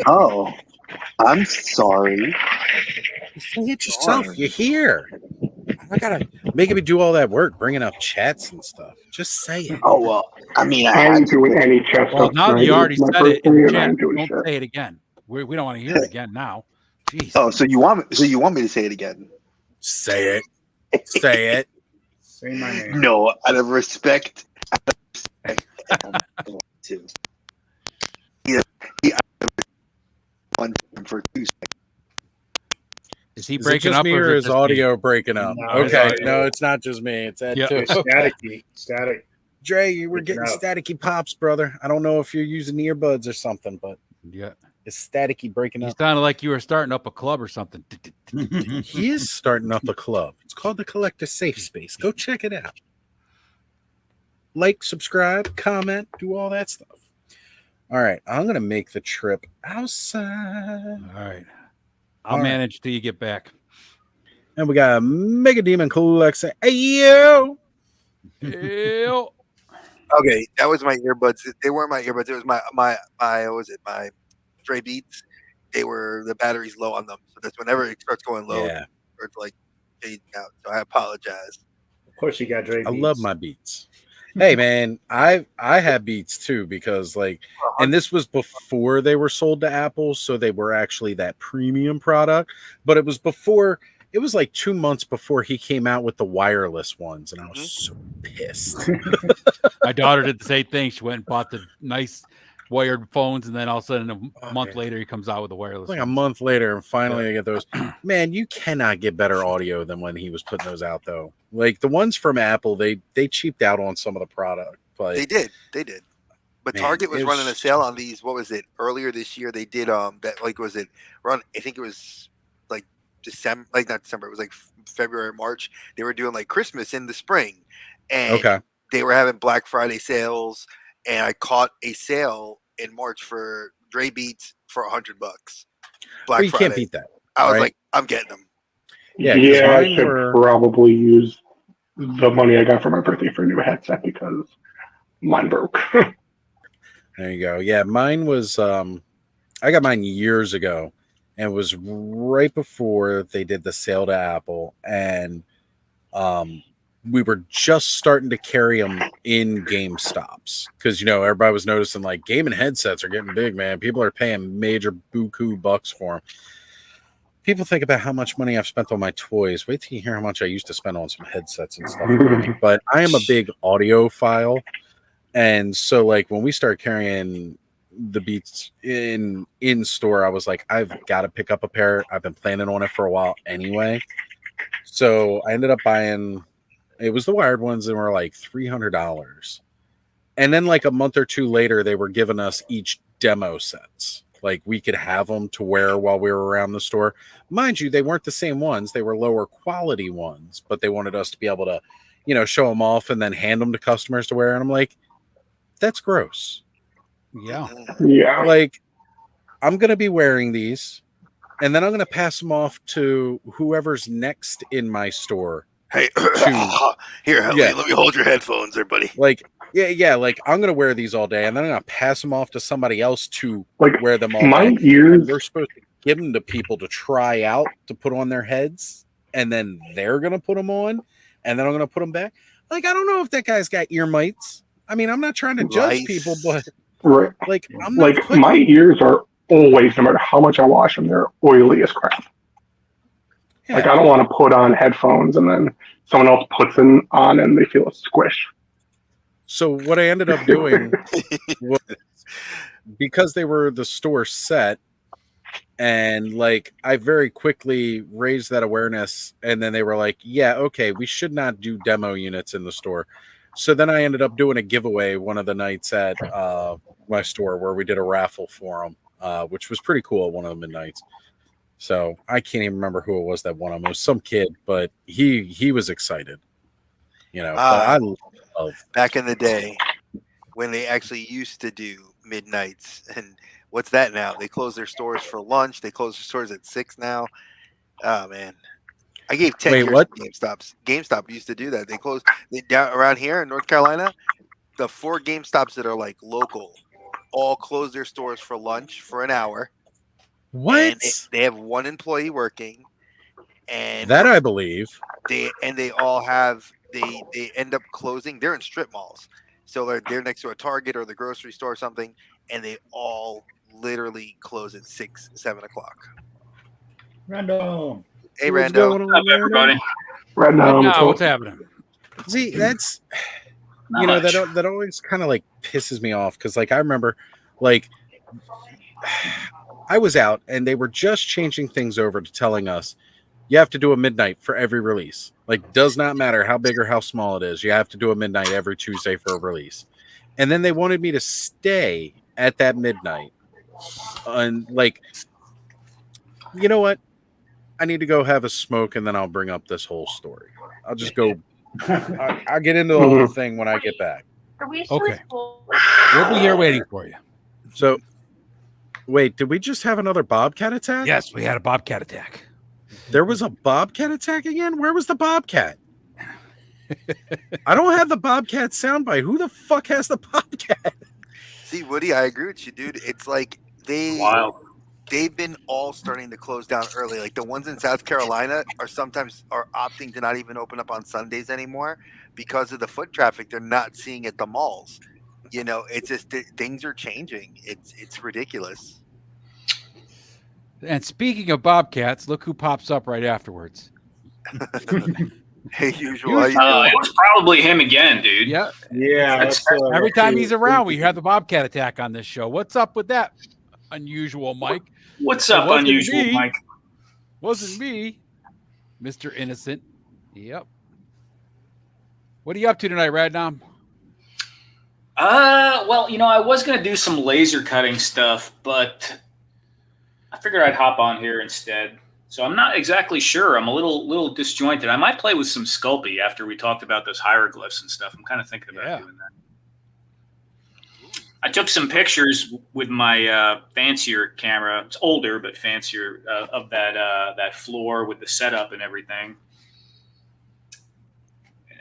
Oh, I'm sorry. Say it yourself. You're here. I gotta making me do all that work, bringing up chats and stuff. Just say it. Oh well, I mean, I I had ain't to. doing any chest Well, stuff now tonight. you already It's my said it in birthday the and I chat. ain't doing Don't shit. say it again. We don't want to hear it again now. Jeez. Oh, so you want me? So you want me to say it again? Say it. Say it. Say my name. No, out of respect, I'm going to. Yeah, yeah, one for Tuesday. Is he Is it breaking just up me or is or it is just me? audio breaking up? No, Okay, it's no, it's not just me. It's Ed Yeah. too. It's Okay. staticky. Static. Dre, you were Breaking getting up. staticky pops, brother. I don't know if you're using earbuds or something, but Yeah. it's staticky breaking You up. sounded like you were starting up a club or something. He is starting up a club. It's called the Collector Safe Space. Go check it out. Like, subscribe, comment, do all that stuff. All right, I'm gonna make the trip outside, All right. I'll All right. manage till you get back. and we got Mega Demon Collection. Hey yo, Ew. Okay, that was my earbuds. They weren't my earbuds. It was my what was it, my Dre Beats. They were the battery's low on them, so that's whenever it starts going low, yeah, or it's like fading out. So I apologize. Of course, you got Dre. I love my beats. Hey man, I had beats too because like, and this was before they were sold to Apple, so they were actually that premium product. But it was before. It was like 2 months before he came out with the wireless ones, and I was so pissed. My daughter did the same thing. She went and bought the nice wired phones, and then all of a sudden, a month later, he comes out with the wireless. Like a ones. month later, and finally I get those. Man, you cannot get better audio than when he was putting those out, though. Like the ones from Apple, they cheaped out on some of the product, but They did. But Man, Target was it was running a sale on these. What was it? Earlier this year, they did that like was it run? I think it was like December, like not December. It was like February, March. They were doing like Christmas in the spring, and okay. they were having Black Friday sales. And I caught a sale in March for Dre Beats for $100. Black Well, you Friday. can't beat that. I was right? like, I'm getting them. Yeah, 'cause Yeah, I mine should were- probably use the money I got for my birthday for a new headset because mine broke. There you go. Yeah, mine was. I got mine years ago, and it was right before they did the sale to Apple, and we were just starting to carry them in GameStops because everybody was noticing like gaming headsets are getting big, man. People are paying major buku bucks for them. People think about how much money I've spent on my toys. Wait till you hear how much I used to spend on some headsets and stuff. But I am a big audiophile, and so like when we start carrying the Beats in store, I was like, I've got to pick up a pair. I've been planning on it for a while anyway. So I ended up buying. It was the wired ones, and were like $300. And then like a month or two later, they were giving us each demo sets. Like we could have them to wear while we were around the store. Mind you, they weren't the same ones. They were lower quality ones, but they wanted us to be able to, show them off and then hand them to customers to wear. And I'm like, that's gross. Yeah. Yeah. Like, I'm going to be wearing these, and then I'm going to pass them off to whoever's next in my store. Hey, here, Yeah. let me hold your headphones there, buddy. Like, yeah, like I'm going to wear these all day, and then I'm going to pass them off to somebody else to Like wear them all my day. ears. And we're supposed to give them to people to try out to put on their heads, and then they're going to put them on, and then I'm going to put them back. Like, I don't know if that guy's got ear mites. I mean, I'm not trying to judge Lice. people, but Right. like, I'm not Like my ears are always, no matter how much I wash them, they're oily as crap. Yeah. Like I don't want to put on headphones and then someone else puts them on and they feel a squish. So what I ended up doing was, because they were the store set, and like I very quickly raised that awareness, and then they were like, yeah, okay, we should not do demo units in the store. So then I ended up doing a giveaway one of the nights at my store where we did a raffle for them, which was pretty cool one of the midnights. So I can't even remember who it was that won them. It was some kid, but he was excited. But I love Back in the day when they actually used to do midnights, and what's that now? They close their stores for lunch. They close their stores at 6 now. Oh man, I gave 10 Wait, years what? to GameStops. GameStop used to do that. They closed down around here in North Carolina. The 4 GameStops that are like local, all close their stores for lunch for an hour. What? And they have one employee working, and That I believe. they all have they end up closing. They're in strip malls, so they're next to a Target or the grocery store or something, and they all literally close at 6, 7 o'clock. Random. Hey, What's Rando. going on, What's up, everybody? Right Right now, now, what's happening? See, that's Not you know much. that always kind of like pisses me off because like I remember like I was out and they were just changing things over to telling us you have to do a midnight for every release. Like, does not matter how big or how small it is, you have to do a midnight every Tuesday for a release. And then they wanted me to stay at that midnight. And like, you know what? I need to go have a smoke and then I'll bring up this whole story. I'll just go. I'll get into the whole thing when I get back. Okay. We'll be here waiting for you. So, wait, did we just have another Bobcat attack? Yes, we had a bobcat attack. There was a Bobcat attack again? Where was the Bobcat? I don't have the Bobcat soundbite. Who the fuck has the Bobcat? See, Woody, I agree with you, dude. It's like they've been all starting to close down early. Like the ones in South Carolina are opting to not even open up on Sundays anymore because of the foot traffic they're not seeing at the malls. You know, it's just things are changing. It's ridiculous. And speaking of bobcats, look who pops up right afterwards. Hey, usual. How you doing? It was probably him again, dude. Yeah. Yeah. That's- Every time he's around, we have the bobcat attack on this show. What's up with that, unusual Mike? What's It up, wasn't unusual me. Mike? Wasn't me, Mr. Innocent. Yep. What are you up to tonight, Radnom? Well, I was gonna do some laser cutting stuff, but I figured I'd hop on here instead. So I'm not exactly sure. I'm a little disjointed. I might play with some Sculpey after we talked about those hieroglyphs and stuff. I'm kind of thinking about doing that. I took some pictures with my fancier camera. It's older, but fancier of that floor with the setup and everything.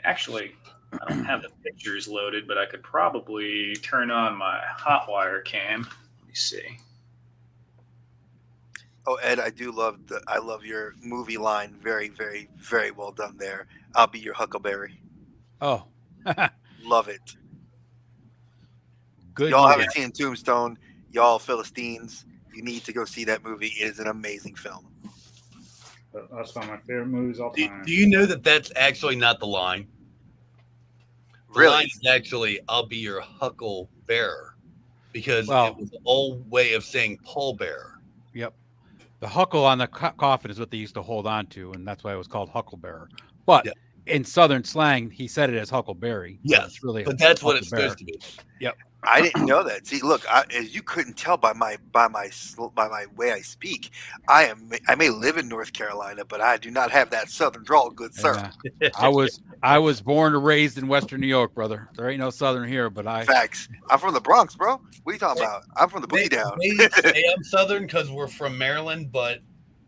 Actually, I don't have the pictures loaded, but I could probably turn on my Hotwire cam. Let me see. Oh, Ed, I love your movie line. Very, very, very well done there. I'll be your Huckleberry. Oh, Love it. good. Y'all movie. haven't seen Tombstone. Y'all Philistines. You need to go see that movie. It is an amazing film. That's one of my favorite movies all Do, time. do you know that that's actually not the line? The Really? line is actually, I'll be your huckle bearer. Because Well- it was the old way of saying pallbearer. Yep. The huckle on the coffin is what they used to hold on to, and that's why it was called Hucklebearer. But Yeah. in Southern slang, he said it as Huckleberry. Yes, It's really But that's what it's Hucklebear. supposed to be. I didn't know that. See, look, as you couldn't tell by my way I speak, I may live in North Carolina, but I do not have that Southern drawl, good sir. Yeah. I was born and raised in Western New York, brother. There ain't no Southern here, but I. Facts. I'm from the Bronx, bro. What are you talking about? I'm from the boogie down. They say I'm Southern because we're from Maryland, but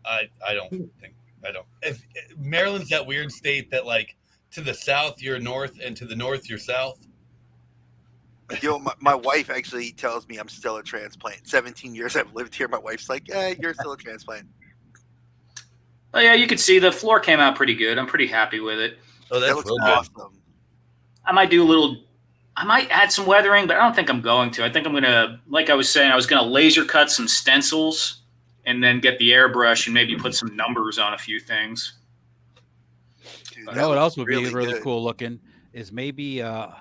I don't think I don't. If Maryland's that weird state that like to the south you're north and to the north you're south. Yo, my wife actually tells me I'm still a transplant. 17 years I've lived here. My wife's like, yeah, you're still a transplant. Oh yeah, you can see the floor came out pretty good. I'm pretty happy with it. Oh, That that's looks real good. awesome. I might add some weathering, but I don't think I'm going to. I think I'm gonna, like I was saying, I was gonna laser cut some stencils and then get the airbrush and maybe put some numbers on a few things. Dude, You that know what looks else would be really good. cool looking is maybe, and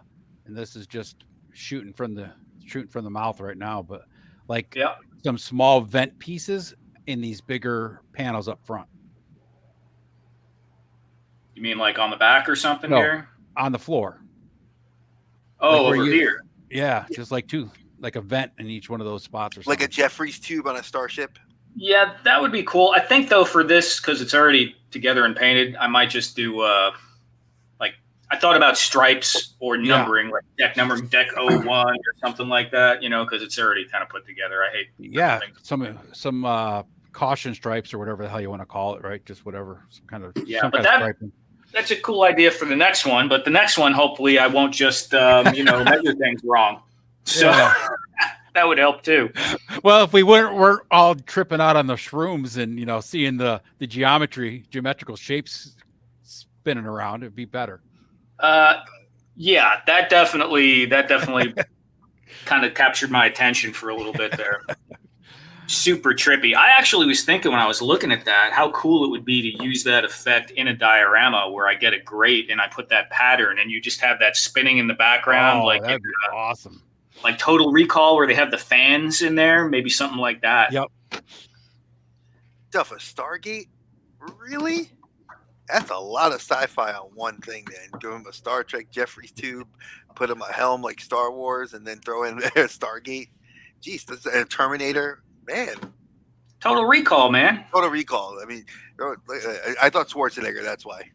this is just shooting from the mouth right now, but like Yeah. some small vent pieces in these bigger panels up front You mean like on the back or something No. here? on the floor. Oh, where over you- here. Yeah, just like a vent in each one of those spots or Like something. a Jeffrey's tube on a starship. Yeah, that would be cool. I think though for this, because it's already together and painted, I might just do I thought about stripes or Yeah. numbering, like deck 01 or something like that, because it's already kind of put together. I hate Yeah, some caution stripes or whatever the hell you want to call it, right? Just whatever, some kind of Yeah, some but kind of striping. that's a cool idea for the next one. But the next one, hopefully, I won't just measure things wrong. So Yeah. That would help too. Well, if we weren't all tripping out on the shrooms and seeing the geometrical shapes spinning around, it'd be better. Yeah, that definitely kind of captured my attention for a little bit there. Super trippy. I actually was thinking when I was looking at that, how cool it would be to use that effect in a diorama where I get a grate and I put that pattern and you just have that spinning in the background, that'd be awesome. Like Total Recall where they have the fans in there, maybe something like that. Yep. Stuff a Stargate? Really? That's a lot of sci-fi on one thing, man. Give him a Star Trek Jeffries tube, put him a helm like Star Wars, and then throw in a Stargate. Jeez, that's a Terminator. Man. Total Recall, man. Total Recall. I mean, I thought Schwarzenegger, that's why.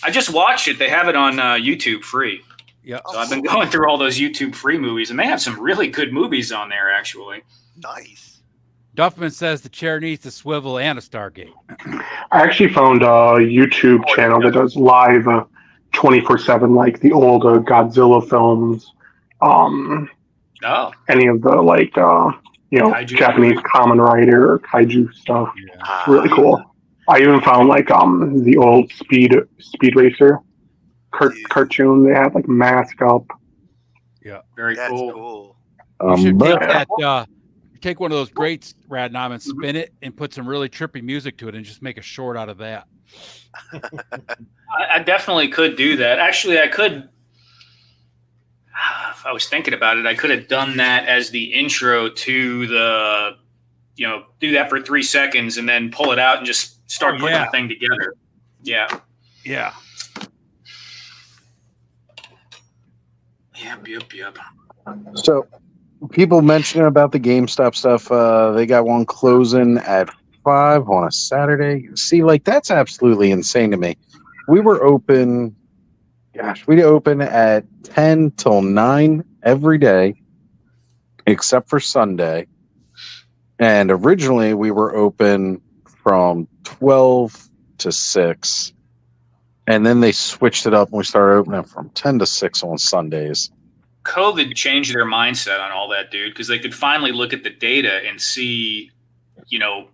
I just watched it. They have it on YouTube free. Yeah. So I've been going through all those YouTube free movies, and they have some really good movies on there, actually. Nice. Duffman says the chair needs a swivel and a Stargate. I actually found a YouTube channel that does live 24/7, like the old Godzilla films, any of the Kaiju Japanese movies. Kamen Rider or Kaiju stuff. Yeah. It's really cool. I even found the old Speed Racer cartoon. They had Mask Up. Yeah. Very That's cool. cool. You should take but- that. Take one of those grates, Radnom, and spin it and put some really trippy music to it and just make a short out of that. I definitely could do that. Actually, I could. If I was thinking about it, I could have done that as the intro to the, do that for 3 seconds and then pull it out and just start putting the thing together. Yeah. Yeah. Yep. So, people mentioning about the GameStop stuff, they got one closing at 5 on a Saturday. See, that's absolutely insane to me. We were open, we'd open at 10 till 9 every day, except for Sunday. And originally we were open from 12 to 6. And then they switched it up and we started opening from 10 to 6 on Sundays. COVID changed their mindset on all that, dude, because they could finally look at the data and see,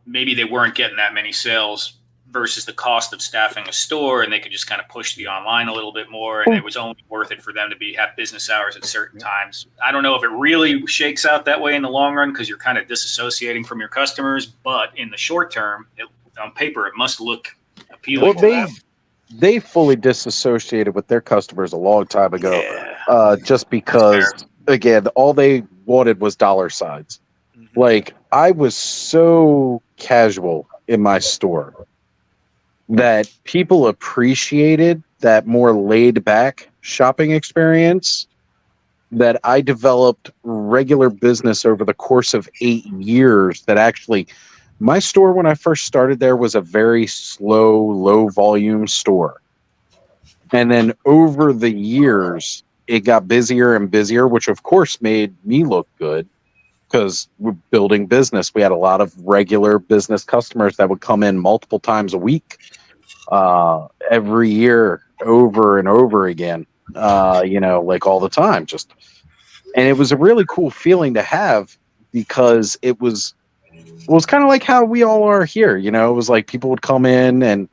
maybe they weren't getting that many sales versus the cost of staffing a store, and they could just kind of push the online a little bit more, and it was only worth it for them to have business hours at certain times. I don't know if it really shakes out that way in the long run because you're kind of disassociating from your customers, but in the short term, on paper, it must look appealing. Well, they fully disassociated with their customers a long time ago, just because, again, all they wanted was dollar signs. I was so casual in my store that people appreciated that more laid-back shopping experience, that I developed regular business over the course of 8 years that actually... My store, when I first started there, was a very slow, low-volume store. And then over the years, it got busier and busier, which, of course, made me look good because we're building business. We had a lot of regular business customers that would come in multiple times a week, every year, over and over again, all the time. And it was a really cool feeling to have because it was kind of like how we all are here. It was like people would come in and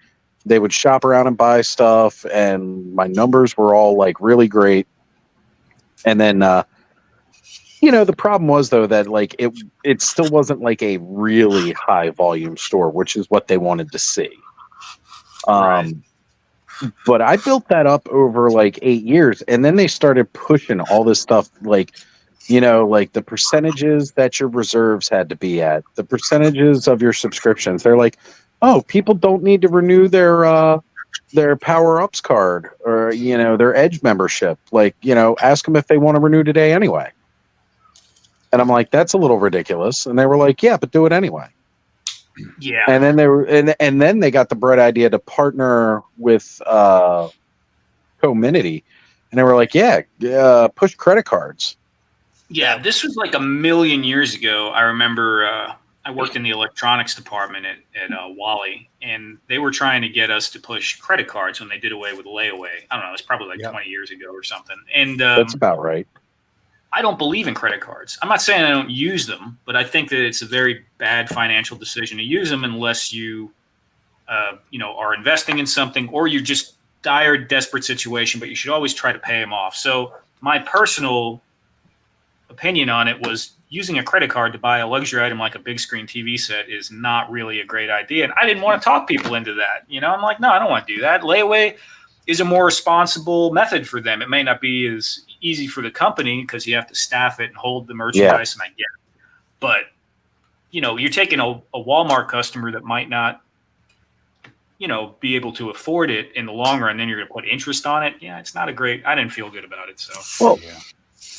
they would shop around and buy stuff, and my numbers were all really great. And then, the problem was though that it still wasn't a really high volume store, which is what they wanted to see. But I built that up over 8 years, and then they started pushing all this stuff the percentages that your reserves had to be at, the percentages of your subscriptions. They're like, oh, people don't need to renew their Power Ups card or, their Edge membership. Ask them if they want to renew today anyway. And I'm like, that's a little ridiculous. And they were like, yeah, but do it anyway. Yeah. And then and then they got the bright idea to partner with Cominity. And they were like, yeah, push credit cards. Yeah, this was a million years ago. I remember I worked in the electronics department at Wally, and they were trying to get us to push credit cards when they did away with layaway. I don't know, it was probably 20 years ago or something. And that's about right. I don't believe in credit cards. I'm not saying I don't use them, but I think that it's a very bad financial decision to use them unless you, are investing in something or you're just dire, desperate situation. But you should always try to pay them off. So my personal opinion on it was using a credit card to buy a luxury item like a big screen TV set is not really a great idea. And I didn't want to talk people into that. I'm like, no, I don't want to do that. Layaway is a more responsible method for them. It may not be as easy for the company because you have to staff it and hold the merchandise, and I get it. But, you're taking a Walmart customer that might not, be able to afford it in the long run. Then you're going to put interest on it. Yeah, it's not a great, I didn't feel good about it. So, well,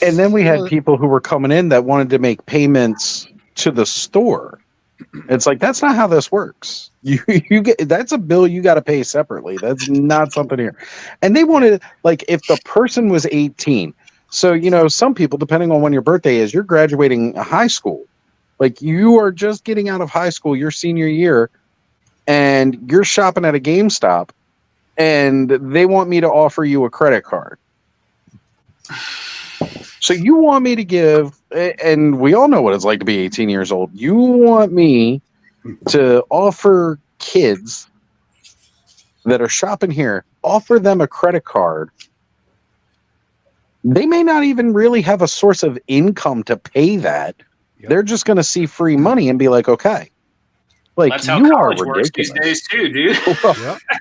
and then we had people who were coming in that wanted to make payments to the store. It's like, that's not how this works. You get, that's a bill you got to pay separately. That's not something here. And they wanted, like, if the person was 18. So, some people, depending on when your birthday is, you're graduating high school. Like, you are just getting out of high school, your senior year, and you're shopping at a GameStop, and they want me to offer you a credit card. So you want me to give, and we all know what it's like to be 18 years old. You want me to offer kids that are shopping here, offer them a credit card. They may not even really have a source of income to pay that. Yep. They're just going to see free money and be like, okay. Like, that's how you college are works ridiculous. these days too, dude. That's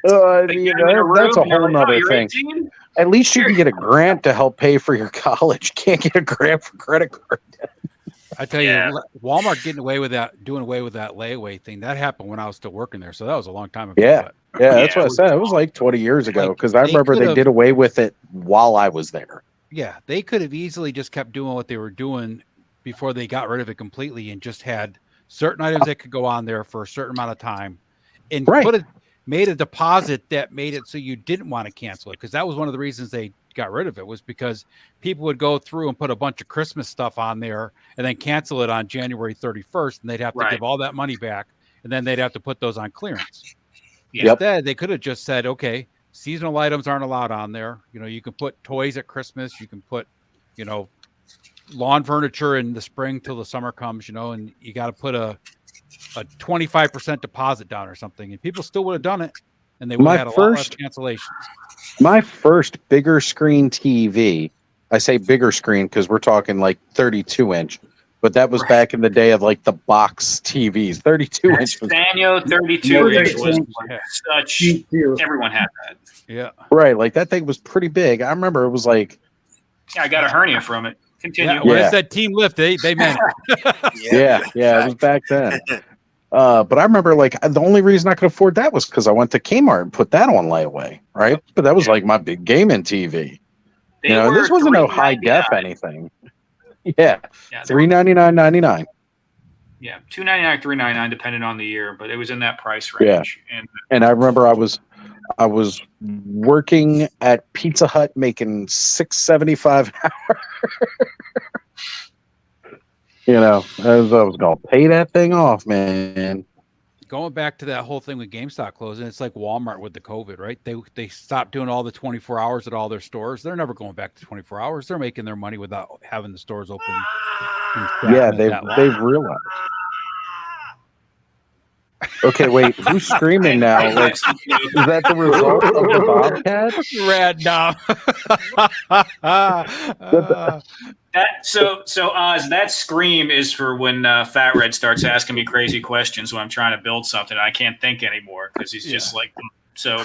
a whole nother thing. 18? At least you can get a grant to help pay for your college. Can't get a grant for credit card debt. I tell you, Walmart doing away with that layaway thing. That happened when I was still working there, so that was a long time ago. Yeah, that's what I said. It was like 20 years ago because I remember they did away with it while I was there. Yeah, they could have easily just kept doing what they were doing before they got rid of it completely and just had certain items that could go on there for a certain amount of time and made a deposit that made it so you didn't want to cancel it, because that was one of the reasons they got rid of it, was because people would go through and put a bunch of Christmas stuff on there and then cancel it on January 31st, and they'd have to give all that money back, and then they'd have to put those on clearance. Instead, they could have just said, okay, seasonal items aren't allowed on there. You can put toys at Christmas, you can put, lawn furniture in the spring till the summer comes, and you got to put a 25% deposit down or something, and people still would have done it, and they would have had a lot less cancellations. My first bigger screen TV, I say bigger screen because we're talking like 32-inch, but that was back in the day of like the box TVs. 32-inch. Sanyo 32-inch was such. Everyone had that. Yeah. Right. Like that thing was pretty big. I remember it was like. Yeah, I got a hernia from it. Continue. Yeah, when I said team lift, they meant it. Yeah, it was back then. But I remember like the only reason I could afford that was because I went to Kmart and put that on layaway, right? But that was like my big gaming TV. This wasn't no high def anything. Yeah, $399.99. Yeah, $299, $399, depending on the year, but it was in that price range. Yeah. And I remember I was working at Pizza Hut making $6.75 an hour. I was gonna pay that thing off, man. Going back to that whole thing with GameStop closing, it's like Walmart with the COVID, right? They stopped doing all the 24 hours at all their stores. They're never going back to 24 hours. They're making their money without having the stores open. Yeah, they've realized. Okay, wait. Who's screaming now? Like, is that the result of the Bobcat? Rad now. That scream is for when Fat Red starts asking me crazy questions when I'm trying to build something. I can't think anymore because he's just like so.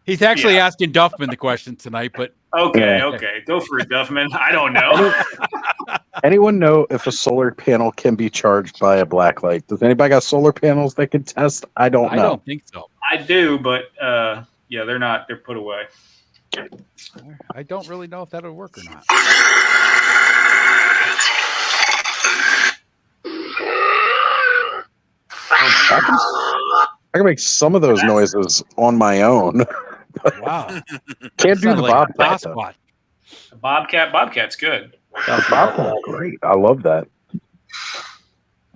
He's actually asking Duffman the question tonight, but okay, go for it, Duffman. I don't know. Anyone know if a solar panel can be charged by a black light? Does anybody got solar panels they can test? I don't know. I don't think so. I do, but they're not. They're put away. I don't really know if that'll work or not. I can make some of those noises on my own. Wow. Can't do the like Bobcat. Bobcat's good. Bobcat's great. I love that.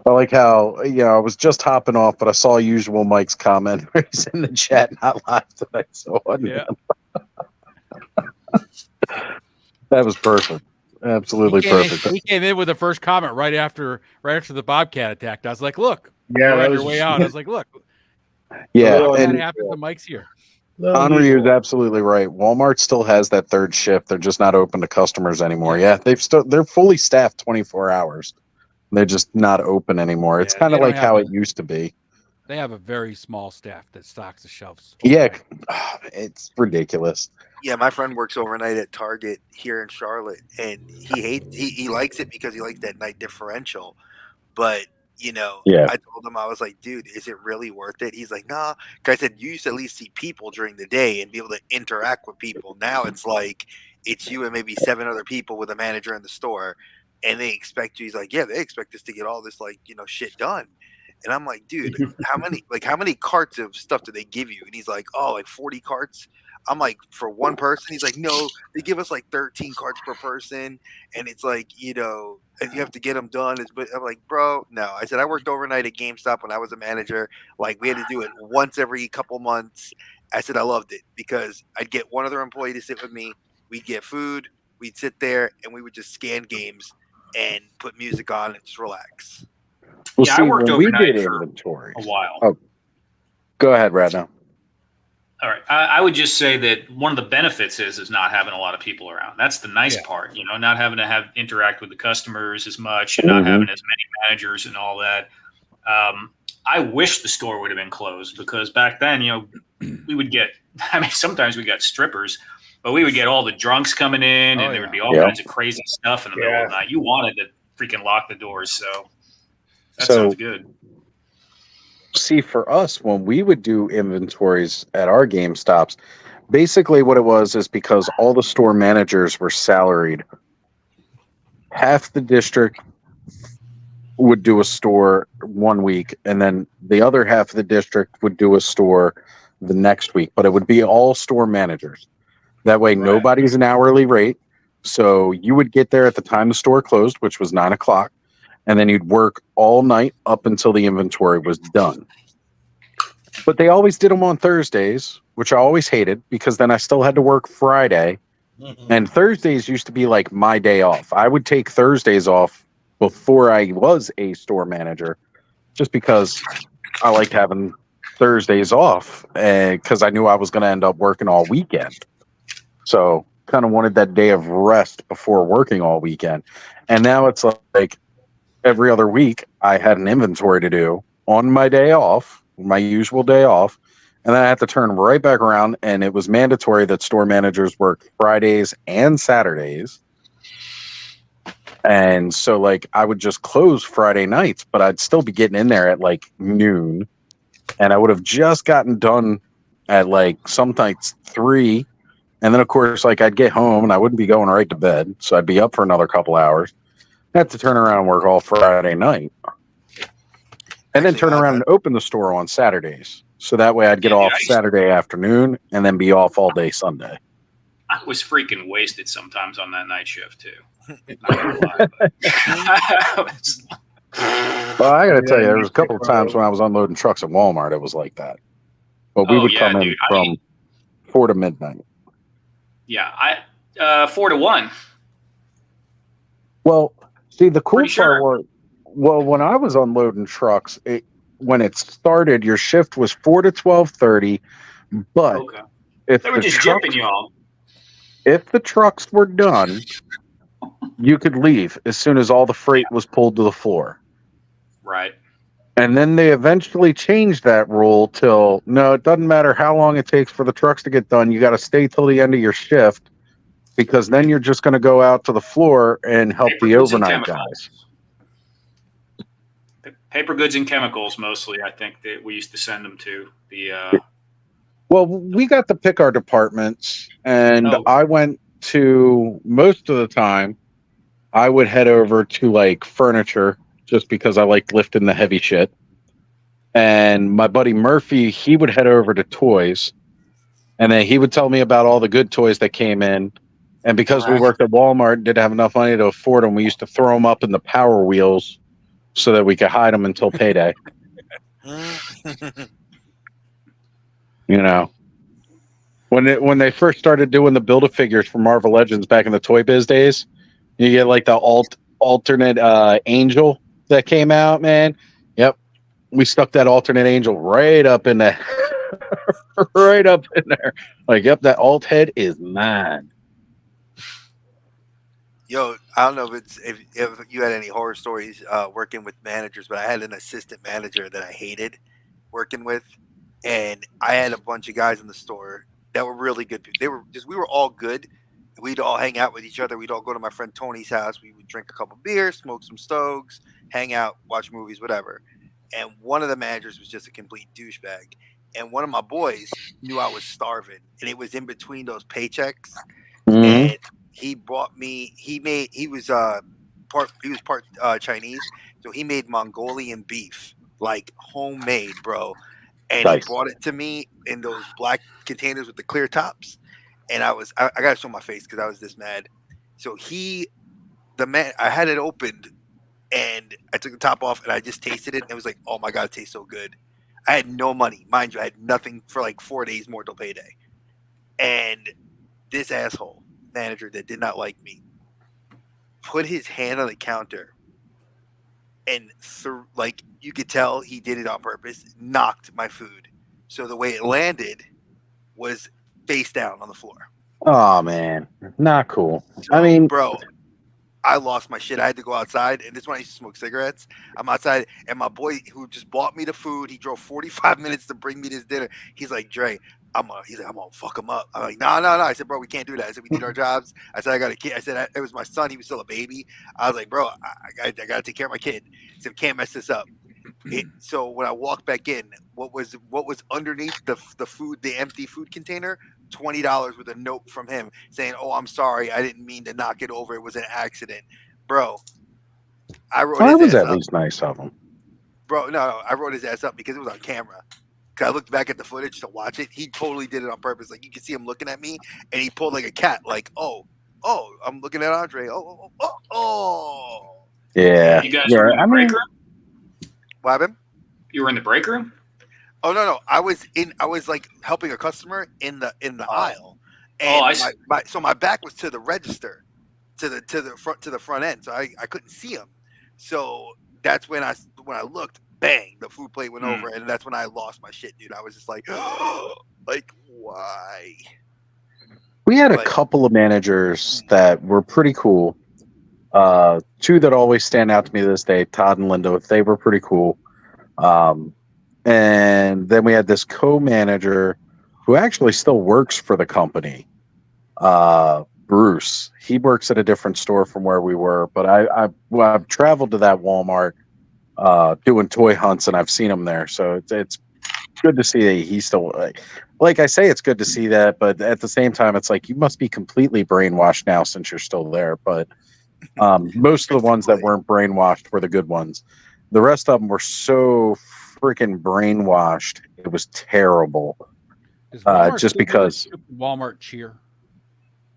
I like how, I was just hopping off, but I saw Usual Mike's comment where he's in the chat, not live tonight. So That was perfect. Absolutely perfect. He came in with the first comment right after the Bobcat attacked. I was like, "Look, Yeah, you're that on your was way out." I was like, "Look, Yeah, little that and happens when Mike's here." Henri is absolutely right. Walmart still has that third shift. They're just not open to customers anymore. Yeah, they're fully staffed 24 hours. They're just not open anymore. It's Yeah, kind they of don't like have how a- it used to be. They have a very small staff that stocks the shelves. Yeah, it's ridiculous. Yeah, my friend works overnight at Target here in Charlotte, and he likes it because he likes that night differential. But Yeah. I told him, I was like, dude, is it really worth it? He's like, nah. 'Cause I said you used to at least see people during the day and be able to interact with people. Now it's like it's you and maybe 7 other people with a manager in the store, and they expect you. He's like, yeah, they expect us to get all this shit done. And I'm like, dude, how many carts of stuff do they give you? And he's like, oh, like 40 carts. I'm like, for one person? He's like, no, they give us like 13 carts per person, and it's like, and you have to get them done. But I'm like, bro, no. I said I worked overnight at GameStop when I was a manager. Like we had to do it once every couple months. I said I loved it because I'd get one other employee to sit with me. We'd get food. We'd sit there and we would just scan games and put music on and just relax. Well, Yeah, I see, worked when we overnight did for inventories. a while. Oh, go ahead, Radno. All right. I would just say that one of the benefits is not having a lot of people around. That's the nice part, not having to interact with the customers as much and not having as many managers and all that. I wish the store would have been closed because back then, we would get, sometimes we got strippers, but we would get all the drunks coming in and there would be all kinds of crazy stuff in the middle of the night. You wanted to freaking lock the doors. So that sounds good. See, for us, when we would do inventories at our GameStops, basically what it was is because all the store managers were salaried, half the district would do a store one week, and then the other half of the district would do a store the next week. But it would be all store managers. That way, nobody's an hourly rate. So you would get there at the time the store closed, which was 9 o'clock. And then you'd work all night up until the inventory was done. But they always did them on Thursdays, which I always hated because then I still had to work Friday. And Thursdays used to be like my day off. I would take Thursdays off before I was a store manager just because I liked having Thursdays off because I knew I was going to end up working all weekend. So kind of wanted that day of rest before working all weekend. And now it's like, every other week, I had an inventory to do on my day off, my usual day off, and then I had to turn right back around, and it was mandatory that store managers work Fridays and Saturdays. And so, I would just close Friday nights, but I'd still be getting in there at, noon, and I would have just gotten done at, some nights 3, and then, of course, I'd get home, and I wouldn't be going right to bed, so I'd be up for another couple hours. I had to turn around and work all Friday night. And then turn around and open the store on Saturdays. So that way I'd get off Saturday afternoon and then be off all day Sunday. I was freaking wasted sometimes on that night shift too. Not gonna lie, but well, I got to tell you, there was a couple of times when I was unloading trucks at Walmart, it was like that. But we would come in from 4 to midnight. Yeah, 4 to 1. Well, see, the cool part was, when I was unloading trucks, when it started, your shift was 4 to 12:30. But if they were just jipping you all. If the trucks were done, you could leave as soon as all the freight was pulled to the floor. Right. And then they eventually changed that rule till, no, it doesn't matter how long it takes for the trucks to get done. You got to stay till the end of your shift because then you're just going to go out to the floor and help the overnight guys. Paper goods and chemicals, mostly, I think that we used to send them to the. Well, we got to pick our departments, and I went to, most of the time, I would head over to furniture just because I liked lifting the heavy shit. And my buddy Murphy, he would head over to toys, and then he would tell me about all the good toys that came in. And because we worked at Walmart and didn't have enough money to afford them, we used to throw them up in the Power Wheels so that we could hide them until payday. When they first started doing the Build-A-Figures for Marvel Legends back in the Toy Biz days, you get like the alternate Angel that came out, man. Yep. We stuck that alternate Angel right up in there. Right up in there. Like, yep, that alt head is mine. Yo, I don't know if you had any horror stories working with managers, but I had an assistant manager that I hated working with, and I had a bunch of guys in the store that were really good. We were all good. We'd all hang out with each other. We'd all go to my friend Tony's house. We would drink a couple beers, smoke some stoves, hang out, watch movies, whatever. And one of the managers was just a complete douchebag. And one of my boys knew I was starving, and it was in between those paychecks. Mm-hmm. And he bought me. He was part Chinese, so he made Mongolian beef, like homemade, bro. And Nice. he brought it to me in those black containers with the clear tops. And I gotta show my face because I was this mad. So I had it opened, and I took the top off, and I just tasted it, and it was like, oh my god, it tastes so good. I had no money, mind you. I had nothing for like 4 days more till payday, and this asshole manager that did not like me put his hand on the counter and like you could tell he did it on purpose, knocked my food. So the way it landed was face down on the floor. Oh man, not cool. So, I mean, bro, I lost my shit. I had to go outside, and this is when I used to smoke cigarettes. I'm outside, and my boy who just bought me the food, he drove 45 minutes to bring me this dinner. He's like, Dre, he's like, I'm gonna fuck him up. I'm like, no. I said, bro, we can't do that. I said, we did our jobs. I said, I got a kid. I said, it was my son. He was still a baby. I was like, bro, I gotta take care of my kid. He said, we can't mess this up. So when I walked back in, what was underneath the food, the empty food container, $20 with a note from him saying, "Oh, I'm sorry, I didn't mean to knock it over. It was an accident, bro." I wrote that his was ass at up. least nice of him. Bro, no, I wrote his ass up because it was on camera. Cause I looked back at the footage to watch it. He totally did it on purpose. Like you can see him looking at me, and he pulled like a cat. Like, oh, I'm looking at Andre. Oh. Yeah. You guys were in the break room? What happened? You were in the break room? Oh no! I was like helping a customer in the aisle, and my back was to the register, to the front end, so I couldn't see him. So that's when I looked, bang, the food plate went over, and that's when I lost my shit, dude. I was just like, like why? We had a couple of managers that were pretty cool. Two that always stand out to me to this day, Todd and Linda. They were pretty cool. And then we had this co-manager who actually still works for the company. Bruce. He works at a different store from where we were, but I've traveled to that Walmart doing toy hunts, and I've seen him there. So it's good to see that he's still like I say, it's good to see that, but at the same time, it's like you must be completely brainwashed now since you're still there. But most of the ones that weren't brainwashed were the good ones. The rest of them were so freaking brainwashed. It was terrible. Just because Walmart cheer.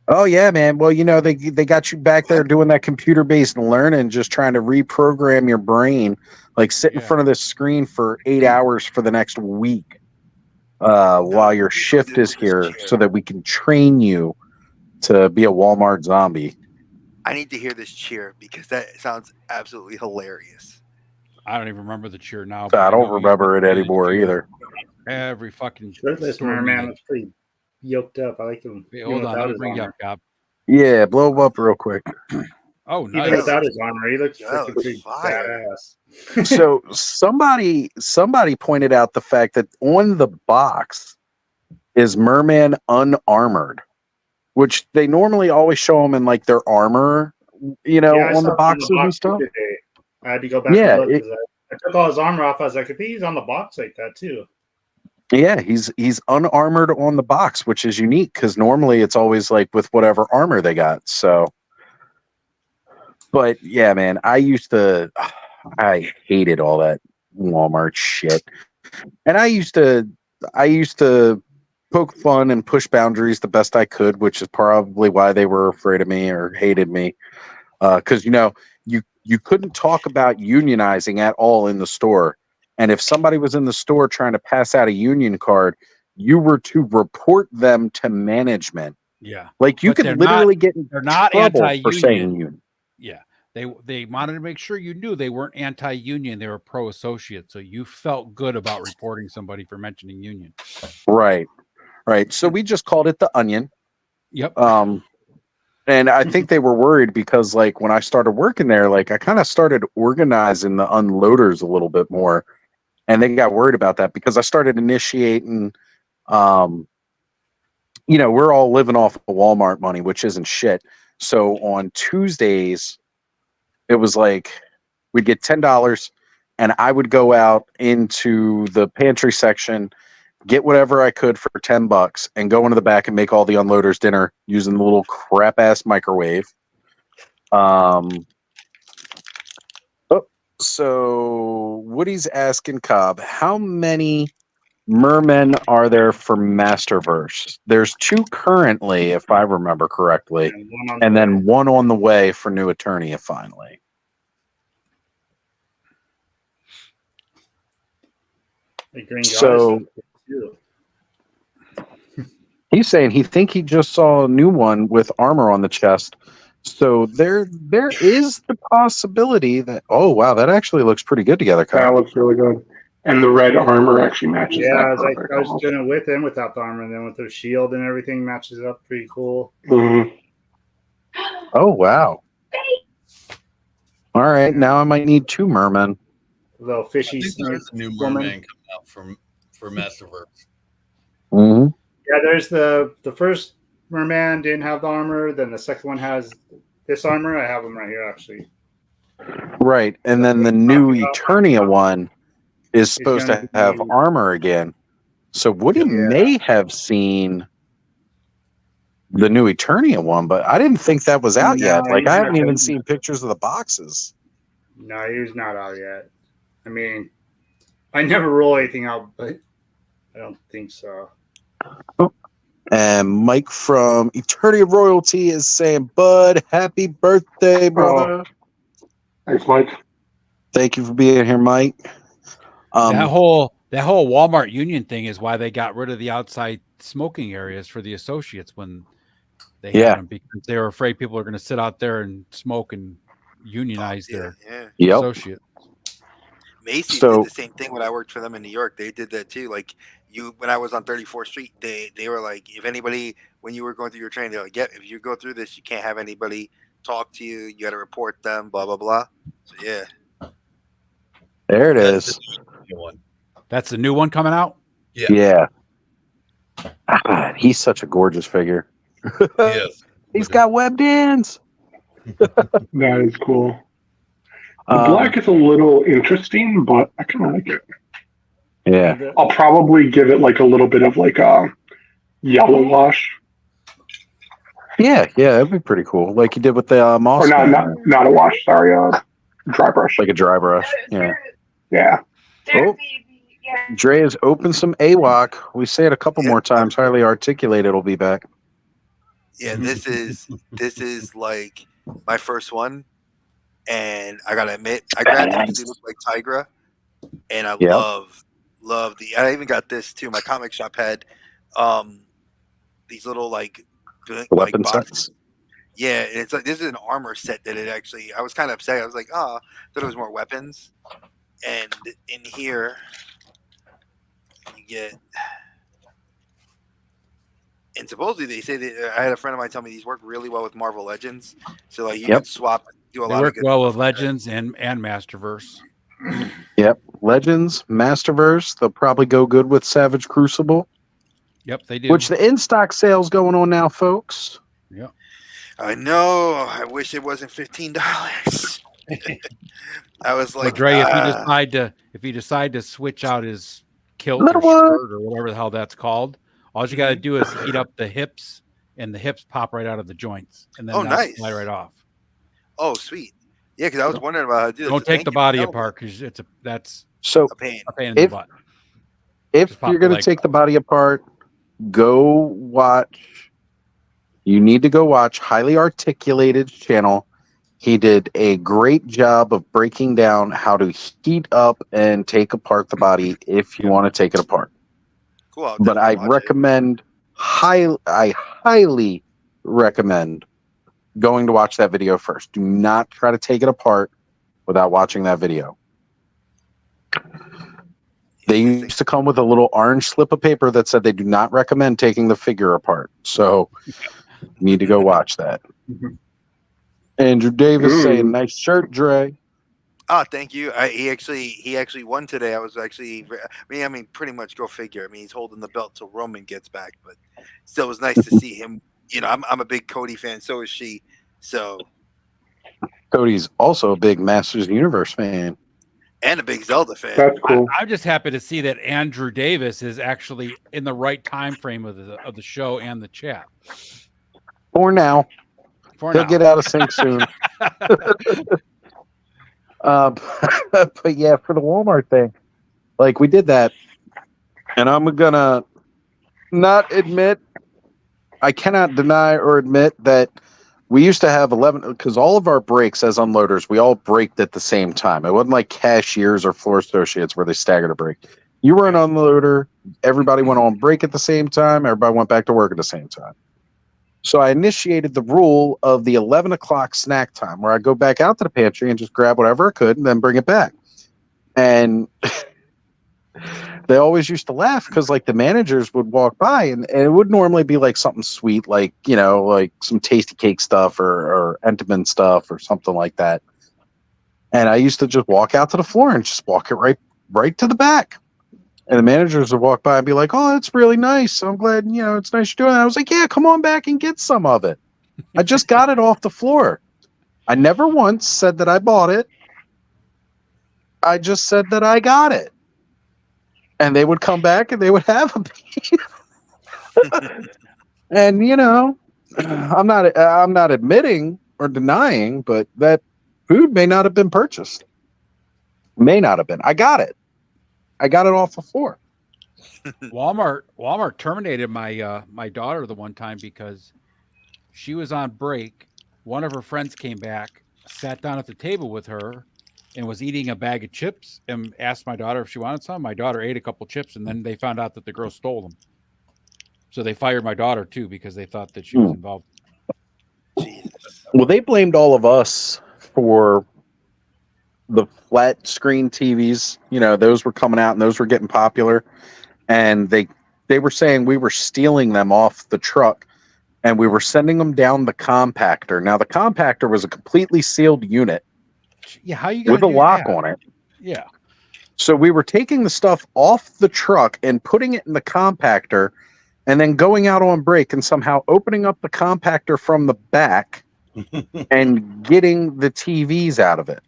Oh yeah, man. Well, they got you back there doing that computer-based learning, just trying to reprogram your brain, like sit in front of this screen for 8 hours for the next week, while your shift is here, so that we can train you to be a Walmart zombie. I need to hear this cheer because that sounds absolutely hilarious. I don't even remember the cheer now. I don't remember it anymore either. Every fucking. This merman was pretty yoked up. I like him. Wait, hold on, let me bring you up, Gob. Yeah, blow him up real quick. Oh, nice. Even without his armor, he looks freaking pretty badass. So somebody pointed out the fact that on the box is Merman unarmored, which they normally always show them in like their armor, on the boxes and stuff. Today. I had to go back and look because I took all his armor off. I was like, I think he's on the box like that too. Yeah, he's unarmored on the box, which is unique because normally it's always like with whatever armor they got. So, but yeah, man, I hated all that Walmart shit, and I used to poke fun and push boundaries the best I could, which is probably why they were afraid of me or hated me, because you couldn't talk about unionizing at all in the store. And if somebody was in the store trying to pass out a union card, you were to report them to management. Yeah. Like you But could they're literally not- get in they're not trouble for anti-union. saying union. Yeah. They wanted to make sure you knew they weren't anti-union, they were pro-associate. So you felt good about reporting somebody for mentioning union. Right. Right. So we just called it the Onion. Yep. And I think they were worried because, like, when I started working there, like, I kind of started organizing the unloaders a little bit more. And they got worried about that because I started initiating, you know, we're all living off of Walmart money, which isn't shit. So on Tuesdays, it was like we'd get $10 and I would go out into the pantry section, get whatever I could for $10 and go into the back and make all the unloaders dinner using the little crap ass microwave. So Woody's asking Cobb, how many mermen are there for Masterverse? There's 2 currently, if I remember correctly, and then 1 on the way for New Eternia finally. So he's saying he think he just saw a new one with armor on the chest. So there is the possibility that, oh wow, that actually looks pretty good together, Kyle. That looks really good. And the red armor actually matches. Yeah, that I was like, perfect I was almost. doing it with and without the armor, and then with the shield and everything matches up pretty cool. Mhm. Oh wow. All right, now I might need 2 mermen. Little fishy I think there snake is a new woman. merman coming out for Masterverse. Mm-hmm. Yeah, there's the first merman didn't have the armor. Then the second one has this armor. I have them right here, actually. Right, and then the new Eternia one is supposed to have armor again. So Woody may have seen the new Eternia one, but I didn't think that was out yet. Like, I haven't even seen pictures of the boxes. No, he's not out yet. I mean, I never roll anything out, but I don't think so. Oh. And Mike from Eternia Royalty is saying, Bud, happy birthday, brother. Thanks, Mike. Thank you for being here, Mike. That whole Walmart union thing is why they got rid of the outside smoking areas for the associates when they had them, because they were afraid people are going to sit out there and smoke and unionize their associates. Macy's did the same thing when I worked for them in New York. They did that too. Like when I was on 34th Street, they were like, if anybody, when you were going through your training, they're like, yeah, if you go through this, you can't have anybody talk to you. You got to report them, blah, blah, blah. So, yeah. There it is. That's the new one coming out? Yeah. God, he's such a gorgeous figure. Yes. He's got webbed ends. That is cool. The black is a little interesting, but I kind of like it. Yeah. I'll probably give it like a little bit of like a yellow wash. Yeah, that'd be pretty cool. Like you did with the moss. Or not a wash, sorry, dry brush. Like a dry brush. Yeah. Yeah. Oh, Dre has opened some AWOC. We say it a couple more times. Highly articulated will be back. Yeah, this is like my first one. And I gotta admit, I grabbed it because it looked like Tigra, and I love the. I even got this too. My comic shop had these little like weapon boxes. sets. Yeah, and it's like this is an armor set that it actually. I was kind of upset. I was like, thought it was more weapons. And in here, you get. And supposedly they say that I had a friend of mine tell me these work really well with Marvel Legends. So like you can swap, do a lot work of good well with Legends and Masterverse. Yep, Legends, Masterverse. They'll probably go good with Savage Crucible. Yep, they do. Which the in-stock sale's going on now, folks. Yep. I know. I wish it wasn't $15. I was like, Dre, if you decide to switch out his kilt or shirt or whatever the hell that's called, all you got to do is heat up the hips, and the hips pop right out of the joints, and then that'll slide right off. Oh, sweet. Yeah, because I was wondering about how to do this. Don't take the body apart because that's a pain in the butt. If you're going to take the body apart, you need to go watch Highly Articulated's channel. He did a great job of breaking down how to heat up and take apart the body if you want to take it apart. Cool. But I recommend I highly recommend going to watch that video first. Do not try to take it apart without watching that video. They used to come with a little orange slip of paper that said they do not recommend taking the figure apart. So you need to go watch that. Andrew Davis saying, "Nice shirt, Dre." Oh, thank you. He actually won today. I was actually, I mean, pretty much go figure. I mean, he's holding the belt till Roman gets back, but still, it was nice to see him. You know, I'm a big Cody fan. So is she. So Cody's also a big Masters Universe fan and a big Zelda fan. That's cool. I'm just happy to see that Andrew Davis is actually in the right time frame of the show and the chat. For now. He'll get out of sync soon. But yeah, for the Walmart thing, like we did that, and I'm gonna not admit, I cannot deny or admit that we used to have 11, because all of our breaks as unloaders, we all braked at the same time. It wasn't like cashiers or floor associates where they staggered a break. You were an unloader, everybody went on break at the same time, everybody went back to work at the same time. So I initiated the rule of the 11 o'clock snack time, where I go back out to the pantry and just grab whatever I could and then bring it back. And they always used to laugh because like the managers would walk by and it would normally be like something sweet, like, you know, like some tasty cake stuff or Entenmann stuff or something like that. And I used to just walk out to the floor and just walk it right to the back. And the managers would walk by and be like, "Oh, that's really nice. I'm glad, you know, it's nice you're doing that." I was like, "Yeah, come on back and get some of it. I just got it off the floor." I never once said that I bought it. I just said that I got it. And they would come back and they would have a piece. And, you know, I'm not admitting or denying, but that food may not have been purchased. May not have been. I got it. I got it off the floor. Walmart terminated my daughter the one time because she was on break. One of her friends came back, sat down at the table with her, and was eating a bag of chips and asked my daughter if she wanted some. My daughter ate a couple chips, and then they found out that the girl stole them. So they fired my daughter too because they thought that she was involved. Well, they blamed all of us for the flat screen TVs. You know, those were coming out and those were getting popular. And they were saying we were stealing them off the truck and we were sending them down the compactor. Now, the compactor was a completely sealed unit. Yeah, how you with a lock on it. Yeah. So we were taking the stuff off the truck and putting it in the compactor and then going out on break and somehow opening up the compactor from the back and getting the TVs out of it.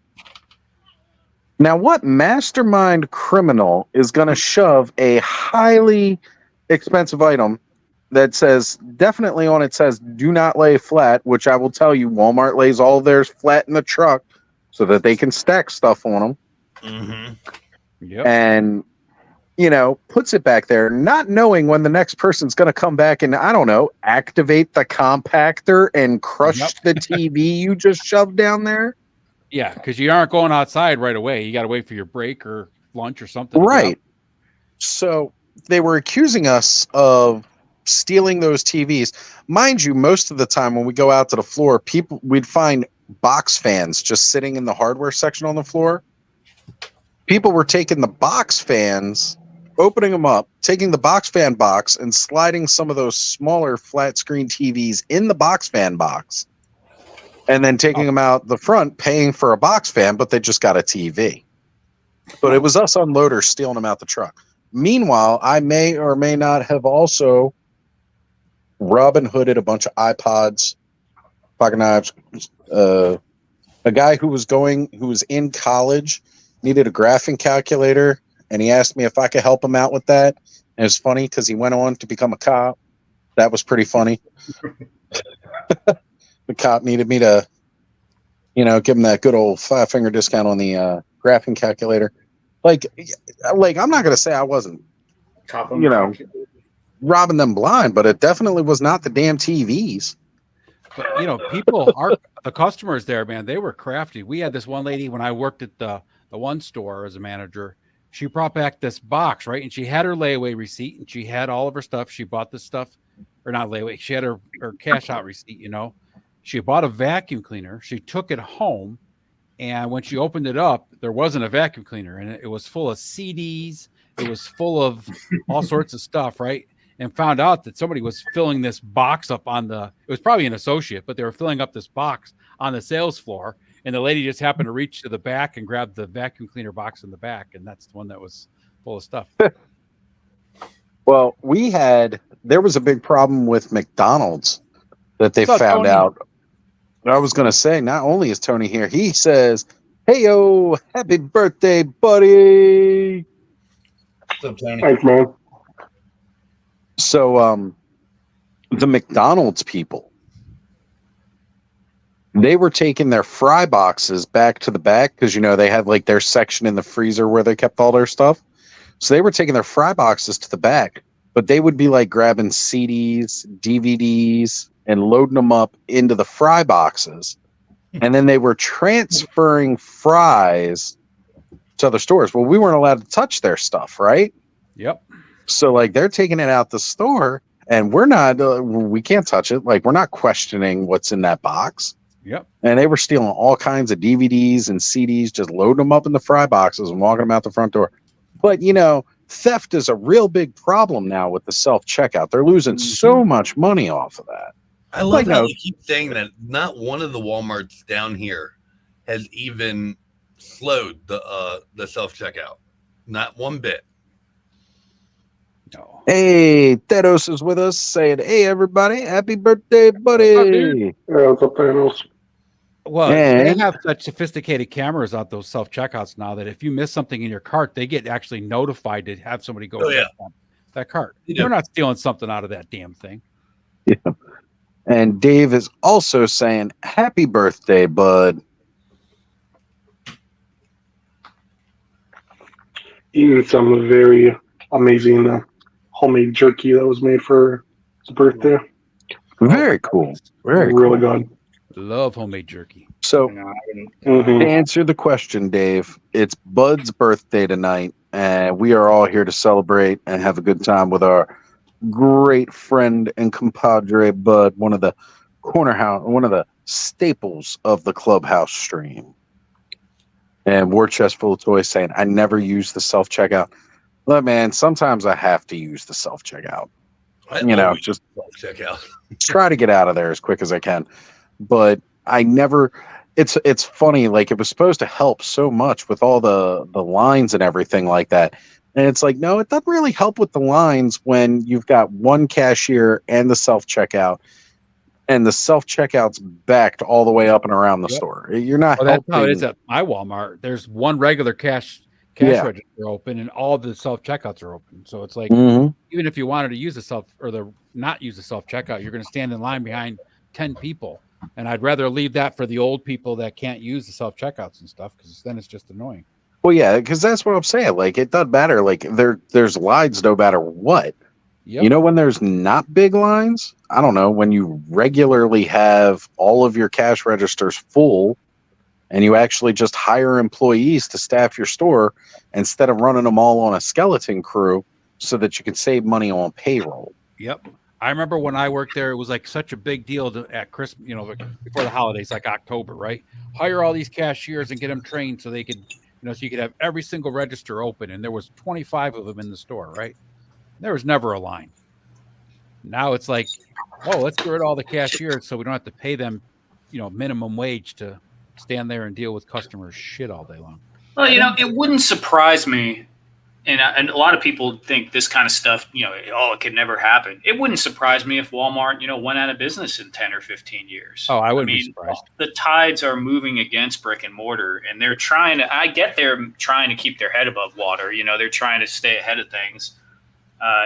Now, what mastermind criminal is going to shove a highly expensive item that says, definitely on it says, "Do not lay flat," which I will tell you, Walmart lays all of theirs flat in the truck so that they can stack stuff on them. Mm-hmm. Yep. And, you know, puts it back there, not knowing when the next person's going to come back and, I don't know, activate the compactor and crush the TV you just shoved down there. Yeah, because you aren't going outside right away. You got to wait for your break or lunch or something. Right. So they were accusing us of stealing those TVs. Mind you, most of the time when we go out to the floor, we'd find box fans just sitting in the hardware section on the floor. People were taking the box fans, opening them up, taking the box fan box and sliding some of those smaller flat screen TVs in the box fan box. And then taking them out the front, paying for a box fan, but they just got a TV. But it was us unloaders stealing them out the truck. Meanwhile, I may or may not have also Robin Hooded a bunch of iPods, pocket knives. A guy who was in college needed a graphing calculator, and he asked me if I could help him out with that. And it's funny because he went on to become a cop. That was pretty funny. The cop needed me to, you know, give him that good old 5-finger discount on the graphing calculator. Like I'm not going to say I wasn't, you know, robbing them blind, but it definitely was not the damn TVs. But, you know, the customers there, man, they were crafty. We had this one lady when I worked at the one store as a manager. she brought back this box, right? And she had her layaway receipt and she had all of her stuff. She bought this stuff, or not layaway. She had her cash out receipt, you know. She bought a vacuum cleaner. She took it home. And when she opened it up, there wasn't a vacuum cleaner, and it was full of CDs. It was full of all sorts of stuff, right? And found out that somebody was filling this box up it was probably an associate, but they were filling up this box on the sales floor. And the lady just happened to reach to the back and grab the vacuum cleaner box in the back. And that's the one that was full of stuff. Well, there was a big problem with McDonald's that they found out. I was going to say, not only is Tony here, he says, "Hey, yo, happy birthday, buddy." What's up, Tony? Thanks, man. So, the McDonald's people, they were taking their fry boxes back to the back because, you know, they had like their section in the freezer where they kept all their stuff. So they were taking their fry boxes to the back, but they would be like grabbing CDs, DVDs, and loading them up into the fry boxes. And then they were transferring fries to other stores. Well, we weren't allowed to touch their stuff, right? Yep. So like they're taking it out the store and we're not, we can't touch it. Like we're not questioning what's in that box. Yep. And they were stealing all kinds of DVDs and CDs, just loading them up in the fry boxes and walking them out the front door. But, you know, theft is a real big problem now with the self-checkout. They're losing so much money off of that. I love how they keep saying that not one of the Walmarts down here has even slowed the self-checkout. Not one bit. No. Hey, Tedos is with us saying, "Hey, everybody, happy birthday, buddy." Yeah, what's up, Thanos? Well, they have such sophisticated cameras out those self-checkouts now that if you miss something in your cart, they get actually notified to have somebody go get that cart. They're not stealing something out of that damn thing. Yeah. And Dave is also saying, "Happy birthday, bud." Eating some very amazing homemade jerky that was made for his birthday. Very cool. Very really cool. good. Love homemade jerky. So, to answer the question, Dave, it's Bud's birthday tonight, and we are all here to celebrate and have a good time with our great friend and compadre Bud, one of the staples of the Clubhouse stream. And War Chest Full of Toys saying, "I never use the self-checkout." Look, man, sometimes I have to use the self-checkout. Just self-checkout. try to get out of there as quick as I can. But I never, it's funny, like it was supposed to help so much with all the lines and everything like that. And it's like, no, it doesn't really help with the lines when you've got one cashier and the self-checkout, and the self-checkout's backed all the way up and around the store. You're not That's helping. how it is at my Walmart. There's one regular cash register open, and all the self-checkouts are open. So it's like, even if you wanted to use not use the self-checkout, you're going to stand in line behind 10 people. And I'd rather leave that for the old people that can't use the self-checkouts and stuff, because then it's just annoying. Well, yeah, because that's what I'm saying. Like, it doesn't matter. Like, there's lines no matter what. Yep. You know, when there's not big lines, I don't know, when you regularly have all of your cash registers full and you actually just hire employees to staff your store instead of running them all on a skeleton crew so that you can save money on payroll. Yep. I remember when I worked there, it was like such a big deal at Christmas, before the holidays, like October, right? Hire all these cashiers and get them trained so they could, so you could have every single register open. And there was 25 of them in the store, right? There was never a line. Now it's like, oh, let's get rid of all the cashiers so we don't have to pay them, minimum wage to stand there and deal with customers' shit all day long. Well, it wouldn't surprise me. And a lot of people think this kind of stuff, it could never happen. It wouldn't surprise me if Walmart, went out of business in 10 or 15 years. Oh, I wouldn't be surprised. The tides are moving against brick and mortar, and they're trying to keep their head above water. They're trying to stay ahead of things.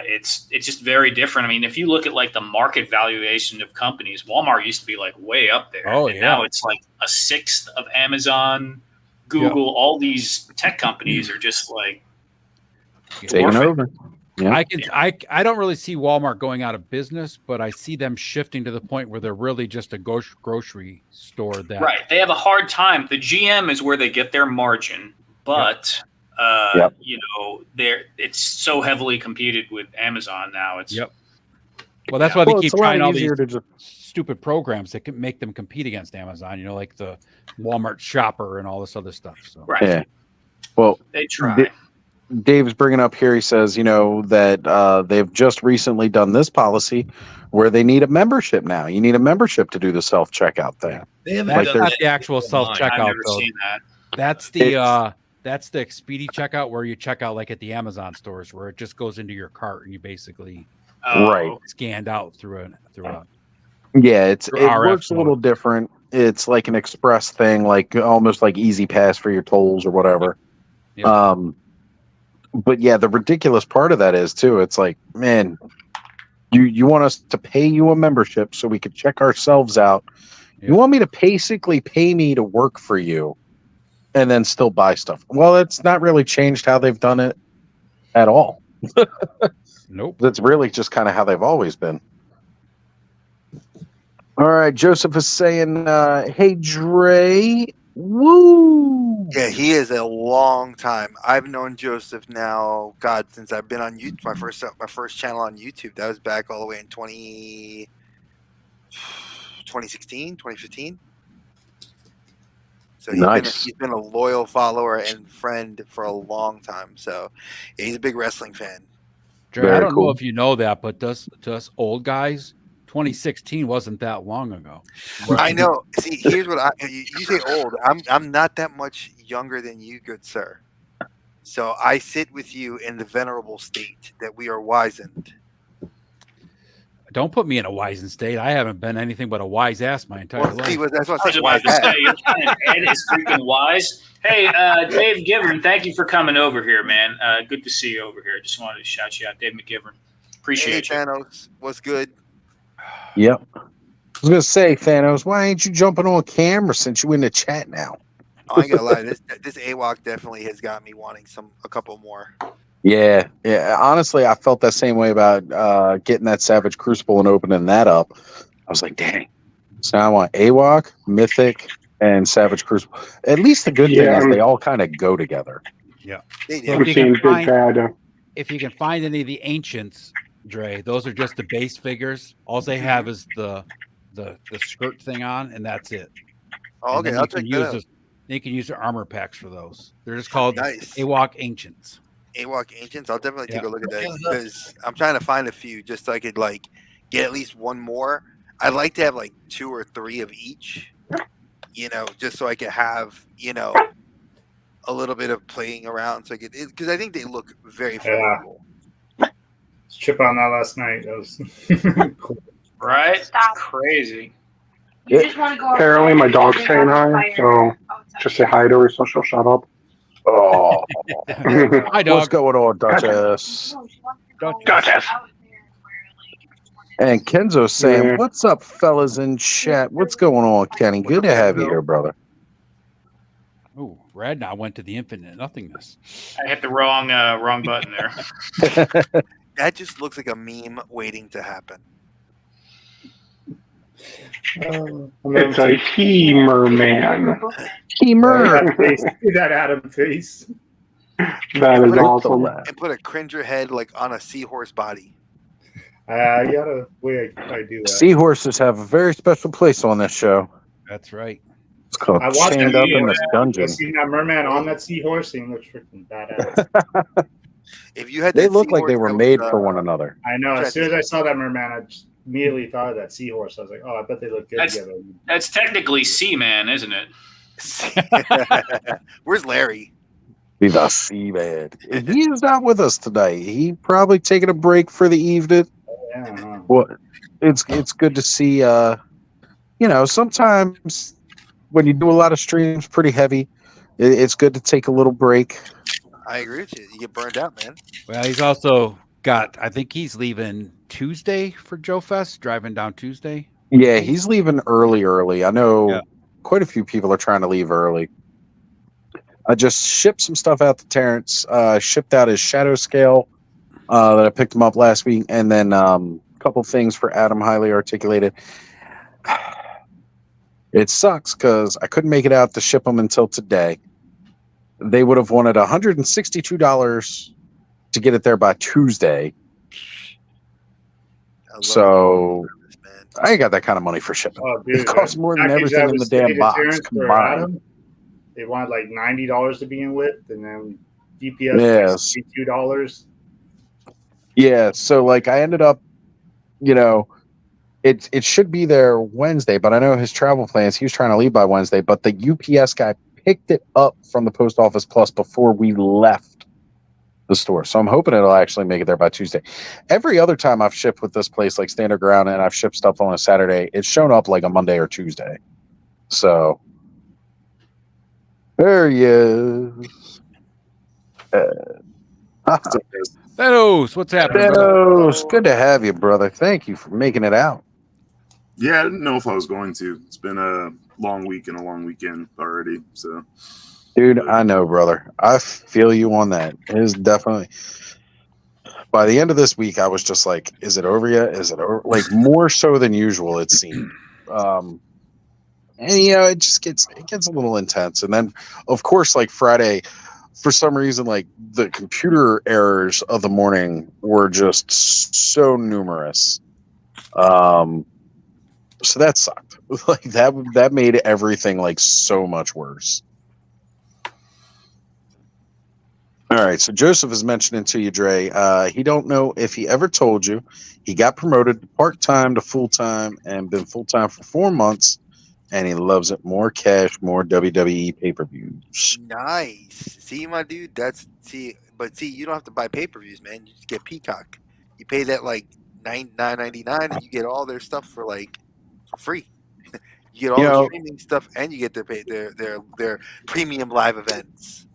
It's just very different. I mean, if you look at like the market valuation of companies, Walmart used to be like way up there. Oh, and now it's like a sixth of Amazon, Google. Yeah. All these tech companies are just like taking over. Yeah. I don't really see Walmart going out of business, but I see them shifting to the point where they're really just a grocery store. Right. They have a hard time. The GM is where they get their margin, but You know, it's so heavily competed with Amazon now. It's Well, that's why they keep it's a lot trying all these easier to just stupid programs that can make them compete against Amazon. You know, like the Walmart Shopper and all this other stuff. So right. Yeah. Well, They try. Dave's bringing up here. He says, you know, that they've just recently done this policy where they need a membership now. You need a membership to do the self checkout thing. Yeah. They haven't that's done not that the actual self I've checkout never though. seen that. That's the Expedia checkout where you check out like at the Amazon stores where it just goes into your cart and you basically Right. scanned out through a Yeah, it RF works a little different. It's like an express thing, like almost like Easy Pass for your tolls or whatever. Yeah. But yeah, the ridiculous part of that is too. It's like, man, you want us to pay you a membership so we could check ourselves out. Yeah. You want me to basically pay me to work for you, and then still buy stuff. Well, it's not really changed how they've done it at all. Nope. That's really just kind of how they've always been. All right, Joseph is saying, "Hey, Dre, woo!" Yeah, he is a long time. I've known Joseph now, God, since I've been on YouTube. My first channel on YouTube. That was back all the way in 2016, 2015. So he's been a loyal follower and friend for a long time. So yeah, he's a big wrestling fan. Dre, I don't know if you know that, but to us old guys, 2016 wasn't that long ago. I know. See, here's what you say old. I'm not that much younger than you, good sir. So I sit with you in the venerable state that we are wizened. Don't put me in a wizened state. I haven't been anything but a wise ass my entire life. That's what I was about to say. Ed is freaking wise. Hey, Dave Givern, thank you for coming over here, man. Good to see you over here. Just wanted to shout you out, Dave McGivern. Appreciate you. Thanos, what's good? Yep. I was gonna say, Thanos, why ain't you jumping on camera since you in the chat now? Oh, I ain't gonna lie. This AWOC definitely has got me wanting a couple more. Yeah. Honestly, I felt that same way about getting that Savage Crucible and opening that up. I was like, dang. So now I want AWOC, Mythic, and Savage Crucible. At least the good thing is they all kind of go together. Yeah. They So do. if you can find any of the ancients, Dre, those are just the base figures. All they have is the skirt thing on, and that's it. Oh, okay, I'll check that out. You can use their armor packs for those. They're just called Nice. AWOC Ancients. AWOC Ancients. I'll definitely take a look at that because I'm trying to find a few just so I could like get at least one more. I'd like to have like 2 or 3 of each, you know, just so I could have, you know, a little bit of playing around. So I could, because I think they look very favorable. Chip on that last night. That was cool. Right? Stop. Crazy. Apparently, my dog's saying hi, so just say hi to her so she'll shut up. Oh, hi, dog. What's going on, Duchess? Duchess. And Kenzo's saying, "What's up, fellas in chat? What's going on, Kenny? Good to have you here, brother." Oh, Radna went to the infinite nothingness. I hit the wrong button there. That just looks like a meme waiting to happen. It's a he-merman. He-mer. That Adam face. That is awesome. And put a cringer head like on a seahorse body. You gotta wait. I do that. Seahorses have a very special place on this show. That's right. It's called I watched Chained Up in the Dungeon. I seen that merman on that seahorse and looks freaking badass. If you had, they look like they were made for one another. I know. As soon as I saw that merman, I just immediately thought of that seahorse. I was like, oh, I bet they look good together. That's technically Seaman, isn't it? Where's Larry? The Seaman. He is not with us tonight. He probably taking a break for the evening. Yeah. Well, it's good to see. You know, sometimes when you do a lot of streams, pretty heavy, it's good to take a little break. I agree with you. You get burned out, man. Well, he's also got. I think he's leaving Tuesday for Joe Fest. Driving down Tuesday. Yeah, he's leaving early. I know quite a few people are trying to leave early. I just shipped some stuff out to Terrence. Shipped out his shadow scale that I picked him up last week, and then a couple things for Adam Highly Articulated. It sucks because I couldn't make it out to ship them until today. they would have wanted $162 to get it there by Tuesday. So I ain't got that kind of money for shipping. Oh, dude, It costs more than package everything that in the was damn City box Deterrence for combined. Adam, they wanted like $90 to begin with, and then DPS Yes. like $2. Yeah, so like I ended up, you know, it should be there Wednesday, but I know his travel plans. He was trying to leave by Wednesday, but the UPS guy picked it up from the Post Office Plus before we left the store. So I'm hoping it'll actually make it there by Tuesday. Every other time I've shipped with this place, like Standard Ground, and I've shipped stuff on a Saturday, it's shown up like a Monday or Tuesday. So there he is. Thanos, what's happening, brother? Thanos, good to have you, brother. Thank you for making it out. Yeah, I didn't know if I was going to. It's been a long week and a long weekend already. So, Dude, I know, brother. I feel you on that. It is definitely. By the end of this week, I was just like, "Is it over yet? Is it over?" Like more so than usual, it seemed. And you know, it gets a little intense. And then, of course, like Friday, for some reason, like the computer errors of the morning were just so numerous. So that sucked. Like that made everything like so much worse. All right, so Joseph is mentioning to you, Dre. He don't know if he ever told you he got promoted part-time to full-time and been full-time for 4 months, and he loves it. More cash, more WWE pay-per-views. Nice. See, my dude, but you don't have to buy pay-per-views, man. You just get Peacock. You pay that like $9.99 and you get all their stuff for free. You get all the streaming stuff and you get their premium live events.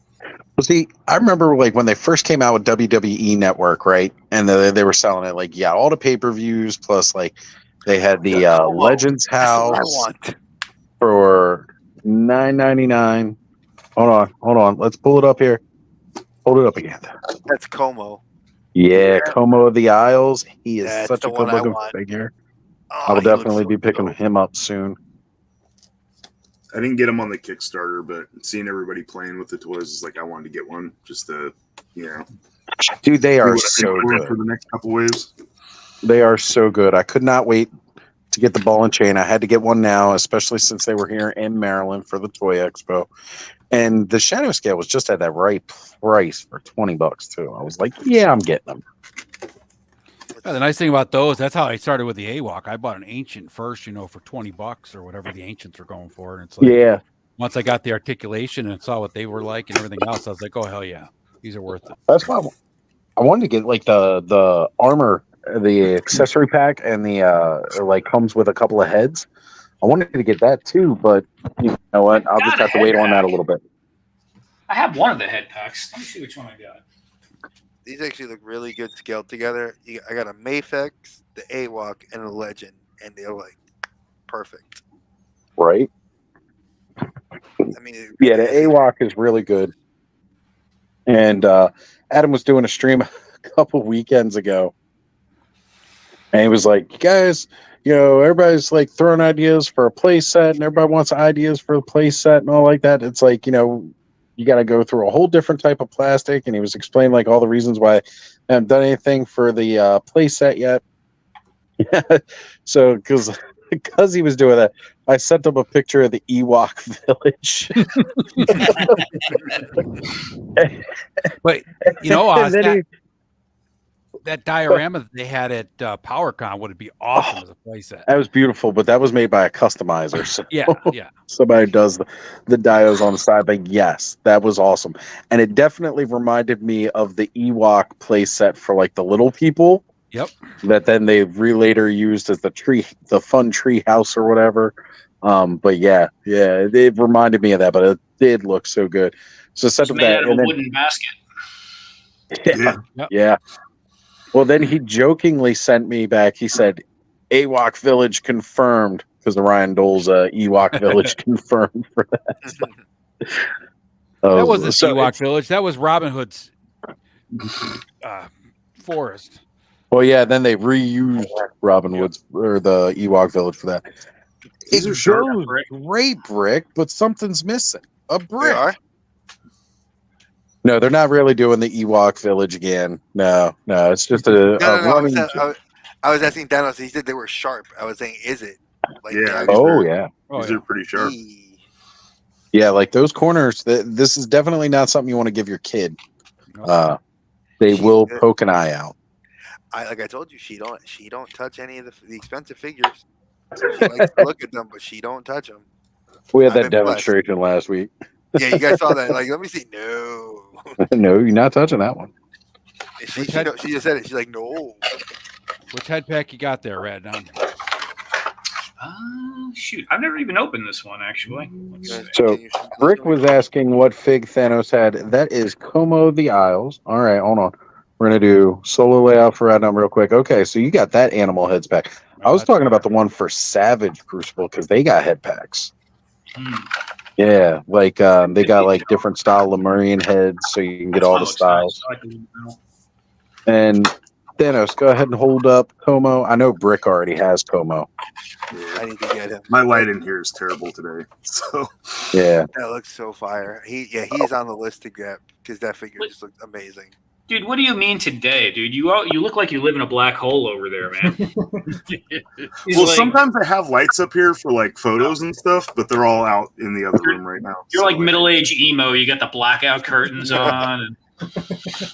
Well, see, I remember like when they first came out with WWE Network, right? And they were selling it like, yeah, all the pay-per-views plus like they had the Legends House for $9.99. Hold on. Let's pull it up here. Hold it up again. That's Como. Yeah, Como of the Isles. He is That's such a good-looking figure. I will definitely be picking him up soon. I didn't get him on the Kickstarter, but seeing everybody playing with the toys is like I wanted to get one just to, Dude, they are so good for the next couple waves. They are so good. I could not wait to get the ball and chain. I had to get one now, especially since they were here in Maryland for the Toy Expo. And the Shadow Scale was just at that right price for $20 too. I was like, yeah, I'm getting them. Yeah, the nice thing about those, that's how I started with the AWOC. I bought an Ancient first, for $20 or whatever the Ancients are going for. And it's like, yeah. Once I got the articulation and saw what they were like and everything else, I was like, oh, hell yeah. These are worth it. That's why I wanted to get like the armor, the accessory pack, and the like comes with a couple of heads. I wanted to get that too, but you know what? I'll just have to wait on that a little bit. I have one of the head packs. Let me see which one I got. These actually look really good scaled together. I got a Mafex, the AWOC, and a Legend, and they're like perfect. Right? I mean, yeah, the AWOC is really good. And Adam was doing a stream a couple weekends ago, and he was like, "You guys, everybody's like throwing ideas for a play set, and everybody wants ideas for a play set and all like that. It's like, you got to go through a whole different type of plastic." And he was explaining like all the reasons why I haven't done anything for the play set yet. So because he was doing that, I sent him a picture of the Ewok village. But that diorama that they had at PowerCon would be awesome as a playset. That was beautiful, but that was made by a customizer. So yeah. Somebody does the dials on the side, but yes, that was awesome. And it definitely reminded me of the Ewok playset for like the little people. Yep. That then they later used as the fun tree house or whatever. But yeah, it reminded me of that, but it did look so good. So set made out of a wooden basket. Yeah. Well, then he jokingly sent me back. He said, "Ewok Village confirmed," because the Ryan Dole's Ewok Village confirmed for that. That wasn't Ewok Village. That was Robin Hood's forest. Well, yeah. Then they reused Robin Hood's or the Ewok Village for that. These are goes great, Brick, but something's missing. A brick. No, they're not really doing the Ewok village again. No, it's just a No. running. I was asking Thanos. He said they were sharp. I was saying, is it? Like, Yeah, Oh yeah, these are pretty sharp. yeah. Like those corners. This is definitely not something you want to give your kid. They will poke an eye out. Like I told you, she don't touch any of the expensive figures. She likes to look at them, but she don't touch them. We had that demonstration last week. Yeah, you guys saw that. Like, let me see. No, no, you're not touching that one. She just said it. She's like, no. Which head pack you got there, Rad? Shoot, I've never even opened this one actually. So Brick was asking what fig Thanos had. That is Como the Isles. All right, hold on. We're gonna do solo layout for Radnum real quick. Okay, so you got that animal heads pack. I was talking about the one for Savage Crucible because they got head packs. Yeah, like they got like different style Lemurian heads, so you can get all the styles. And Thanos, go ahead and hold up Como. I know Brick already has Como. I need to get him. My light in here is terrible today, so yeah, that looks so fire. He's on the list to get because that figure just looks amazing. Dude, what do you mean today, dude? You look like you live in a black hole over there, man. Well, sometimes I have lights up here for like photos and stuff, but they're all out in the other room right now. You're like middle-aged emo. You got the blackout curtains on. And...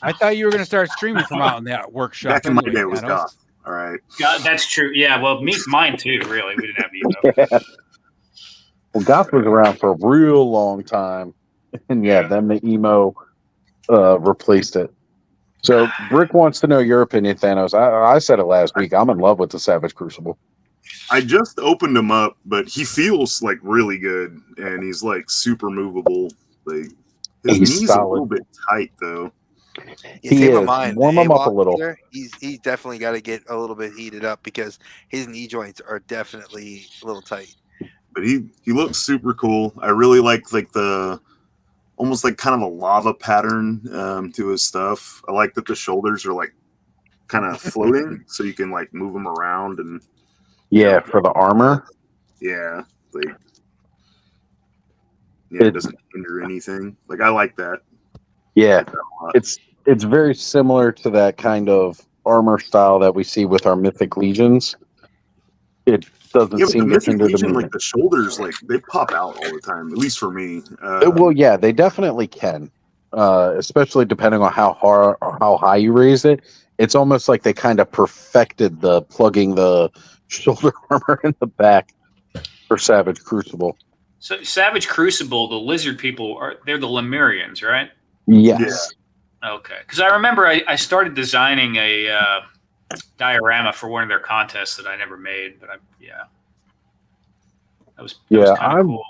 I thought you were going to start streaming from out in that workshop. Back in my day, it was goth. All right. God, that's true. Yeah, well, mine too. Really, we didn't have emo. Yeah. Well, goth was around for a real long time, and then the emo replaced it. So Brick wants to know your opinion, Thanos. I said it last week. I'm in love with the Savage Crucible. I just opened him up, but he feels like really good, and he's like super movable. Like his knees solid. A little bit tight though. He is. Warm him up a little. He's definitely got to get a little bit heated up because his knee joints are definitely a little tight. But he looks super cool. I really like the almost like kind of a lava pattern to his stuff. I like that the shoulders are like kind of floating, so you can like move them around and for the armor. Yeah, like it doesn't hinder anything. Like I like that. Yeah, it's very similar to that kind of armor style that we see with our Mythic Legions. It doesn't seem to hinder the movement. Like the shoulders, like they pop out all the time. At least for me. Well, yeah, they definitely can, especially depending on how hard or how high you raise it. It's almost like they kind of perfected the plugging the shoulder armor in the back for Savage Crucible. So Savage Crucible, the lizard people they're the Lemurians, right? Yes. Yeah. Okay, because I remember I started designing a diorama for one of their contests that I never made, but that was kind of cool.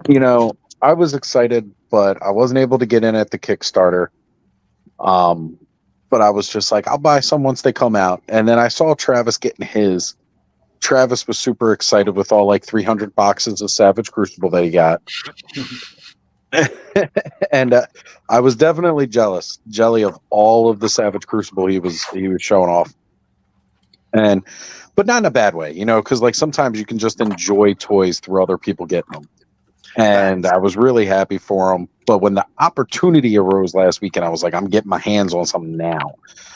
You know, I was excited, but I wasn't able to get in at the Kickstarter. But I was just like, I'll buy some once they come out. And then I saw Travis getting his. Travis was super excited with all like 300 boxes of Savage Crucible that he got. And I was definitely jelly of all of the Savage Crucible he was showing off. But not in a bad way, you know, because like sometimes you can just enjoy toys through other people getting them. And I was really happy for him. But when the opportunity arose last weekend, I was like, I'm getting my hands on something now.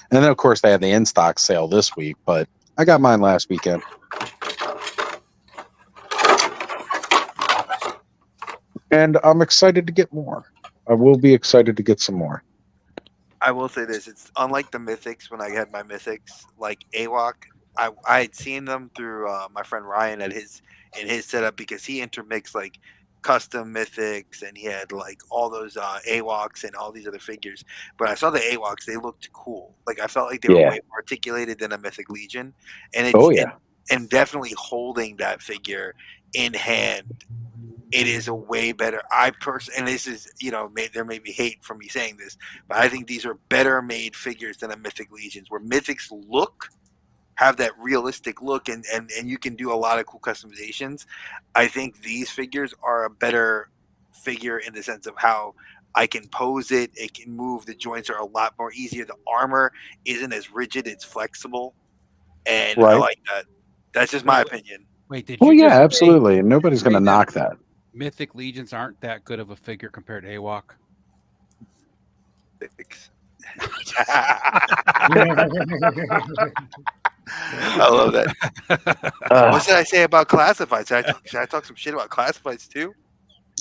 And then, of course, they had the in-stock sale this week, but I got mine last weekend. And I'm excited to get more. I will be excited to get some more. I will say this. It's unlike the Mythics when I had my Mythics, like AWOC. I had seen them through my friend Ryan in his setup because he intermixed like custom Mythics and he had like all those AWOCs and all these other figures. But I saw the AWOCs, they looked cool. Like I felt like they were way more articulated than a Mythic Legion. And and definitely holding that figure in hand, it is a way better. And this is, you know, there may be hate for me saying this, but I think these are better made figures than a Mythic Legions, where Mythics have that realistic look and you can do a lot of cool customizations. I think these figures are a better figure in the sense of how I can pose it. It can move. The joints are a lot more easier. The armor isn't as rigid. It's flexible. And I like that. That's just my opinion. Wait, did you? Well, yeah, absolutely. And nobody's going to knock that. Mythic Legions aren't that good of a figure compared to AWOC. I love that. What should I say about classifieds? Should I talk some shit about classifieds too?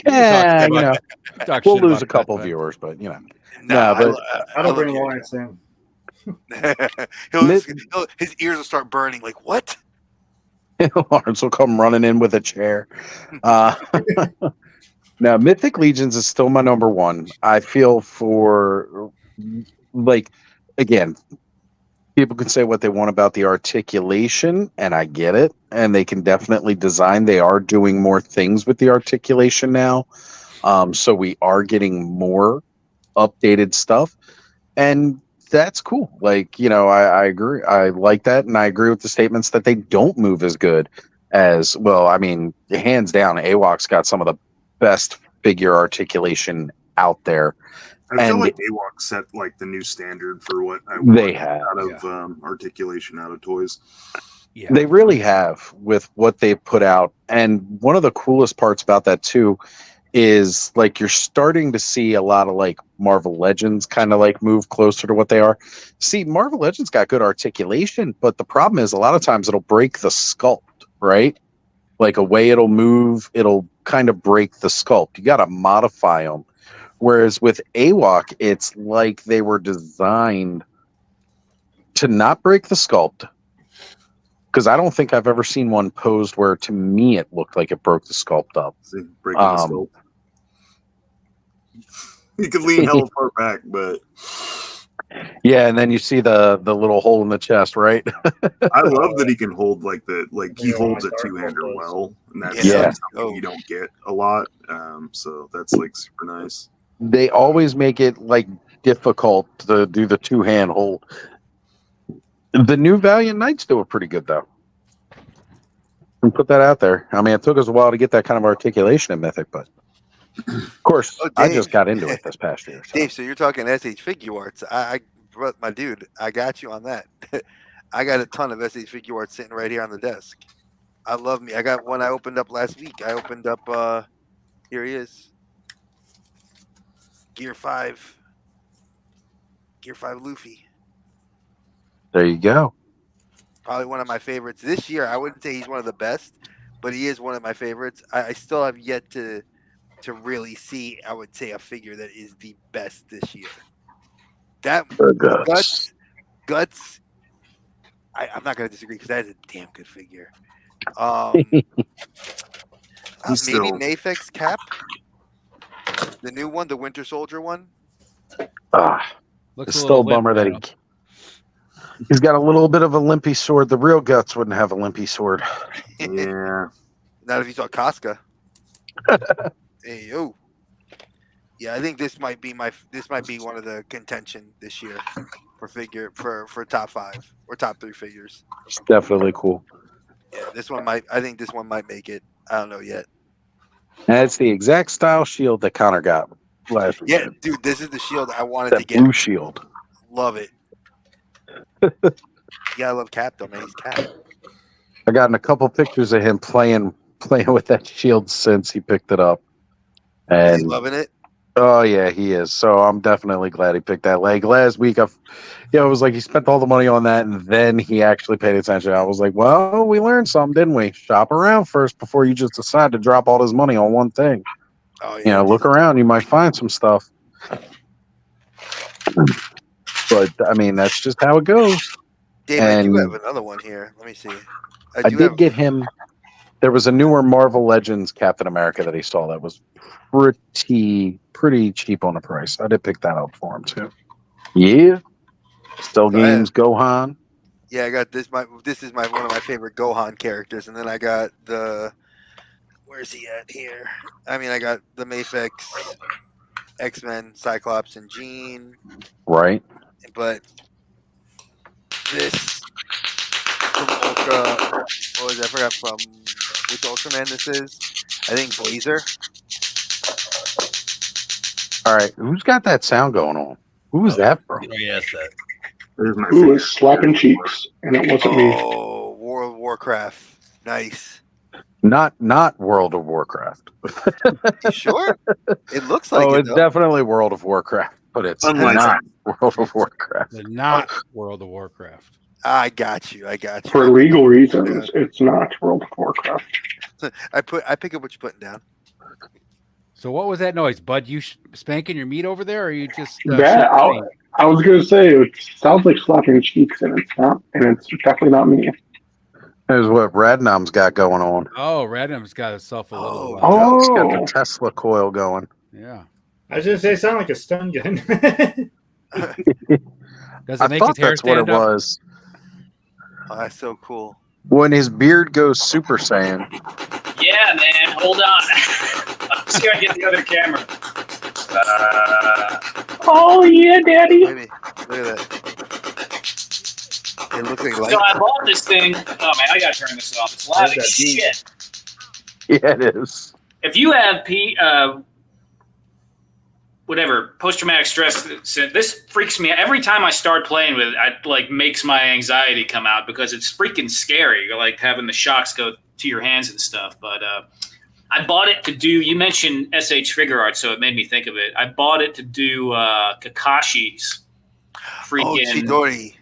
Yeah, we'll shit lose about a couple that. viewers, but No, but I don't bring Lawrence in. His ears will start burning. Like what? Lawrence will come running in with a chair. Now, Mythic Legions is still my number one. I feel for, like, again, people can say what they want about the articulation, and I get it. And they can definitely design. They are doing more things with the articulation now. So we are getting more updated stuff. And that's cool. Like, I agree. I like that. And I agree with the statements that they don't move as good as, well, I mean, hands down, AWOC's got some of the best figure articulation out there. I feel And like AWOC set like the new standard for what I they want have out of articulation out of toys. Yeah. They really have with what they put out. And one of the coolest parts about that too is like you're starting to see a lot of like Marvel Legends kind of like move closer to what they are. See, Marvel Legends got good articulation, but the problem is a lot of times it'll break the sculpt, right? Like a way it'll move, it'll kind of break the sculpt. You got to modify them. Whereas with AWOC, it's like they were designed to not break the sculpt. Because I don't think I've ever seen one posed where, to me, it looked like it broke the sculpt up. See, breaking the sculpt. You could lean hella far back, but yeah, and then you see the little hole in the chest, right? I love that he can hold he holds a two-hander well, and that's something you don't get a lot. So that's like super nice. They always make it like difficult to do the two-hand hold. The new Valiant Knights do it pretty good, though. And put that out there. I mean, it took us a while to get that kind of articulation in Mythic, but of course, I just got into it this past year. So. Dave, so you're talking SH Figure Arts. My dude, I got you on that. I got a ton of SH Figure Arts sitting right here on the desk. I love me. I got one I opened up last week. I opened up, here he is. Gear 5 Luffy. There you go. Probably one of my favorites this year. I wouldn't say he's one of the best, but he is one of my favorites. I still have yet to really see, I would say, a figure that is the best this year. That guts. I'm not going to disagree because that is a damn good figure. Maybe Mafex Cap, the new one, the Winter Soldier one. It's still a bummer that he's got a little bit of a limpy sword. The real Guts wouldn't have a limpy sword. Yeah. Not if you saw Casca. Hey yo. Yeah, I think this might be one of the contention this year for top 5 or top 3 figures. It's definitely cool. Yeah, I think this one might make it. I don't know yet. And it's the exact style shield that Connor got last week. Yeah, dude, this is the shield I wanted to get. Blue shield. Love it. Yeah, I love Cap though, man. He's Cap. I gotten a couple pictures of him playing with that shield since he picked it up. And is he loving it? Oh yeah, he is. So I'm definitely glad he picked that leg. Last week, it was like he spent all the money on that, and then he actually paid attention. I was like, well, we learned something, didn't we? Shop around first before you just decide to drop all this money on one thing. Oh yeah. Look around. You might find some stuff. But I mean, that's just how it goes. Dave, I do have another one here. Let me see. I did get him. There was a newer Marvel Legends Captain America that he saw that was pretty cheap on the price. I did pick that up for him too. Yeah. Still Games Gohan. Yeah, I got this. This is one of my favorite Gohan characters, and then I got where's he at here? I mean, I got the Mafex, X-Men, Cyclops, and Jean. Right. But this from Ultra, what was it? I forgot from which Ultraman this is. I think Blazer. All right, who's got that sound going on? Who was that from? Yes, that. Who was slapping cheeks? And it wasn't me. Oh, World of Warcraft. Nice. Not World of Warcraft. You sure? It looks like it's definitely World of Warcraft. But it's Unlicensed. not World of Warcraft. The not World of Warcraft. I got you. For legal reasons, it's not World of Warcraft. I pick up what you're putting down. So what was that noise, Bud? You spanking your meat over there, or are you just I was gonna say it sounds like slapping cheeks, and it's not, and it's definitely not me. There's what Radnom's got going on. Oh, Radnom's got himself a little. He's got the Tesla coil going. Yeah. I was gonna say, sound like a stun gun. Does I it make thought his hair that's what it stand up? was. Oh, that's so cool. When his beard goes Super Saiyan. Yeah, man. Hold on. Let's see if I can get the other camera. Oh yeah, Daddy. Look at that. It looks like light. So I bought this thing. Oh man, I gotta turn this off. It's loud as shit. Yeah, it is. If you have post-traumatic stress, this freaks me out. Every time I start playing with it, makes my anxiety come out because it's freaking scary. Like having the shocks go to your hands and stuff. But I bought it to do. You mentioned SH Figure Art, so it made me think of it. I bought it to do Kakashi's freaking Chidori.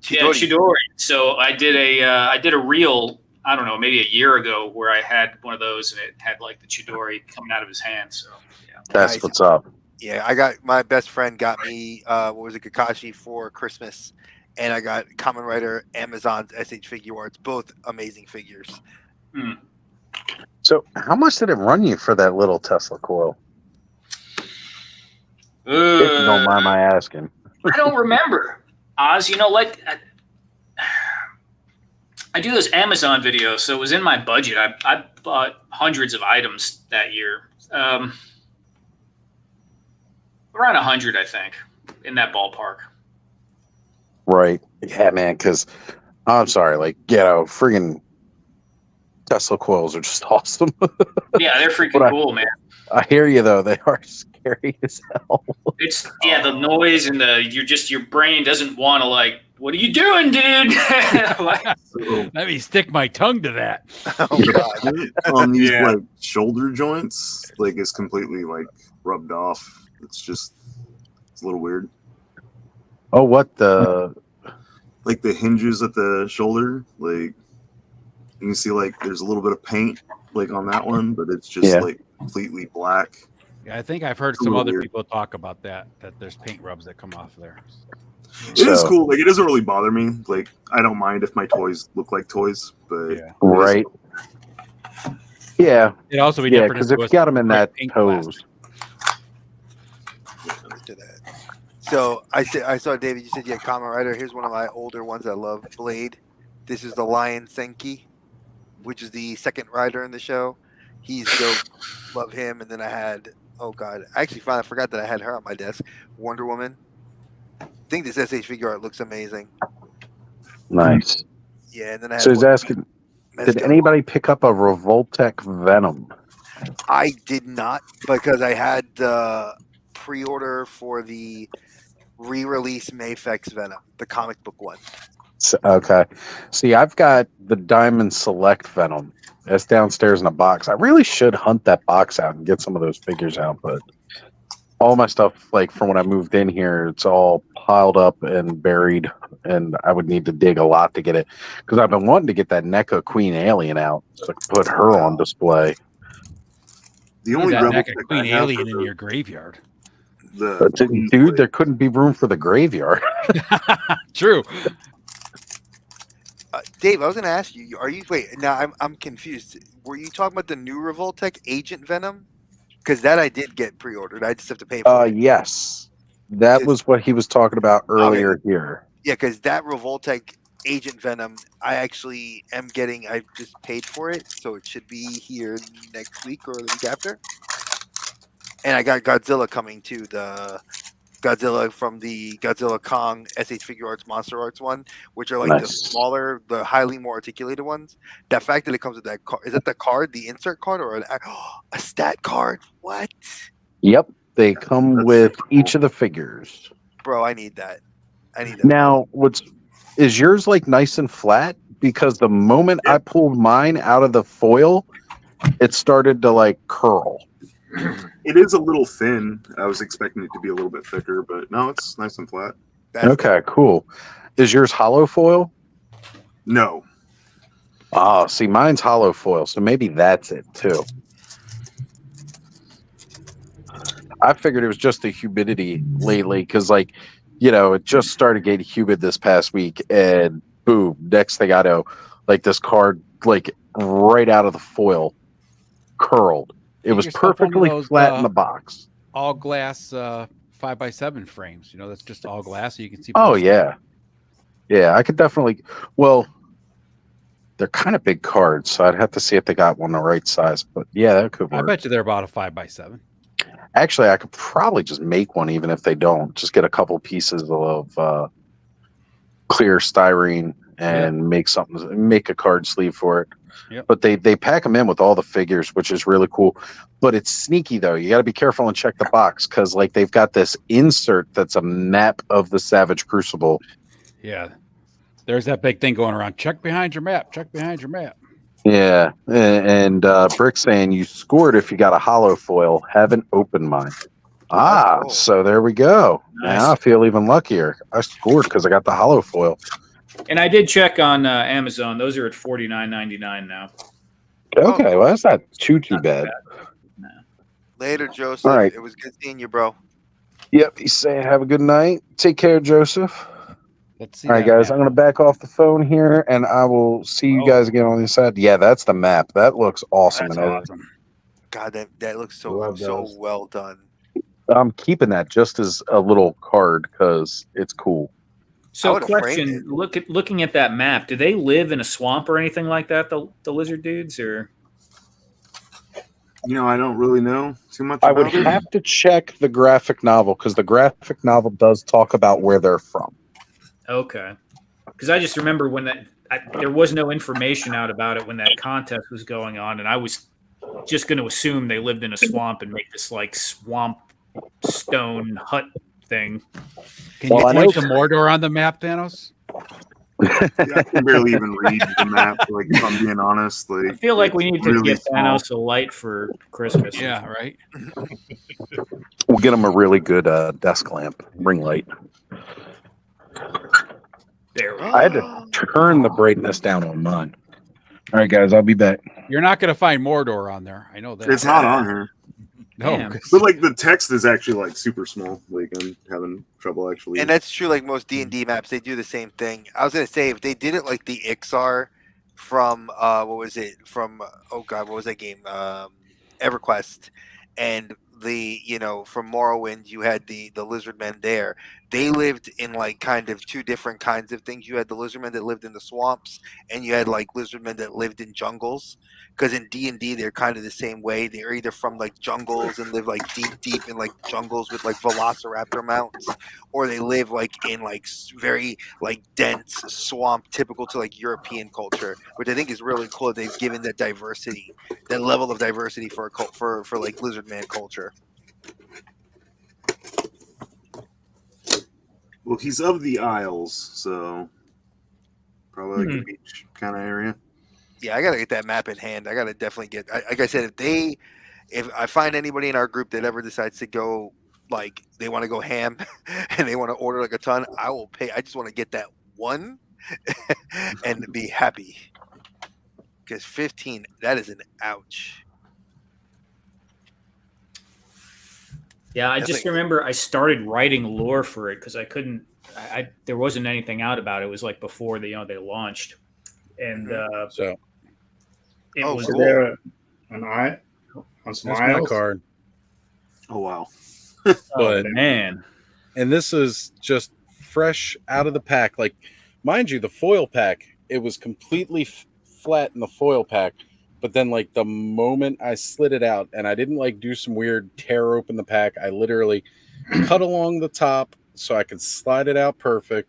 Yeah, Chidori. So I did a reel. I don't know, maybe a year ago, where I had one of those and it had like the Chidori coming out of his hand. So yeah, that's what's up. Yeah, I got my best friend got me Kakashi for Christmas, and I got Kamen Rider Amazon's SH Figure Arts, both amazing figures. Hmm. So, how much did it run you for that little Tesla coil? If you don't mind my asking. I don't remember. Oz, I do those Amazon videos, so it was in my budget. I bought hundreds of items that year. Around 100, I think, in that ballpark. Right. Yeah, man, because I'm sorry, friggin' Tesla coils are just awesome. Yeah, they're freaking cool, man. I hear you, though. They are scary as hell. It's, the noise and your brain doesn't want to, what are you doing, dude? Let me stick my tongue to that. Oh, God. These, shoulder joints, it's completely, rubbed off. It's a little weird. Oh, what the? The hinges at the shoulder, you can see there's a little bit of paint on that one, but it's just completely black. Yeah, I think I've heard some other people talk about that there's paint rubs that come off there. It is cool. It doesn't really bother me. I don't mind if my toys look like toys, but right. Yeah. It'd also be different because if you got them in that pose. So I saw David. You said you had Kamen Rider. Here's one of my older ones I love, Blade. This is the Lion Senki, which is the second rider in the show. He's dope. Love him. And then I had, oh God, I actually finally forgot that I had her on my desk. Wonder Woman. I think this SH Figure Art looks amazing. Nice. Yeah, and then I had. So he's asking, did anybody pick up a Revoltech Venom? I did not, because I had the pre-order for the re-release Mayfex Venom, the comic book one. Okay. See, I've got the Diamond Select Venom. That's downstairs in a box. I really should hunt that box out and get some of those figures out, but all my stuff, from when I moved in here, it's all piled up and buried, and I would need to dig a lot to get it, because I've been wanting to get that NECA Queen Alien out so I can put her on display. The only NECA Queen Alien in your graveyard. Dude, there couldn't be room for the graveyard. True. Dave, I was going to ask you. I'm confused. Were you talking about the new Revoltech Agent Venom? Because that I did get pre-ordered. I just have to pay for it. Yes, that was what he was talking about earlier here. Yeah, because that Revoltech Agent Venom, I actually am getting. I just paid for it, so it should be here next week or the week after. And I got Godzilla coming too. The Godzilla from the Godzilla Kong SH Figure Arts Monster Arts one, which are the smaller, the highly more articulated ones. That fact that it comes with that card, is that the card, the insert card, or a stat card? What? Yep, they come with each of the figures. Bro, I need that. Now, is yours nice and flat? Because the moment I pulled mine out of the foil, it started to curl. It is a little thin. I was expecting it to be a little bit thicker, but no, it's nice and flat. Okay, cool. Is yours hollow foil? No. Oh, see, mine's hollow foil, so maybe that's it too. I figured it was just the humidity lately because, like, it just started getting humid this past week, and boom, next thing I know, like this card, like right out of the foil, curled. It was perfectly flat in the box. All glass 5x7 frames. That's just all glass, so you can see. Oh yeah, I could definitely. Well, they're kind of big cards, so I'd have to see if they got one the right size. But yeah, that could work. I bet you they're about a 5x7. Actually, I could probably just make one, even if they don't. Just get a couple pieces of clear styrene and make a card sleeve for it. Yep. But they pack them in with all the figures, which is really cool. But it's sneaky though. You got to be careful and check the box because, like, they've got this insert that's a map of the Savage Crucible. Yeah, there's that big thing going around. Check behind your map. Check behind your map. Yeah, and Brick saying you scored if you got a hollow foil. Haven't opened mine. Cool. So there we go. Nice. Now I feel even luckier. I scored because I got the hollow foil. And I did check on Amazon; those are at $49.99 now. Okay, well that's not too bad. No. Later, Joseph. All right. It was good seeing you, bro. Yep, he's saying have a good night. Take care, Joseph. Let's see. All right, guys, I'm going to back off the phone here, and I will see you guys again on the side. Yeah, that's the map. That looks awesome. That's and awesome. God, that looks so Love well done. I'm keeping that just as a little card because it's cool. I So, would've framed question: it. looking at that map, do they live in a swamp or anything like that? The lizard dudes, or I don't really know too much I about would it. have to check the graphic novel because the graphic novel does talk about where they're from. okay? Because I just remember when there was no information out about it when that contest was going on, and I was just going to assume they lived in a swamp and make this like swamp stone hut thing. Can I you know- point to Mordor on the map, Thanos? I can barely even read the map. Like, if I'm being honest, I like feel like we it's need to really get small. Thanos a light for Christmas. Yeah, right. We'll get them a really good desk lamp, ring light. There we go. I had to turn the brightness down on mine. All right, guys, I'll be back. You're not going to find Mordor on there. I know that. It's not on here. No, Damn. 'cause- But like the text is actually like super small. Like I'm having trouble actually. And that's true. Like most D&D maps, they do the same thing. I was gonna say if they did it like the Ixar from what was it from? Oh God, what was that game? EverQuest, and from Morrowind, you had the lizard men there. They lived in like kind of two different kinds of things. You had the lizard men that lived in the swamps, and you had like lizard men that lived in jungles. Because in D&D, they're kind of the same way. They're either from like jungles and live like deep in like jungles with like velociraptor mounts, or they live like in like very like dense swamp, typical to like European culture, which I think is really cool. They've given that diversity, that level of diversity for like lizard man culture. Well, he's of the Isles, so probably like a beach kind of area. Yeah, I gotta get that map in hand. I gotta definitely get. Like I said, if I find anybody in our group that ever decides to go, like they want to go ham and they want to order like a ton, I will pay. I just want to get that one and be happy. Because 15, that is an ouch. Yeah, I just remember I started writing lore for it because I couldn't. There wasn't anything out about it. It was like before they launched, and So it was. Is there an eye on some that's my aisles? card. Oh wow! Oh But man, and this is just fresh out of the pack. Like, mind you, the foil pack, it was completely flat in the foil pack. But then, like, the moment I slid it out and I didn't like do some weird tear open the pack, I literally cut along the top so I could slide it out perfect.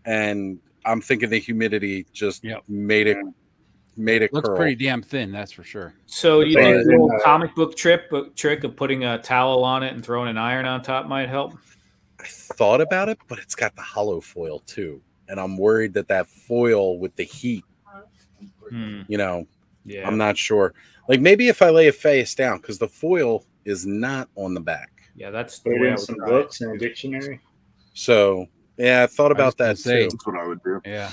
And I'm thinking the humidity just made it looks curl. pretty damn thin, that's for sure. so you think But- the old comic book trick of putting a towel on it and throwing an iron on top might help? I thought about it, but it's got the hollow foil too. And I'm worried that foil with the heat, Hmm. you know, Yeah, I'm not sure. Like, maybe if I lay it face down, because the foil is not on the back. Yeah, that's Put the it way I in would some try it. books and a dictionary. So yeah, I thought about that too. That's what I would do. Yeah.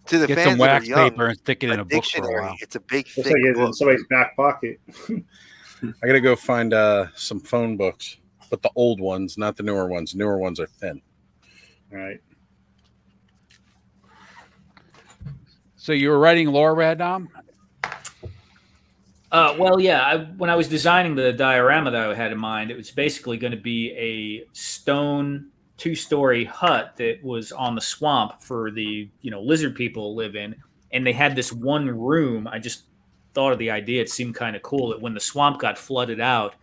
To the Get some fans that are wax young, paper and stick it in a book for a dictionary, while. it's a big, Looks thick like it's in book. somebody's back pocket. I gotta go find some phone books, but the old ones, not the newer ones. Newer ones are thin. All right. So you were writing lore, Radom? Well, yeah. When I was designing the diorama that I had in mind, it was basically going to be a stone 2-story hut that was on the swamp for the lizard people to live in, and they had this one room. I just thought of the idea; it seemed kind of cool that when the swamp got flooded out,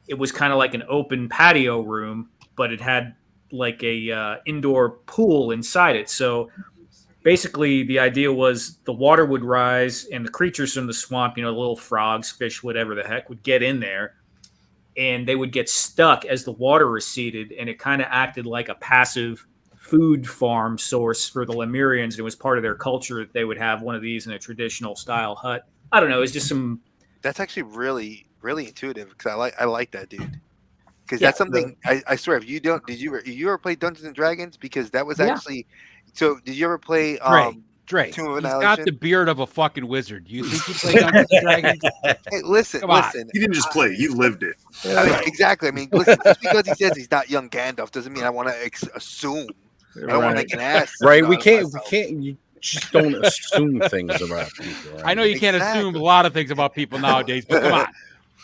it was kind of like an open patio room, but it had like a indoor pool inside it. So basically the idea was the water would rise and the creatures from the swamp, little frogs, fish, whatever the heck, would get in there and they would get stuck as the water receded. And it kind of acted like a passive food farm source for the Lemurians. It was part of their culture that they would have one of these in a traditional style hut. I don't know. It's just some. That's actually really, really intuitive because I like that, dude. Because Yeah, that's something I swear. If you don't, did you ever play Dungeons and Dragons? Because that was Yeah. actually. So did you ever play Dre, Tomb of he's Annihilation? got the beard of a fucking wizard. You think he played Dungeons and Dragons? Hey, listen. He didn't just play; he lived it. I mean, exactly. I mean, listen. Just because he says he's not young Gandalf doesn't mean I want to assume. I don't want to make an ass. Right? We can't. You just don't assume things about people. Right? I know you can't assume a lot of things about people nowadays, but come on.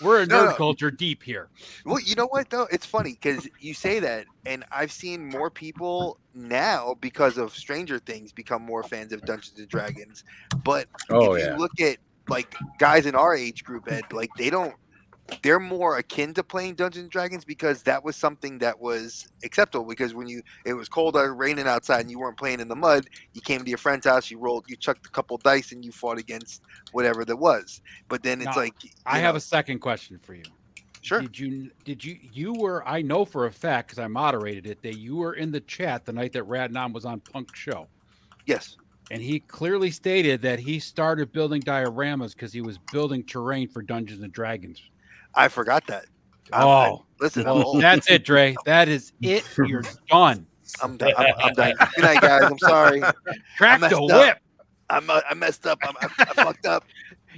We're a nerd culture deep here. Well, you know what though? It's funny because you say that, and I've seen more people now because of Stranger Things become more fans of Dungeons and Dragons. But if you look at like guys in our age group, Ed, like they're more akin to playing Dungeons and Dragons because that was something that was acceptable. Because when it was cold or raining outside and you weren't playing in the mud, you came to your friend's house, you chucked a couple dice, and you fought against whatever there was. But then it's I have a second question for you. Sure. You were, I know for a fact because I moderated it, that you were in the chat the night that Radnom was on Punk's show. Yes. And he clearly stated that he started building dioramas because he was building terrain for Dungeons and Dragons. I forgot that. Listen, well, that's it, Dre. That is it. You're done. I'm done. I'm done. Good night, guys. I'm sorry. Crack the whip. I messed up. I fucked up.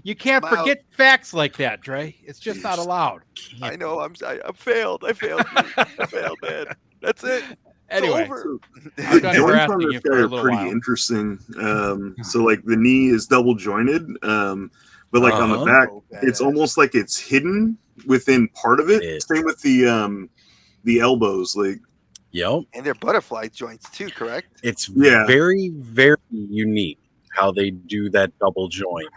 You can't forget facts like that, Dre. It's just not allowed. I know. I failed. I failed, man. That's it. Anyway, the joints on this guy are pretty interesting. So like the knee is double jointed, but like on the back, it's almost like it's hidden within part of it. Same with the elbows, like. Yep. And they're butterfly joints too, correct? It's very, very unique how they do that double joint.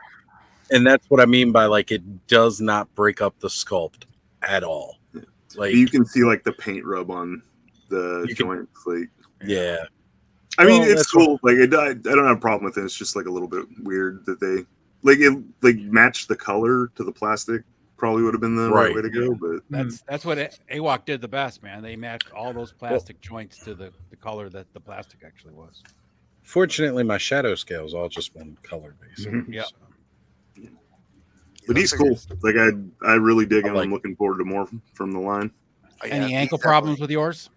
And that's what I mean by like it does not break up the sculpt at all. Like you can see like the paint rub on the joints, like I mean it's cool. Like I don't have a problem with it. It's just like a little bit weird that they matched the color to the plastic. Probably would have been the right way to go, but that's what AWOC did the best, man. They matched all those plastic joints to the color that the plastic actually was. Fortunately, my shadow scale is all just one color, basically. Yeah. So. But he's cool. Like I really dig him. I'm looking forward to more from the line. Any ankle problems with yours?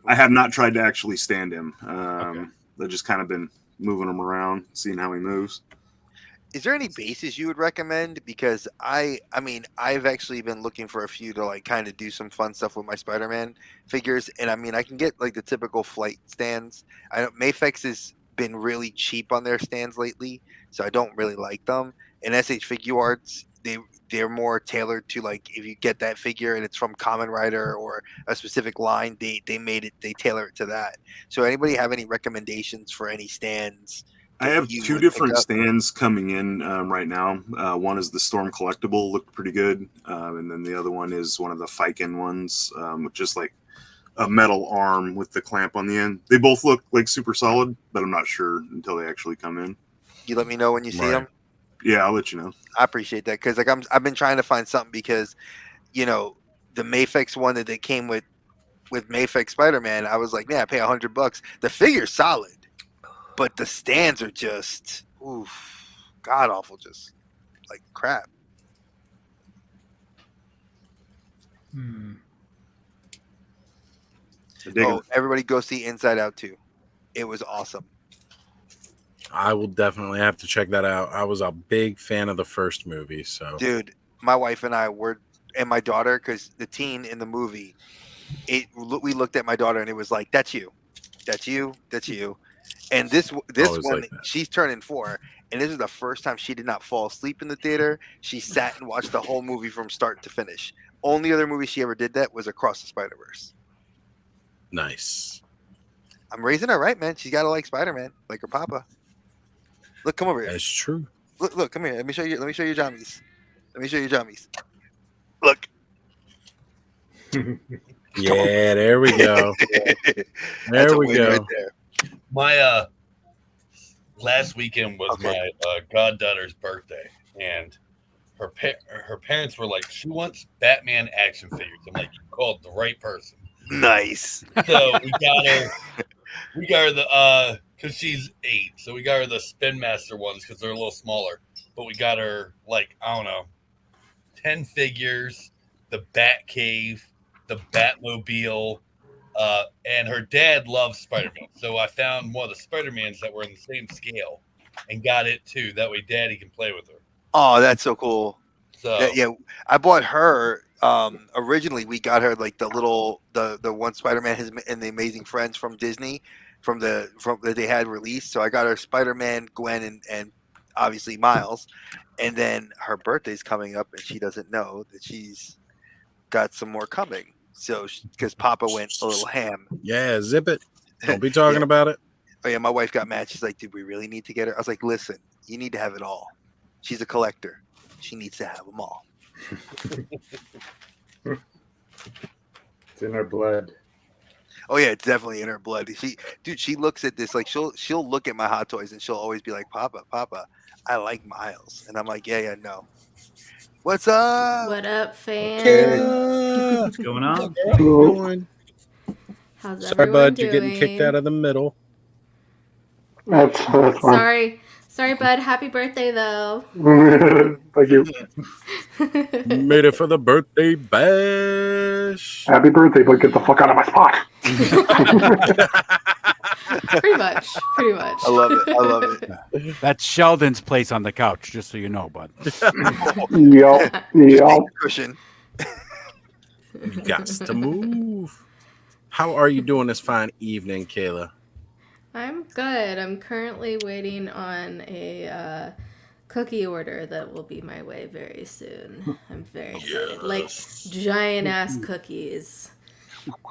I have not tried to actually stand him. I've just kind of been moving him around, seeing how he moves. Is there any bases you would recommend? Because I mean, I've actually been looking for a few to like kind of do some fun stuff with my Spider-Man figures, and I mean, I can get like the typical flight stands. I know Mafex has been really cheap on their stands lately, so I don't really like them. And SH Figure Arts, they're more tailored to like if you get that figure and it's from Kamen Rider or a specific line, they tailor it to that. So anybody have any recommendations for any stands? I have two different stands coming in right now. One is the Storm Collectible, looked pretty good. And then the other one is one of the Fiken ones, with just like a metal arm with the clamp on the end. They both look like super solid, but I'm not sure until they actually come in. You let me know when you see them? Yeah, I'll let you know. I appreciate that because like I've been trying to find something because, the Mafex one that they came with Mafex Spider-Man, I was like, man, I pay $100. The figure's solid. But the stands are just, god awful, just like crap. I dig 'em. Oh, everybody go see Inside Out 2. It was awesome. I will definitely have to check that out. I was a big fan of the first movie, so Dude, my wife and I were, and my daughter, because the teen in the movie, we looked at my daughter and it was like, that's you, that's you, that's you. And this Always one, like that. she's turning 4, and this is the first time she did not fall asleep in the theater. She sat and watched the whole movie from start to finish. Only other movie she ever did that was Across the Spider-Verse. nice. I'm raising her right, man. She's got to like Spider-Man, like her papa. Look, come over here. That's true. Look, come here. Let me show you. Let me show you jammies. Let me show you jammies. Look. Yeah, there we go. That's a we win go. right there. My last weekend was my goddaughter's birthday, and her parents were like, she wants Batman action figures. I'm like, you called the right person. Nice. So we got her the because she's 8, so we got her the Spin Master ones because they're a little smaller. But we got her like, I don't know, 10 figures, the Bat Cave, the Batmobile, and her dad loves Spider-Man. So I found one of the Spider-Mans that were in the same scale and got it too. That way Daddy can play with her. Oh, that's so cool. So Yeah, I bought her. Originally, we got her like the one Spider-Man and the Amazing Friends from Disney, from that they had released. So I got her Spider-Man, Gwen, and obviously Miles. And then her birthday's coming up, and she doesn't know that she's got some more coming. So because Papa went a little ham. Yeah, zip it. Don't be talking about it. Oh yeah, my wife got mad. She's like, "Did we really need to get her?" I was like, "Listen, you need to have it all. She's a collector. She needs to have them all." It's in her blood. Oh yeah, it's definitely in her blood. She looks at this like she'll look at my Hot Toys and she'll always be like, "Papa, I like Miles," and I'm like, "Yeah, no." What's up? What up, fam? What's going on? How's Sorry, everyone bud, doing? you're getting kicked out of the middle. That's fine. Sorry, bud. Happy birthday, though. Thank you. Made it for the birthday bash. Happy birthday, but get the fuck out of my spot. Pretty much. I love it. That's Sheldon's place on the couch, just so you know, bud. Yep. Cushion. You got to move. How are you doing this fine evening, Kayla? I'm good. I'm currently waiting on a cookie order that will be my way very soon. I'm very excited. Like giant ass cookies.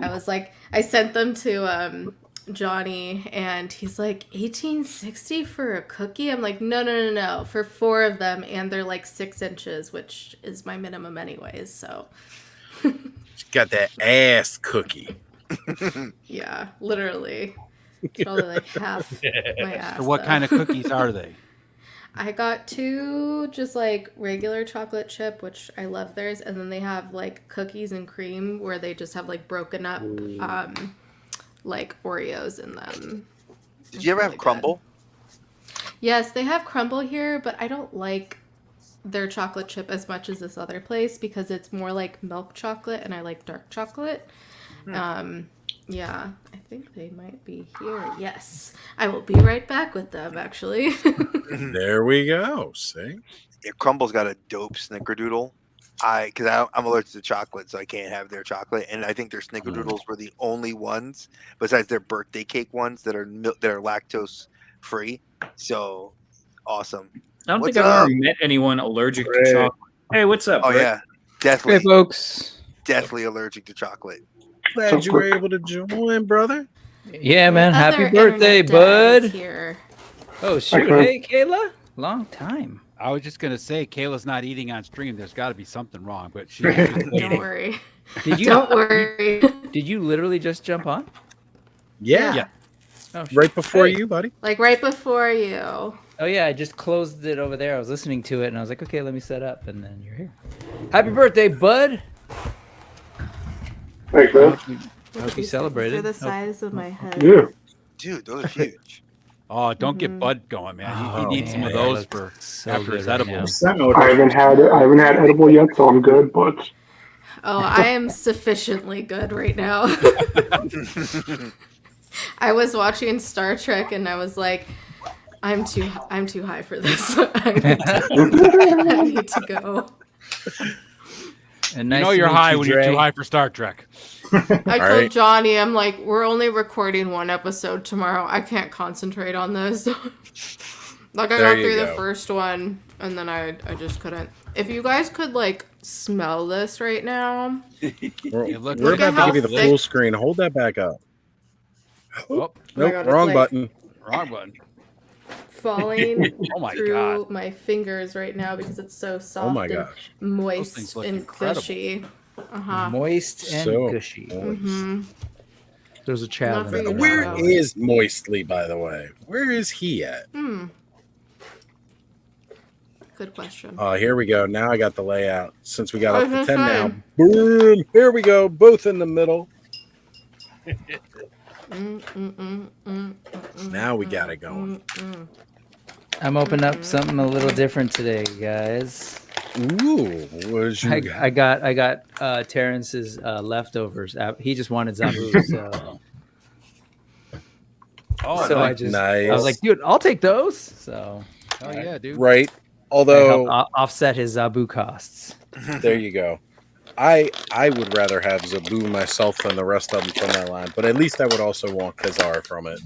I sent them to Johnny, and he's like, 1860 for a cookie? I'm like, no, for 4 of them, and they're like 6 inches, which is my minimum anyways, so. She got that ass cookie. Yeah, literally. It's probably like half my ass. So what kind of cookies are they? I got 2 just like regular chocolate chip, which I love theirs, and then they have like cookies and cream where they just have like broken up like Oreos in them. Did you ever have Crumble? Yes, they have Crumble here, but I don't like their chocolate chip as much as this other place because it's more like milk chocolate and I like dark chocolate. Yeah, I think they might be here. Yes. I will be right back with them, actually. There we go. See? Yeah, Crumble's got a dope snickerdoodle. Because I'm allergic to chocolate, so I can't have their chocolate. And I think their snickerdoodles were the only ones, besides their birthday cake ones, that are lactose free. So awesome. I don't think I've ever met anyone allergic to chocolate. Hey, what's up? Oh Rick? yeah, definitely. Hey, folks. Definitely allergic to chocolate. Glad you were able to join, brother. Yeah, man. Happy Other birthday, internet dad bud. is here. Oh, shoot. Hey, Kayla. Long time. I was just gonna say, Kayla's not eating on stream. There's got to be something wrong, but she. Don't worry. Did you? Don't worry. Did you literally just jump on? Yeah. Oh, Right before hey. you, buddy. Like right before you. Oh, yeah. I just closed it over there. I was listening to it, and I was like, okay, let me set up. And then you're here. Happy birthday, bud. Thanks, man. I hope you celebrated. They're the size of my head. Yeah. Dude, those are huge. Oh, don't get Bud going, man. He Oh, needs some of man, those that for looks so after good his right edibles. now. I haven't had edible yet, so I'm good. But Oh, I am sufficiently good right now. I was watching Star Trek and I was like, I'm too high for this. I need to go. And You nice know to you're meet high you, when you're Dre. too high for Star Trek. I All told right. Johnny, I'm like, we're only recording one episode tomorrow. I can't concentrate on this. Like I There got you through the go. first one and then I just couldn't. If you guys could like smell this right now. We're, look we're at about to how give you the thick- full screen. Hold that back up. Oh, Nope, God, it's wrong like- button. wrong button. Falling Oh my through God. my fingers right now because it's so soft Oh my and gosh. Those moist things look and incredible. gushy. Uh-huh. Moist and So gushy. moist. Mm-hmm. There's a child Not for in you the to Where know. is Moistly, by the way? Where is he at? Good question. Here we go. Now I got the layout. Since we got I up was to 10 gonna now. say. Boom! Here we go. Both in the middle. Now we got it going. I'm opening up something a little different today, guys. Ooh, what did you got? I got Terrence's leftovers. He just wanted Zabu, so Oh, so nice. I was like, dude, I'll take those. So Oh yeah, dude. Right. I Although, helped offset his Zabu costs. there you go. I would rather have Zabu myself than the rest of them from that line, but at least I would also want Kazar from it.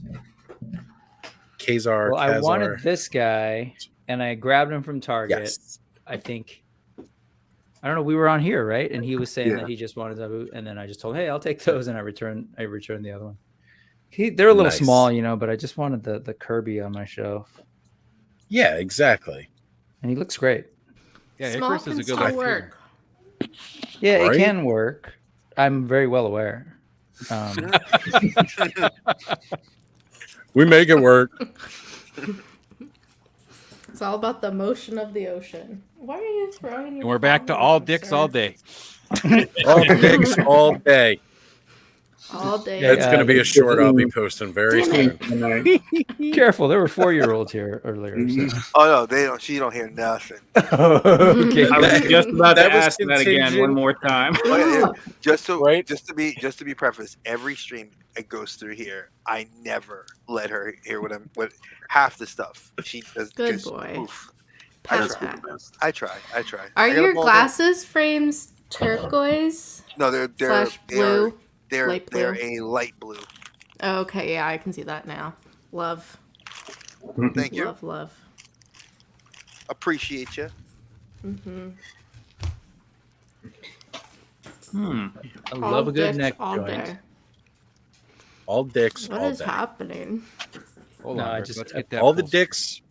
Kazar, Well, I wanted Kazar. this guy, and I grabbed him from Target. Yes. I think. I don't know. We were on here, right? And he was saying Yeah. that he just wanted Zabu, and then I just told him, "Hey, I'll take those," and I returned the other one. They're a little Nice. small, but I just wanted the Kirby on my shelf, Yeah, exactly. and he looks great. Yeah, Small Icarus is can a good still one, too. work. Yeah, Right? it can work. I'm very well aware. We make it work. It's all about the motion of the ocean. Why are you throwing your And we're back to phone all around, dicks sir? all day. All dicks all day. All day. Yeah, It's going to be a short I'll be posting very soon. Careful, there were 4-year-olds here earlier. So. Oh no, they don't. She don't hear nothing. Okay. I was just about to That was ask that again contingent. one more time. Oh, yeah. Just to be prefaced, every stream it goes through here, I never let her hear what half the stuff she does. Good just, boy. oof. Pat, I pat. I try. Are I got your them all glasses frames turquoise? No, they're Blue? they're Light they're blue? a light blue. Oh, okay, yeah, I can see that now. Love. Thank you. Love. Appreciate you. Mm-hmm. I love a good neck all joint. day. All dicks What all is day. happening? Hold No, on, I Rick, just- let's get that All the full- dicks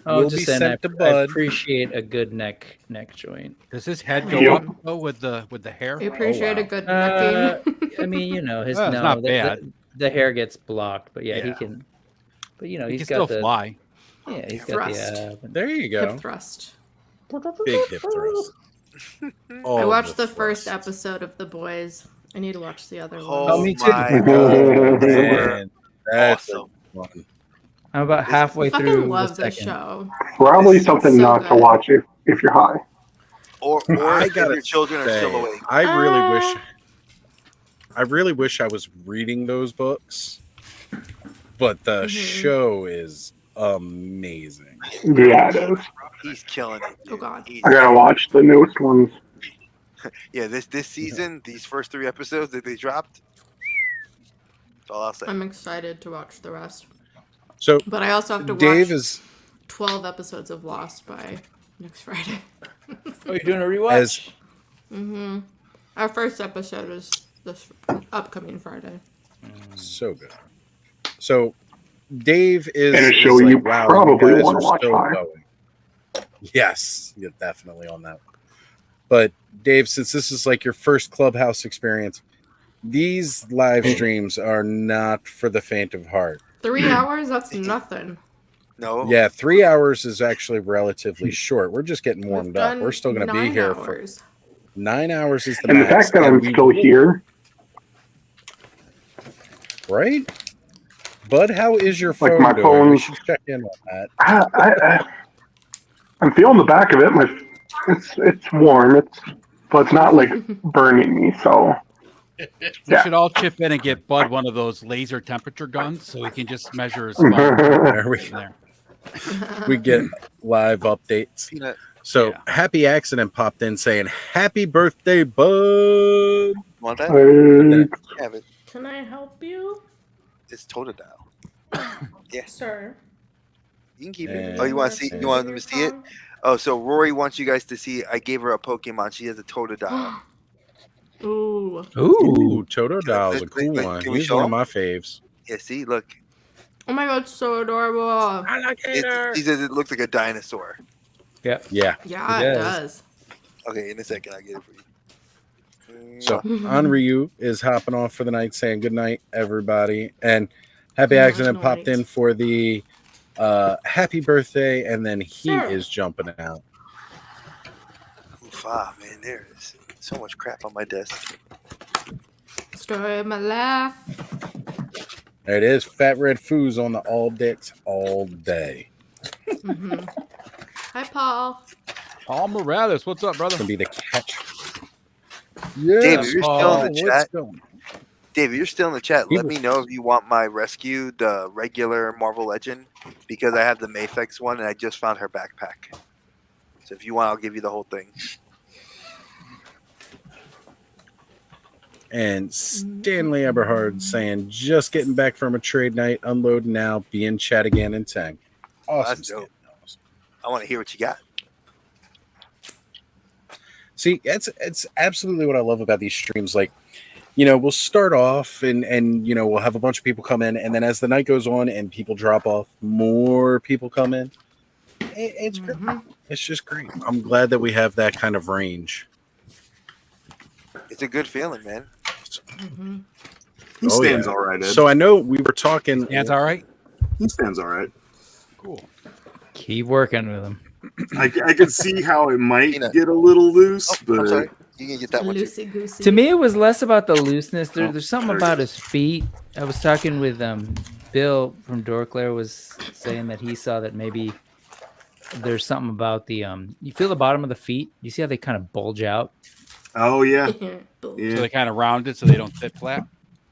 Oh, will just be saying, sent to I Bud. appreciate a good neck joint. Does his head go Yep. up though with the hair? We appreciate wow. a good necking. I mean, his Well, it's not bad. The hair gets blocked, but yeah, he Yeah. can. But He he's can got still the fly. yeah, he's Thrust. got the There you go. Hip thrust. Big hip thrust. I All watched the thrust. first episode of The Boys. I need to watch the other Oh, ones. me too. my god, they were Man, that's awesome. fun. I'm about halfway I fucking through love the this second. show. Probably something So not to good. watch if you're high. Or I if gotta your children are still say, awake. I really wish I was reading those books, but the show is amazing. Yeah, it is. He's killing it. Oh god. I gotta watch the newest ones. Yeah, this season, these first 3 episodes that they dropped. That's all I'll say. I'm excited to watch the rest. So But I also have to Dave watch is 12 episodes of Lost by next Friday. Oh, you're doing a rewatch? As- Mm-hmm. Our first episode is this upcoming Friday. so good. So Dave is And a is show like, you wow, probably guys wanna are watch still live. going. Yes, you're definitely on that. But Dave, since this is like your first Clubhouse experience, these live streams are not for the faint of heart. 3 hours? That's nothing. No. Yeah, 3 hours is actually relatively short. We're just getting warmed We've up. done We're still going to be 9 here hours. for 9 hours is the And the max. fact that and I'm we still will- here, right? Bud, how is your Like phone my doing? phone- We should check in on that. I'm feeling the back of it. It's warm. but it's not like burning me. So We should all chip in and get Bud one of those laser temperature guns so he can just measure his phone. There we in there. We get live updates. Peanut. So Happy Accident popped in saying, "Happy birthday, Bud." Want that? Have it. Can I help you? It's Totodile. Yeah. Sir. You can keep it. And- Oh, you want to see? You want them to see it? Oh, so Rory wants you guys to see. I gave her a Pokemon. She has a Totodile. Ooh. Ooh, Totodile is a Look, cool look, one. can we He's show one of him? my faves. Yeah. See, look. Oh my god, it's so adorable. I like He says it looks like a dinosaur. Yeah. Yeah. Yeah, it does. Okay, in a second, I'll get it for you. So Anryu is hopping off for the night, saying good night, everybody. And Happy Good Accident night. popped in for the happy birthday, and then he Sure. is jumping out. Oof, man, there is so much crap on my desk. Story of my life. There it is. Fat Red Foos on the all dicks all day. Mm-hmm. Hi, Paul. Paul Morales, what's up, brother? It's gonna be the catch. Yeah, Dave, if you're still in the what's chat, going? Dave, if you're still in the chat, He let me know if you want my rescue, the regular Marvel Legend, because I have the Mafex one and I just found her backpack. So if you want, I'll give you the whole thing. And Stanley Eberhard saying, just getting back from a trade night, unload now, be in chat again in 10. Awesome. That's dope. I want to hear what you got. See, it's absolutely what I love about these streams. Like, you know, we'll start off and you know, we'll have a bunch of people come in, and then as the night goes on and people drop off, more people come in. It's great. It's just great. I'm glad that we have that kind of range. It's a good feeling, man. He stands all right, Ed. So I know we were talking. Stands all right? He stands all right. Cool. Keep working with him. I could see how it might get a little loose, but I'm sorry. You can get that one too. Loosey goosey. To me, it was less about the looseness. There's something about his feet. I was talking with Bill from Dorclair was saying that he saw that maybe there's something about the you feel the bottom of the feet. You see how they kind of bulge out. oh yeah, So they kind of rounded so they don't sit flat.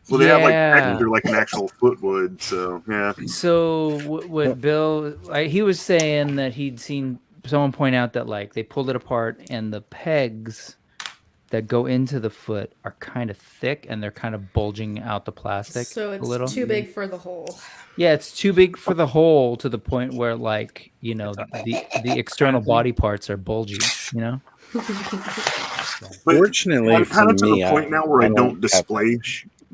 well they have like Yeah. texture like an actual foot would, so yeah. So what Bill, he was saying that he'd seen someone point out that like they pulled it apart and the pegs that go into the foot are kind of thick and they're kind of bulging out the plastic So a it's little. too big for the hole. Yeah, it's too big for the hole to the point where like, you know, the external body parts are bulgy, you know? But Fortunately I'm kind for of to me, the point now where I don't have display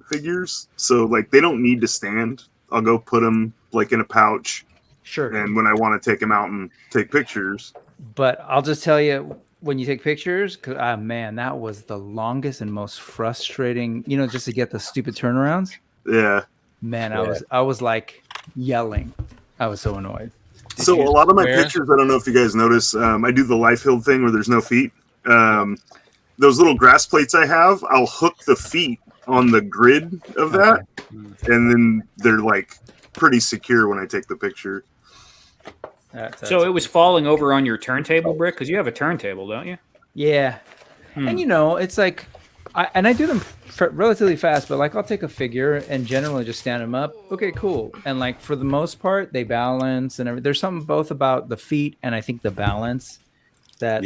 figures, so like they don't need to stand. I'll go put them like in a pouch, Sure. and when I want to take them out and take pictures, But I'll just tell you, when you take pictures, cause man, that was the longest and most frustrating, you know, just to get the stupid turnarounds. yeah. Man, I was like yelling. I was so annoyed. So a lot of my squares? pictures, I don't know if you guys notice, I do the life hill thing where there's no feet. Those little grass plates I have, I'll hook the feet on the grid of that, and then they're like pretty secure when I take the picture. So it was falling over on your turntable, Brick, because you have a turntable, don't you? Yeah. And you know, it's like, I do them relatively fast, but like I'll take a figure and generally just stand them up. Okay, cool. And like for the most part, they balance and everything. There's something both about the feet and I think the balance that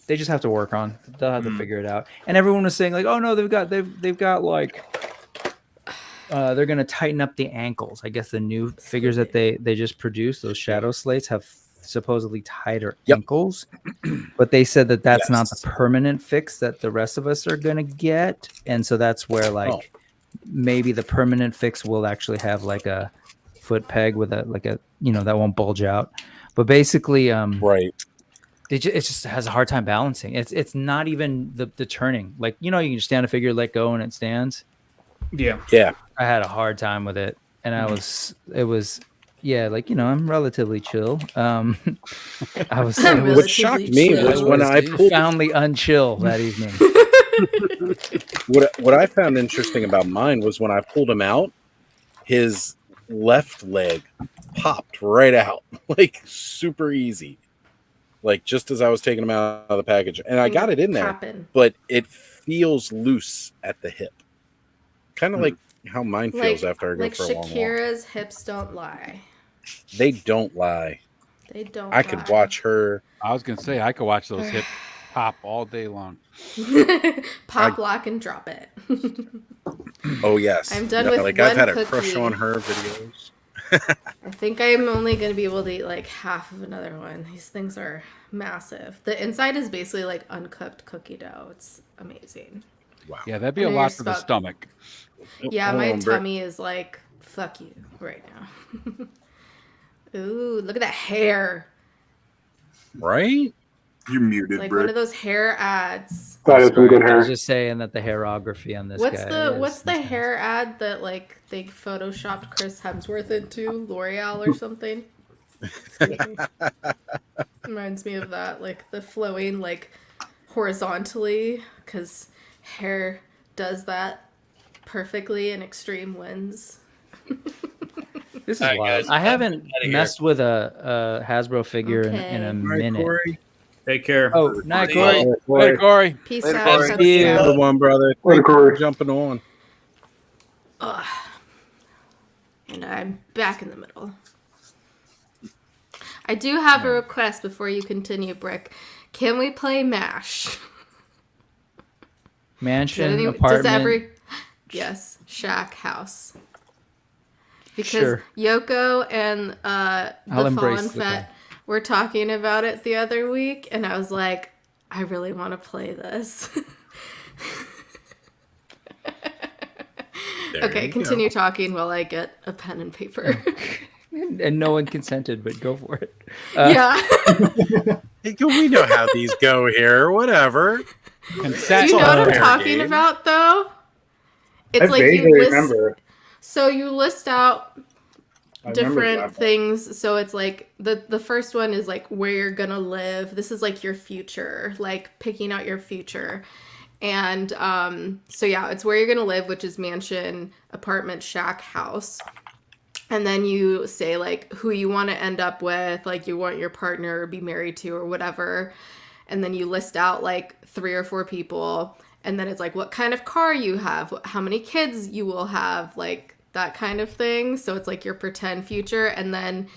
they just have to work on. They'll have to figure it out. And everyone was saying like, oh no, they've got like they're gonna tighten up the ankles. I guess the new figures that they just produced, those shadow slates, have supposedly tighter ankles, but they said that that's not the permanent fix that the rest of us are gonna get, and so that's where like maybe the permanent fix will actually have like a foot peg with a like a, you know, that won't bulge out. But basically, right, it just has a hard time balancing. It's not even the turning. Like, you know, you can just stand a figure, let go, and it stands. Yeah. I had a hard time with it, and it was like, you know, I'm relatively chill. I was what shocked me was when I pulled profoundly unchill that evening. what I found interesting about mine was when I pulled him out, his left leg popped right out, like super easy. like just as I was taking them out of the package, and I got it in there, Poppin'. but it feels loose at the hip, kind of like how mine feels after I go for a long walk. Shakira's hips don't lie. They don't lie. They don't. I could watch her. I was gonna say I could watch those hips pop all day long. Pop, lock, and drop it. Oh yes, I'm done with like one I've had cookie. a crush on her videos. I think I'm only going to be able to eat like half of another one. These things are massive. The inside is basically like uncooked cookie dough. It's amazing. Wow. Yeah, that'd be a lot for the stomach. Yeah, my tummy is like, fuck you right now. Ooh, look at that hair. Right? You're muted, It's like Britt. one of those hair ads. That is some good I hair. was just saying that the hairography on this guy. What's the hair ad that like they photoshopped Chris Hemsworth into? L'Oreal or something? Reminds me of that, like the flowing like horizontally, because hair does that perfectly in extreme winds. This is All right, wild. guys, I haven't outta here. messed with a Hasbro figure in a minute. Corey. Take care. Oh, night, Corey. Later, Corey. Peace Later, out. Corey. Have See you. a Another one, brother. Later, Thank you for Corey. jumping on. Ugh. And I'm back in the middle. I do have a request before you continue, Brick. Can we play MASH? Mansion, apartment. Yes, shack, house. Because Sure. Yoko and I'll the embrace Fallen the Fett were talking about it the other week, and I was like, I really want to play this. Okay, continue talking while I get a pen and paper. And no one consented, but go for it. Yeah. We know how these go here. Whatever. Do you know what I'm talking about, though? It's I like you vaguely list. remember. So you list out I remember different that. things. So it's like the first one is like where you're gonna live. This is like your future, like picking out your future. And so yeah, it's where you're gonna live, which is mansion, apartment, shack, house. And then you say like who you want to end up with, like you want your partner or be married to or whatever. And then you list out like 3 or 4 people. And then it's like what kind of car you have, how many kids you will have, like that kind of thing. So it's like your pretend future. And then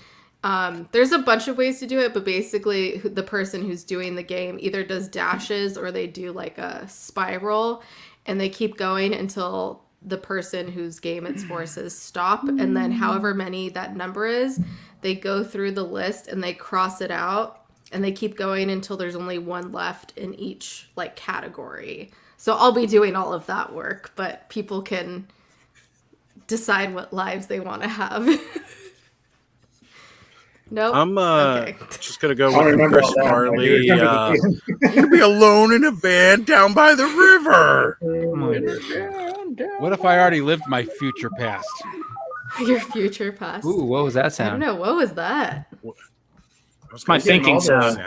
there's a bunch of ways to do it, but basically the person who's doing the game either does dashes or they do like a spiral, and they keep going until the person whose game it's for says stop. And then however many that number is, they go through the list and they cross it out, and they keep going until there's only one left in each like category. So I'll be doing all of that work, but people can decide what lives they want to have. Nope. I'm Okay. just gonna go I with remember Chris all that. Farley. I You can be alone in a van down by the river. What if I already lived my future past? Your future past. Ooh, what was that I don't sound? know. What was that? It's my thinking sound.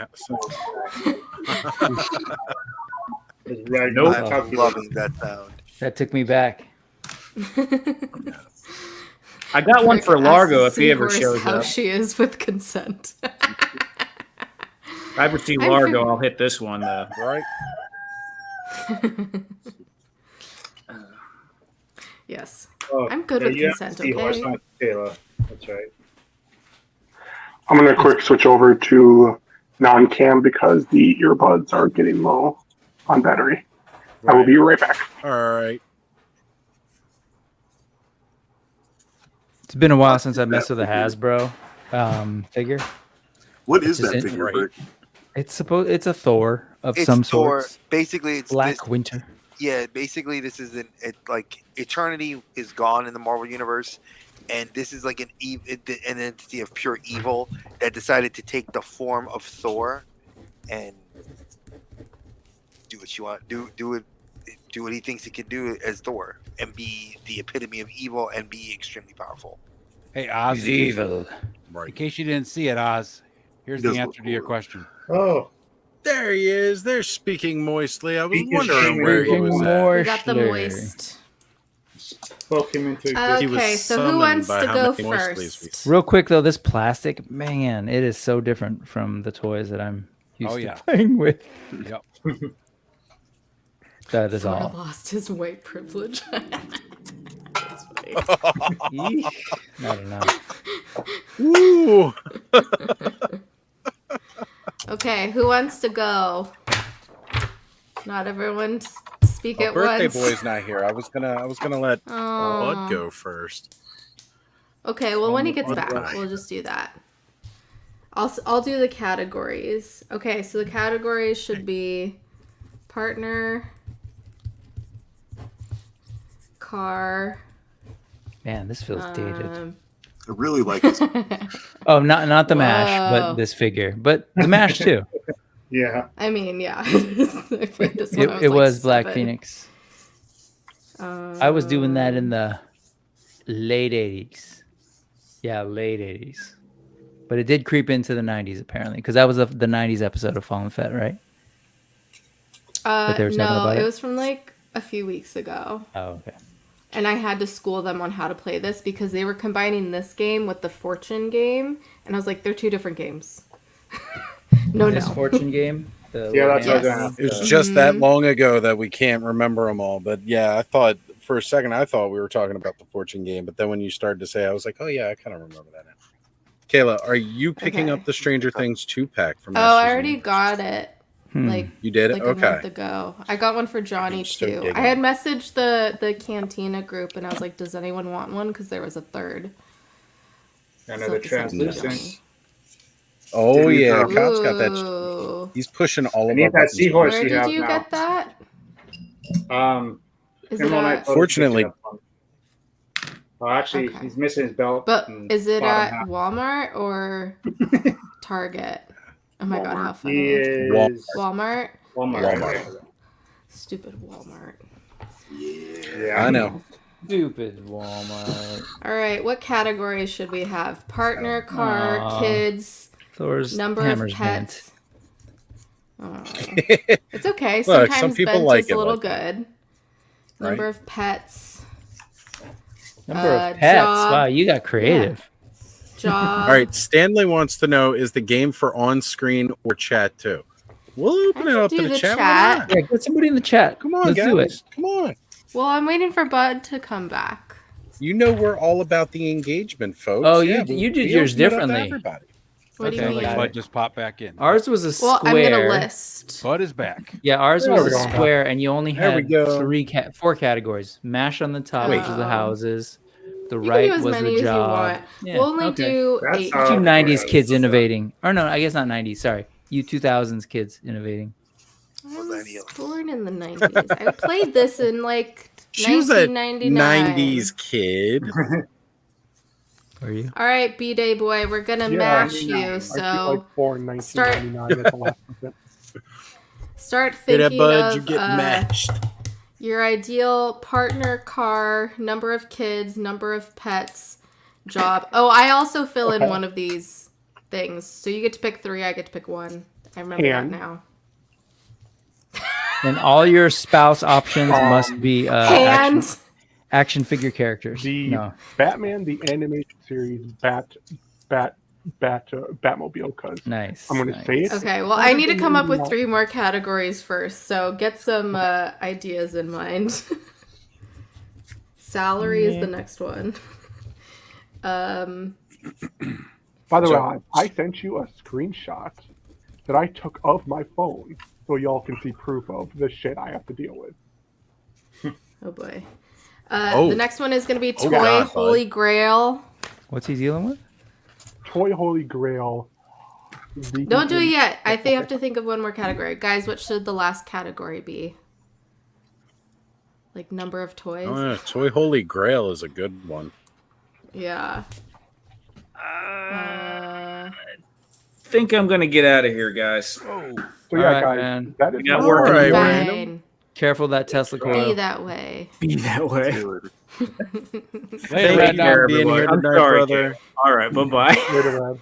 Right, I'm loving that sound. That took me back. I got one for Ask Largo the if he ever seahorse shows how up. she is with consent. If I ever see I'm Largo, fig- I'll hit this one. Right? Yes. Oh, I'm good yeah, with you have consent, to see horse, okay? not Taylor. That's right. I'm gonna quick switch over to non-cam because the earbuds are getting low on battery. I will be right back. All right. It's been a while since I messed with a Hasbro figure. What is It's that just figure, right. Brick? It's a Thor of It's some Thor. sort. Basically, it's Black this, Winter. yeah. Basically, this is like Eternity is gone in the Marvel universe, and this is like an entity of pure evil that decided to take the form of Thor and do what you want. Do what he thinks he can do as Thor and be the epitome of evil and be extremely powerful. Hey, Oz. evil. In Right. case you didn't see it, Oz, here's He does the look answer to your cool. question. Oh, There he is. They're speaking moistly. I was Speaking wondering where he was at. We got the moist. spoke him into He was Okay, so who summoned wants by to how go many moistlies we first? Real quick though, this plastic, man, it is so different from the toys that I'm used Oh, to yeah. playing with. Yep. That is Thor all. lost his white privilege. That's funny. Eesh. I don't know. Ooh. Okay, who wants to go? Not everyone speak at Birthday once. boy's not here. I was gonna let Bud Aw. go first. Okay, well when he gets Bud back, not we'll here. just do that. I'll do the categories. Okay, so the categories should be partner, car. Man, this feels dated. Um, I really like this. Oh, not the mash, Whoa. but this figure. But the mash too. Yeah. I mean, yeah. I played this when I was It like was Black 7. Phoenix. I was doing that in the late 80s. Yeah, late 80s. But it did creep into the 90s apparently, because that was the 90s episode of Fallen Fett, right? That they were talking No, about it it? was from like a few weeks ago. Oh, okay. And I had to school them on how to play this because they were combining this game with the Fortune game. And I was like, they're two different games. This Fortune game. Yeah, that's what I was gonna Yes. ask. It's just that long ago that we can't remember them all. But yeah, I thought for a second I thought we were talking about the Fortune game, but then when you started to say, I was like, oh yeah, I kind of remember that now. Kayla, are you picking Okay. up the Stranger Things 2-pack from Oh, Masters I already Universe? got it. Like You did? like a Okay. month ago. I got one for Johnny I'm so too. digging I had it. messaged the Cantina group and I was like, does anyone want one? Because there was a third. Another So I sent it to translucent. Oh Dude, yeah, Johnny. Cops got that. Ooh. He's pushing all I of need our that buttons. seahorse Where you did have you now. get that? Is it Him and I at? both Fortunately- picked it up. Well, actually, Okay. he's missing his belt. But and is it bottom at half. Walmart or Target? Oh my god, how He funny. is Walmart? Walmart. Stupid Walmart. Yeah, I know. Stupid Walmart. All right, what categories should we have? Partner, car, Aw. kids, Thor's number of hammer's pets. Oh. Look, It's okay. some Sometimes people bench like is it a little like that. good. Number Right? of pets. Number of pets. Job. Wow, you got creative. Job. All right, Stanley wants to know: is the game for on-screen or chat too? We'll open it up do to the the chat. Why chat. not? Yeah, get somebody in the chat. Come on, Let's guys. do it. Come on. Well, I'm waiting for Bud to come back. You know we're all about the engagement, folks. Oh, Yeah, you did we yours open it up to differently. everybody. What do Okay, you mean? like Bud just popped back in. Ours was a Well, square. I'm gonna list. Bud is back. Yeah, ours There was we a go. square, and you only There we had go. 4 categories. Mash on the top, which is the Oh. houses. The You can right do as was many the as you job. want. Yeah, We'll only okay. do That's 8. how- You 90s Yeah, kids that's innovating. Or no, I guess not 90s. Sorry. You 2000s kids innovating. I was born in the 90s. I played this in like She was a 1999. 90s kid. Were you? All right, B-Day boy, we're gonna Yeah, mash I you. feel So like born 1999 at the last percent. start Hit that thinking Bud, you of get mashed. your ideal partner, car, number of kids, number of pets, job. Oh, I also fill in Okay. one of these things. So you get to pick 3, I get to pick 1. I remember And- that now. And all your spouse options must be And action figure characters. The No. Batman, the animated series, Batmobile, because Nice. I'm going to nice. say it. okay, well, I need to come up with 3 more categories first. So get some ideas in mind. Salary is the next one. By the way, I sent you a screenshot that I took of my phone so y'all can see proof of the shit I have to deal with. Oh boy. Oh. The next one is going to be Toy God, Holy Grail. What's he dealing with? Toy Holy Grail. Don't do it yet. I have to think of one more category. Guys, what should the last category be? Like number of toys? Oh, yeah. Toy Holy Grail is a good one. Yeah. Think I'm gonna get out of here, guys. So All yeah, right, guys, man. that is We got my work to All do. right, Fine. Careful that Tesla Be coil. that way. Be that way. Thank Later, you Ed. for being here I'm tonight, sorry, brother. All right, bye bye. Later, man.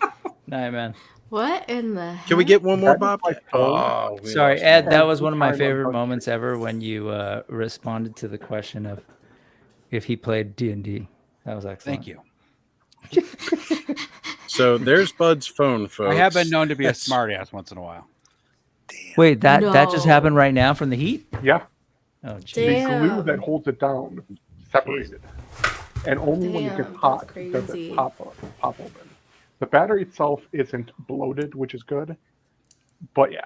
Night, man. What in the heck? Can we get one more, That is Bob? my phone. Oh, we Sorry, lost Ed. one. That was one of my Time favorite untouched. moments ever when you responded to the question of if he played D&D. That was excellent. Thank you. So there's Bud's phone, folks. I have been known to be a smartass once in a while. Wait, that just No. happened right now from the heat? Yeah. Oh, The geez. glue that holds it down separated. And only when it Damn, gets that's hot does crazy. it pop open. The battery itself isn't bloated, which is good. But yeah.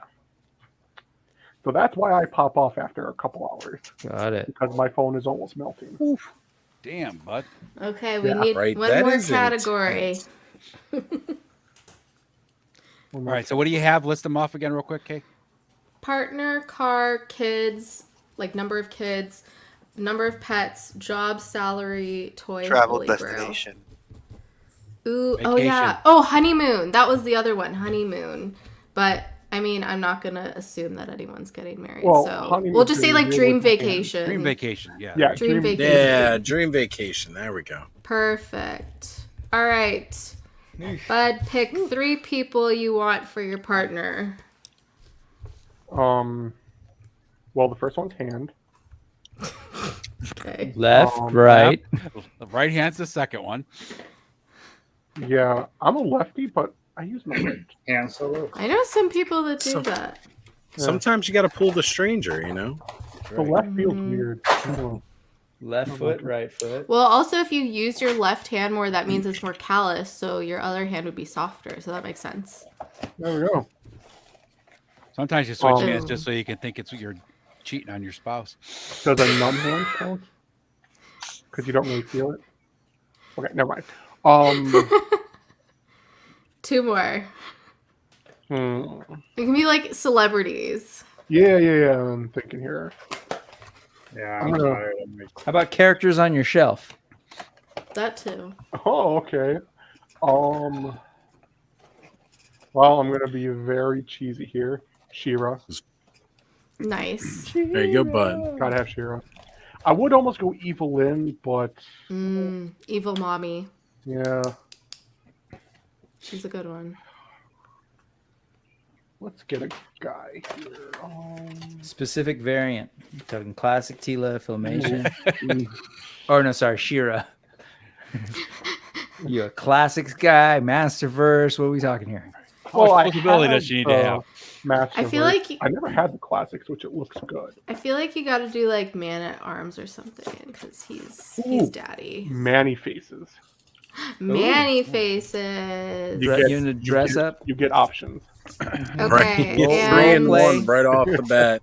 So that's why I pop off after a couple hours. Got it. Because my phone is almost melting. Oof. Damn, bud. Okay, we Yeah. need Right, one that more is category. All right, so what do you have? List them off again real quick, Kay. Partner, car, kids, like number of kids, number of pets, job, salary, toy, Travel holy grail. destination. Ooh, oh Vacation. yeah. Oh, honeymoon. That was the other one, honeymoon. But I mean, I'm not gonna assume that anyone's getting married. Well, so honeymoon we'll just say like period, dream you're looking at- vacation. Dream vacation. Yeah. Yeah, Dream vacation. Yeah, dream vacation. There we go. Perfect. All right. Bud, pick 3 people you want for your partner. Well, the first one's hand. Okay. Left, right. The right hand's the second one. Yeah, I'm a lefty, but I use my right. Hand solo. I know some people that do that. Sometimes you got to pull the stranger, you know? The left feels weird. I don't know. Left foot, right foot. Well, also, if you use your left hand more, that means it's more callous, so your other hand would be softer. So that makes sense. There we go. Sometimes you switch Um, hands just so you can think you're cheating on your spouse. Does a numb hand count? Because you don't really feel it. Okay, never mind. 2 more. hmm. It can be like celebrities. Yeah. I'm thinking here. Yeah, I'm I'm gonna- tired. How about characters on your shelf? That too. Oh, okay. Well, I'm gonna be very cheesy here. She-Ra. Nice. There you go, bud. Gotta have She-Ra. I would almost go Evelyn, but Evil mommy. yeah. She's a good one. Let's get a guy here. Specific variant. You're talking classic Tila, Filmation. Or no, sorry, She-Ra. You a classics guy, Masterverse. What are we talking here? How much flexibility does she need to have? I feel like I never had the classics, which it looks good. I feel like you got to do like Man at Arms or something because he's daddy. Manny faces. Manny faces. You gonna dress up? You get options. Okay. You get 3 in play. 1 right off the bat.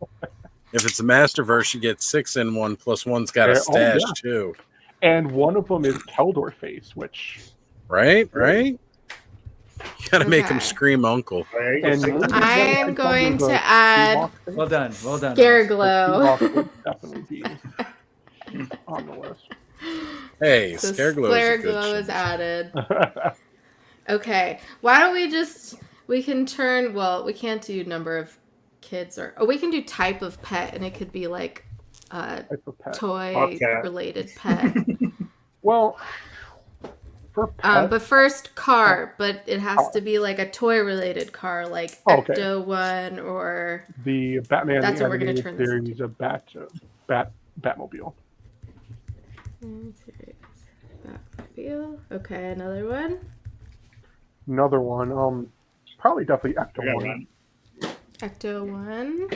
If it's a Masterverse, you get 6 in 1 plus 1's got a Yeah, stash yeah. too. And one of them is Keldor face, which Right? You got to make him Okay. scream uncle. and I am going to add Well done. Scare Glow. would definitely be on the list. Hey, So Scare Glow Scare is a good Glow shit. is added. Okay. Why don't we can turn, well, we can't do number of kids we can do type of pet, and it could be like Type of pet. toy Okay. related pet. Well, for pets, But first car, but it has to be like a toy related car, like Okay. Ecto one or the Batman That's what we're gonna animated turn this series of Batmobile. Batmobile. Okay, another one. Another one, probably definitely Ecto one. Ecto one.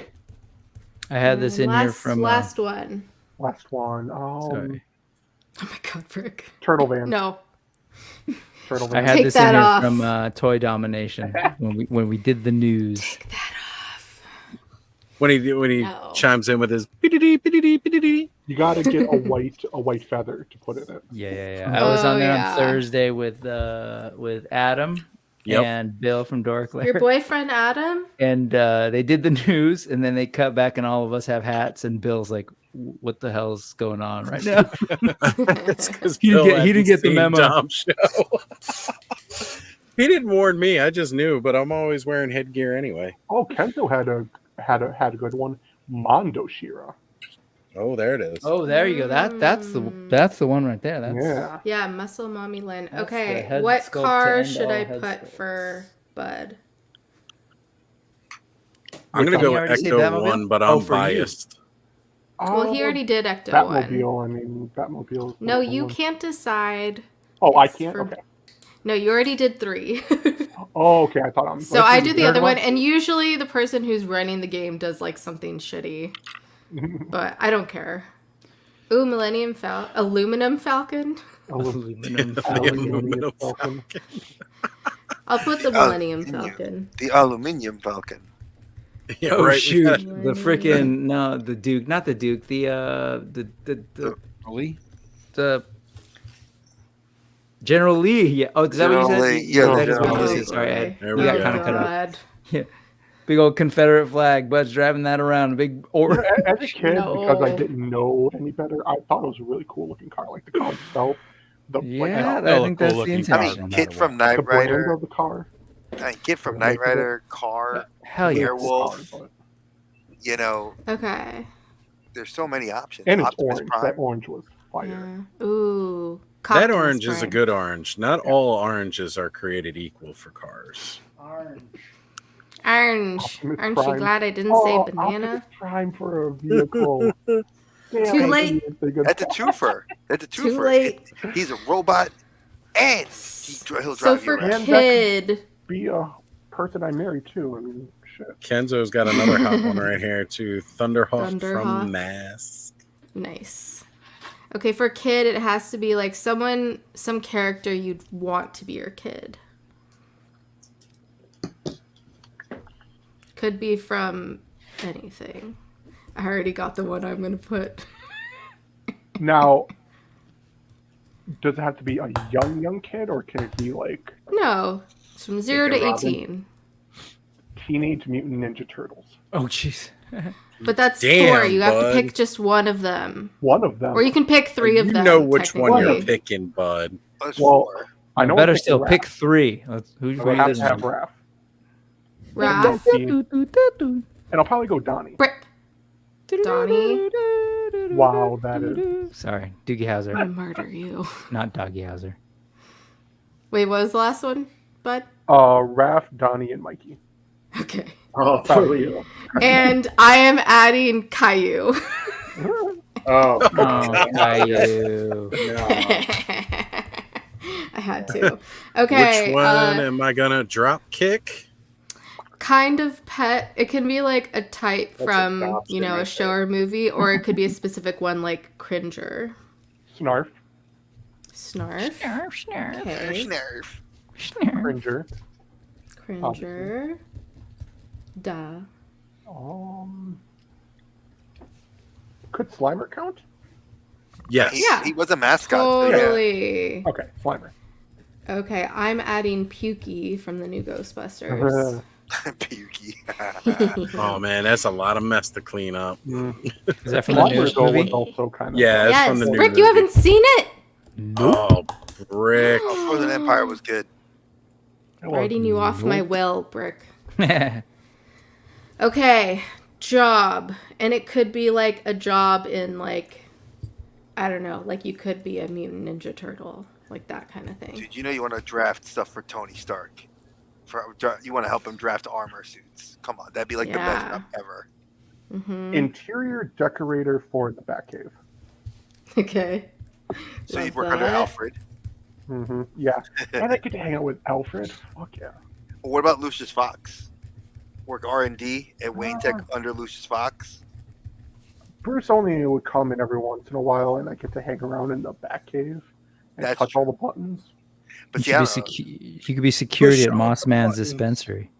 I had this in here from. last one. Last one. Sorry. Oh my god, Frick. Turtle Van. No. Turtle I Van. had Take this in that here off. from Toy Domination when we did the news. When he No. chimes in with his biddy biddy biddy. You got to get a white feather to put in it. Yeah. I was on Oh, there yeah. on Thursday with Adam Yep. and Bill from Dorkler. Your boyfriend Adam? And they did the news, and then they cut back, and all of us have hats. And Bill's like, "What the hell's going on right now?" It's 'cause He Bill didn't hadn't get the seen memo. Dom's show. He didn't warn me. I just knew, but I'm always wearing headgear anyway. Oh, Kento had a good one. Mondo She-Ra. Oh, there it is. Oh, there you go. That's the one right there. That's Yeah. Yeah, Muscle Mommy Lynn. That's the Okay, head what sculpt to car end should all I head put sculpts. for Bud? I'm gonna Can go you already say Ecto Batmobile? 1, but Oh, I'm for you. biased. Well, he already did Ecto one. Batmobile. I mean, Batmobile. No, you can't decide. Oh, I It's can't. for- Okay. No, you already did 3. Oh, okay. I thought I'm. So I do the other one, and usually the person who's running the game does like something shitty, but I don't care. Ooh, Aluminum Falcon. Aluminum Falcon. I'll put the Millennium Falcon. The Aluminium Falcon. Yeah, oh right. shoot! The freaking the Duke, not the Duke. The Lee. The General Lee. Yeah. Oh, is that what you said? Lee, yeah, that is what General you Lee. said. Sorry, Ed. There We we got go. kind of cut out. God. Yeah. Big old Confederate flag. Bud's driving that around. A big or. As a kid, because I didn't know any better, I thought it was a really cool looking car, like the car itself. Yeah, I think that's the intention. I mean, Kid from Knight The brand Rider. of the car. Kid from Knight Rider, Car, Hell yeah. Airwolf. You know, Okay. there's so many options. And it's Optimus orange. Prime. That orange was fire. Yeah. Ooh. That Optimus orange is a Prime. good orange. Not all oranges are created equal for cars. Orange. Optimus Aren't you Prime. glad I didn't say banana? Optimus Prime for a vehicle. Too late. That's a twofer. That's a twofer. Too late. He's a robot, and he'll drive So you for around. kid, Be a person I married too. I mean, shit. Kenzo's got another hot one right here too. Thunderhawk Thunderhawk. from Mask. nice. Okay, for kid, it has to be like some character you'd want to be your kid. Could be from anything. I already got the one I'm gonna put. Now, does it have to be a young kid, or can it be like No, it's from 0 to Robin? 18. Teenage Mutant Ninja Turtles? Oh jeez. But that's Damn, 4. You have bud. to pick just one of them. One of them. Or you can pick 3 of You them. know which one you're technically. picking, bud. Well, I know. Better it's still Raph. pick 3. Who I would have to have Raph. Raph. And I'll probably go Donnie. Brick. Donnie. Wow, that is. Sorry, Doogie I'm Howser, gonna murder you. not Doggy Howser. Wait, what was the last one, bud? Raph, Donnie, and Mikey. Okay. Oh, for real. And I am adding Caillou. Oh, Caillou. I had to. Okay. Which one am I gonna drop kick? Kind of pet. It can be like a type from, adoption a right show or movie, or it could be a specific one like Cringer. Snarf. Snarf. Okay. Snarf. Cringer. Cringer. Duh. Could Slimer count? Yes. Yeah. He was a mascot. So yeah. Totally. Okay, Slimer. Okay, I'm adding Pukey from the new Ghostbusters. Pukey. Oh man, that's a lot of mess to clean up. Is that from the Slimer newest though was movie? also kind of. Yeah, it's Yes, from the new Brick, you movie. haven't seen it? Oh, Brick. Oh, Frozen Empire was good. Writing you off my will, Brick. Okay, job. And it could be like a job in like, I don't know, like you could be a mutant ninja turtle, like that kind of thing. Dude, you want to draft stuff for Tony Stark. You want to help him draft armor suits. Come on, that'd be like the best job ever. Mm-hmm. Interior decorator for the Batcave. Okay. So Love you'd work under that. Alfred. Mm-hmm. Yeah, and I get to hang out with Alfred. Fuck yeah. Well, what about Lucius Fox? Work R&D at Wayne Tech under Lucius Fox. Bruce only would come in every once in a while, and I get to hang around in the Batcave and That's touch all the buttons. But He could be security at Moss Man's dispensary.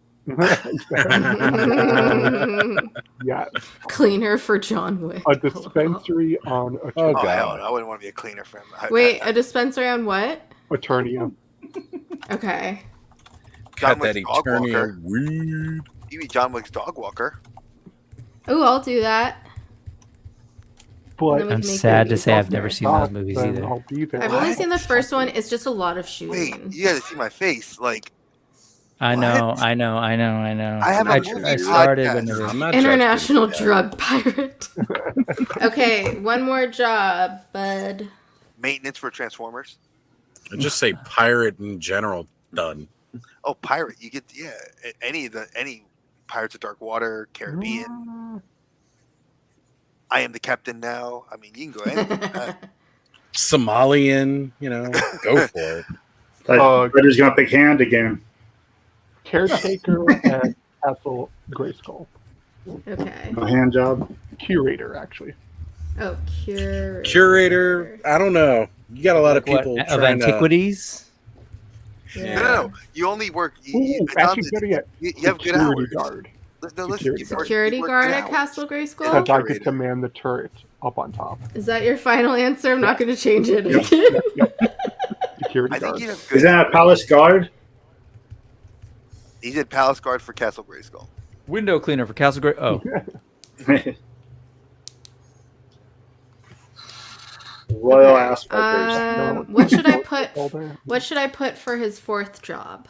Yeah, Cleaner for John Wick. a dispensary on a Oh, Oh, God. hell no, I wouldn't want to be a cleaner for him. Wait, a dispensary on what? Eternia. Okay. Got John that Wick's dog Eternia walker. weed. You be John Wick's dog walker. Ooh, I'll do that. But Then we I'm can make sad it to say equal I've never fair. seen those movies then either. I'll be there. I've only seen the first one. It's just a lot of shooting. Wait, you got to see my face. Like, I know. What? I have a I movie started podcast. when there was I'm not International judging you. drug pirate. Okay, one more job, bud. maintenance for Transformers. I just say pirate in general. Done. Oh, pirate. You get any Pirates of Dark Water, Caribbean. I am the captain now. I mean, you can go anything. Somalian, go for it. Brenda's gonna pick hand again. Caretaker at Castle Grayskull. Okay. A hand job. Curator, actually. Oh, Curator. I don't know. You got a lot of people of trying antiquities. Yeah. No. You only work. Ooh, actually, better yet, you have good security hours. guard. No, listen. You work Security good guard at hours. Castle Grayskull? Because I get to man the turret up on top. Is that your final answer? I'm not going to change it. Yep. Security I think guard. you have good. Is that a palace guard? He did palace guard for Castle Grayskull. Window cleaner for Castle Gray. Oh, Royal ass fuckers. What should I put? What should I put for his fourth job?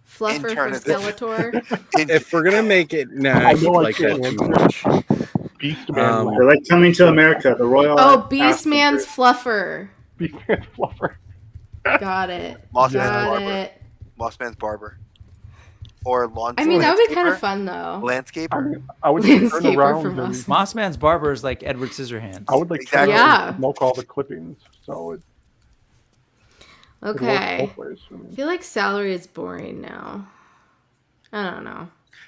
Fluffer Intern for Skeletor. If we're gonna make it, nah, I don't like that too much. Beastman. They're like Coming to America. The Royal. Oh, Beastman's Fluffer. Beastman's Fluffer. Got it. Moss Got Man's barber. it. Moss Man's barber. Or lawn. I mean, that would be kind of fun, though. Landscaper. I would turn Landscaper around from and us. Mossman's barber is like Edward Scissorhands. I would like Exactly. to smoke all the clippings. So it works Okay. both ways. I feel like salary is boring now. I don't know.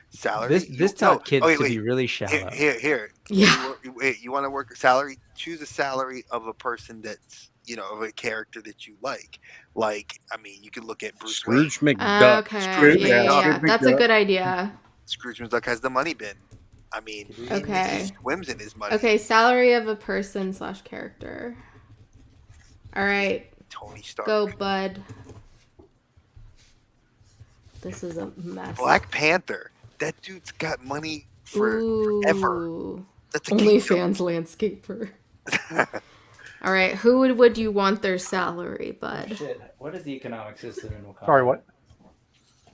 Salary. This taught kids to be really shallow. Here. Yeah. You want to work a salary? Choose a salary of a person that's, of a character that you like. Like, I mean, you could look at Bruce Scrooge Wayne. McDuck. Okay. Scrooge Yeah. McDuck. That's a good idea. Scrooge McDuck has the money bin. I mean, Okay. he swims in his money. Okay, salary of a person / character. All right. Tony Stark. Go, bud. This is a mess. Black Panther. That dude's got money forever. Ooh. That's a kingdom. OnlyFans landscaper. All right, who would you want their salary, bud? Shit. What is the economic system in Wakanda? Sorry, what?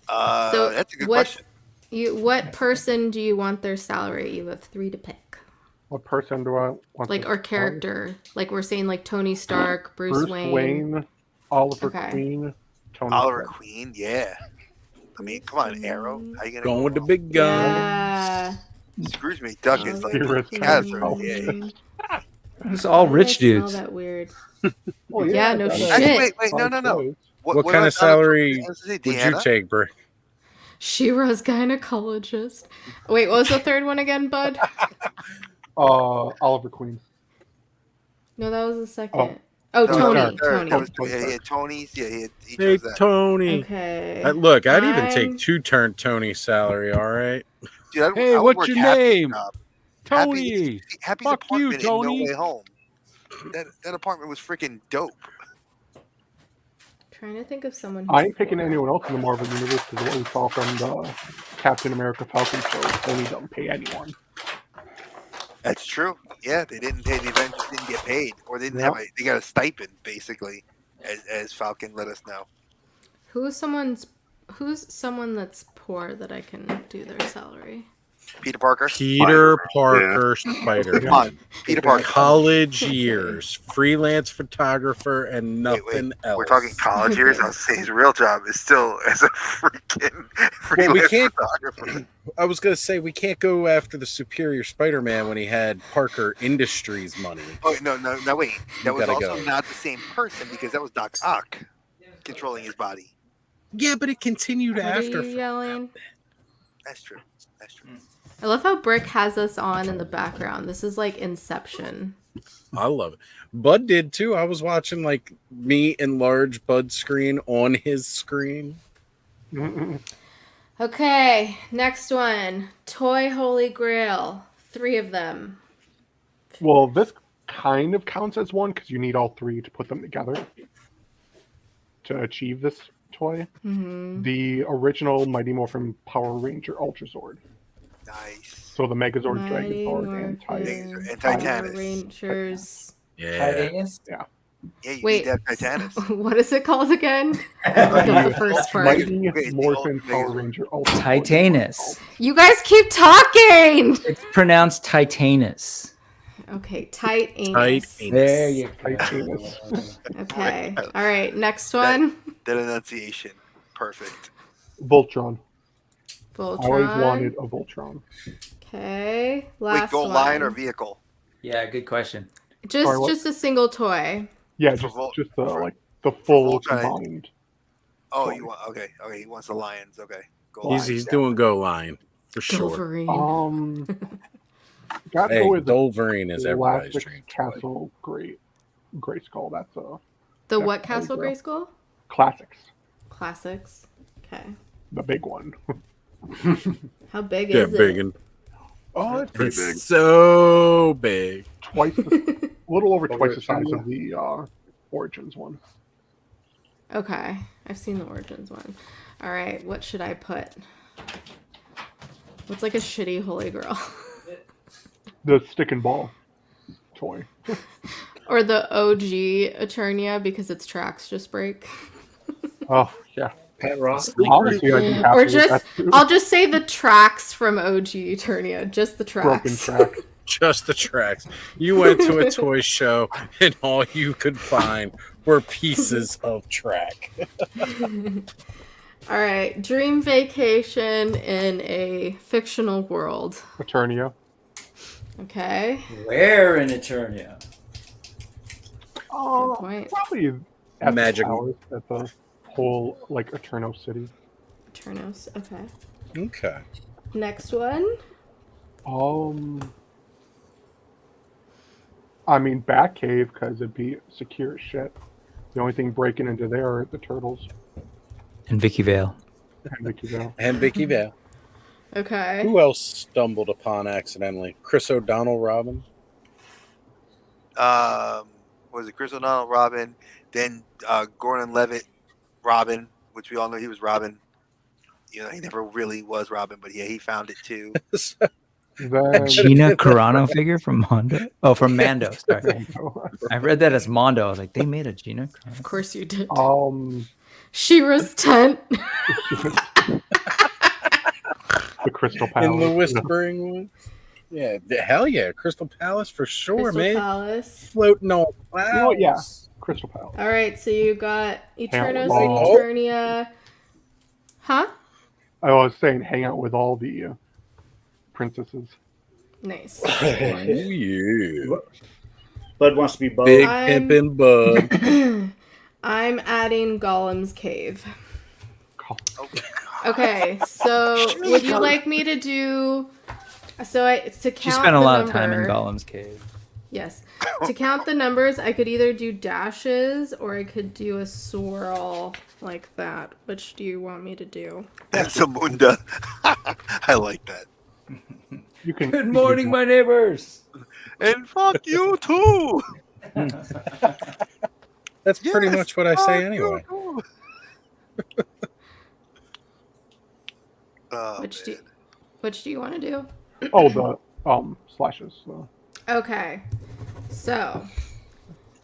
That's a good question. What person do you want their salary? You have 3 to pick. What person do I want? Like, or character. Like, we're saying, like, Tony Stark, Bruce Wayne. Oliver Okay. Queen, Tony Oliver Stark. Queen, yeah. I mean, come on, Arrow. How you gonna Going go with the wrong? big gun. Yeah. Scrooge McDuck is like Oliver Catherine. Queen. Yeah. It's all Why rich do I smell dudes. that weird. Well, Yeah, no that's shit. Actually, wait, no. What kind of salary would you Deanna? take, Brick? She-Ra's gynecologist. Wait, what was the third one again, bud? Oliver Queen. No, that was the second. Oh. Oh, No, Tony. third. That was, Tony. yeah, Tony's. Yeah, he Hey, chose that. Tony. Okay. Look, I'd even I'm- take 2-turn Tony's salary, all right? Dude, Hey, I would what's work your Happy's name? job. Tony. Happy's Fuck you, apartment Tony. in No Way Home. That apartment was freaking dope. Trying to think of someone. I ain't picking anyone else in the Marvel Universe because what we saw from the Captain America Falcon show, Tony doesn't pay anyone. That's true. Yeah, they didn't. The Avengers didn't get paid, or they didn't have. They got a stipend, basically, as Falcon let us know. Who's someone that's poor that I can do their salary? Peter Parker. Peter Parker Spider. Come on, Peter Parker. College years, freelance photographer, and nothing else. We're talking college years. I was saying his real job is still as a freaking Well, we freelance can't. photographer. I was gonna say we can't go after the Superior Spider-Man when he had Parker Industries money. Oh no! Wait, that was gotta also go. not the same person because that was Doc Ock controlling his body. Yeah, but it continued What after. are you yelling? That's true. I love how Brick has us on in the background. This is like Inception. I love it. Bud did too. I was watching like me enlarge Bud's screen on his screen. Okay, next one. Toy Holy Grail. 3 of them. Well, this kind of counts as one because you need all 3 to put them together to achieve this toy. Mm-hmm. The original Mighty Morphin Power Ranger Ultra Sword. Nice. So the Megazord, Mighty Dragonzord, and Morphin And Power Titanus. Rangers. Yeah. Yeah. Yeah, you Wait, need that Titanus. what is it called again? Look up the first part. Mighty Wait, the Morphin old Power Megazord. Ranger Ultra Sword. Titanus. You guys keep talking. It's pronounced Titanus. Okay, tight anus. Tight anus. There you go. Titanus. Okay. All right, next one. That enunciation, perfect. Voltron. Voltron. I always wanted a Voltron. Okay, Wait, last go one. line or vehicle? Yeah, good question. Sorry, what? Just a single toy. Yeah, For just the like The full Voltron. combined. Oh, toy. you want okay? He wants the Lions. Okay, go He's Lions. doing Go Lion for sure. Wolverine. Gotta Hey, go with the Dolverine is everybody's classic dream toy. Castle Grayskull. That's The that's what the Castle Holy Grail. Grayskull? Classics. Classics. Okay. The big one. How big Yeah, is big it? and Oh, it's Pretty it's big. so big. twice, a little over twice the size China. of the Origins one. Okay. I've seen the Origins one. All right. What should I put? What's like a shitty Holy Grail? The stick and ball toy. Or the OG Eternia because its tracks just break. Oh yeah. Pat Ross. Obviously, I'd be happy Or with just, that too. I'll just say the tracks from OG Eternia. Just the Broken tracks. track. Just the tracks. You went to a toy show and all you could find were pieces of track. All right. Dream vacation in a fictional world. Eternia. Okay. Where in Eternia? Good point. Probably at Magic. the towers, at the whole like Eterno City. Eternos. Okay. Okay. Next one. I mean Batcave because it'd be secure as shit. The only thing breaking into there are the turtles And Vicky Vale. and Vicky Vale. And Vicky Vale. Okay. Who else stumbled upon accidentally? Chris O'Donnell Robin? Was it Chris O'Donnell Robin? Then Gordon Levitt Robin, which we all know he was Robin. You know, he never really was Robin, but yeah, he found it too. Then Gina Carano figure from Mondo? Oh, from Mando. Sorry. I read that as Mondo. I was like, they made a Gina Carano. Of course you did. She-Ra's tent. The Crystal Palace. In the Whispering Woods? Yeah, hell yeah. Crystal Palace for sure, Crystal man. Palace. Floating on clouds. You know what? Yeah, Crystal Palace. All right, so you got Eternos Hang and out with- Eternia. Huh? I was saying, hang out with all the princesses. Nice. Oh, yeah. Bud wants to be Bud. Big I'm- pimpin' bud. I'm adding Gollum's cave. Okay, so would you like me to do? To count She spent a the lot of time in number- Gollum's cave. Yes. To count the numbers, I could either do dashes or I could do a swirl like that. Which do you want me to do? That's a Munda. I like that. You can. Good morning, my neighbors. And fuck you too. That's pretty Yes, much what I say fuck anyway. you too. Oh, Which man. do you want to do? Oh, the slashes. So. Okay. So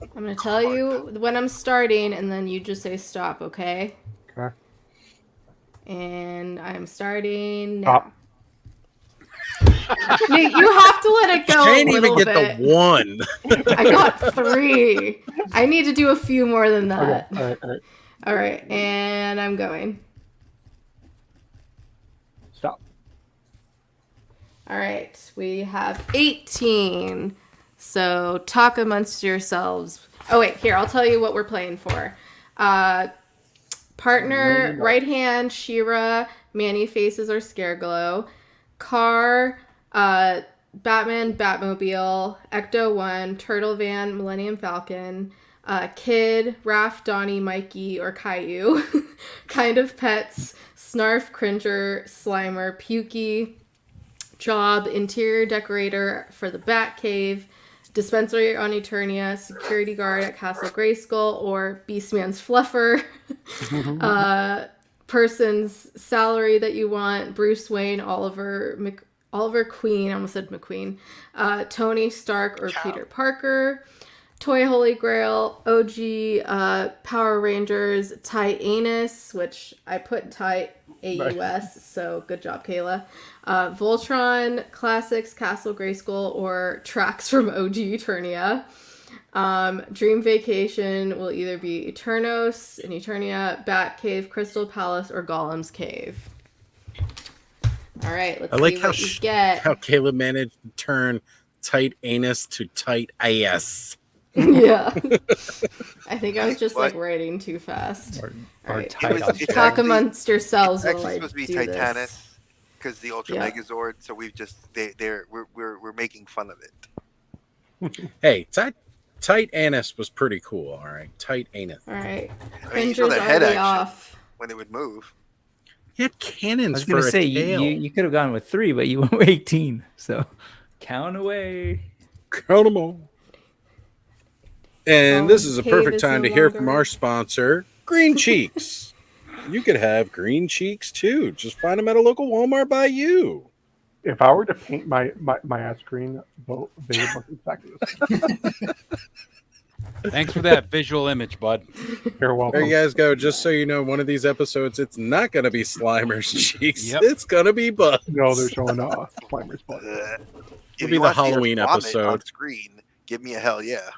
I'm gonna tell you when I'm starting, and then you just say stop. Okay. Okay. And I'm starting Stop. now. You have to let it go Can't a even little get bit. the one. I got 3. I need to do a few more than Okay. that. All right. All right. All right, and I'm going. Stop. All right, we have 18. So talk amongst yourselves. Oh wait, here, I'll tell you what we're playing for. Partner, right hand, She-Ra, Manny Faces or Scareglow. Car, Batman, Batmobile, Ecto-1, Turtle Van, Millennium Falcon. Kid, Raph, Donnie, Mikey, or Caillou. Kind of Pets, Snarf, Cringer, Slimer, Pukey. Job, interior decorator for the Batcave, dispensary on Eternia, security guard at Castle Grayskull, or Beastman's fluffer. Person's salary that you want: Bruce Wayne, Oliver Queen, I almost said McQueen, Tony Stark or Peter Parker. Toy Holy Grail, OG, Power Rangers, Titanus, which I put Tight AUS, so good job, Kayla. Voltron, Classics, Castle Grayskull, or tracks from OG Eternia. Dream Vacation will either be Eternos in Eternia, Batcave, Crystal Palace, or Gollum's Cave. All right, let's I like see how what you get. how Caleb managed to turn tight anus to tight ass. Yeah. I think I was just like writing too fast. Or Alright. tight on It's Talk actually- amongst yourselves It's while actually I supposed to be do this. Titanus because the Ultra Yeah. Megazord. So we've just we're making fun of it. Hey, tight anus was pretty cool. All right, tight anus. All right. I mean, you saw Cringer's the head already action off. when it would move. He had I cannons was for gonna a say tail. you could have gone with 3, but you went with 18. So count away. Count them all. And this is a Cave perfect is time no to hear from longer- our sponsor, Green Cheeks. You could have green cheeks too. Just find them at a local Walmart by you. If I were to paint my ass green, they would look exactly the same. Thanks for that visual image, bud. You're welcome. There you guys go. Just so you know, one of these episodes, it's not going to be Slimer's cheeks. Yep. It's going to be Bud. No, they're showing Slimer's butt. If be you the want to see us Halloween vomit episode. on screen. Give me a hell yeah.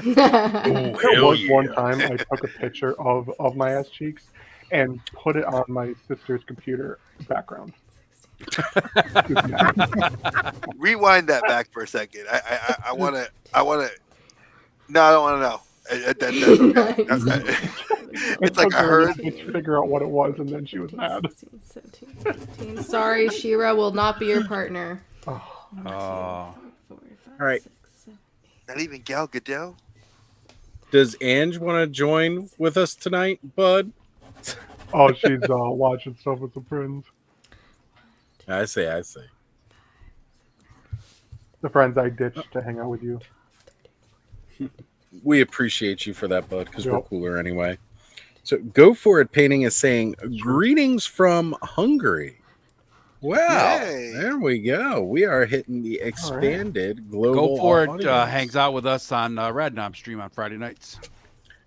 There was one time I took a picture of my ass cheeks and put it on my sister's computer background. Rewind that back for a second. I want to. No, I don't want to know. That's okay. It's like I heard. To figure out what it was, and then she was mad. 16, 17, 18. Sorry, Shira will not be your partner. Oh. All right. Not even Gal Gadot. Does Ange want to join with us tonight, Bud? Oh, she's watching stuff with some friends. I see. The friends I ditched to hang out with you. We appreciate you for that, Bud, because we're Yep. cooler anyway. So Go For It Painting is saying, greetings from Hungary. Wow, Yay. there we go. We are hitting the expanded global Go For It audience. hangs out with us on Radnom stream on Friday nights.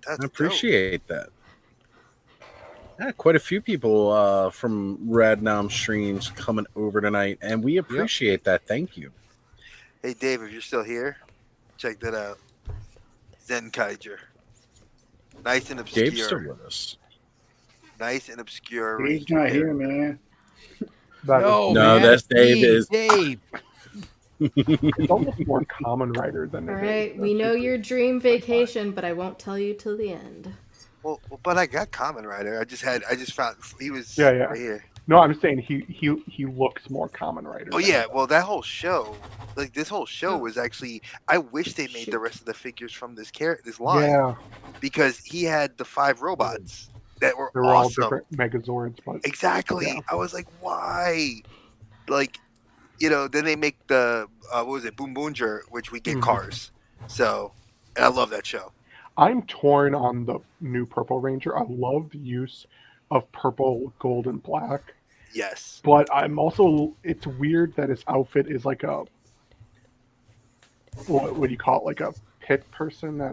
That's I appreciate that. Yeah, quite a few people from Radnom streams coming over tonight, and we appreciate that. Thank you. Hey, Dave, if you're still here, check that out. Zen Kaiser. Nice and obscure. Dave's still with us. Nice and obscure. He's not here, man. No, man, that's it's Dave. me, Is Dave. It's almost more common writer than All it right, is. we know your dream vacation, but I won't tell you till the end. Well, but I got Common Rider. I just found he was Yeah. right here. No, I'm saying he looks more common writer. Oh than yeah, it does. well that whole show, like this whole show was actually. I wish they made the rest of the figures from this line. Yeah, Because he had the 5 robots that were they were all awesome. different Megazords, but Exactly. Yeah. I was like, why? Like, then they make the what was it, Boom Boonger, which we get Mhm. cars. So, and I love that show. I'm torn on the new Purple Ranger. I love the use of purple, gold, and black. Yes. But I'm also, it's weird that his outfit is like a, what do you call it? Like a pit person that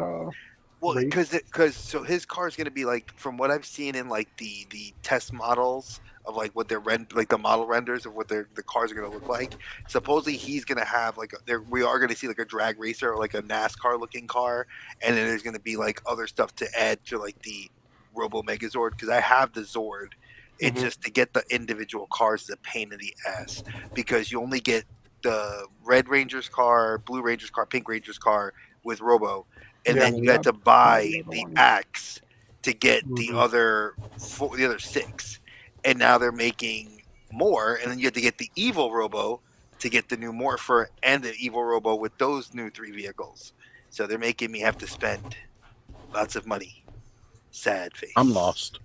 Well, race? because so his car is going to be like, from what I've seen in like the test models of like what their like the model renders of what the cars are going to look like. Supposedly he's going to have like we are going to see like a drag racer or like a NASCAR looking car, and then there's going to be like other stuff to add to like the Robo Megazord, because I have the Zord. It's Mhm. just to get the individual cars is a pain in the ass, because you only get the Red Ranger's car, Blue Ranger's car, Pink Ranger's got with Robo, and Yeah, then we you had have to buy the other the ones. axe to get the Mhm. other the other 6, and now they're making more, and then you have to get the Evil Robo to get the new Morpher and the Evil Robo with those new 3 vehicles. So they're making me have to spend lots of money. Sad face. I'm lost.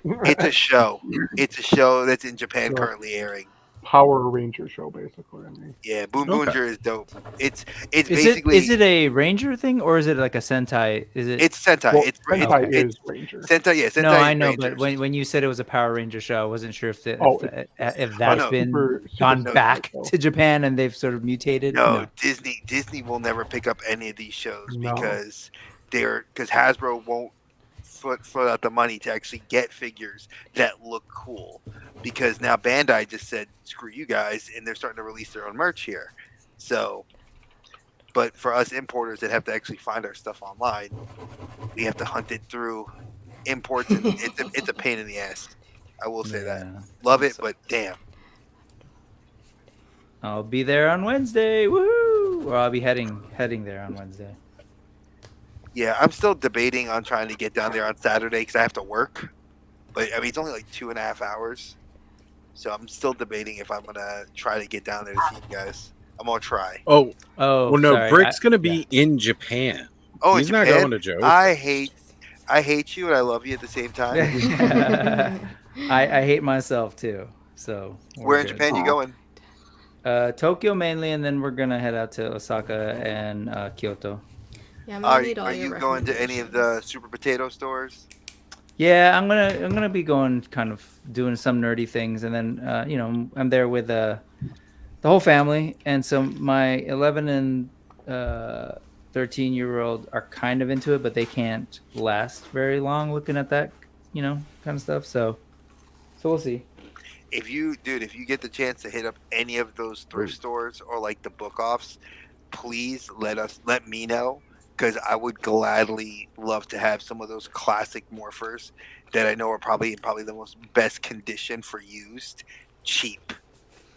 It's a show. It's a show that's in Japan Yeah. currently airing. Power Ranger show, basically. I mean, Yeah, Boom Okay. Boonger is dope. It's Is basically it a Ranger thing or is it like a Sentai? Is it? it's Sentai. well, it's Sentai it's is Ranger. Sentai. Yeah, Sentai. No, I is know, Rangers. but when you said it was a Power Ranger show, I wasn't sure if Oh, if that's no. been Super gone Sentai back show. to Japan and they've sort of mutated. No, Disney will never pick up any of these shows No. because Hasbro won't foot out the money to actually get figures that look cool, because now Bandai just said screw you guys, and they're starting to release their own merch here. So, but for us importers that have to actually find our stuff online, we have to hunt it through imports, and it's a pain in the ass. I will say that. Yeah. Love it, but damn. I'll be there on Wednesday. Woohoo! too, or I'll be heading there on Wednesday. Yeah, I'm still debating on trying to get down there on Saturday because I have to work. But I mean, it's only like 2.5 hours, so I'm still debating if I'm gonna try to get down there to see you guys. I'm gonna try. Oh, Oh, well, no, sorry. Brick's going to be in Japan. Oh, He's in not Japan? going to Joe. I hate you and I love you at the same time. I hate myself too. So Where in Japan you going? Tokyo mainly, and then we're gonna head out to Osaka and Kyoto. Yeah, I'm gonna need all Are your you going to any of the Super Potato stores? Yeah, I'm gonna be going, kind of doing some nerdy things, and then you know, I'm there with the whole family, and so my 11 and 13-year-old are kind of into it, but they can't last very long looking at that, you know, kind of stuff. So we'll see. If you get the chance to hit up any of those thrift stores or like the book offs, please let me know, because I would gladly love to have some of those classic morphers that I know are probably the most best condition for used, cheap.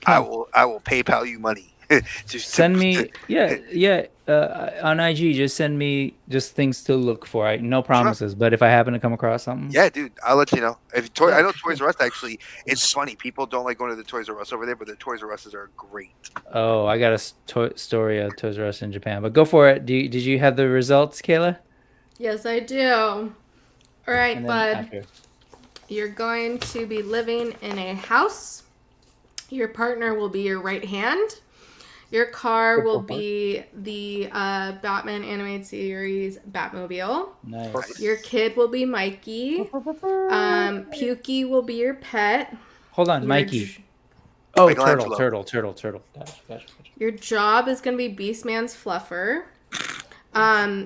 I will PayPal you money. Send me on IG. Just send me just things to look for. No promises, but if I happen to come across something, Yeah, dude, I'll let you know. I know Toys R Us, actually, it's funny. People don't like going to the Toys R Us over there, but the Toys R Us's are great. Oh, I got a story of Toys R Us in Japan, but go for it. Did you have the results, Kayla? Yes, I do. All right, bud. After. You're going to be living in a house. Your partner will be your right hand. Your car will be the Batman animated series Batmobile. Nice. Your kid will be Mikey. Pukey will be your pet. Hold on, Your Mikey. Oh, Michelangelo. turtle. Gotcha. Your job is going to be Beastman's fluffer.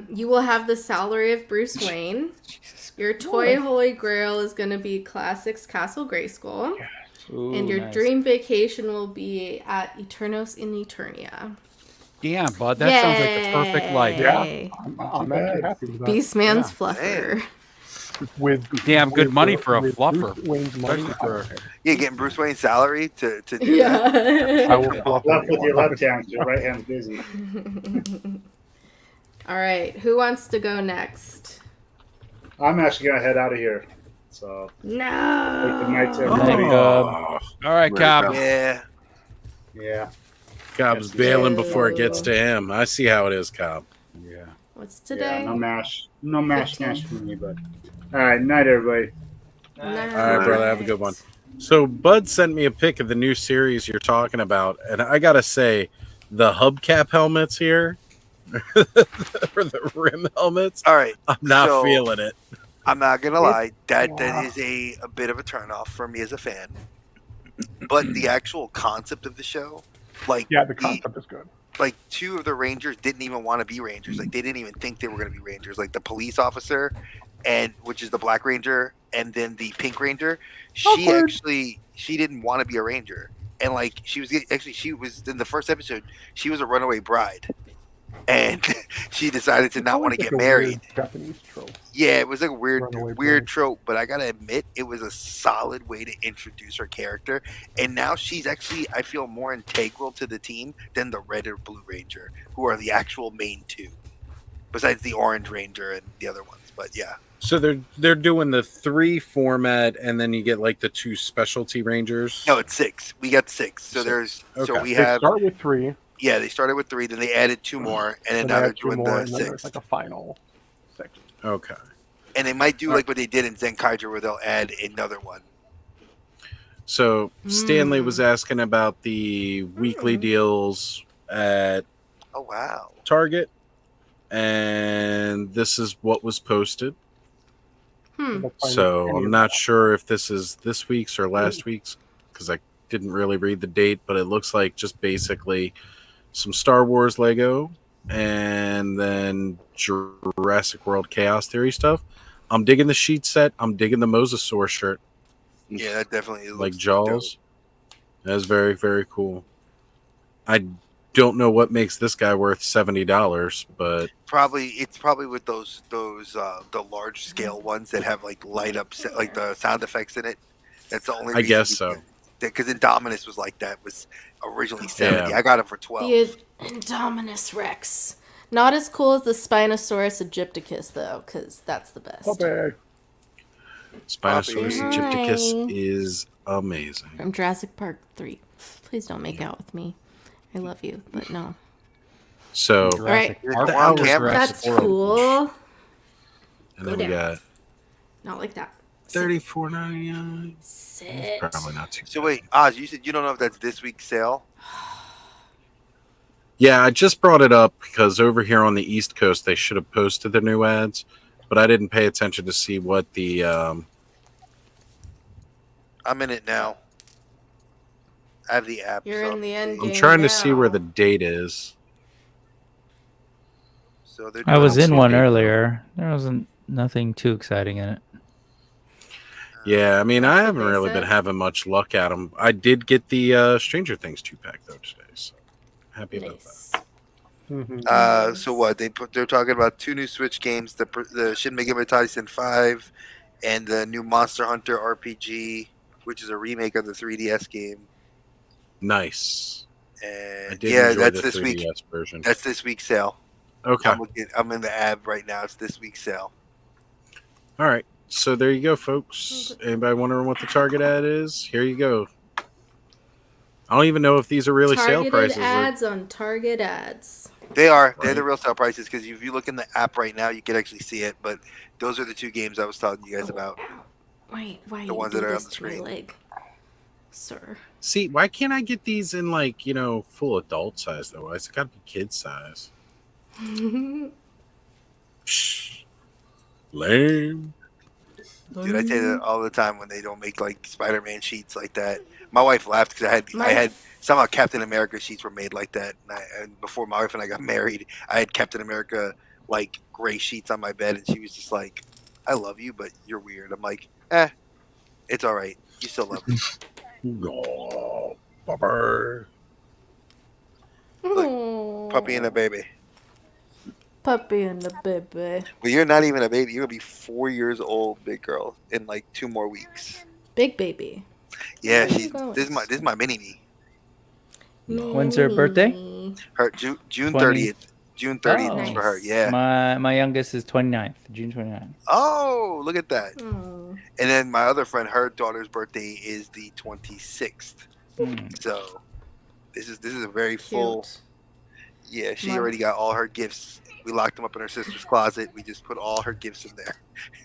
You will have the salary of Bruce Wayne. Your toy holy grail is going to be Classics Castle Grayskull. Ooh, and your nice. dream vacation will be at Eternos in Eternia. Damn, bud, that sounds like the perfect life. Yeah, I'm actually happy with that. Beastman's fluffer. With damn good money for a with fluffer. Bruce Wayne's money, Yeah, getting Bruce Wayne's salary to do Yeah. I will fluff Left with your left anyone. hand, your right hand's busy. All right, who wants to go next? I'm actually gonna head out of here. So No. good night to Night, everybody. Cobb. All right, Cobb. Yeah. Yeah. Cobb's bailing before it gets to him. I see how it is, Cobb. Yeah. What's Yeah, today? no mash for me, but all right, night everybody. All right, brother. Have a good one. So Bud sent me a pic of the new series you're talking about, and I gotta say, the hubcap helmets here, or the rim helmets. All right. I'm not feeling it. I'm not gonna lie. That is a bit of a turnoff for me as a fan. But the actual concept of the show, like Yeah, the concept is good. like two of the Rangers didn't even want to be Rangers. Like they didn't even think they were going to be Rangers. Like the police officer, which is the Black Ranger, and then the Pink Ranger. She didn't want to be a Ranger, and like she was in the first episode. She was a runaway bride, and she decided to not want to get married. Japanese trope. Yeah, it was like a Runaway weird bride. trope, but I gotta admit, it was a solid way to introduce her character. And now she's actually, I feel, more integral to the team than the Red or Blue Ranger, who are the actual main two, besides the Orange Ranger and the other ones. But yeah. So they're doing the 3 format, and then you get like the 2 specialty Rangers. No, it's 6. We got 6. So we They have. start with 3. Yeah, they started with 3, then they added 2 more, and then now they're doing the and then 6. there's like a final 6. Okay. And they might do like what they did in Zenkaiger, where they'll add another one. So Stanley was asking about the weekly deals at Oh wow. Target, and this is what was posted. So I'm not sure if this is this week's or last week's, because I didn't really read the date, but it looks like just basically some Star Wars Lego and then Jurassic World Chaos Theory stuff. I'm digging the sheet set. I'm digging the Mosasaur shirt. Yeah, that definitely Like looks Jaws. dope. That's very, very cool. I don't know what makes this guy worth $70, but It's probably with those the large scale ones that have like light up like the sound effects in it. That's the only I reason. guess so. Because Indominus was like that. originally 70. Yeah. I got him for 12. The Indominus Rex. Not as cool as the Spinosaurus Egypticus, though, because that's the best. Puppy. Spinosaurus Hi. Egypticus is amazing. From Jurassic Park 3. Please don't make out with me. I love you, but no. So, Alright. the hours That's cool. And then we got Not like that. $34.99. Sit. Probably not too. So wait, Oz, you said you don't know if that's this week's sale? Yeah, I just brought it up because over here on the East Coast they should have posted the new ads, but I didn't pay attention to see what the. I'm in it now. I have the app. You're in the end game. I'm trying now. to see where the date is. So they're I was doing in one April. earlier. There wasn't nothing too exciting in it. Yeah, I mean, I haven't they really said. been having much luck at them. I did get the Stranger Things 2-pack though today, so happy about that. Nice. So what they're talking about 2 new Switch games: the Shin Megami Tensei 5 and the new Monster Hunter RPG, which is a remake of the 3DS game. Nice. I And did yeah, enjoy that's the this 3DS week. version. That's this week's sale. Okay. I'm in the app right now. It's this week's sale. All right. So there you go, folks. Anybody wondering what the Target ad is? Here you go. I don't even know if these are really sale Targeted prices. ads on Target ads. They are. They're Right. the real sale prices because if you look in the app right now, you can actually see it. But those are the 2 games I was telling you guys about. Wait, why The you ones do that are on this the to my screen. leg, sir? See, why can't I get these in like, full adult size though? It's got to be kid size. Psh, lame. Dude, I say that all the time when they don't make like Spider-Man sheets like that. My wife laughed because I had somehow Captain America sheets were made like that. And before my wife and I got married, I had Captain America like gray sheets on my bed, and she was just like, "I love you, but you're weird." I'm like, it's all right. You still love me. Oh, bummer. Look, puppy and a baby. Puppy and the baby. Well, you're not even a baby. You're gonna be 4 years old, big girl, in like 2 more weeks. Big baby. Yeah, Where are you she's going? this is my mini me. When's her birthday? Her June 20 30th. June 30th Oh. is for her. Yeah. My youngest is 29th, June 29th. Oh, look at that. Oh. And then my other friend, her daughter's birthday is the 26th. So this is a very full. Cute. Yeah, she Mom. already got all her gifts. We locked them up in her sister's closet. We just put all her gifts in there.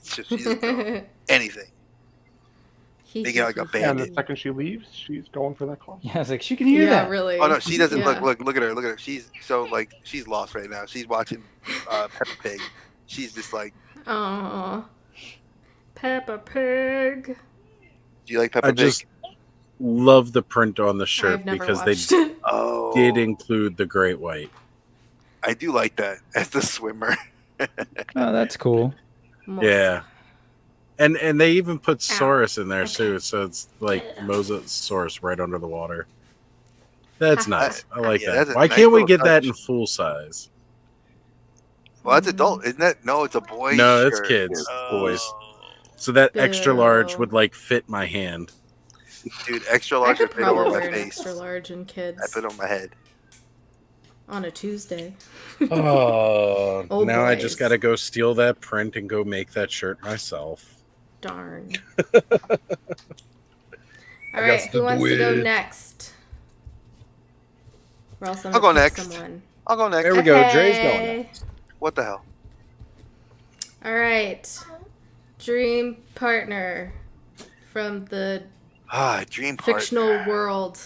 So she doesn't know anything. They get like a And bandit. the second she leaves, she's going for that class. Yeah, I was like, she can hear Yeah, that. really. Oh no, she doesn't. Yeah. Look at her. She's so like she's lost right now. She's watching Peppa Pig. She's just like, Aw. Peppa Pig. do you like Peppa I Pig? just love the print on the shirt I've never because they watched it. Oh, did include the great white. I do like that as the swimmer. Oh, that's cool. Yeah. And they even put Ow. Saurus in there Okay. too, so it's like Mosasaurus right under the water. That's nice. I like Yeah, that's that. a Why nice can't we little get that touch. in full size? Well, that's adult, isn't it? No, it's a boy. No, it's shirt. kids, Oh. boys. So that extra large Boo. would like fit my hand. Dude, extra I large could would fit over probably my wear an face. extra large in kids I put it on my head. on a Tuesday. Oh, Oh, now I boys. just got to go steal that print and go make that shirt myself. Darn. I All right, got who to wants do to go it. next? Or else I'm I'll gonna go pick next. someone. I'll go next. There we go. Dre's going Okay. next. What the hell? All right. Dream partner from the Dream partner. fictional world.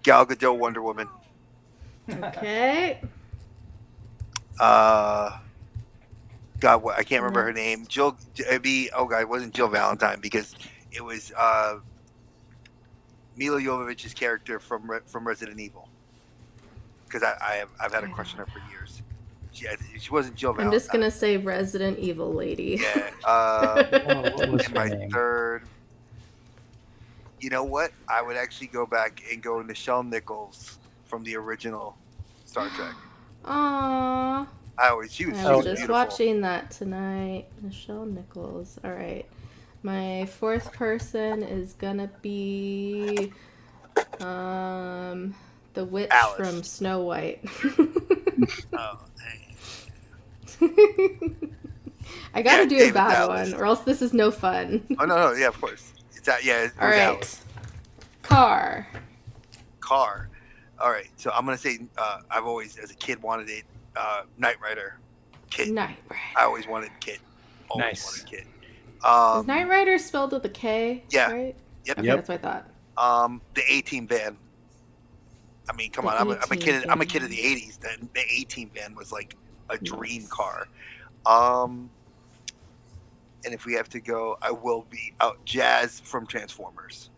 Gal Gadot, Wonder Woman. Okay. God, what I can't remember her name. Jill. It'd be it wasn't Jill Valentine because it was Mila Jovovich's character from Resident Evil. Because I've had a crush on her for years. She wasn't Jill Valentine. I'm just gonna say Resident Evil lady. Yeah. What was her My name? third. You know what? I would actually go back and go Nichelle Nichols from the original Star Trek. Aww. She was I was just beautiful. watching that tonight. Nichelle Nichols. All right. My fourth person is gonna be The witch Alice. from Snow White. Oh, I gotta Yeah, do a David bad Alice. one, or else this is no fun. oh no, yeah, of course. It's that. Yeah, it All was right. Alice. Car. Car. All right, so I'm gonna say I've always, as a kid, wanted it. Knight Rider. Kid. Knight Rider. I always wanted Kid. Always Nice. wanted Kid. Is Knight Rider spelled with a K? Yeah. Right? Yep. Okay, Yep. that's what I thought. The A-Team van. I mean, come The on, I'm a kid. A-Team I'm a kid of van. the '80s. Then the A-Team van was like a dream Nice. car. And if we have to go, I will be out Jazz from Transformers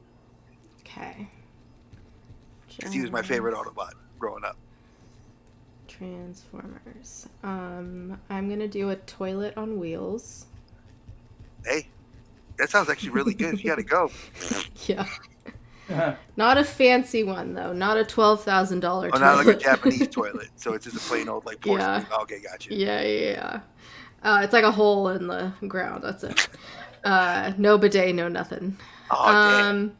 Okay. because he was my favorite Autobot growing up. Transformers. I'm gonna do a toilet on wheels. Hey, that sounds actually really good. If you got to go, Yeah. Not a fancy one though. Not a $12,000 toilet. oh, not like a Japanese toilet. So it's just a plain old like porcelain. Yeah. Okay, got you. Yeah. It's like a hole in the ground. That's it. No bidet, no nothing. Oh, damn.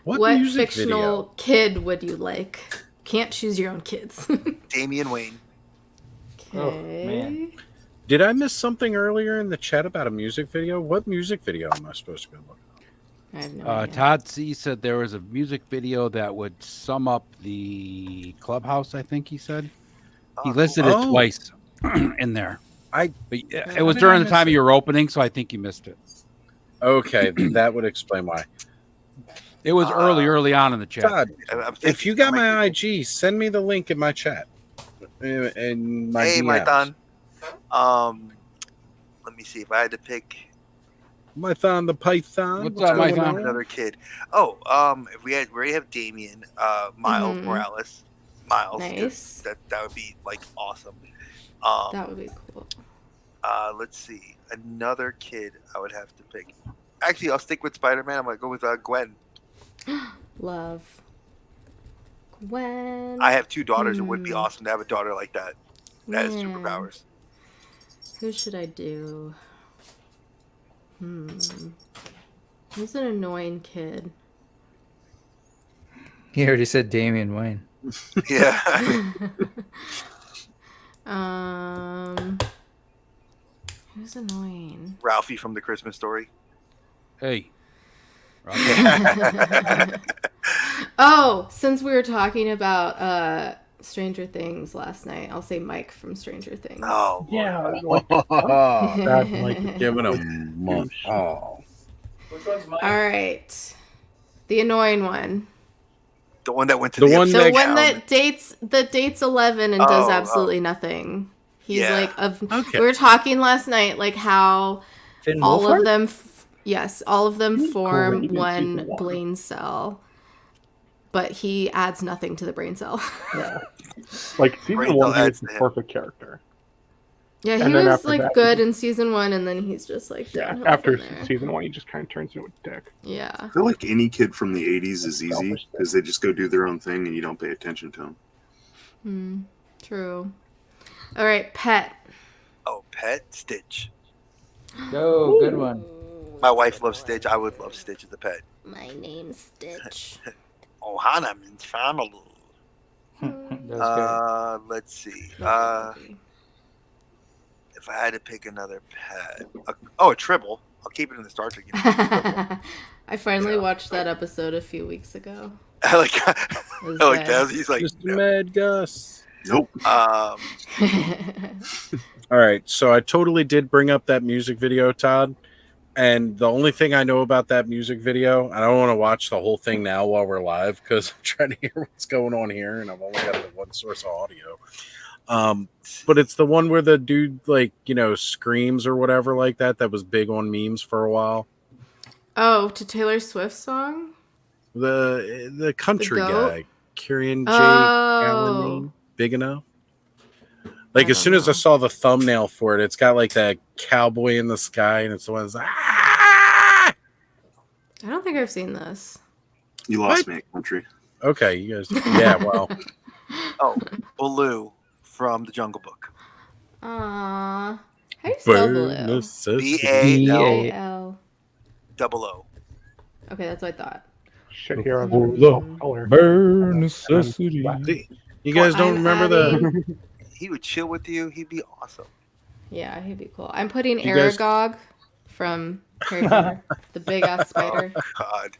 What music fictional video? kid would you like? Can't choose your own kids. Damian Wayne. Oh, Okay. man. Did I miss something earlier in the chat about a music video? What music video am I supposed to be looking I have no idea. Todd C said there was a music video that would sum up the Clubhouse. I think he said he listed cool. it twice in there. I- But it How was did during I the time miss of your opening, so I think you missed it. at? Okay, that would explain why. It was early on in the chat. Todd, I'm if thinking you got I might my be- IG, send me the link in my chat. In my Hey, DMs. Mython. Let me see if I had to pick Mython the Python. What's up, going Mython? on? another kid. Oh, if we already have Damien, Miles Mhm. Morales, Miles. 'cause Nice. That would be like awesome. That would be cool. Let's see, another kid I would have to pick. Actually, I'll stick with Spider-Man. I'm gonna go with Gwen. Love. Gwen. I have two daughters. It would be awesome to have a daughter like that that has Yeah. superpowers. Who should I do? Who's an annoying kid? He already said Damian Wayne. Yeah. Who's annoying? Ralphie from the Christmas Story. Hey, Oh, since we were talking about Stranger Things last night, I'll say Mike from Stranger Things. Oh, Yeah, like, that's like Giving him month. Oh, Which one's mine? All right. The annoying one. the one that went to The the one The that- one that dates 11 and does Oh, absolutely nothing. He's Yeah. like Okay. we were talking last night like how Finn all Wolfhard? of them all of them form great in one season one. brain cell. But he adds nothing to the brain cell. Yeah. Like season Rachel one, he was adds the to him. perfect character. Yeah, he And then was after like that, good in season 1 and then he's just like Yeah. downhill After from there. season one, he just kind of turns into a dick. Yeah. I feel like any kid from the 80s is easy Selfish. because they just go do their own thing and you don't pay attention to them. True. All right, pet. Oh, Pet Stitch. Go, good one. My wife loves Stitch. I would love Stitch as a pet. My name's Stitch. Ohana means family. That's Let's see. If I had to pick another pet, a Tribble. I'll keep it in the Star Trek universe. I finally watched that episode a few weeks ago. I like, It I was like good. that. He's like, just no. Mad Gus. Nope. All right, so I totally did bring up that music video, Todd. And the only thing I know about that music video, I don't want to watch the whole thing now while we're live because I'm trying to hear what's going on here, and I've only got the one source of audio. But it's the one where the dude, like, screams or whatever like that. That was big on memes for a while. Oh, to Taylor Swift song? The country The goat? guy, Kieran J. Oh. Allen, big enough. Like, I as soon don't as I know. saw the thumbnail for it, it's got like that cowboy in the sky, and it's the one that's like, ah! I don't think I've seen this. You lost What? me at country. Okay, you guys. Yeah, well, Oh, Baloo from the Jungle Book. Aww. How do you spell Burn Baloo? necessity. B-A-L-O. A-L. Double O. Okay, that's what I thought. shit here. Bare necessity. You guys don't remember the? He would chill with you. He'd be awesome. Yeah, he'd be cool. I'm putting You guys- Aragog from Harry Potter, the big ass spider. Oh, God.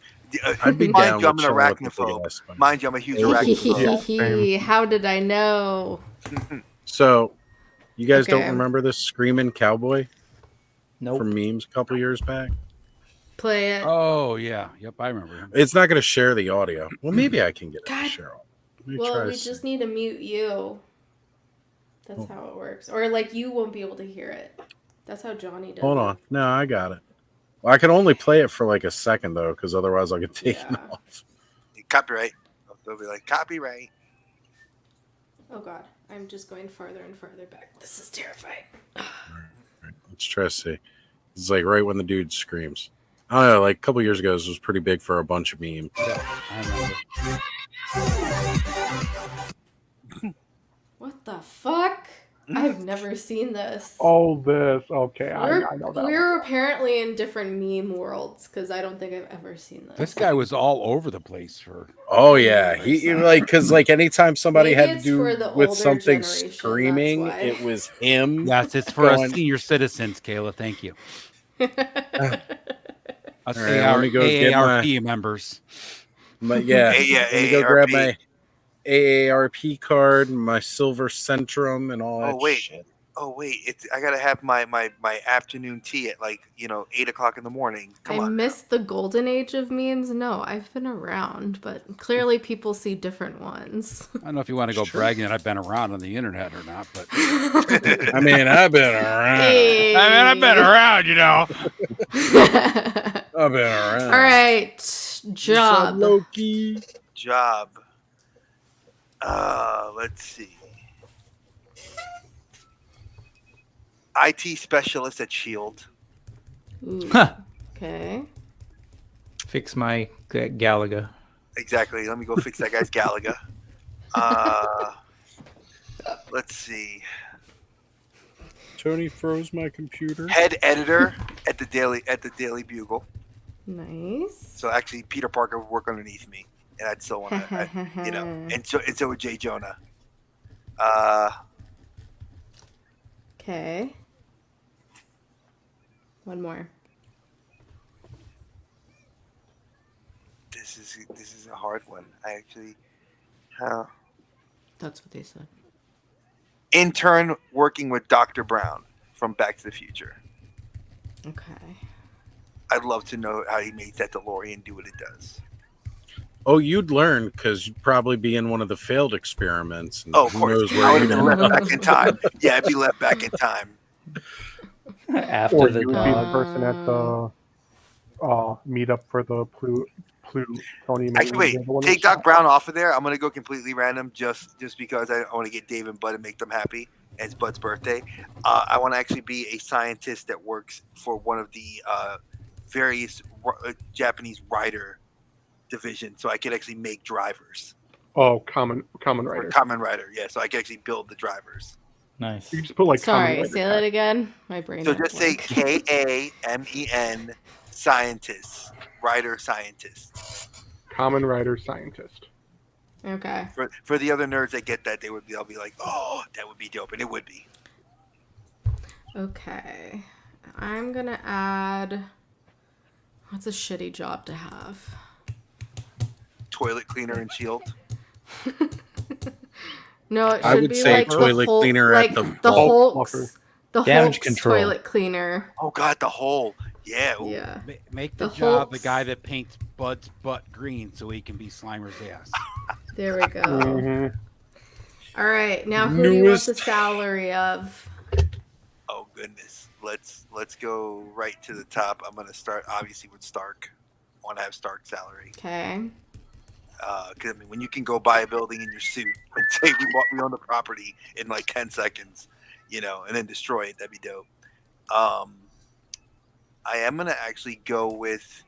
I'd be Mind down you, I'm with an chilling with the big arachnophobe. ass spider. Mind you, I'm a huge arachnophobe. How did I know? So, you guys Okay. don't remember this screaming cowboy Nope. from memes a couple years back? Play it. Oh yeah, yep, I remember him. It's not going to share the audio. Well, maybe I can get it God. to share. Let me Well, try we to just see. need to mute you. That's Oh. how it works. Or like you won't be able to hear it. That's how Johnny does Hold it. on. No, I got it. Well, I can only play it for like a second though, because otherwise I'll get taken Yeah. off. Copyright. They'll be like, copyright. Oh god, I'm just going farther and farther back. This is terrifying. Let's try to see. It's like right when the dude screams. I don't know. Like a couple years ago, this was pretty big for a bunch of memes. I remember. What the fuck? I've never seen this. Oh, this. Okay, We're, I know that. we're apparently in different meme worlds because I don't think I've ever seen this. This guy was all over the place for. Oh yeah, he like because like anytime somebody Maybe had to it's do for the with older something generation, screaming, that's why. it was him. Yes, it's for us going- senior citizens, Kayla. Thank you. Us All right, let me go get AARP members. But yeah, Yeah, let me go grab AARP. my AARP card, my silver Centrum, and all that Oh, wait. shit. Oh, wait. I got to have my afternoon tea at 8 o'clock in the morning. Come I on. missed the golden age of memes. No, I've been around, but clearly people see different ones. I don't know if you want to go bragging that I've been around on the internet or not, but I mean, I've been around. I've been around, you know. I've been around. All right, What's up, job. Loki. Job. Let's see. IT specialist at Shield. Ooh, okay. Fix my Galaga. Exactly. Let me go fix that guy's Galaga. Let's see. Tony froze my computer. Head editor at the Daily Bugle. Nice. So actually, Peter Parker would work underneath me, and I'd still want to, and so would Jay Jonah. Okay. One more. This is a hard one. I actually, That's what they said. intern working with Dr. Brown from Back to the Future. Okay. I'd love to know how he makes that DeLorean do what it does. Oh, you'd learn because you'd probably be in one of the failed experiments. And Oh, of who course. knows I where would you'd have been end left up. back in time. Yeah, I'd be left back in time. After Or the you would be the person at the meetup for the Tony. Actually, wait. Take Doc Brown off of there. I'm gonna go completely random, just because I want to get Dave and Bud and make them happy. It's Bud's birthday. I want to actually be a scientist that works for one of the various Japanese rider division, so I could actually make drivers. Oh, common Or writer. Kamen Rider, yeah. So I could actually build the drivers. Nice. You just put like. Sorry, Kamen say Rider that again. My brain. So went just say blank. KAMEN scientist, rider scientist. Kamen Rider scientist. Okay. For the other nerds that get that, they'll be like, oh, that would be dope, and it would be. Okay. I'm gonna add. What's a shitty job to have? Toilet cleaner and Shield. No, it should I would be say like toilet the Hulk, cleaner like at the the Hulk. Hulk's, the Damage Hulk's control. toilet cleaner. Oh God, the hole. Yeah. Ooh. Yeah. Make the The job the Hulk's- guy that paints Bud's butt green so he can be Slimer's ass. There we go. Mhm. All right, now who do you want Newest- the salary of? Oh goodness. Let's go right to the top. I'm gonna start obviously with Stark. I want to have Stark salary. Okay. Because I mean, when you can go buy a building in your suit and say we own the property in like 10 seconds, and then destroy it, that'd be dope. I am gonna actually go with.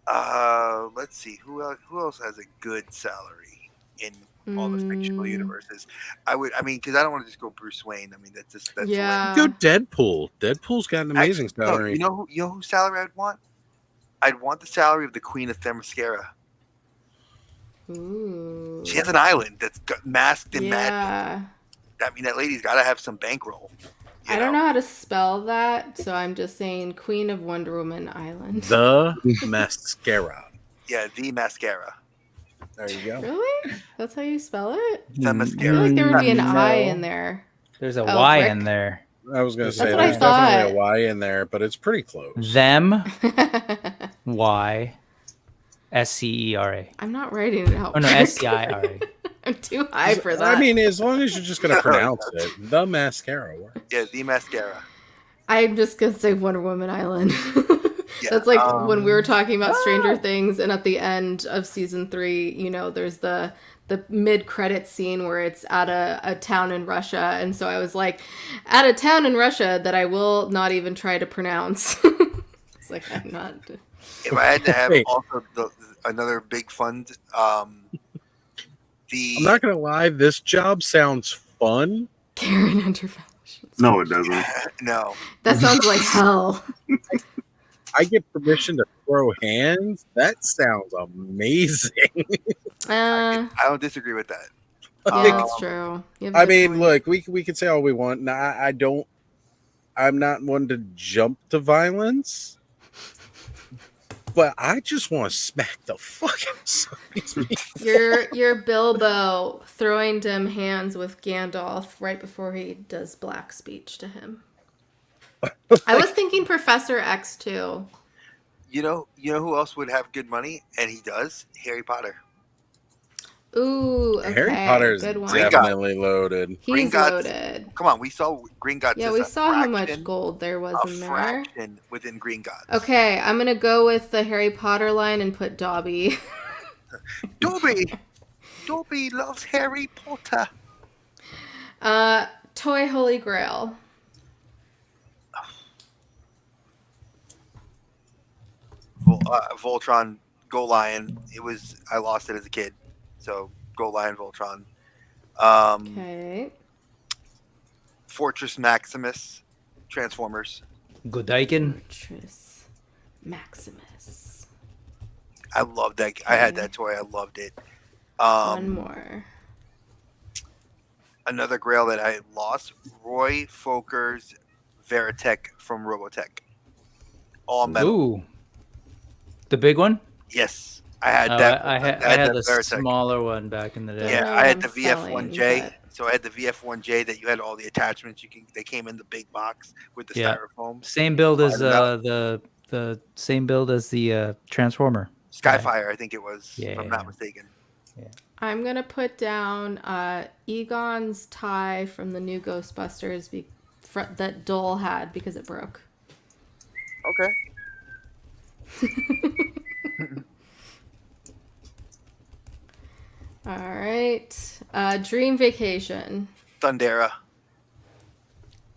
Let's see who else has a good salary in all the fictional universes. Because I don't want to just go Bruce Wayne. I mean, that's Yeah. Go Deadpool. Deadpool's got an amazing No, salary. you know whose salary I'd want? I'd want the salary of the Queen of Themyscira. Ooh. She has an island that's masked in magic. Yeah. I mean, that lady's got to have some bankroll. I don't know how to spell that, so I'm just saying Queen of Wonder Woman Island. The mascara. Yeah, the mascara. There you go. Really? That's how you spell it? The I mascara. feel like there would be an I No. in there. There's a Oh, Y frick. in there. I was going to say That's what I there's definitely a thought. Y in there, but it's pretty close. Them Y SCERA. I'm not writing it out. Oh no, correctly. SCIRA. I'm too high for that. I mean, as long as you're just going to pronounce it, the mascara works. Yeah, the mascara. I'm just going to say Wonder Woman Island. Yeah, That's like when we were talking about Stranger Things, and at the end of season 3, you know, there's the mid-credit scene where it's at a town in Russia, and so I was like, at a town in Russia that I will not even try to pronounce. It's like, I'm not. If I had to have Wait. also another big fund, I'm not going to lie, this job sounds fun. Karen Interventions. No, it doesn't. no. That sounds like hell. I get permission to throw hands. That sounds amazing. I don't disagree with that. Yeah, that's true. You have a I good mean, point. look, we can say all we want. No, I don't. I'm not one to jump to violence, but I just want to smack the fuck out of some of these people. You're Bilbo throwing dim hands with Gandalf right before he does black speech to him. I was thinking Professor X too. You know who else would have good money, and he does? Harry Potter. Ooh, okay. Harry Potter's good one. definitely loaded. He's Gringotts- loaded. Come on, we saw Gringotts. Yeah, as we a saw how fraction- much gold there was a in there. fraction within Gringotts. Okay, I'm gonna go with the Harry Potter line and put Dobby. Dobby loves Harry Potter. Toy Holy Grail. Voltron, Go Lion. I lost it as a kid, so Go Lion, Voltron. Okay. Fortress Maximus, Transformers. Godaiken. Fortress Maximus. I love that. I had that toy. I loved it. One more. Another Grail that I lost. Roy Foker's Veritech from Robotech. All metal. Ooh. The big one? Yes, I had that. I had the the Veritech. smaller one back in the day. Yeah, know I had I'm the VF1J. selling, So I had the VF1J that you had all the attachments. They came in the big box with the Yeah. styrofoam. Same build as Fired the same build as the Transformer. Skyfire, I think it was, if I'm Yeah. not mistaken. I'm gonna put down Egon's tie from the new Ghostbusters that Dole had because it broke. Okay. All right. Dream Vacation. Thundera.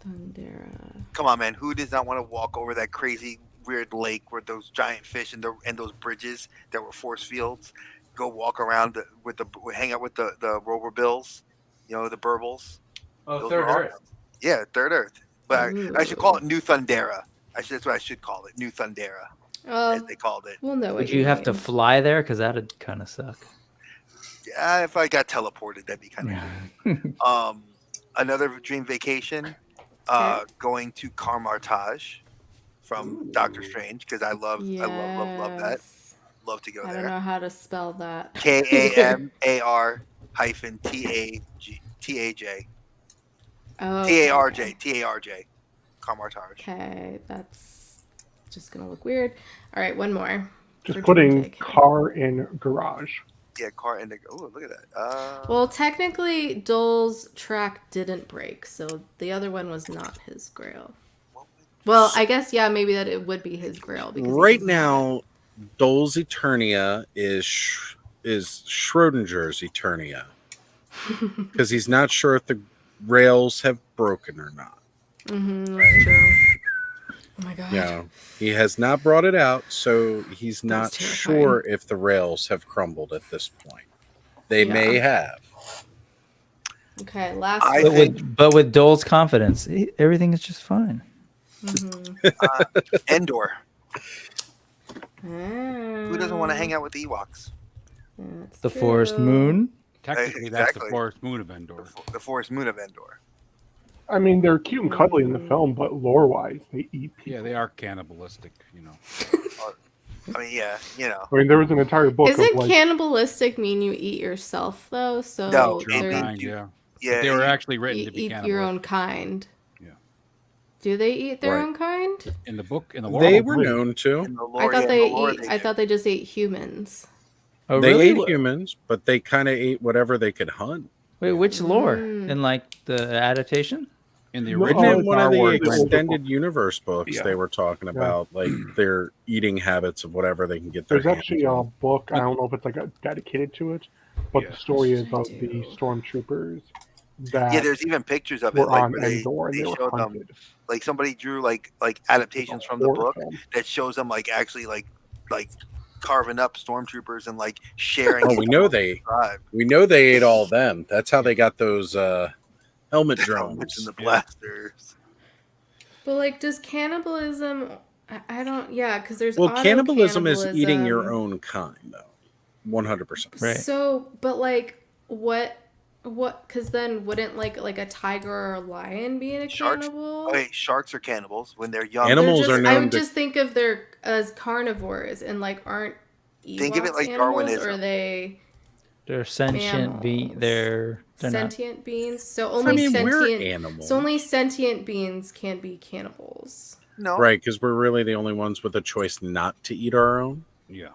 Thundera. Come on, man. Who does not want to walk over that crazy, weird lake with those giant fish and those bridges that were force fields? Go walk around hang out with the Roverbills, the Burbles. Oh, Those Third were Earth. awesome. Yeah, Third Earth. But I should call it New Thundera. That's what I should call it, New Thundera, as they called it. We'll know. Would you have to fly there? Because that'd kind of suck. Yeah, if I got teleported, that'd be kind of cool. Another dream vacation, going to Carmartage from Doctor Strange because I love that. Love to go I there. don't know how to spell that. KAMAR TAJ. Oh, TARJ. Carmartage. Okay, that's just gonna look weird. All right, one more. Just for putting JK. car in garage. Yeah, car in the. Oh, look at that. Well, technically, Dole's track didn't break, so the other one was not his grail. Well, I guess maybe that it would be his grail because Right now, Dole's Eternia is Schrodinger's Eternia because he's not sure if the rails have broken or not. That's true. Oh my god. Yeah, he has not brought it out, so he's not terrifying. sure if the rails have crumbled at this point. They may have. Okay, last But with Dole's confidence, everything is just fine. Endor. Who doesn't want to hang out with the Ewoks? That's The true. forest moon. Technically, that's the Exactly. forest moon of Endor. The forest moon of Endor. I mean, they're cute and cuddly in the film, but lore-wise, they eat people. Yeah, they are cannibalistic, you know. I mean, yeah, you know. I mean, there was an entire book of Isn't like. cannibalistic mean you eat yourself though? So No, Your own they're- kind, yeah. Yeah, But they were you- actually written you to be eat cannibalistic. your own kind. Yeah. Do they eat their Right. own kind? In the book, in the lore, They were known to. in the lore, I thought yeah, they in the lore, eat. they I do. thought they just ate humans. Oh, They really? ate humans, but they kind of ate whatever they could hunt. Wait, which lore? Mm. In like the adaptation? in the No, Written original in one Star of the Wars, the older extended book. universe books, Yeah. they were talking about like their eating habits of whatever they can get their There's hands actually a on. book. I don't know if it's like dedicated to it, but the story is What of should I the do? stormtroopers that Yeah, there's even pictures of it, were like on where they Endor and they were showed them, hunted. like somebody drew like adaptations from the Horror book film. that shows them like actually like carving up stormtroopers and like sharing. Oh, it we know amongst they the tribe. ate all of them. That's how they got those helmet The helmets drones. and the blasters. But like, does cannibalism? I don't. Yeah, because there's Well, cannibalism is auto-cannibalism. eating your own kind, though. 100%. Right. So, but like, what? Because then wouldn't like a tiger or a lion be a Sharks. cannibal? Okay, sharks are cannibals when they're young. Animals They're just, are I known would to- just think of their as carnivores and like aren't Ewoks Think of it like animals, Darwinism. or are they They're sentient mammals? They're not. sentient beings? So only I mean, sentient. we're animals. So only sentient beings can be cannibals. No, Right, because we're really the only ones with a choice not to eat our own. yeah,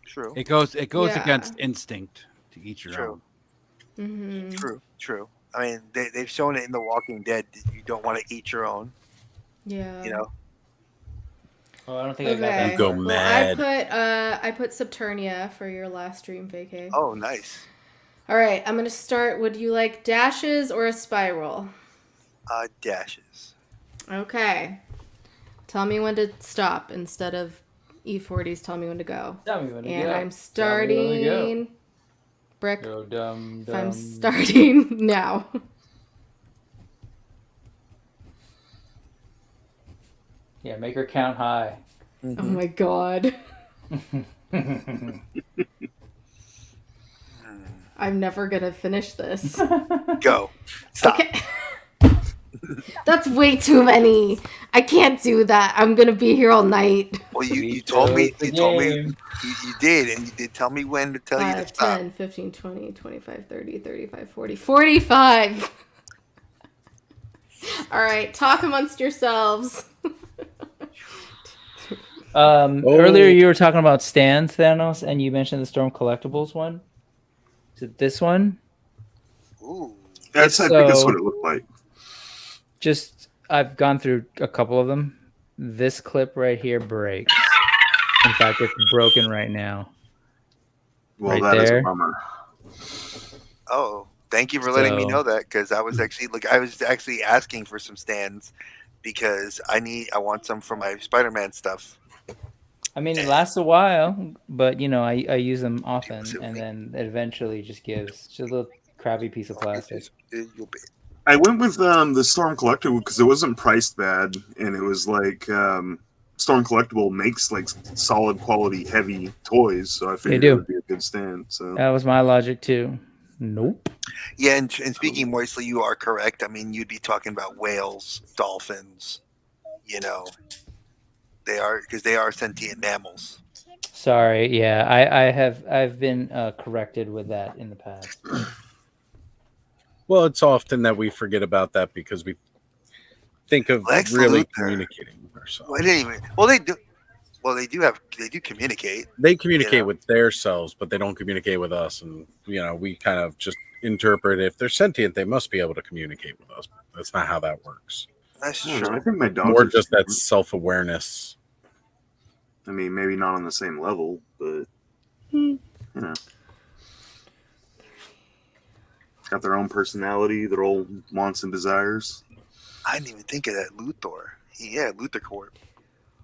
true, it goes Yeah. against instinct to eat your True. own. Mm-hmm. true. I mean, they've shown it in The Walking Dead that you don't want to eat your own. Yeah. You know, Oh, I don't think Okay. I got that. You go far. mad. I put Saturnia for your last dream vacay. oh, nice. All right, I'm gonna start. Would you like dashes or a spiral? Dashes. Okay. Tell me when to stop instead of E40s. Tell me when to go. Tell me when to And go. I'm Tell me when to go. starting. Brick. Go dum dum. I'm starting now. Yeah, make her count high. Oh my god. I'm never gonna finish this. Go. Stop. Okay. That's way too many. I can't do that. I'm gonna be here all night. Well, you We told me. chose the You told me. game. You did, and you did tell me when to tell you to 5, stop. 10, 15, 20, 25, 30, 35, 40, 45. All right, talk amongst yourselves. Earlier you were talking about stands, Thanos, and you mentioned the Storm Collectibles one. Is it this one? Ooh. I think that's So- what it looked like. Just I've gone through a couple of them. This clip right here breaks. In fact, it's broken right now. Well, Right that is there. a bummer. Oh, thank you for letting me So- know that, because I was actually asking for some stands because I want some for my Spider-Man stuff. I mean, it lasts a while, but I use them often, Absolutely. and then it eventually just gives just a little crappy piece of plastic. You'll be- I went with the Storm Collectible because it wasn't priced bad, and it was like Storm Collectible makes like solid quality heavy toys, so I figured do. it would be a good stand. So That was my logic too. Nope. Yeah, and speaking moistly, you are correct. I mean, you'd be talking about whales, dolphins. They are sentient mammals. Sorry. Yeah, I've been corrected with that in the past. Well, it's often that we forget about that because we think of Lex really Luthor. communicating with ourselves. Well, they do. Well, they do communicate. They communicate Yeah. with themselves, but they don't communicate with us. And, we kind of just interpret if they're sentient, they must be able to communicate with us. That's not how that works. That's I don't know, I true. think my dog More just that self-awareness. I mean, maybe not on the same level, but got their own personality, their own wants and desires. I didn't even think of that. Luthor. Yeah, Luthor Corp.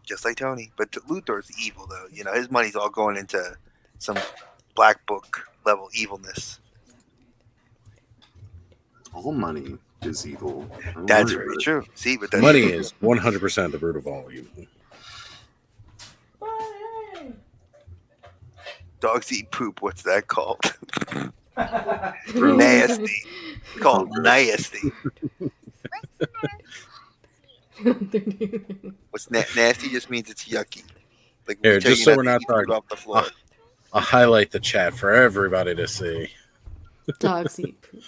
Just like Tony. But Luthor's evil, though. His money's all going into some black book level evilness. All money is evil. Don't That's worry very about it. true. See, but that's Money is 100% the root of all evil. Dogs eat poop. What's that called? Nasty. It's called nasty. What's nasty just means it's yucky. Like Here, we just you so not we're to not eat food talking, off the floor. I'll highlight the chat for everybody to see. Dogs eat poop.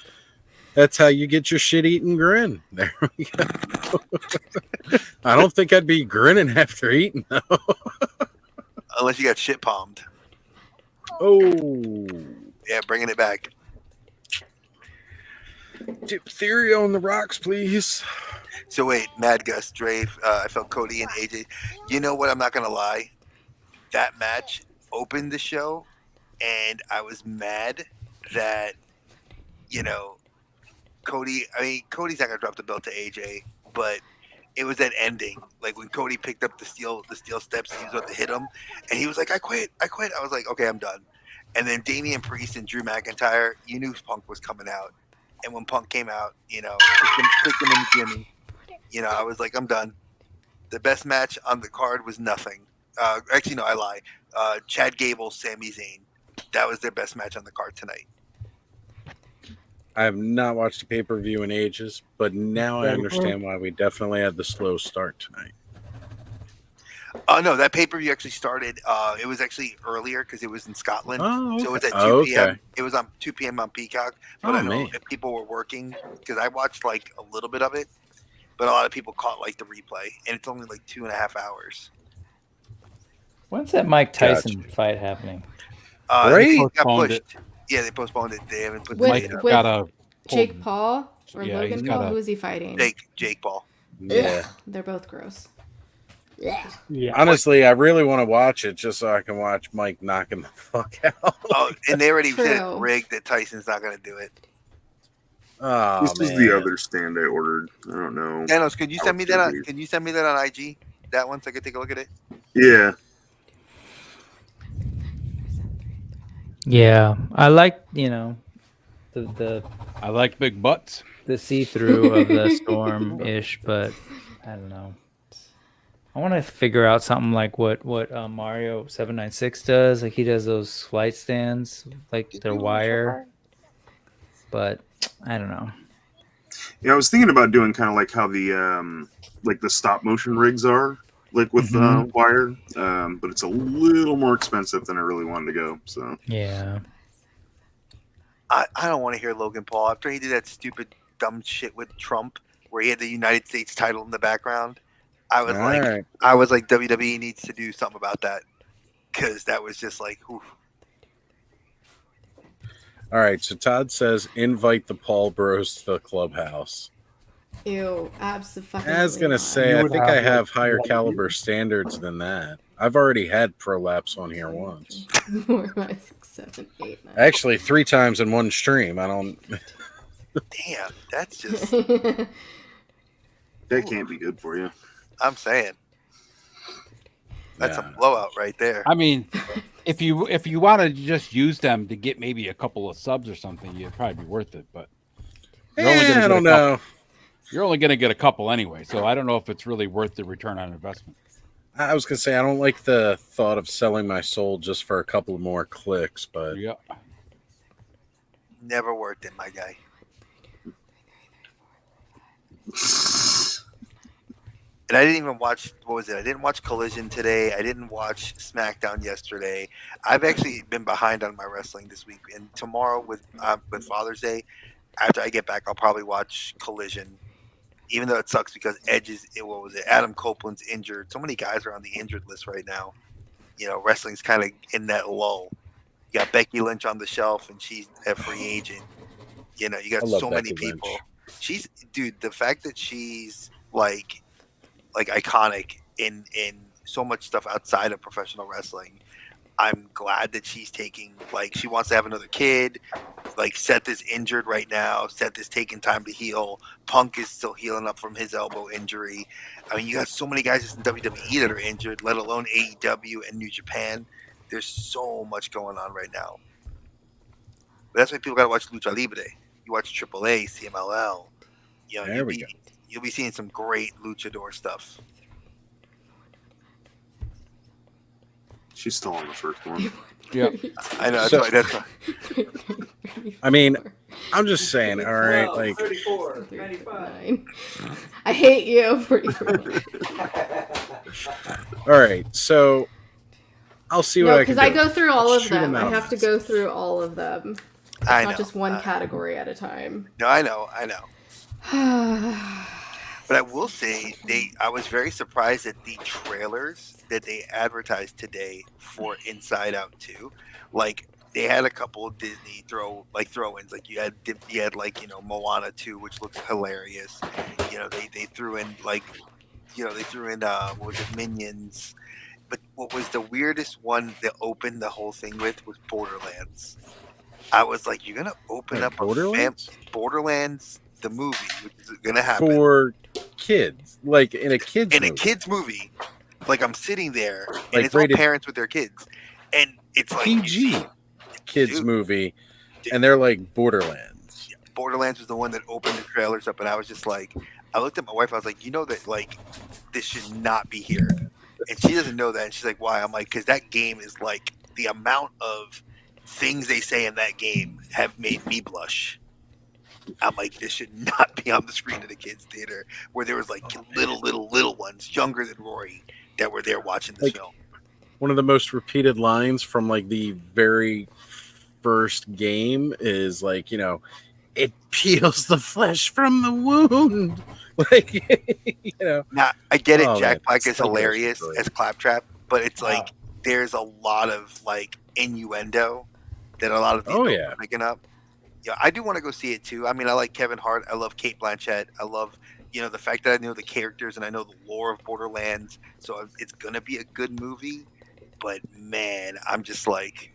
That's how you get your shit-eating grin. There we go. I don't think I'd be grinning after eating, though. Unless you got shit palmed. Oh. Yeah, bringing it back. Diphtheria on the rocks, please. So wait, Mad Gus, Dre, I felt Cody and AJ. You know what? I'm not gonna lie. That match opened the show, and I was mad that Cody. I mean, Cody's not gonna drop the belt to AJ, but it was that ending, like when Cody picked up the steel steps, and he was about to hit him, and he was like, "I quit." I was like, "Okay, I'm done." And then Damian Priest and Drew McIntyre, you knew Punk was coming out, and when Punk came out, kicked him in the Jimmy. I was like, I'm done. The best match on the card was nothing. Actually, no, I lie. Chad Gable, Sami Zayn. That was their best match on the card tonight. I have not watched a pay-per-view in ages, but now I understand why we definitely had the slow start tonight. No, that pay-per-view actually started. It was actually earlier because it was in Scotland. Oh, okay. So it was at 2 Oh, p.m. okay. It was on 2 p.m. on Peacock. But I know if people were working, because I watched like a little bit of it, but a lot of people caught like the replay, and it's only like 2.5 hours. When's that Mike Tyson fight happening? They got pushed. Yeah, they postponed it. They haven't put the date up. With Jake Paul or Logan Paul? Who is he fighting? Jake Paul. Yeah. They're both gross. Yeah. Honestly, I really want to watch it just so I can watch Mike knocking the fuck out. Oh, and they already said it rigged that Tyson's not going to do it. Oh, this man. is the other stand I ordered. I don't know. Danos, could you send me that on? Can you send me that on IG? That one, so I can take a look at it. Yeah. Yeah, I like the I like big butts. The see-through of the storm ish, but I don't know. I want to figure out something like what Mario 796 does. Like he does those flight stands, like they're wire. But I don't know. Yeah, I was thinking about doing kind of like how the stop motion rigs are, like with wire. But it's a little more expensive than I really wanted to go. So yeah. I don't want to hear Logan Paul after he did that stupid dumb shit with Trump where he had the United States title in the background. I was like, WWE needs to do something about that because that was just like, oof. All right, so Todd says invite the Paul Bros to the Clubhouse. Ew, absolutely. I was gonna say, I think I have higher caliber standards than that. I've already had prolapse on here once. 4, 5, 6, 7, 8, 9. Actually, 3 times in one stream. I don't. Damn, that's just. That can't be good for you. I'm saying. That's a blowout right there. I mean, if you want to just use them to get maybe a couple of subs or something, you'd probably be worth it. But I don't know. You're only going to get a couple anyway, so I don't know if it's really worth the return on investment. I was gonna say I don't like the thought of selling my soul just for a couple of more clicks, but yeah, never worked it, my guy. And I didn't even watch. What was it? I didn't watch Collision today. I didn't watch SmackDown yesterday. I've actually been behind on my wrestling this week. And tomorrow with Father's Day, after I get back, I'll probably watch Collision. Even though it sucks because Edge is, what was it? Adam Copeland's injured. So many guys are on the injured list right now. Wrestling's kind of in that lull. You got Becky Lynch on the shelf, and she's a free agent. You got so many people. Lynch. The fact that she's like iconic in so much stuff outside of professional wrestling. I'm glad that she's taking, she wants to have another kid. Seth is injured right now. Seth is taking time to heal. Punk is still healing up from his elbow injury. I mean, you got so many guys in WWE that are injured, let alone AEW and New Japan. There's so much going on right now. But that's why people got to watch Lucha Libre. You watch AAA, CMLL. You'll be seeing some great luchador stuff. She's still on the first one. Yeah. I know. So- That's why. I mean, I'm just saying, all right, like 34, 95. I hate you. 44. all right, so I'll see what No, I can because do. I go through all I'll of shoot them. 'em I out. have to go through all of them. It's I not know. just one category at a time. No, I know. But I will say I was very surprised at the trailers that they advertised today for Inside Out 2. Like they had a couple of Disney throw-ins. Like you had like, you know, Moana 2, which looked hilarious. You know, they threw in like, you know, what was it, Minions. But what was the weirdest one that opened the whole thing with was Borderlands. I was like, you're gonna open up Borderlands the movie, which is gonna happen for kids, like in a kids movie. Like I'm sitting there, and Like it's all rated parents with their kids, and it's like PG kids Dude. movie, and they're like Borderlands. Borderlands was the one that opened the trailers up, and I was just like, I looked at my wife, I was like, you know that like this should not be here, and she doesn't know that, and she's like, why? I'm like, because that game is like the amount of things they say in that game have made me blush. I'm like, this should not be on the screen of the kids' theater where there was like little ones younger than Rory that were there watching this film. One of the most repeated lines from like the very first game is like, you know, it peels the flesh from the wound. Like, you know. Now, I get it. Oh, Jack man. Black is Psychos hilarious are great. as Claptrap, but it's like there's a lot of like innuendo that a lot of the adults are picking up. Yeah, I do want to go see it too. I mean, I like Kevin Hart. I love Cate Blanchett. I love, you know, the fact that I know the characters and I know the lore of Borderlands. So it's gonna be a good movie. But man, I'm just like,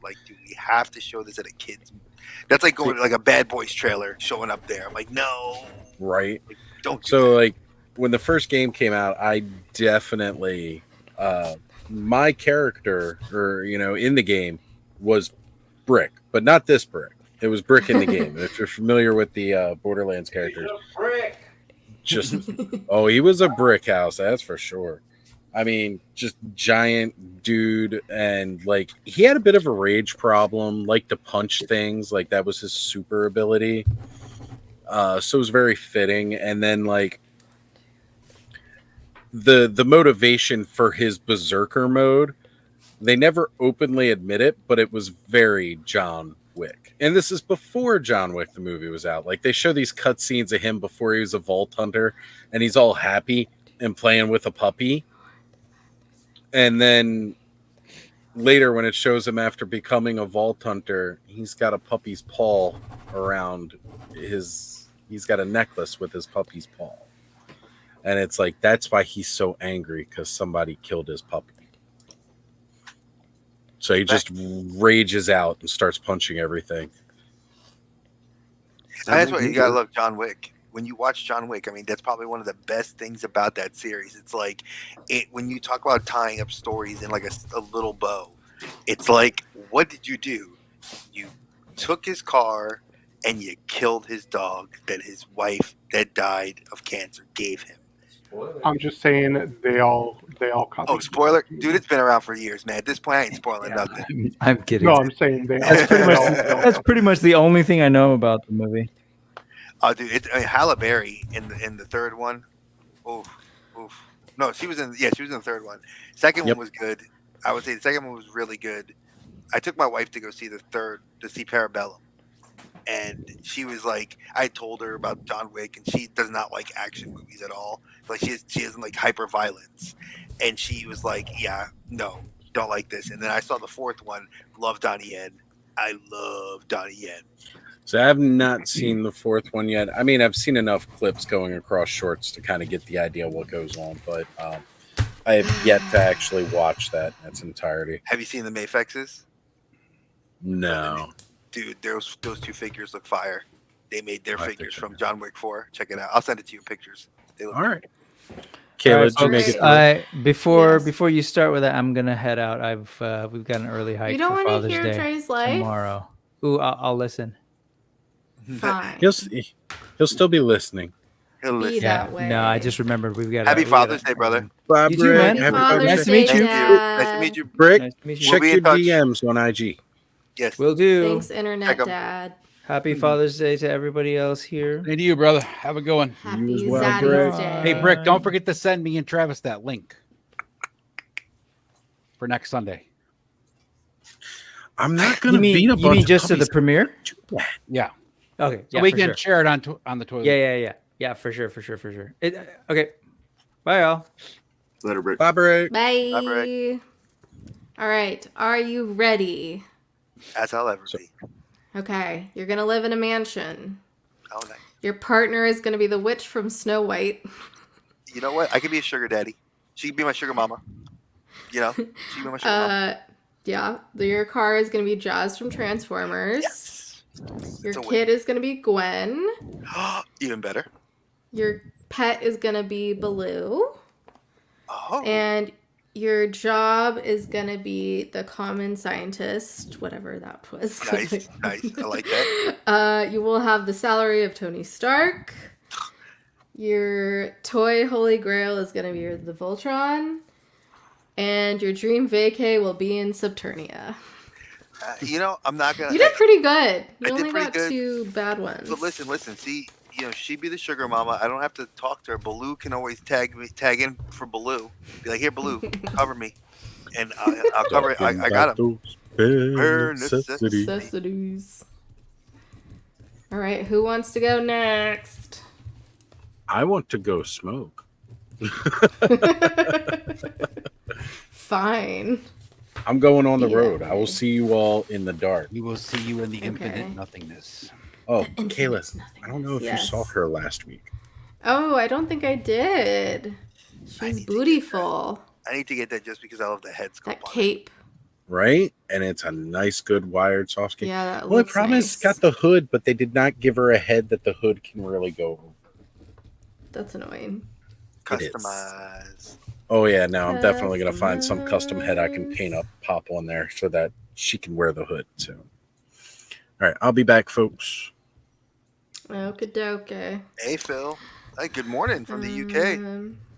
do we have to show this at a kids? That's like going to like a Bad Boys trailer showing up there. I'm like, no, right? like, don't. So like when the first game came out, I definitely my character, or you know, in the game was Brick, but not this Brick. It was Brick in the game. If you're familiar with the Borderlands characters, just he was a brick house, that's for sure. I mean, just giant dude, and like he had a bit of a rage problem, like to punch things, like that was his super ability. So it was very fitting. And then like the motivation for his berserker mode, they never openly admit it, but it was very John Wick. And this is before John Wick the movie was out. Like they show these cutscenes of him before he was a vault hunter, and he's all happy and playing with a puppy. And then later when it shows him after becoming a vault hunter, he's got a puppy's paw around he's got a necklace with his puppy's paw. And it's like, that's why he's so angry, because somebody killed his puppy. So he just rages out and starts punching everything. That's why you gotta love John Wick. When you watch John Wick, I mean, that's probably one of the best things about that series. It's like when you talk about tying up stories in like a little bow, it's like, what did you do? You took his car and you killed his dog that his wife that died of cancer gave him. I'm just saying they all copy. Oh, spoiler, dude! It's been around for years, man. At this point, I ain't spoiling nothing. I'm kidding. No, I'm saying they. That's pretty much the only thing I know about the movie. Oh, dude, Halle Berry in the third one. Oof. No, she was in the third one. Second one was good. I would say the second one was really good. I took my wife to go see to see Parabellum. And she was like, I told her about John Wick, and she does not like action movies at all. Like she doesn't like hyper violence, and she was like, yeah, no, don't like this. And then I saw the fourth one, love Donnie Yen. I love Donnie Yen. So I have not seen the fourth one yet. I mean, I've seen enough clips going across shorts to kind of get the idea of what goes on, but I have yet to actually watch that in its entirety. Have you seen the Mayfexes? No. Dude, those two figures look fire. They made their figures from John Wick 4. Check it out. I'll send it to you in pictures. They look all right. Kayla, did you make it? Before you start with that, I'm gonna head out. We've got an early hike You don't for want to Father's hear Day Trey's life? tomorrow. Ooh, I'll listen. Fine. He'll still be listening. He'll be listen. that way. No, I just remembered we've got. Happy Father's Day, brother. Bye, You too, Brick. man. Happy Happy Father's Nice to Day, meet you. Nice to Dad. meet you. Brick, Nice to meet you. We'll check be your in touch. DMs on IG. Yes. Will do. Thanks, Internet Check 'em. Dad. Happy Father's Day to everybody else here. And to you, brother. Have a good one. Happy as well, Zaddy's Brick. Day. Hey, Brick, don't forget to send me and Travis that link for next Sunday. I'm not gonna You beat a mean bunch just of to the puppies. premiere? Yeah. Okay. So Yeah, we for can sure. share it on the toilet. Yeah, for sure. Okay. Bye, y'all. Later, Brick. Bye, Brick. Bye. Bye, Brick. All right. Are you ready? As I'll ever be. Okay. You're going to live in a mansion. Oh, nice. Your partner is going to be the witch from Snow White. You know what? I could be a sugar daddy. She could be my sugar mama. You know? She could be my sugar mama. Yeah. Your car is going to be Jazz from Transformers. Yes. Your It's a kid is going to be Gwen. Even better. Your pet is going to be Baloo. Oh. And your job is going to be the common scientist, whatever that was. Nice. Nice. I like that. You will have the salary of Tony Stark. Your toy holy grail is going to be the Voltron. And your dream vacay will be in Subternia. You know, I'm not going to... You did pretty good. You I did only pretty got good. 2 bad ones. But listen. See, you know, she'd be the sugar mama. I don't have to talk to her. Baloo can always tag in for Baloo. Be like, here, Baloo, cover me. And I'll cover it. I got him. Bare Necessities. All right, who wants to go next? I want to go smoke. Fine. I'm going on the Yeah. road. I will see you all in the dark. We will see you in the Okay. infinite nothingness. Oh, Infinite Kayla, nothingness. I don't know if Yes. you saw her last week. Oh, I don't think I did. She's bootyful. I need to get that just because I love the head sculpt That on it. cape. Right? And it's a nice, good wired soft skin. Yeah, that Only looks problem is it's nice. got the hood, but they did not give her a head that the hood can really go over. That's annoying. It is. Customize. Oh yeah, no, I'm definitely gonna find some custom head I can paint up, pop on there so that she can wear the hood too. All right, I'll be back, folks. Okie dokie. Hey, Phil. Hey, good morning from the UK.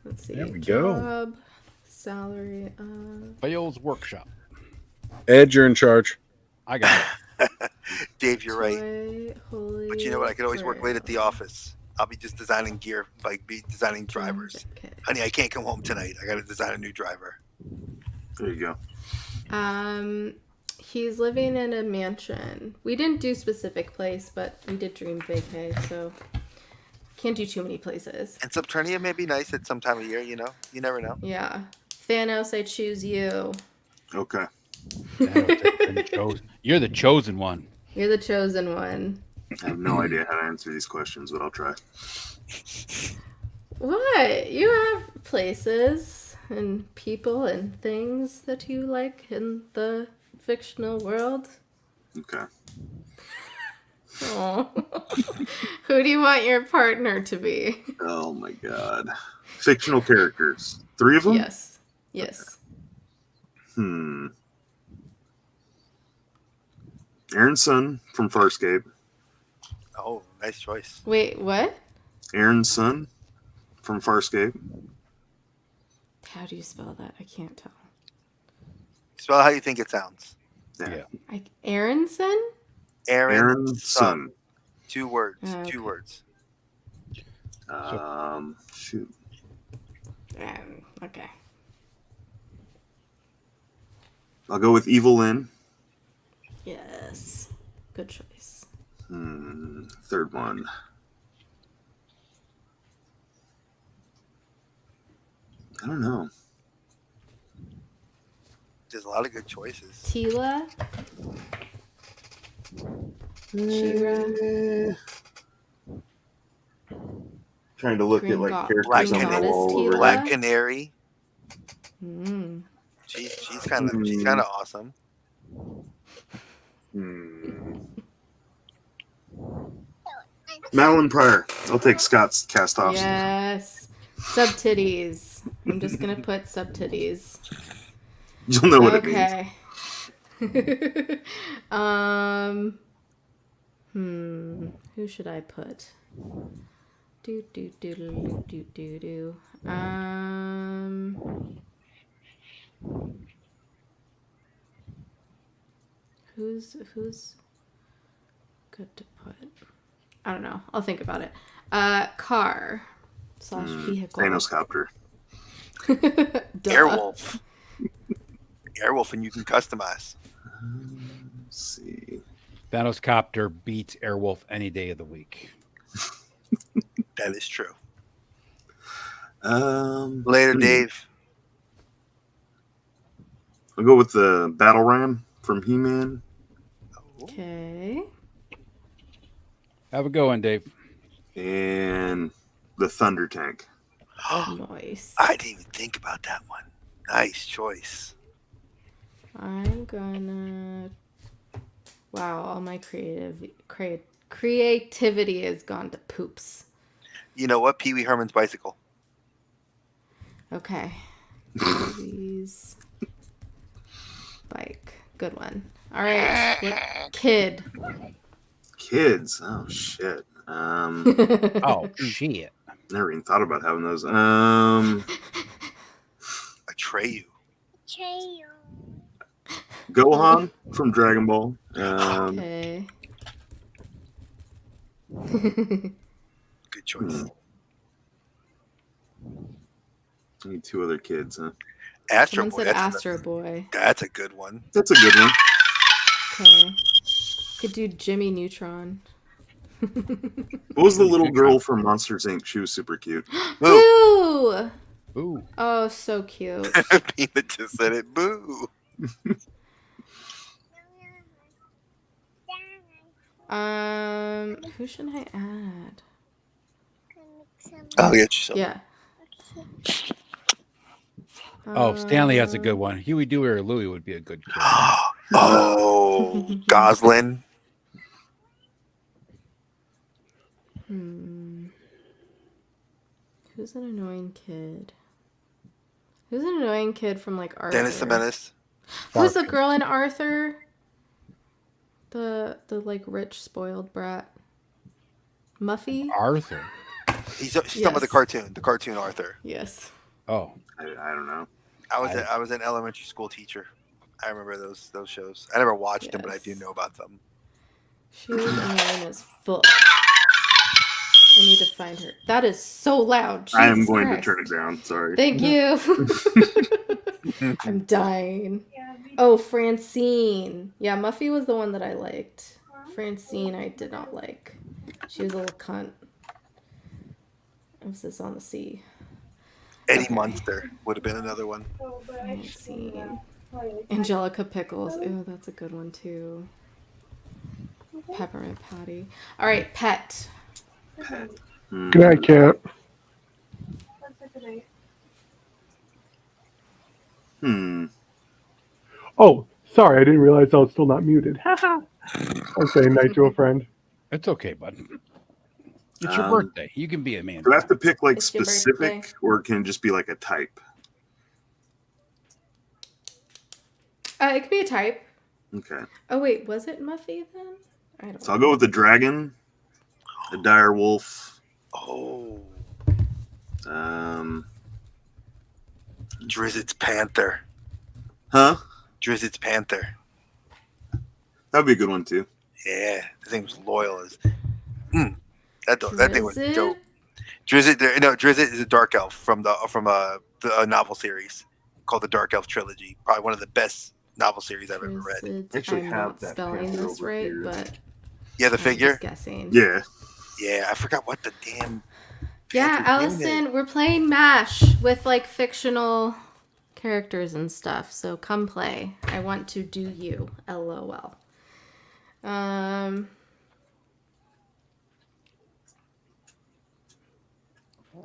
Let's see. There we go. Job, salary. Bale's workshop. Ed, you're in charge. I got it. Dave, you're right. toy, holy But you know what? I could always work late at the grail. office. I'll be just designing gear, like be designing drivers. Okay. Honey, I can't come home tonight. I got to design a new driver. There you go. He's living in a mansion. We didn't do specific place, but we did dream vacay, so can't do too many places. And Subternia may be nice at some time of year, you know? You never know. Yeah. Thanos, I choose you. Okay. You're the chosen one. You're the chosen one. I have no idea how to answer these questions, but I'll try. What? You have places and people and things that you like in the fictional world. Okay. Oh. Who do you want your partner to be? Oh my god. Fictional characters. 3 of them? Yes. Yes. Aaron's son from Farscape. Oh, nice choice. Wait, what? Aaron's son from Farscape. How do you spell that? I can't tell. Spell how you think it sounds. Yeah. Aronson? Aaron's son. son. 2 words. Oh, okay. 2 words. Shoot. Okay. I'll go with Evil Lynn. Yes. Good choice. Third one. I don't know. There's a lot of good choices. Tila? She-Ra? Trying to look Green at like God- characters Black on the Canary. wall over Black there. Canary. Mm. She's kind of awesome. Madeline Pryor. I'll take Scott's cast offs. Yes. Sub-titties. I'm just going to put sub-titties. You'll know what it means. Okay. Who should I put? Do. Who's good to put? I don't know. I'll think about it. Car / vehicle. Thanos copter. Airwolf. Airwolf, and you can customize. Let's see. Thanos Copter beats Airwolf any day of the week. That is true. Later, Dave. I'll go with the Battle Ram from He-Man. Okay. Have a go one, Dave. And the Thunder Tank. Nice. I didn't even think about that one. Nice choice. I'm gonna. Wow, all my creativity has gone to poops. You know what? Pee Wee Herman's bicycle. Okay. Pee-wee's bike. Good one. All right. Kid. Kids. Oh shit. Oh shit. Never even thought about having those. Atreyu. Gohan from Dragon Ball. Okay. Good choice. I need 2 other kids, huh? Astro Someone Boy. said Astro Boy. That's a good one. That's a good one. Okay. Could do Jimmy Neutron. What was the little girl from Monsters Inc? She was super cute. Boo! Boo. Oh, so cute. Peanut just said it. Boo. Who should I add? I'll get you some. Yeah. Oh, Stanley has a good one. Huey, Dewey, or Louie would be a good kid. Oh, Goslin. Who's an annoying kid? Who's an annoying kid from like Arthur? Dennis the Menace. Who's the girl in Arthur? The like rich spoiled brat. Muffy? Arthur. She's talking about the cartoon Arthur. Yes. Oh, I don't know. I was an elementary school teacher. I remember those shows. I never watched them, but I do know about them. She was annoying as fuck. I need to find her. That is so loud. Jesus I am going Christ. to turn it down. Sorry. Thank you. I'm dying. Oh, Francine. Yeah, Muffy was the one that I liked. Francine, I did not like. She was a little cunt. Emphasis on the C. Eddie Munster would have been another one. Francine. Angelica Pickles. Ew, that's a good one too. Peppermint Patty. All right, pet. Good night, Cat. Oh, sorry, I didn't realize I was still not muted. I'm saying night to a friend. it's okay, bud. It's your birthday. You can be a man. Do I have to pick like It's your specific, birthday. or can it just be like a type? It could be a type. Okay. Oh wait, was it Muffy then? I don't So I'll go with the dragon, the dire wolf. Oh. Drizzt's Panther. Huh? Drizzt's Panther. That'd be a good one too. Yeah, the thing was loyal as. That thing was Drizzit? dope. Drizzit is a dark elf from the novel series called the Dark Elf Trilogy. Probably one of the best novel series I've ever read. Drizzit. Actually I'm have not that spelling picture this over right, here. but Yeah, the I'm figure. just guessing. Yeah. Yeah, I forgot what the damn. Yeah, Panther's name is. Allison, we're playing MASH with like fictional characters and stuff. So come play. I want to do you. LOL.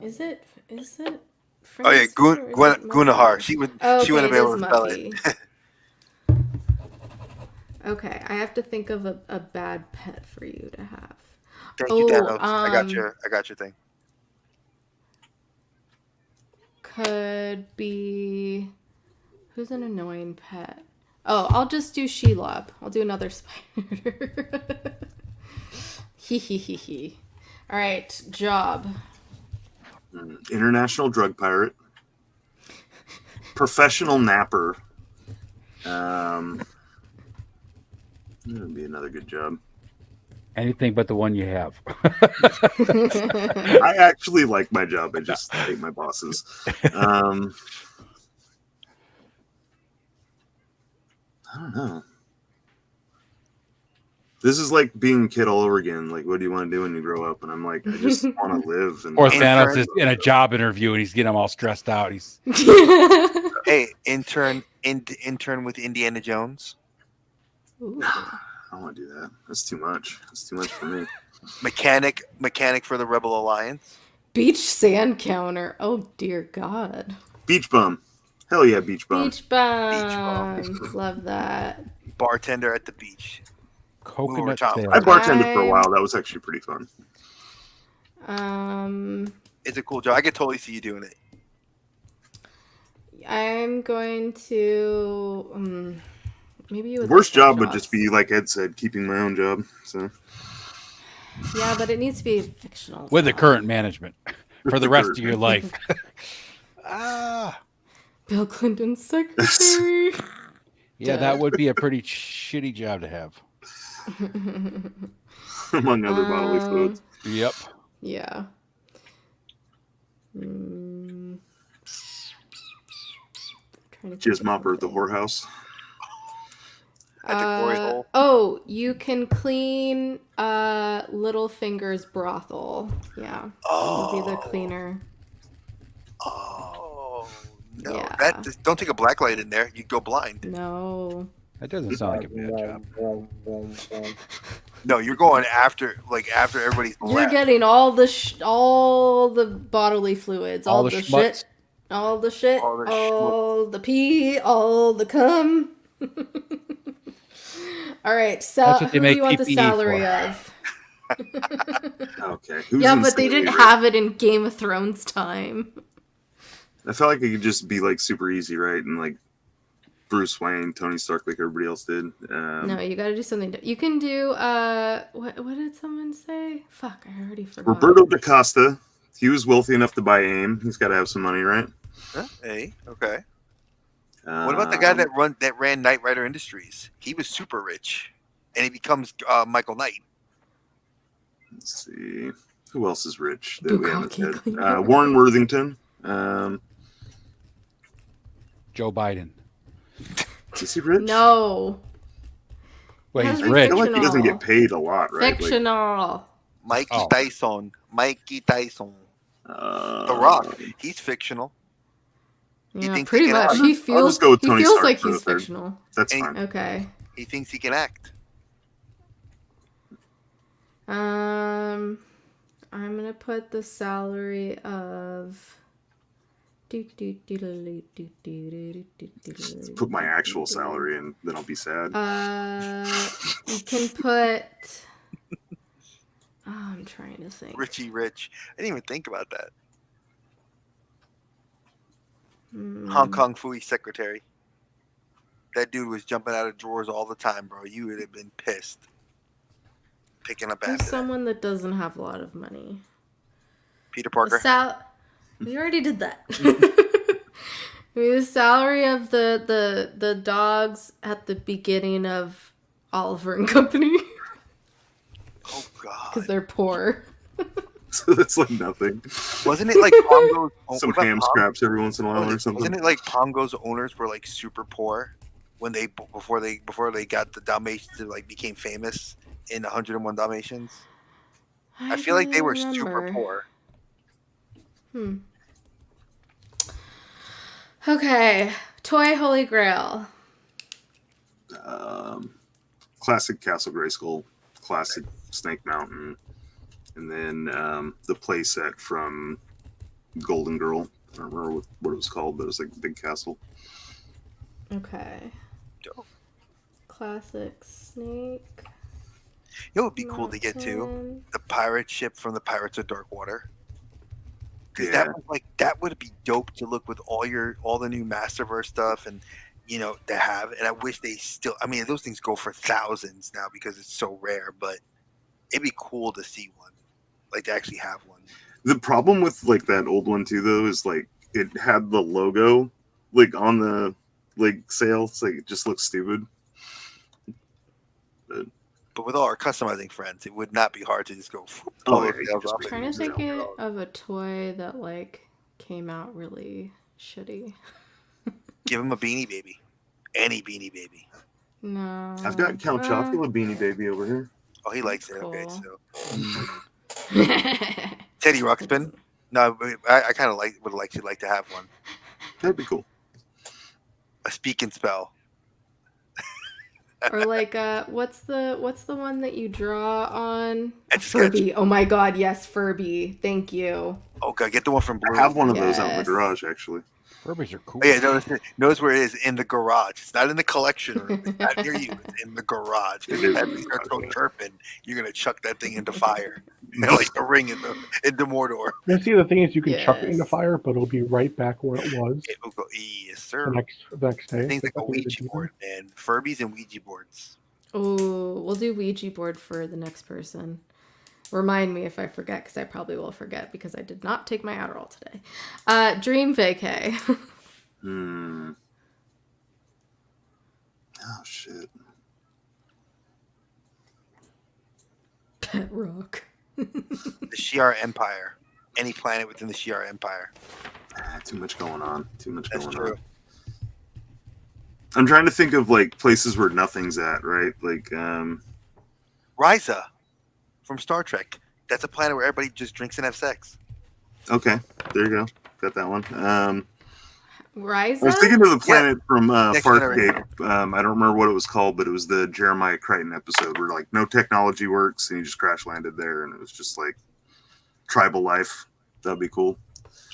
Is it? Oh yeah, Francine or is it Muffy? Gunahar. She would Oh, she wouldn't okay, have been able it to is spell it. Muffy. Okay, I have to think of a bad pet for you to have. Thank you, Thanos. I got your thing. Could be who's an annoying pet? Oh, I'll just do Shelob. I'll do another spider. Hee. All right, job. International drug pirate. Professional napper. That would be another good job. Anything but the one you have. I actually like my job. I just hate my bosses. I don't know. This is like being a kid all over again. Like, what do you want to do when you grow up? And I'm like, I just want to live. And Or Thanos is in a job interview and he's getting them all stressed out. He's Hey, intern with Indiana Jones. Ooh. I don't want to do that. That's too much. That's too much for me. Mechanic for the Rebel Alliance. Beach sand counter. Oh dear God. Beach bum. Hell yeah, beach bum. Beach bum. Love that. Bartender at the beach. coconut Tom. sales. I bartended for a while. That was actually pretty fun. It's a cool job. I could totally see you doing it. I'm going to maybe you would The worst like that job would just be, like Ed said, keeping my own job. So yeah, but it needs to be fictional. With the current management for the rest of your life. Bill Clinton's secretary. Yeah, that would be a pretty shitty job to have. among other bodily fluids. Yep. Yeah. Jizz mopper at the whorehouse. At the glory hole. Oh, you can clean Littlefinger's brothel. Yeah. You'll be the cleaner. Oh no! Yeah. Don't take a black light in there. You'd go blind. No. That doesn't sound like a bad job. No, you're going after everybody's You're left. getting all the bodily fluids, all the shit, all the shit, all the pee, all the cum. All right, so That's what they who do make you want the PPE salary for. of? Okay. Yeah, but they didn't have it in Game of Thrones time. I felt like it could just be like super easy, right? And like Bruce Wayne, Tony Stark, like everybody else did. No, you got to do something. You can do what did someone say? Fuck, I already forgot. Roberto da Costa. He was wealthy enough to buy AIM. He's got to have some money, right? Hey, okay. What about the guy that ran Knight Rider Industries? He was super rich, and he becomes Michael Knight. Let's see. Who else is rich that we haven't said? Warren Worthington. Joe Biden. Is he rich? No. Well, he's That's rich. I feel like he doesn't get paid a lot, right? Fictional. Mikey Tyson. Mikey Tyson. The Rock. He's fictional. Yeah, pretty much. I'll just go with Tony feels Stark like for the he's third. fictional. That's fine. Okay. He thinks he can act. I'm gonna put the salary of. Put my actual salary in, then I'll be sad. You can put. Oh, I'm trying to think. Richie Rich. I didn't even think about that. Hong Kong Fooey secretary. That dude was jumping out of drawers all the time, bro. You would have been pissed. Picking up Who's after someone that doesn't have a lot of money? Peter Parker. We already did that. I mean, the salary of the dogs at the beginning of Oliver and Company. Oh God! Because they're poor. So that's like nothing. Wasn't it like Pongo's some ham scraps every once in a while or something? Wasn't it like Pongo's owners were like super poor when before they got the Dalmatians and like became famous in 101 Dalmatians? I feel like they were super poor. Okay, toy Holy Grail. Classic Castle Grayskull, classic Snake Mountain, and then the play set from Golden Girl. I don't remember what it was called, but it was like the big castle. Okay. Dope. Classic Snake. It would be cool to get to the pirate ship from the Pirates of Darkwater. Because that would be dope to look with all the new Masterverse stuff and to have. And I wish they still. I mean, those things go for thousands now because it's so rare. But it'd be cool to see one. like to actually have one. The problem with like that old one too, though, is like it had the logo like on the like sale. It's like it just looks stupid. But with all our customizing friends, it would not be hard to just go. Oh, yeah, those you nails just off. I'm trying to think of a toy that like came out really shitty. Give him a Beanie Baby, any Beanie Baby. No. I've got Count Chocula Beanie Baby over here. Oh, he likes it. Cool. Okay, so Teddy Ruxpin. No, I kind of would like to have one. That'd be cool. A speak and spell. Or like what's the one that you draw on? Etch-a-Sketch. Furby. Oh my god, yes, Furby. Thank you. Oh god, get the one from Blue. I have one of those out in the Yes. garage actually. Furbies are cool. Oh, yeah, notice where it is in the garage. It's not in the collection room. It's not near you. It's in the garage. It is That in the thing starts garage, going yeah. chirping. You're gonna chuck that thing into fire, like the ring into Mordor. You see, the thing is, you can chuck it into Yes. fire, but it'll be right back where it was It will go, yes, the sir. next day. Things like a Nothing to Ouija do. board, man. Furbies and Ouija boards. Oh, we'll do Ouija board for the next person. Remind me if I forget, because I probably will forget because I did not take my Adderall today. Dream vacay. Oh shit. Pet rock. The Shi'ar Empire. Any planet within the Shi'ar Empire. Too much going on. That's true. I'm trying to think of like places where nothing's at, right? Like Risa from Star Trek. That's a planet where everybody just drinks and have sex. okay, there you go. Got that one. Ryza? I was thinking of the planet from Next Farscape. I don't remember what it was called, but it was the Jeremiah Crichton episode where like no technology works and you just crash landed there, and it was just like tribal life. That'd be cool.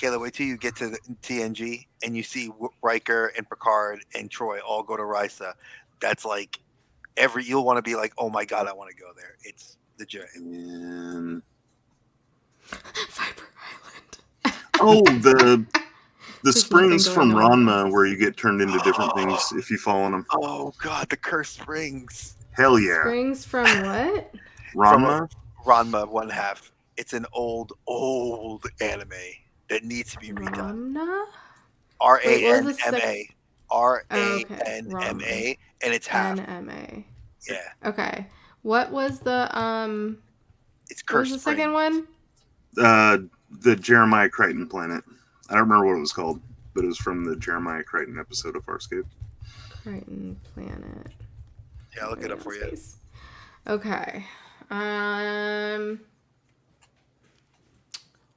Kayla, wait till you get to the TNG and you see Riker and Picard and Troy all go to Risa. That's like you'll want to be like, oh my god, I want to go there. It's legit. And Viper Island. oh, the There's springs nothing from going on. Ranma where you get turned into different things if you fall in them. Oh god, the Cursed Springs. Hell yeah, Springs from what? Ranma. Ranma 1/2. It's an old anime that needs to be redone. Ramna? RANMA. Okay, RANMA, and it's half. NMA. Yeah, Okay. What was the it's what was Cursed the Springs. second one? The Jeremiah Crichton planet. I don't remember what it was called, but it was from the Jeremiah Crichton episode of Farscape. Crichton Planet. Yeah, I'll look it up for you. Space. Okay.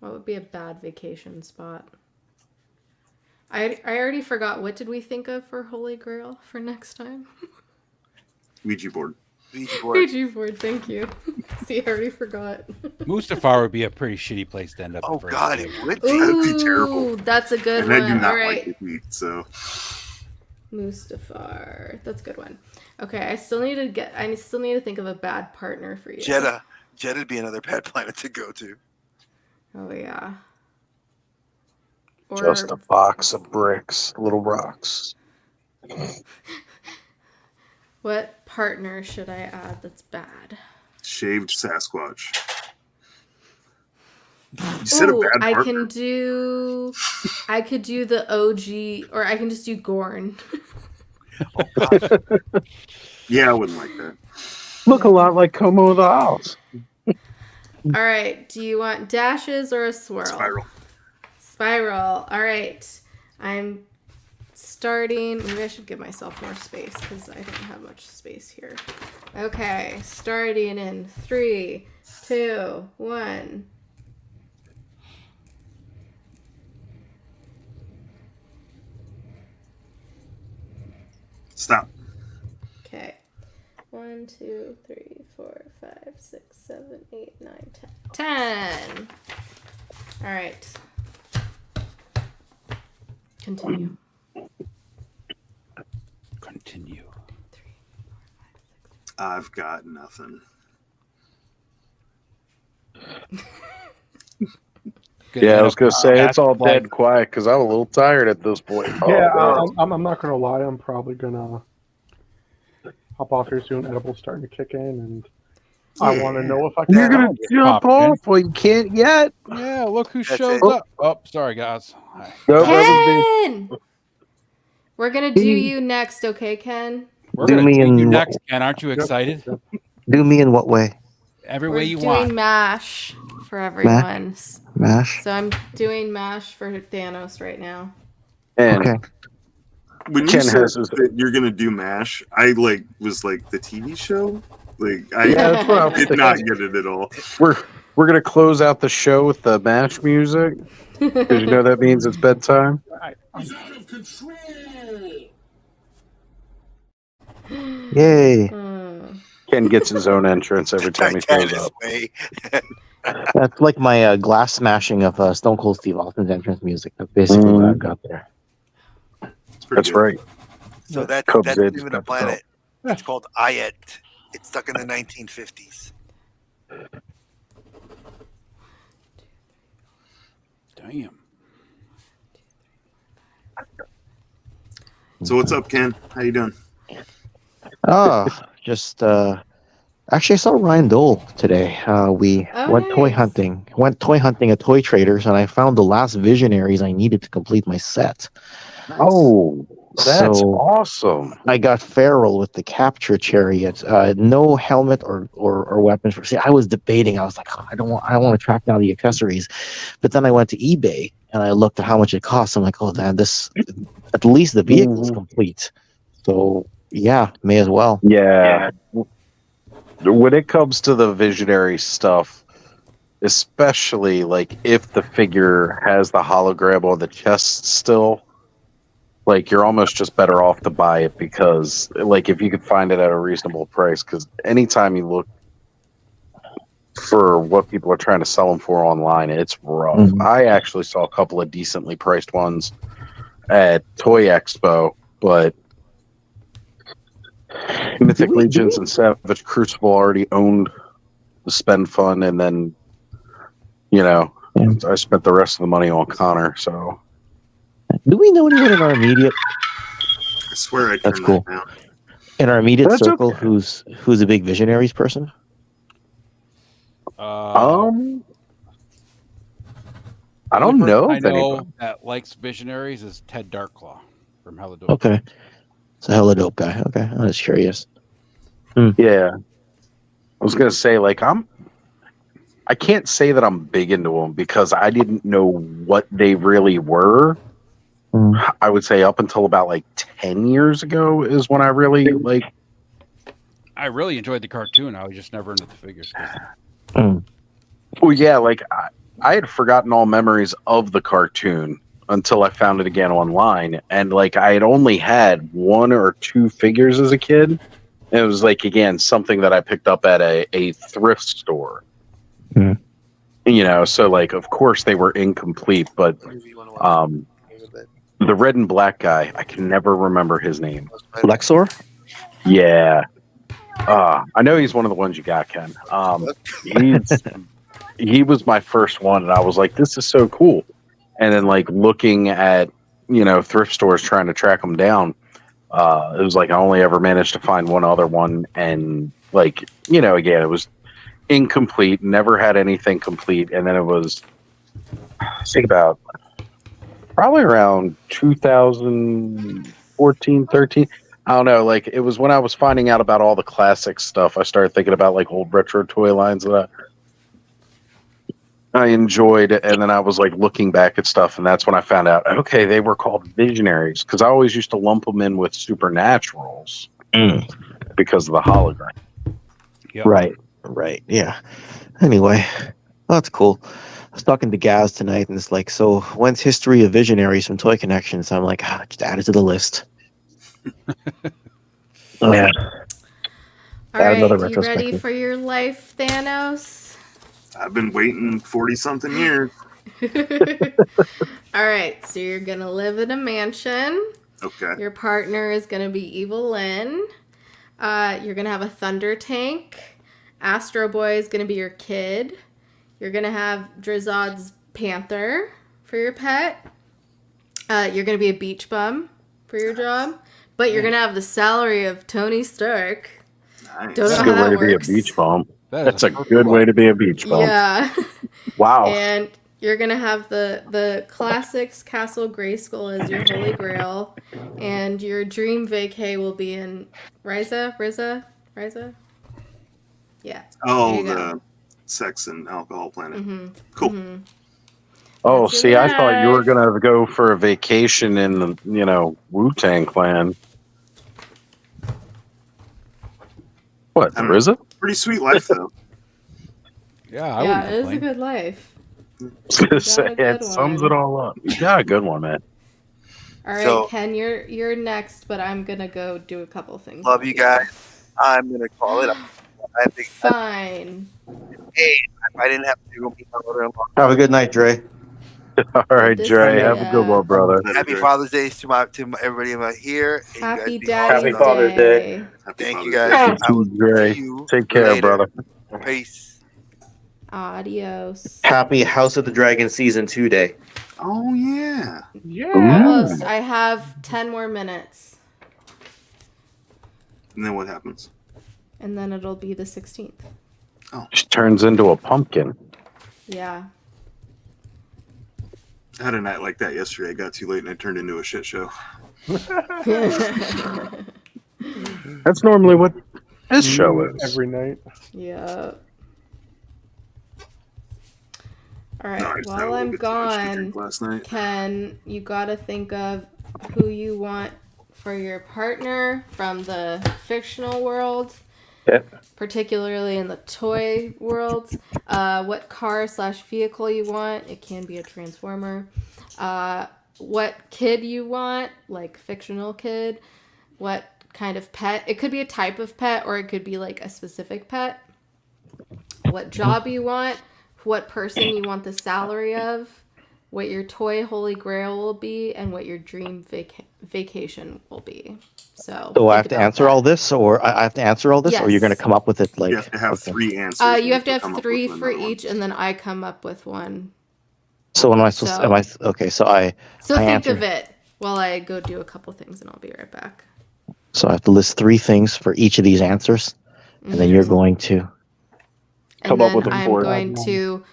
What would be a bad vacation spot? I already forgot. What did we think of for Holy Grail for next time? Ouija board. Ouija board. Ouija board. Thank you. See, I already forgot. Mustafar would be a pretty shitty place to end up. Oh for god, us, it too. would be. That'd be terrible. Ooh, that's a good And I do one. not All right. like to eat, so Mustafar. That's a good one. Okay, I still need to think of a bad partner for you. Jeddah would be another bad planet to go to. Oh yeah. Or Just a box of bricks, little rocks. what partner should I add that's bad? shaved Sasquatch. You said a Ooh, bad I partner. could do the OG, or I can just do Gorn. Oh god. Yeah, I wouldn't like that. Look a lot like Como the Owls. All right. Do you want dashes or a swirl? Spiral. Spiral. All right. I'm starting. Maybe I should give myself more space because I don't have much space here. Okay. Starting in 3, 2, 1. Stop. Okay. 1, 2, 3, 4, 5, 6, 7, 8, 9, 10. 10. All right. Continue. Continue. I've got nothing. Yeah, I was gonna say it's all dead quiet because I'm a little tired at this point. Yeah, Oh, I'm not gonna lie. I'm probably gonna hop off here soon. Edible's starting to kick in, and I want to know if I can. You're gonna jump off, well, you can't yet. Yeah, look who That's shows it. up. Oh, sorry, guys. No, that Ken! We're gonna do you next, okay, Ken? We're Do gonna me do you in next, Ken. Aren't you excited? Do me in what way? Every We're way you doing want. MASH for everyone. Mash? So I'm doing MASH for Thanos right now. And Okay. when you Ken said has his- that you're gonna do MASH, I was like the TV show. Like I Yeah, that's what I was did thinking. not get it at all. We're gonna close out the show with the MASH music because you know that means it's bedtime. Yay. Ken gets his own entrance every time he shows up. That's like my glass smashing of Stone Cold Steve Austin's entrance music. That's basically what I've got there. That's right. So that's Cubs that's Edge even a got the planet. It's called Ayet. It's stuck in the 1950s. Damn. So what's up, Ken? How you doing? Just actually I saw Ryan Dole today. We went toy hunting. Went toy hunting at Toy Traders, and I found the last Visionaries I needed to complete my set. Oh, that's So awesome. I got Feral with the capture chariot. No helmet or weapons for sale. I was debating. I was like, I don't want to track down the accessories. But then I went to eBay and I looked at how much it costs. I'm like, oh man, this at least the vehicle is complete. So yeah, may as well. Yeah. When it comes to the Visionary stuff, especially like if the figure has the hologram on the chest still, like you're almost just better off to buy it because like if you could find it at a reasonable price, because anytime you look for what people are trying to sell them for online, it's rough. I actually saw a couple of decently priced ones at Toy Expo, but Mythic Legions and Savage Crucible already owned the spend fund, and then I spent the rest of the money on Connor. So Do we know anyone in our immediate? I swear I That's turned cool. that down. In our immediate That's circle, okay. who's a big Visionaries person? I The don't only know person if I know anybody. that likes Visionaries is Ted Darkclaw from Helidope. Okay, it's a hella dope guy. Okay, I'm just curious. Yeah, I was gonna say like I can't say that I'm big into them because I didn't know what they really were. I would say up until about like 10 years ago is when I really like. I really enjoyed the cartoon. I was just never into the figures. Well, yeah, like I had forgotten all memories of the cartoon until I found it again online, and like I had only had one or two figures as a kid. And it was like again something that I picked up at a thrift store. So like of course they were incomplete, but the red and black guy, I can never remember his name. Lexor? Yeah. I know he's one of the ones you got, Ken. He was my first one, and I was like, this is so cool. And then like looking at, thrift stores trying to track them down, it was like I only ever managed to find one other one, and like, again, it was incomplete, never had anything complete, and then it was I think about probably around 2014, 13. I don't know, like it was when I was finding out about all the classic stuff, I started thinking about like old retro toy lines that I enjoyed, and then I was like looking back at stuff, and that's when I found out, okay, they were called Visionaries, because I always used to lump them in with Supernaturals because of the hologram. Yep. Right. Yeah. Anyway, that's cool. I was talking to Gaz tonight, and it's like, so when's History of Visionaries from Toy Connections? I'm like, just add it to the list. Yeah. All right, you ready for your life, Thanos? I've been waiting 40-something years. All right, so you're going to live in a mansion. Okay. Your partner is going to be Evil Lynn. You're going to have a thunder tank. Astro Boy is going to be your kid. You're going to have Drizod's panther for your pet. You're going to be a beach bum for your job. But you're going to have the salary of Tony Stark. Nice. Don't know It's a how good way that to be a works. beach bum. That's a good way to be a beach bum. Yeah. Wow. And you're gonna have the classics Castle Grayskull as your holy grail, and your dream vacay will be in Riza. Yeah. Oh, There you go. the sex and alcohol planet. Mm-hmm. Cool. Mm-hmm. Oh, That's your see, I thought you were life. gonna go for a vacation in the, Wu-Tang Clan. What, I don't know. RZA? Pretty sweet life though. Yeah, I Yeah, wouldn't it is a complain. good life. I was gonna You say, got a good it sums one. it all up. You got a good one, man. All right, So- Ken, you're next, but I'm gonna go do a couple things. Love you guys. I'm gonna call it. I think. Fine. Hey, if I didn't have to go meet my mother-in-law. Have a good night, Dre. All right, Good to Dre. see Have a ya. good one, brother. Happy Father's Day to everybody here. And Happy you guys Daddy's be awesome. Day. Thank you Father's guys. I will Dre. see you Take care, later. brother. Peace. Adios. Happy House of the Dragon Season 2 Day. Oh yeah. Almost. I have 10 more minutes, And then what happens? and then it'll be the 16th. She turns into a pumpkin. Yeah. I had a night like that yesterday. I got too late and I turned into a shit show. That's normally what this show is. Every night. Yeah. All right. No, I just had a While little I'm bit too much to gone, drink last night. Ken, you gotta think of who you want for your partner from the fictional world, particularly in the toy world. What car/vehicle you want. It can be a transformer. What kid you want, like fictional kid. What kind of pet. It could be a type of pet, or it could be like a specific pet. What job you want. What person you want the salary of. What your toy holy grail will be, and what your dream vacation will be. So I have to answer all this, or I have to answer all this, or you're going to Yes. come up with it like You have to have 3 answers. You have to and come have up 3 with for another one. each, and then I come up with one. So am I supposed? Am I okay? So I So I think answer. of it while I go do a couple things, and I'll be right back. So I have to list 3 things for each of these answers, and then you're going to And then I'm going to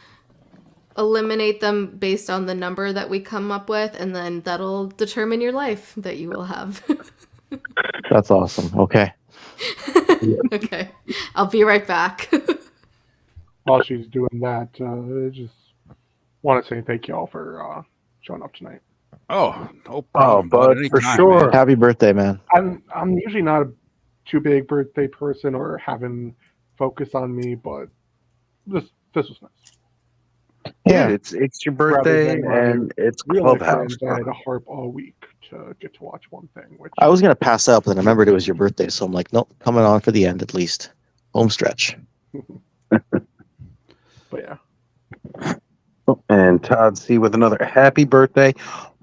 eliminate them based on the number that we come up with, and then that'll determine your life that you will have. That's awesome. Okay. Okay. I'll be right back. While she's doing that, I just want to say thank you all for showing up tonight. Oh, no problem. bud, Anytime, for sure. man. Happy birthday, man. I'm usually not a too big birthday person or having focus on me, but this was nice. Yeah, it's your birthday and it's real life Clubhouse. friends, I had to harp all week to get to watch one thing. Which I was going to pass out, but then I remembered it was your birthday, so I'm like, nope, coming on for the end at least. Home stretch. But yeah. And Todd C with another happy birthday.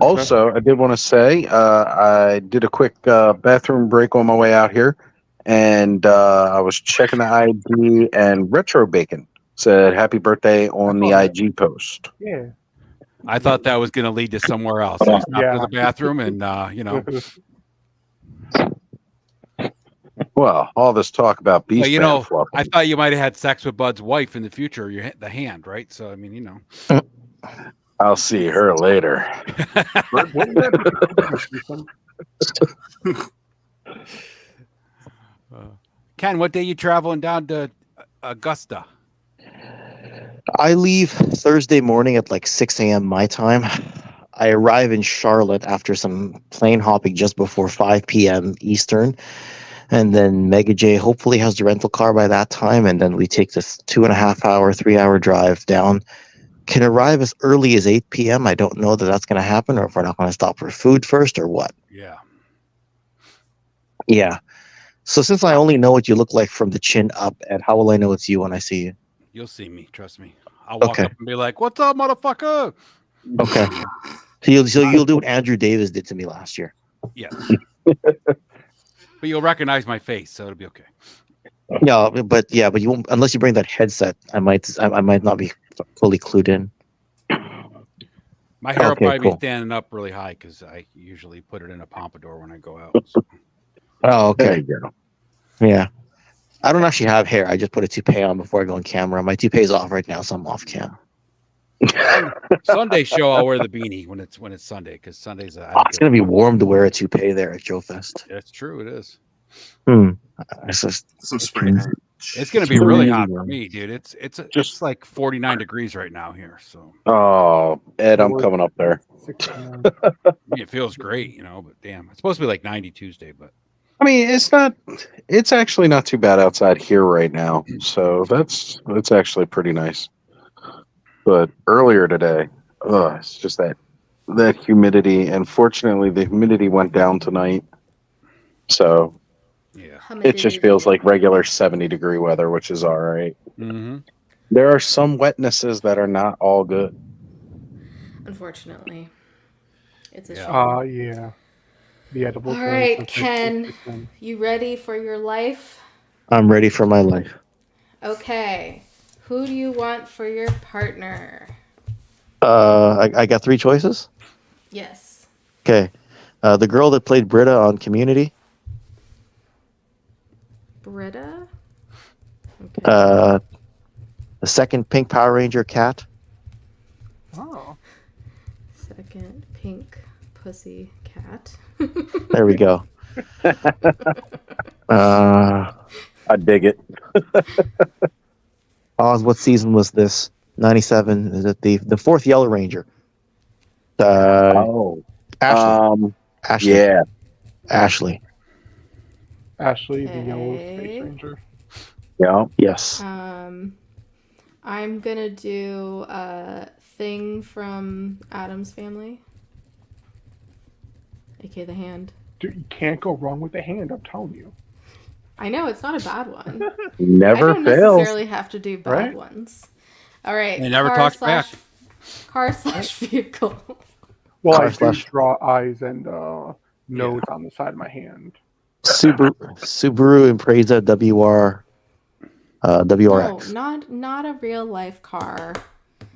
Also, I did want to say I did a quick bathroom break on my way out here, and I was checking the ID, and Retro Bacon said happy birthday on the IG post. Yeah. I thought that was going to lead to somewhere else. So I stopped to the bathroom, and Well, all this talk about beast Well, man fluff. I thought you might have had sex with Bud's wife in the future. The hand, right? So I mean, I'll see her later. Ken, what day you traveling down to Augusta? I leave Thursday morning at like 6 a.m. my time. I arrive in Charlotte after some plane hopping just before 5 p.m. Eastern. And then Mega J hopefully has the rental car by that time. And then we take this 2.5 hour, 3-hour drive down. Can arrive as early as 8 p.m. I don't know that that's going to happen, or if we're not going to stop for food first or what. Yeah. Yeah. So since I only know what you look like from the chin up, and how will I know it's you when I see you? You'll see me. Trust me. I'll walk up and be like, "What's up, motherfucker?" Okay. So you'll do what Andrew Davis did to me last year. Yes. But you'll recognize my face, so it'll be okay. No, but you won't unless you bring that headset. I might not be fully clued in. My hair will Okay, probably cool. be standing up really high because I usually put it in a pompadour when I go out. So. Oh, okay. There you go. Yeah. I don't actually have hair. I just put a toupee on before I go on camera. My toupee's off right now, so I'm off cam. Sunday show, I'll wear the beanie when it's Sunday, because Sunday's It's gonna be warm to wear a toupee there at Joe Fest. That's true. It is. It's just Some spray. It's going to be really hot for me, dude. It's like 49 degrees right now here. So. Oh, Ed, I'm coming up there. It feels great, but damn, it's supposed to be like 90 Tuesday, but. I mean, it's actually not too bad outside here right now. So it's actually pretty nice. But earlier today, it's just that humidity. And fortunately, the humidity went down tonight. So it just feels like regular 70-degree weather, which is all right. Mm-hmm. There are some wetnesses that are not all good. Unfortunately. It's a shame. Yeah. The edible. All right, Ken, you ready for your life? I'm ready for my life. Okay. Who do you want for your partner? I got 3 choices. Yes. Okay. The girl that played Britta on Community. Britta? Okay. The second Pink Power Ranger cat. Oh. Second pink pussy cat. There we go. I dig it. Oz, what season was this? 97. Is it the 4th Yellow Ranger? Ashley. Ashley. Yeah. Ashley. Ashley, the yellow space ranger. Yeah. Yes. I'm gonna do Thing from Addams Family. AKA the hand. Dude, you can't go wrong with the hand, I'm telling you. I know, it's not a bad one. Never I don't fails. necessarily have to do bad ones. All right. He never talks back. Car/vehicle. Well, Car I do slash- draw eyes and nose on the side of my hand. Subaru Impreza WRX. No, not a real life car.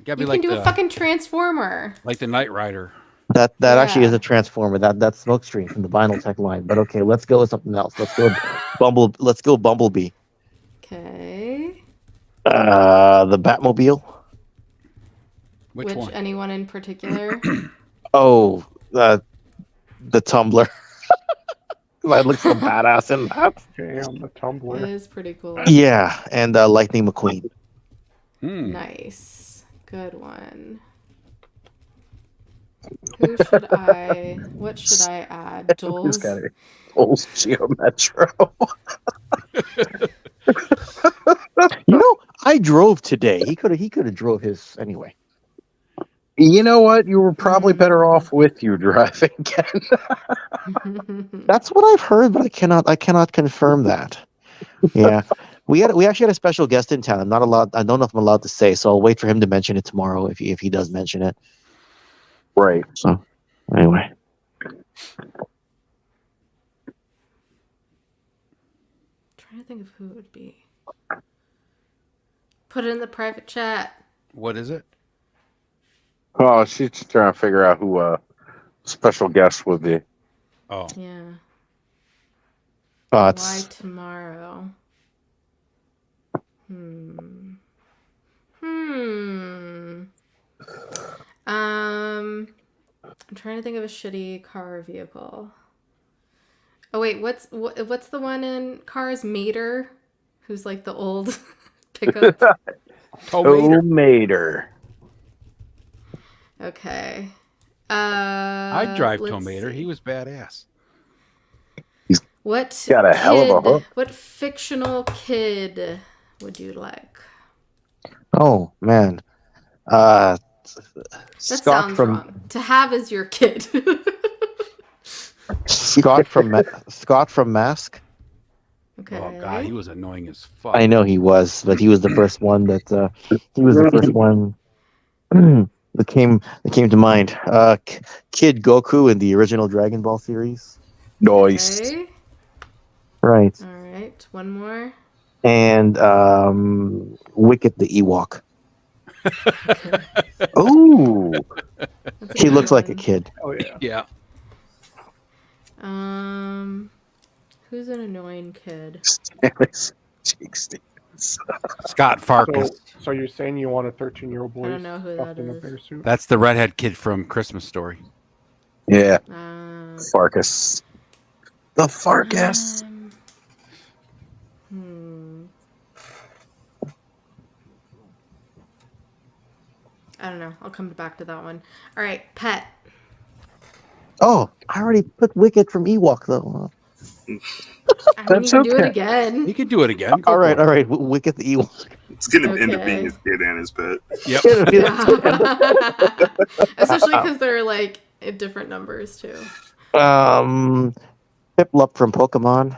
You can do a fucking transformer. Like the Knight Rider. That actually is a transformer. That's Smokescreen from the Vinyl Tech line. But okay, let's go with something else. Let's go Bumblebee. Okay. The Batmobile. Which one? Anyone in particular? Oh, the Tumbler. That looks so badass in that. Damn, the Tumbler. It is pretty cool. Yeah, and Lightning McQueen. Nice. Good one. What should I add? Doles? Doles Geo Metro. I drove today. He could have drove his anyway. You know what? You were probably better off with you driving. That's what I've heard, but I cannot confirm that. Yeah. We actually had a special guest in town. I don't know if I'm allowed to say, so I'll wait for him to mention it tomorrow if he does mention it. Right. So anyway. Trying to think of who it would be. Put it in the private chat. What is it? Oh, she's trying to figure out who a special guest would be. Oh. Yeah. Why tomorrow? I'm trying to think of a shitty car or vehicle. Oh wait, what's the one in Cars? Mater, who's like the old pickup. Mater. Okay. I'd drive let's Tomater. see. He was badass. What got a hell of a hook. What fictional kid would you like? Oh man. That Scott sounds from wrong. To have as your kid. Scott from Mask. Okay. Oh god, he was annoying as fuck. I know he was, but he was the first one that that came to mind. Kid Goku in the original Dragon Ball series. Nice. Okay. Right. All right. One more. And Wicket the Ewok. Ooh. He looks like a kid. Oh yeah. Yeah. Who's an annoying kid? Jake Stevens. Scott Farkas. So you're saying you want a 13-year-old boy I don't know who stuffed that in a is. bear suit? That's the redhead kid from Christmas Story. Yeah. Farkas. The Farkas. I don't know. I'll come back to that one. All right, pet. Oh, I already put Wicket from Ewok though. I mean, you can do it again. You can do it again. All right. Wicket the Ewok. It's going to end up being his kid and his pet. Yep. Yeah. Especially because they're like in different numbers too. Piplup from Pokemon.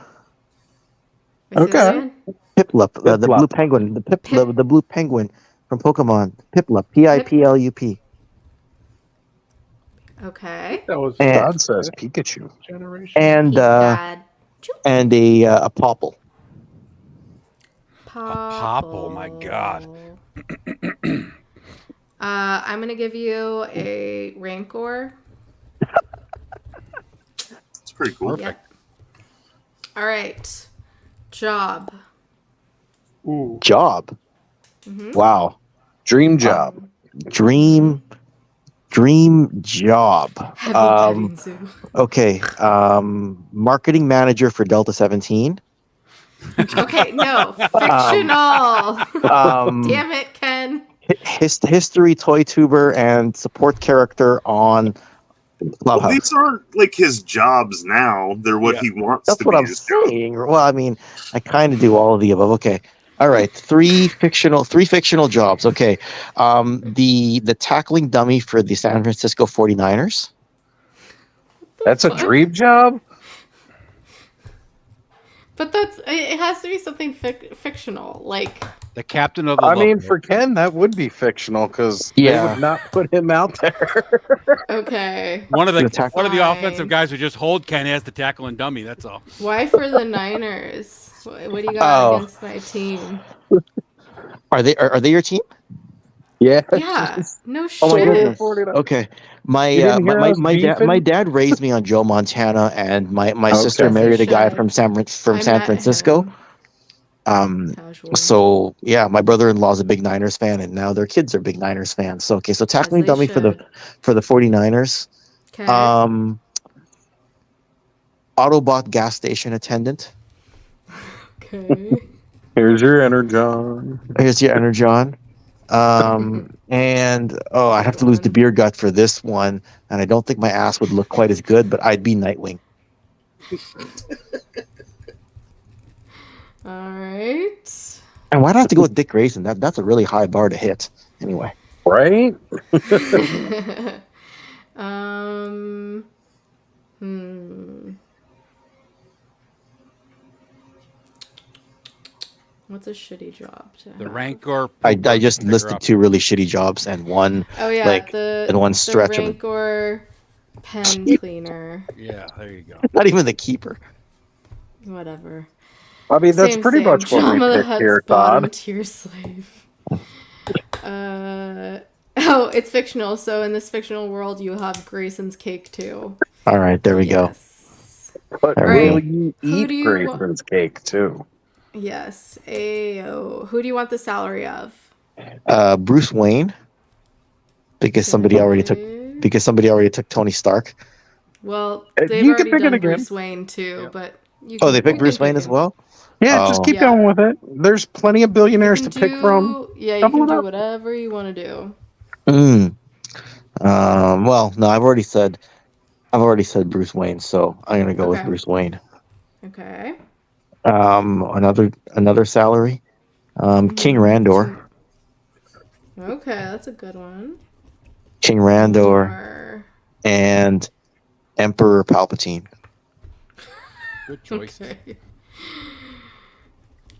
Okay. Piplup, the blue penguin. The blue penguin from Pokemon. Piplup. Piplup. Okay. That was God says Pikachu. Generation. And a Popple. Popple, my God. I'm gonna give you a Rancor. It's pretty cool. Yep. All right. Job. Ooh. Job. Mhm. Wow. Dream job. Dream job. Heavy petting zoo. Okay. Marketing manager for Delta 17. Okay, no. Fictional. Damn it, Ken. History toy tuber and support character on Clubhouse. Well, these aren't like his jobs now. They're what he wants That's to what be I'm his job. saying. Well, I mean, I kind of do all of the above. Okay. All right. Three fictional jobs. Okay. The tackling dummy for the San Francisco 49ers. That's a dream job? But it has to be something fictional, like the captain of the. I mean, for Ken, that would be fictional because they would not put him out there. Okay. One of the offensive guys would just hold Ken as the tackle and dummy. That's all. Why for the Niners? What do you got against my team? Are they your team? Yeah. Yeah. No shit. Oh my goodness. Okay. My dad raised me on Joe Montana, and my sister married a guy from San Francisco. So yeah, my brother-in-law is a big Niners fan, and now their kids are big Niners fans. So okay, so tackling dummy for the 49ers. Okay. Autobot gas station attendant. Okay. Here's your Energon. And I have to lose the beer gut for this one, and I don't think my ass would look quite as good, but I'd be Nightwing. All right. And why do I have to go with Dick Grayson? That's a really high bar to hit. Anyway. Right? What's a shitty job? The Rancor. I just listed two really shitty jobs and one and one stretch. The Rancor pen cleaner. Yeah, there you go. Not even the keeper. Whatever. I mean, that's pretty much what we picked here, Todd. Tier slave. Oh, it's fictional. So in this fictional world, you have Grayson's cake too. All right, there we go. But Right. you eat Grayson's cake too. Yes. Who do you want the salary of? Bruce Wayne, because somebody already took Tony Stark. Well, they've you can already pick it done again. Bruce Wayne too, but They picked Bruce Wayne as well. Yeah, just keep going with it. There's plenty of billionaires to pick from. Yeah, you can do whatever you want to do. Well, no, I've already said Bruce Wayne, so I'm gonna go with Bruce Wayne. Okay. Another salary. King Randor. Okay, that's a good one. King Randor and Emperor Palpatine. Good choice. Okay.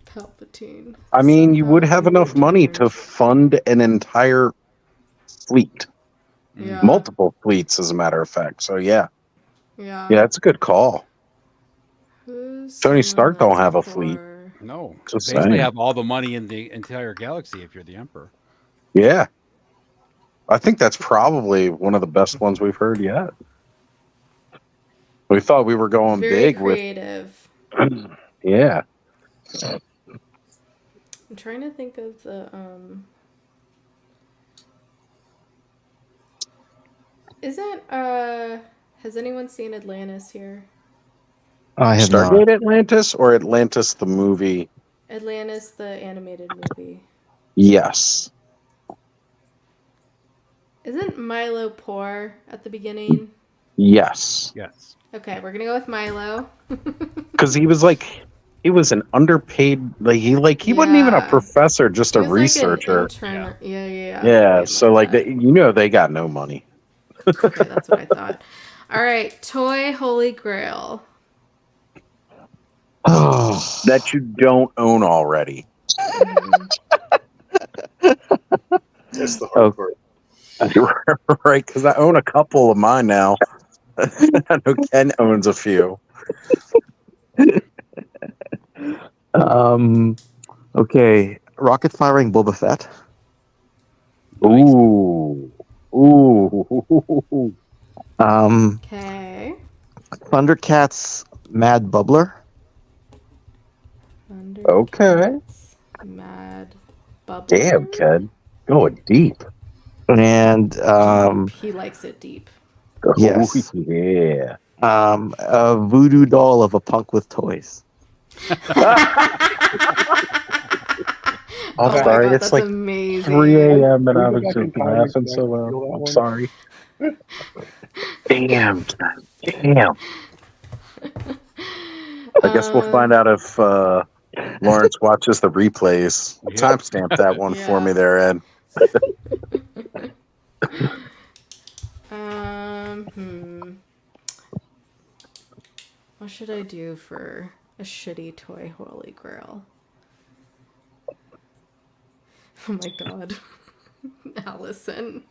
Palpatine. I mean, you would have enough money to fund an entire fleet. Yeah. Multiple fleets, as a matter of fact. So yeah, that's a good call. Tony Stark don't have a fleet. No, Just basically saying. have all the money in the entire galaxy if you're the Emperor. Yeah, I think that's probably one of the best ones we've heard yet. We thought we were going Very big creative. with. Yeah. I'm trying to think of the has anyone seen Atlantis here? I have not. Stargate Atlantis or Atlantis the movie? Atlantis, the animated movie. Yes. Isn't Milo poor at the beginning? Yes. Yes. Okay, we're gonna go with Milo. Because he was an underpaid, he wasn't even a Yeah. professor, just He a was like an researcher. intern. Yeah. I Yeah, forget so about that. they got no money. Okay, that's what I thought. All right, toy holy grail. That you don't own already. That's the hard part. Right, because I own a couple of mine now. I know Ken owns a few. Okay, rocket firing Boba Fett. Ooh. Okay. Thundercats Mad Bubbler. Okay. Mad Bubbler. Damn, Ken. Going deep. And He likes it deep. yes. Oh, yeah. A voodoo doll of a punk with toys. I'm Oh my sorry, God, it's that's like amazing. 3 a.m. and I was Back in just time, laughing next so to loud. feel that I'm one. sorry. Damn. I guess we'll find out if Lawrence watches the replays. Yep. Timestamp that one for me Yeah. there, Ed. What should I do for a shitty toy holy grail? Oh my God. Allison.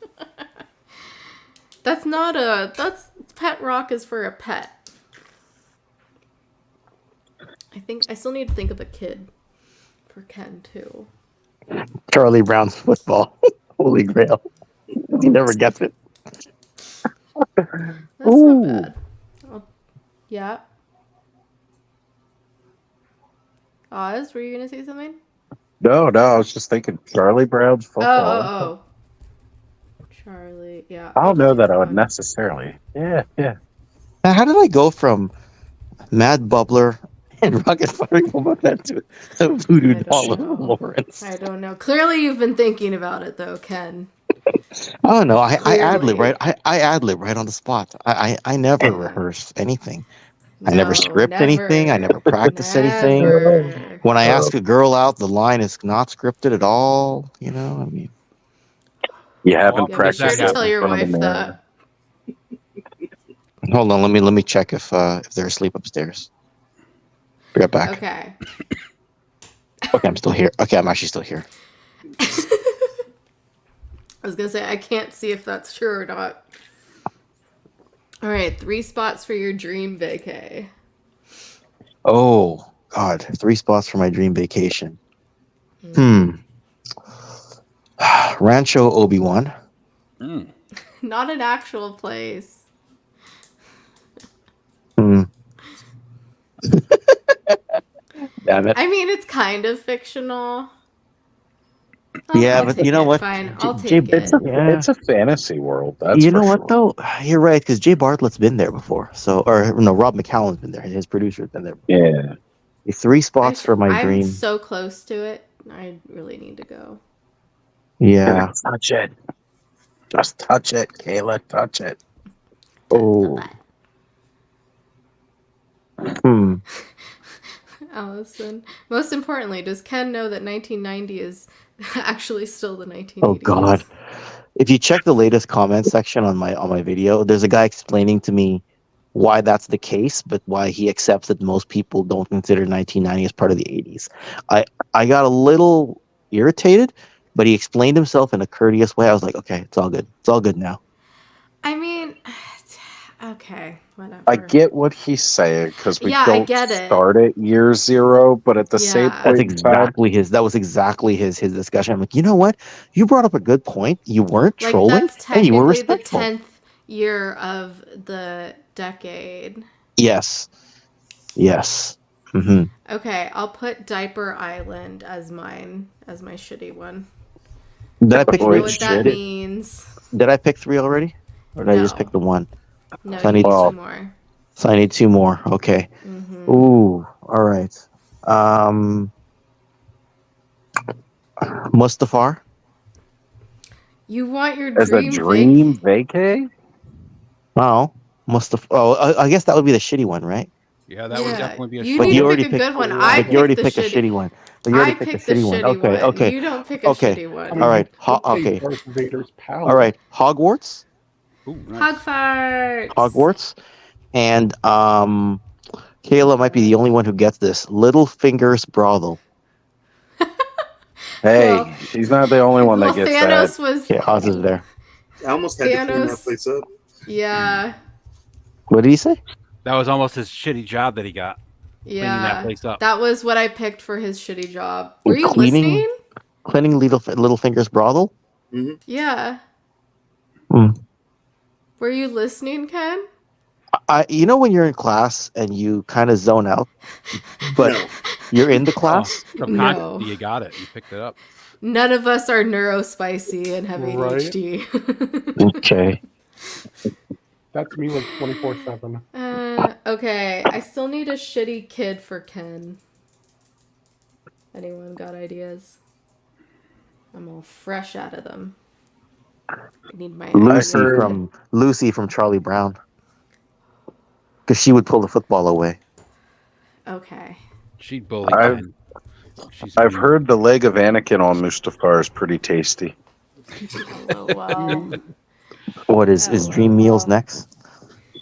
That's pet rock is for a pet. I still need to think of a kid for Ken too. Charlie Brown's football. Holy grail. He never gets it. That's not bad. Yeah. Oz, were you gonna say something? No, I was just thinking Charlie Brown's football. Oh. Charlie, yeah. I I'll don't know do that that I would one. necessarily. Yeah. Now, how did I go from Mad Bubbler and rocket firing Boba Fett to a voodoo doll of Lawrence? I don't know. Clearly, you've been thinking about it, though, Ken. I don't know. I ad lib Clearly. right. I ad lib right on the spot. I never rehearse anything. I never script anything. I never practice anything. Never. When I ask a girl out, the line is not scripted at all. You know, I mean, You haven't Yeah, be sure practiced to it tell in your front of the wife mirror. that. hold on. Let me check if they're asleep upstairs. Be right back. Okay. Okay, I'm still here. Okay, I'm actually still here. I was gonna say I can't see if that's true or not. All right, 3 spots for your dream vacay. Oh God, 3 spots for my dream vacation. Rancho Obi-Wan. Not an actual place. Damn it. I mean, it's kind of fictional. Yeah, I'll but take you know it. what? Fine, I'll take It's it. a fantasy world. That's You for know sure. what though? You're right, because Jay Bartlett's been there before. So, or no, Rob McCallum's been there. His producer's been there before. Yeah. 3 spots for my I'm dream. so close to it. I really need to go. Yeah. Touch it. Just touch it, Kayla. Touch it. Oh. Allison. Most importantly, does Ken know that 1990 is actually still the 1980s? Oh God. If you check the latest comment section on my video, there's a guy explaining to me why that's the case, but why he accepts that most people don't consider 1990 as part of the 80s. I got a little irritated, but he explained himself in a courteous way. I was like, okay, it's all good. It's all good now. I mean, okay, whatever. I get what he's saying because we I don't get it. start at year 0, but at the same point That's in time, exactly his. That was exactly his discussion. I'm like, you know what? You brought up a good point. You weren't Like, trolling, that's and you were technically the respectful. 10th year of the decade. Yes. Mm-hmm. Okay, I'll put Diaper Island as mine, as my shitty one. Did I pick You know what that did, means? did I pick 3 already? Or did I just No. pick the one? No, So I you need need 2 well, more. So I need 2 more. Okay. Mhm. Ooh. All right. Mustafar. You want your As a dream dream vacay? Oh, Mustafar. Oh, I guess that would be the shitty one, right? Yeah, that would Yeah, definitely be a you But need you to already pick a picked. good one. I But you already picked the picked a shitty one. But you I already picked a picked the shitty one. shitty Okay. one. Okay. You don't pick a Okay. shitty one. I mean, All right. okay. Okay. Darth Vader's palace. All right. Hogwarts. Ooh, nice. Hog farts. Hogwarts. And Kayla might be the only one who gets this. Little Fingers Brothel. Hey, Well, she's not the only one that gets Thanos that. was. Okay, Oz is there. I almost had to clean that Thanos. place up. Yeah. What did he say? That was almost his shitty job that he got. Cleaning that Yeah. place up. That was what I picked for his shitty job. Were you Cleaning- listening? Cleaning Little Fingers Brothel. Mm-hmm. Yeah. Hmm. Were you listening, Ken? You know when you're in class and you kind of zone out, but No. you're in the class. Subconsciously, No. you got it. You picked it up. None of us are neurospicy and have ADHD. Okay. That's me like 24/7. Okay, I still need a shitty kid for Ken. Anyone got ideas? I'm all fresh out of them. I need my Lucy from Charlie Brown, because she would pull the football away. Okay. She'd bully I've, Ken. I've heard the leg of Anakin on Mustafar is pretty tasty. LOL. What is Dream Meals next?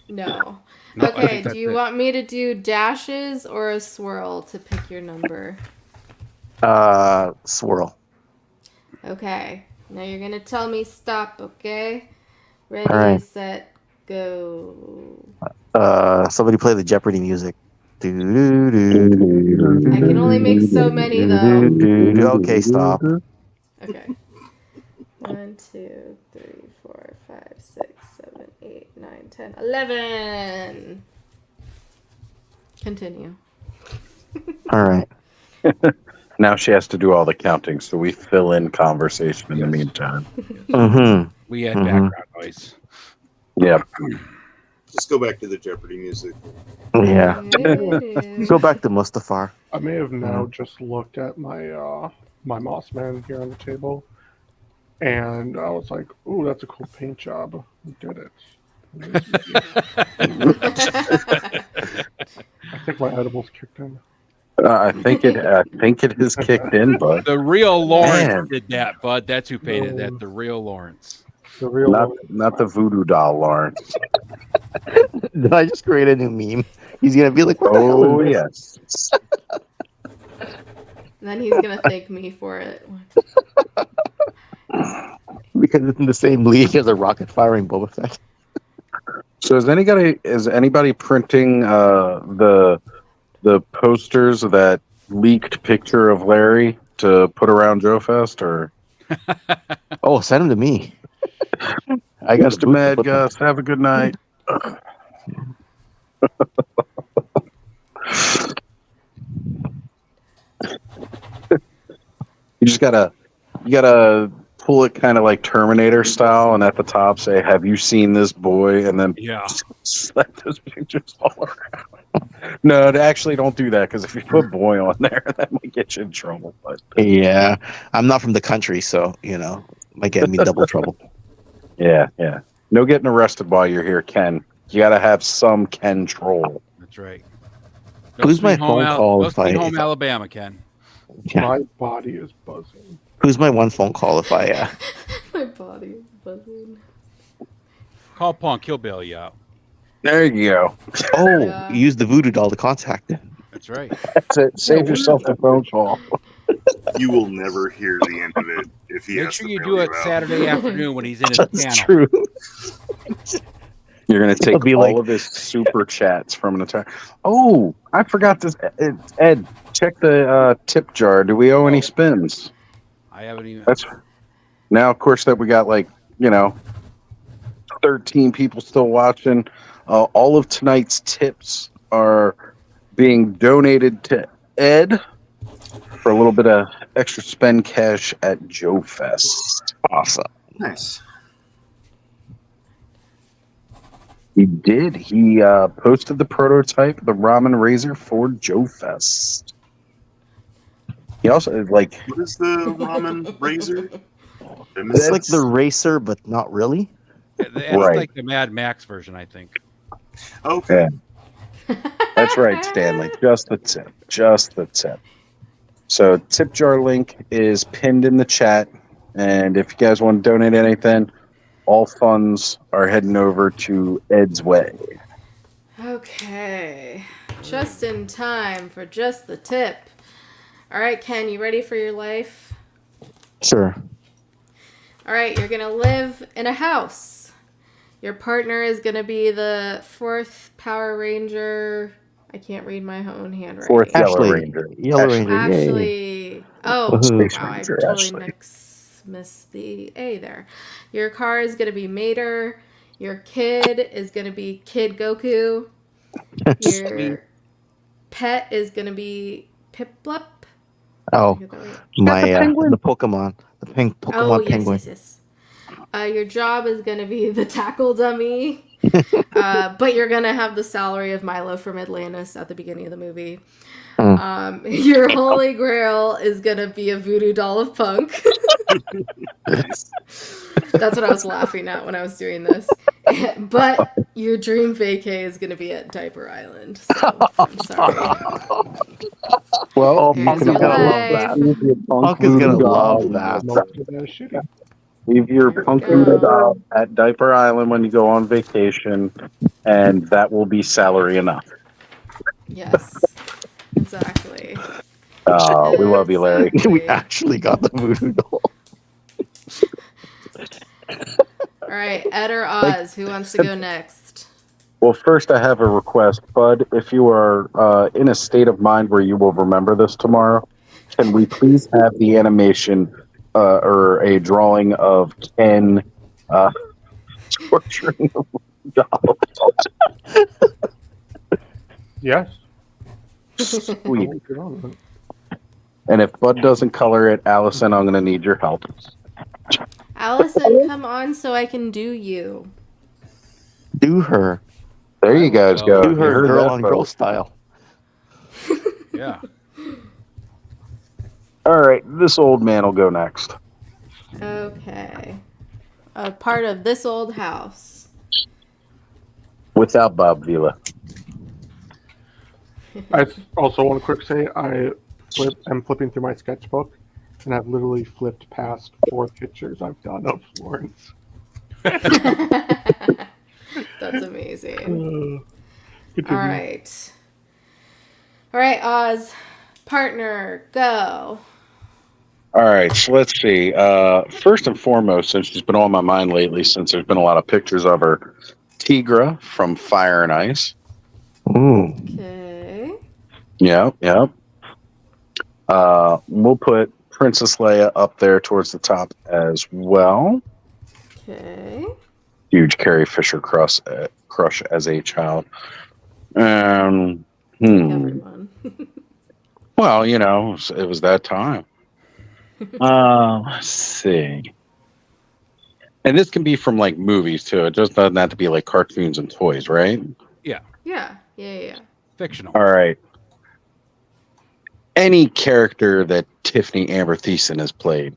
No. No, I Okay, think do that's you it. want me to do dashes or a swirl to pick your number? Swirl. Okay. Now you're gonna tell me stop, okay? Ready, All right. set, go. Somebody play the Jeopardy music. I can only make so many though. Okay, stop. Okay. 1, 2, 3, 4, 5, 6, 7, 8, 9, 10, 11. Continue. All right. Now she has to do all the counting, so we fill in conversation in the meantime. Mm-hmm. We had background noise. Yeah. Just go back to the Jeopardy music. Yeah. Go back to Mustafar. I may have now just looked at my my Moss Man here on the table, and I was like, "Ooh, that's a cool paint job. Who did it?" I think my edibles kicked in. I think it has kicked in, bud. The real Lawrence Man. did that, bud. That's who painted that. The real Lawrence. The real not the voodoo doll, Lawrence. Did I just create a new meme? He's gonna be like, "What the hell Oh is this?" yes. Then he's gonna thank me for it. Because it's in the same league as a rocket firing Boba Fett. So is anybody printing the posters of that leaked picture of Larry to put around Joe Fest, or Oh, send him to me. I got Mr. Mad Gus? Have a good night. You gotta pull it kind of like Terminator style, and at the top say, "Have you seen this boy?" And then slap those pictures all around. No, actually, don't do that, because if you put "boy" on there, that might get you in trouble. But Yeah, I'm not from the country, so might get me double trouble. yeah, no getting arrested while you're here, Ken. You gotta have some Ken troll. That's right. Who's my phone call Go if I? Sweet Home Alabama, Ken. My body is buzzing. Who's my one phone call if I? My body is buzzing. Call Punk. He'll bail you out. There you go. Oh, use the voodoo doll to contact him. That's right. That's it. Save yourself the phone call. You will never hear the end of it if he Make has sure to you bail do it out. Saturday afternoon when he's in his That's panel. true. You're gonna take It'll be all like- of his super chats from an entire. Oh, I forgot this. Ed, check the tip jar. Do we owe any spins? I haven't even. That's now, of course, that we got 13 people still watching. All of tonight's tips are being donated to Ed for a little bit of extra spend cash at Joe Fest. Awesome. Nice. He did. He posted the prototype of the ramen razor for Joe Fest. He also What is the ramen razor? It's like the racer, but not really. It's like the Mad Max version, I think. Okay. Yeah. That's right, Stanley. Just the tip. Just the tip. So tip jar link is pinned in the chat. And if you guys want to donate anything, all funds are heading over to Ed's way. Okay. Just in time for just the tip. All right, Ken, you ready for your life? Sure. All right, you're going to live in a house. Your partner is going to be the 4th Power Ranger. I can't read my own handwriting. 4th Yellow Ranger. Yellow Ranger. Actually, oh, Space wow, Ranger, I totally Ashley. missed the A there. Your car is going to be Mater. Your kid is going to be Kid Goku. Your pet is going to be Piplup. Oh, my the Pokemon, the Pokemon Oh, yes, penguin. yes. Your job is going to be the tackle dummy. But you're going to have the salary of Milo from Atlantis at the beginning of the movie. Your holy grail is going to be a voodoo doll of Punk. That's what I was laughing at when I was doing this. But your dream vacay is going to be at Diaper Island. So I'm sorry. Well, Punk is gonna love that. Punk is gonna love that. Leave your punk voodoo doll at Diaper Island when you go on vacation, and that will be salary enough. Yes, exactly. Oh, we love you, Larry. We actually got the voodoo doll. All right, Ed or Oz, who wants to go next? Well, first I have a request, Bud. If you are in a state of mind where you will remember this tomorrow, can we please have the animation or a drawing of Ken torturing a doll? Yes. Sweet. And if Bud doesn't color it, Allison, I'm going to need your help. Allison, come on so I can do you. Do her. There you guys go. Do You her heard girl that, on girl folks. style. Yeah. All right, this old man will go next. Okay. A part of this old house. Without Bob Vila. I also want to quick say I'm flipping through my sketchbook, and I've literally flipped past 4 pictures I've done of Florence. That's amazing. Continue. All right, Oz. Partner, go. All right, so let's see. First and foremost, since she's been on my mind lately, since there's been a lot of pictures of her, Tigra from Fire and Ice. Ooh. Okay. Yep. We'll put Princess Leia up there towards the top as well. Okay. Huge Carrie Fisher crush as a child. Everyone. Well, it was that time. Let's see. And this can be from like movies too. It just doesn't have to be like cartoons and toys, right? Yeah. Yeah. Fictional. All right. Any character that Tiffany Amber Thiessen has played.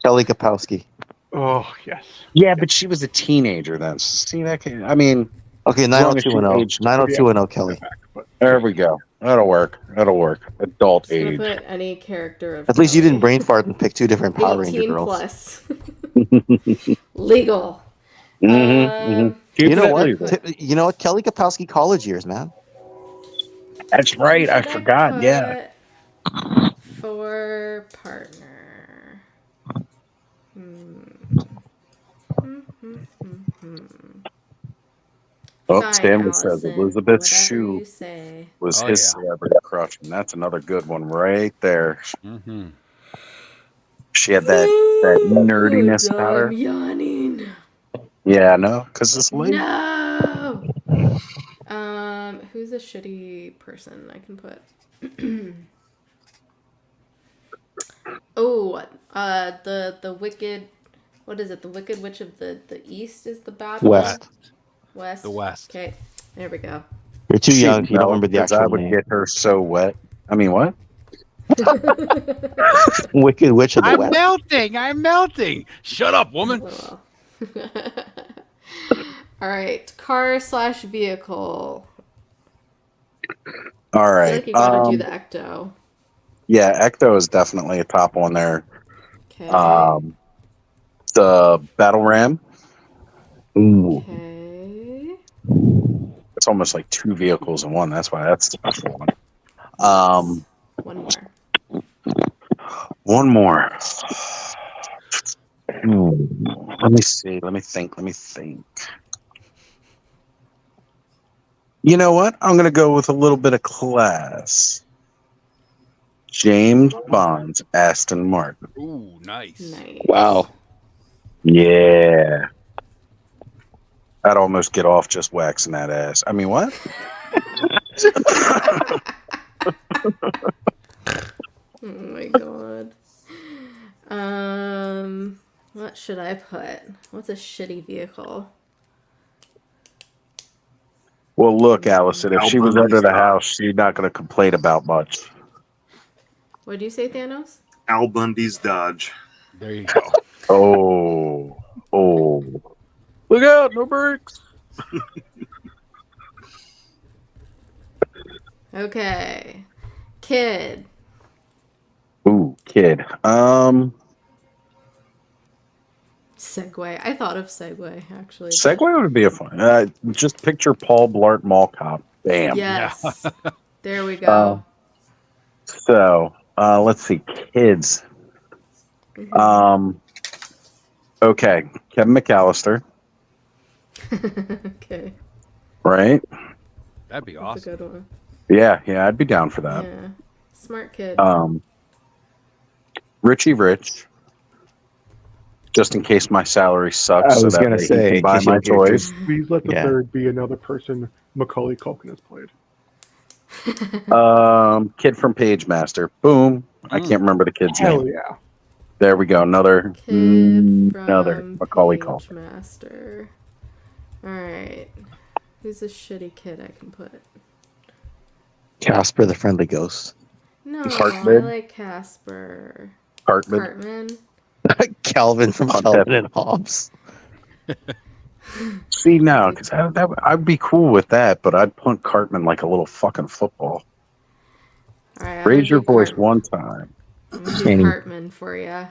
Kelly Kapowski. Oh, yes. Yeah, but she was a teenager then. So see that? I mean, okay, 90210. 90210 Kelly. There we go. That'll work. Adult Just gonna age. put any character of At least you didn't brain fart and pick 2 different Power Ranger 18 girls. plus. Legal. You know what? You know what? Kelly Kapowski college years, man. That's right. I forgot. Yeah. For partner. Oh, Fine, Stanley Allison, says Elizabeth whatever Shue you say. was his celebrity crush, and that's another good one right there. Mm-hmm. She had that nerdiness about her. I'm yawning. Yeah, no, because it's late. No. Who's a shitty person I can put? Oh, the wicked. What is it? The Wicked Witch of the East is the bad West. one? West? The West. Okay, there we go. You're too She'd young. You don't know, remember the 'cause I actual would name. get her so wet. I mean, what? Wicked Witch of the I'm West. melting. I'm melting. Shut up, woman. Oh, well. All right, car/vehicle. All I feel right. like you gotta do the ecto. Yeah, Ecto is definitely a top one there. Okay. The Battle Ram. Ooh. Okay. It's almost like two vehicles in one. That's why that's a special one. One more. One more. Let me see. Let me think. You know what? I'm going to go with a little bit of class. James Bond's Aston Martin. Ooh, nice. Wow. Yeah. I'd almost get off just waxing that ass. I mean, what? Oh my god. What should I put? What's a shitty vehicle? Well, look, Allison, if Al she was Bundy's under the Dodge. house, she's not going to complain about much. What do you say, Thanos? Al Bundy's Dodge. There you go. Oh. Look out, no brakes. Okay. Kid. Ooh, kid. Segway. I thought of Segway, actually. but- Segway would be a fun. Just picture Paul Blart Mall Cop. Bam. Yes. There we go. So, let's see, kids. Okay, Kevin McAllister, Okay. right? That'd be That's awesome. a good one. Yeah, I'd be down for that. Yeah. Smart kid. Richie Rich, just in case my salary sucks, I so was that gonna way he say, can buy in my case you don't get toys. Please let the Yeah. third be another person Macaulay Culkin has played. Kid from Page Master. Boom. I can't remember the kid's Hell name. yeah. There we go. Another Macaulay Page Culkin. Master. Alright. Who's a shitty kid I can put? Casper the Friendly Ghost. No, Cartman. I like Casper. Cartman. Cartman. Calvin from Calvin and Hobbes. See, no, because I'd be cool with that, but I'd punt Cartman like a little fucking football. Alright, Raise your voice one time. I'm gonna do Cartman for you.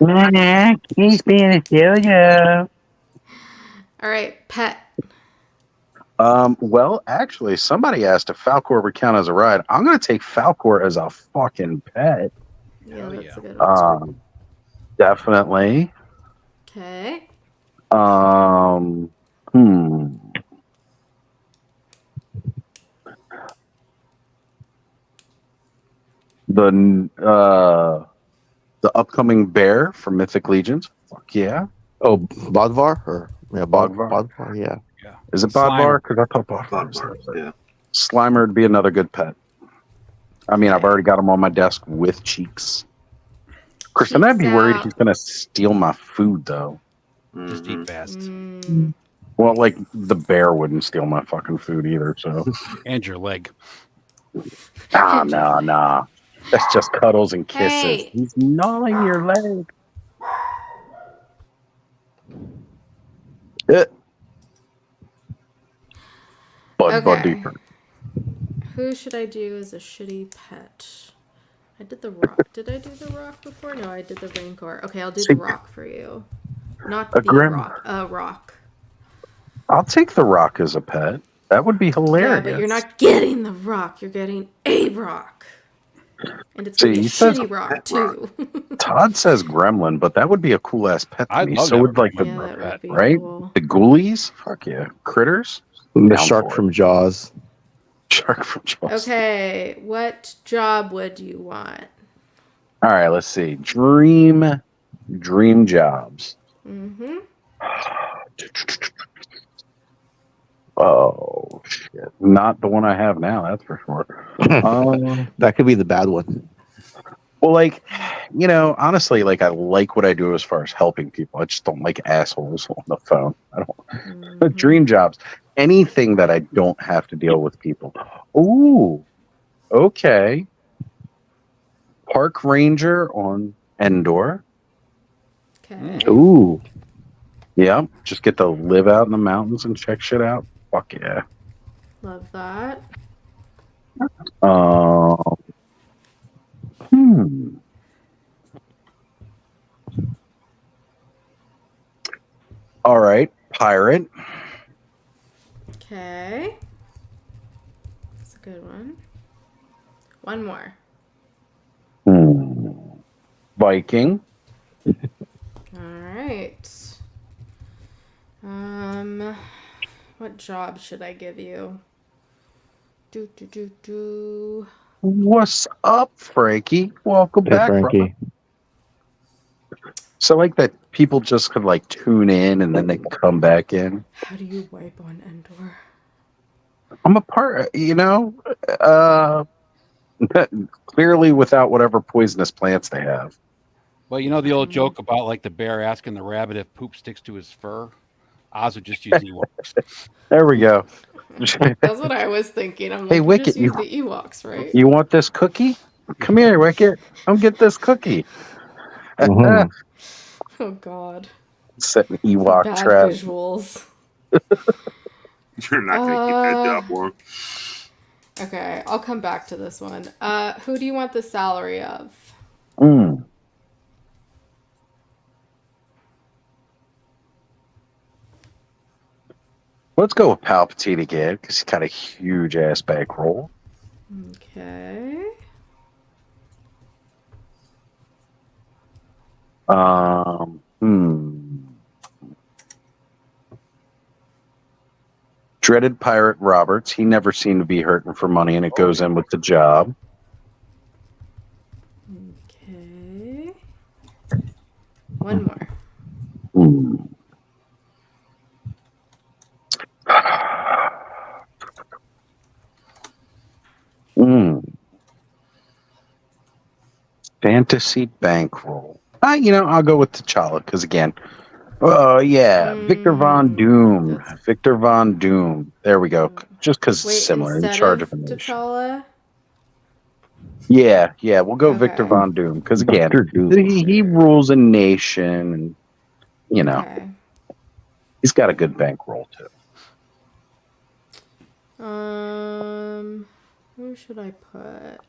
He's being a failure. Alright, pet. Well, actually, somebody asked if Falcor would count as a ride. I'm going to take Falcor as a fucking pet. Yeah, that's a good one. Definitely. Okay. The upcoming bear from Mythic Legions. Fuck yeah. Oh, Bodvar? Or yeah, Bodvar, yeah. Is it Bodvar? Because I thought Bodvar. Yeah. Slimer would be another good pet. I mean, I've already got him on my desk with Cheeks. Kristen, I'd be worried he's going to steal my food, though. Just eat fast. Well, like, the bear wouldn't steal my fucking food either, so. And your leg. Nah. That's just cuddles and kisses. Hey. He's gnawing your leg. Okay. Who should I do as a shitty pet? I did the Rock. Did I do the Rock before? No, I did the Rancor. Okay, I'll do the Rock for you. Not the Rock. Rock. I'll take the Rock as a pet. That would be hilarious. Yeah, but you're not getting the Rock. You're getting a Rock. And it's gonna be a shitty Rock, too. Todd says Gremlin, but that would be a cool ass pet to me. So would like the that would be right? cool. The Ghoulies? Fuck yeah. Critters? The shark from Jaws. Shark from Jaws. Okay, what job would you want? All right, let's see. Dream jobs. Mm-hmm. Oh shit! Not the one I have now. That's for sure. That could be the bad one. Well, like, honestly, like I like what I do as far as helping people. I just don't like assholes on the phone. I don't. Dream jobs, anything that I don't have to deal with people. Ooh, okay. Park ranger on Endor. Okay. Ooh. Yeah, just get to live out in the mountains and check shit out. Fuck yeah. Love that. Hmm. All right, pirate. Okay. That's a good one. One more. Viking. All right. What job should I give you? Do. What's up, Frankie? Welcome Hey, back, Frankie. brother. So, like that, people just could like tune in and then they come back in. How do you wipe on Endor? I'm a part, clearly without whatever poisonous plants they have. Well, you know the old joke about like the bear asking the rabbit if poop sticks to his fur? Oz would just use Ewoks. There we go. That's what I was thinking. I'm Hey, like, you just Wicket, use the Ewoks, right? you want this cookie? Come here, Wicket. Come get this cookie. Mhm. Oh God. Setting Ewok Bad trap. visuals. You're not going to keep that job long. Okay, I'll come back to this one. Who do you want the salary of? Let's go with Palpatine again because he's got a huge ass bankroll. Okay. Dreaded Pirate Roberts. He never seemed to be hurting for money, and it goes in with the job. Okay. One more. Fantasy bankroll. I'll go with T'Challa because again, Victor Von Doom. Victor Von Doom. There we go. Just because it's similar, in charge of a nation. T'Challa? Yeah, we'll go Victor Okay. Von Doom because again, he rules a nation, and Okay. he's got a good bankroll too. Who should I put?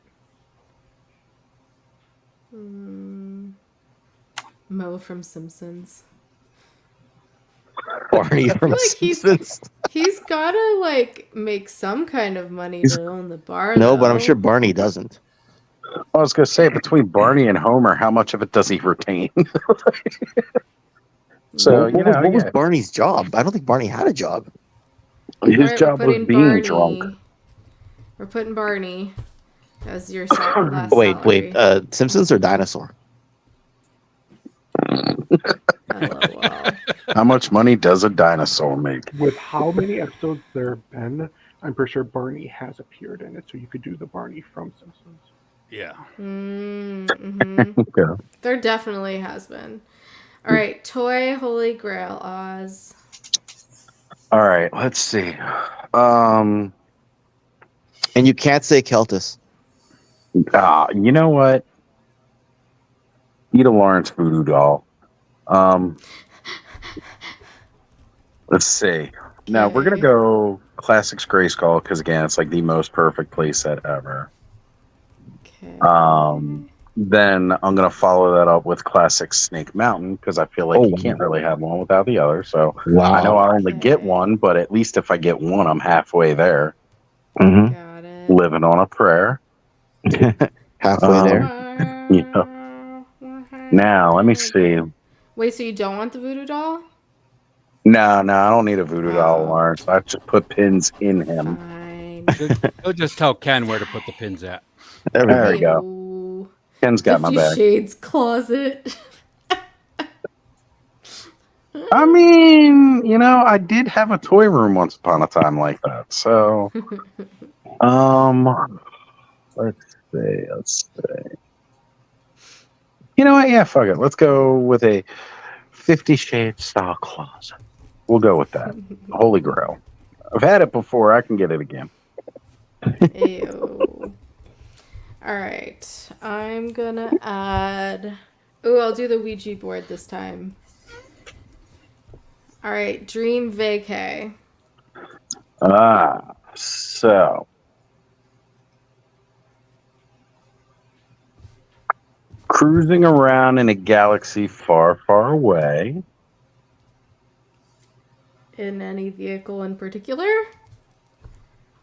Mo from Simpsons. Barney I feel from like Simpsons. he's gotta like make some kind of money to own the bar. No, though. but I'm sure Barney doesn't. I was going to say, between Barney and Homer, how much of it does he retain? So, what was Barney's job? I don't think Barney had a job. His Alright, job was being drunk. We're putting Barney as your last Wait, salary. Simpsons or Dinosaur? LOL. How much money does a dinosaur make? With how many episodes there have been, I'm pretty sure Barney has appeared in it, so you could do the Barney from Simpsons. Yeah. Okay. There definitely has been. All right, Toy Holy Grail, Oz. All right, let's see. And you can't say Keltis. You know what? Eat a Lawrence voodoo doll. Let's see. Now we're gonna go Classics Grayskull because again, it's like the most perfect playset ever. Okay. Then I'm gonna follow that up with Classic Snake Mountain because I feel like you can't really have one without the other. So I know I only get one, but at least if I get one, I'm halfway there. Got it. Living on a prayer. Halfway there. Yeah. Now let me see. Wait, so you don't want the voodoo doll? No, I don't need a voodoo doll, Lawrence. I just put pins in him. Fine. He'll just tell Ken where to put the pins at. There we go. Ken's got my 50 back. Shades closet. I mean, I did have a toy room once upon a time like that. So, let's see. You know what? Yeah, fuck it. Let's go with a 50 Shades style closet. We'll go with that. Holy Grail. I've had it before. I can get it again. Ew. All right. I'm gonna add. Ooh, I'll do the Ouija board this time. All right, dream vacay. So cruising around in a galaxy far, far away. In any vehicle in particular?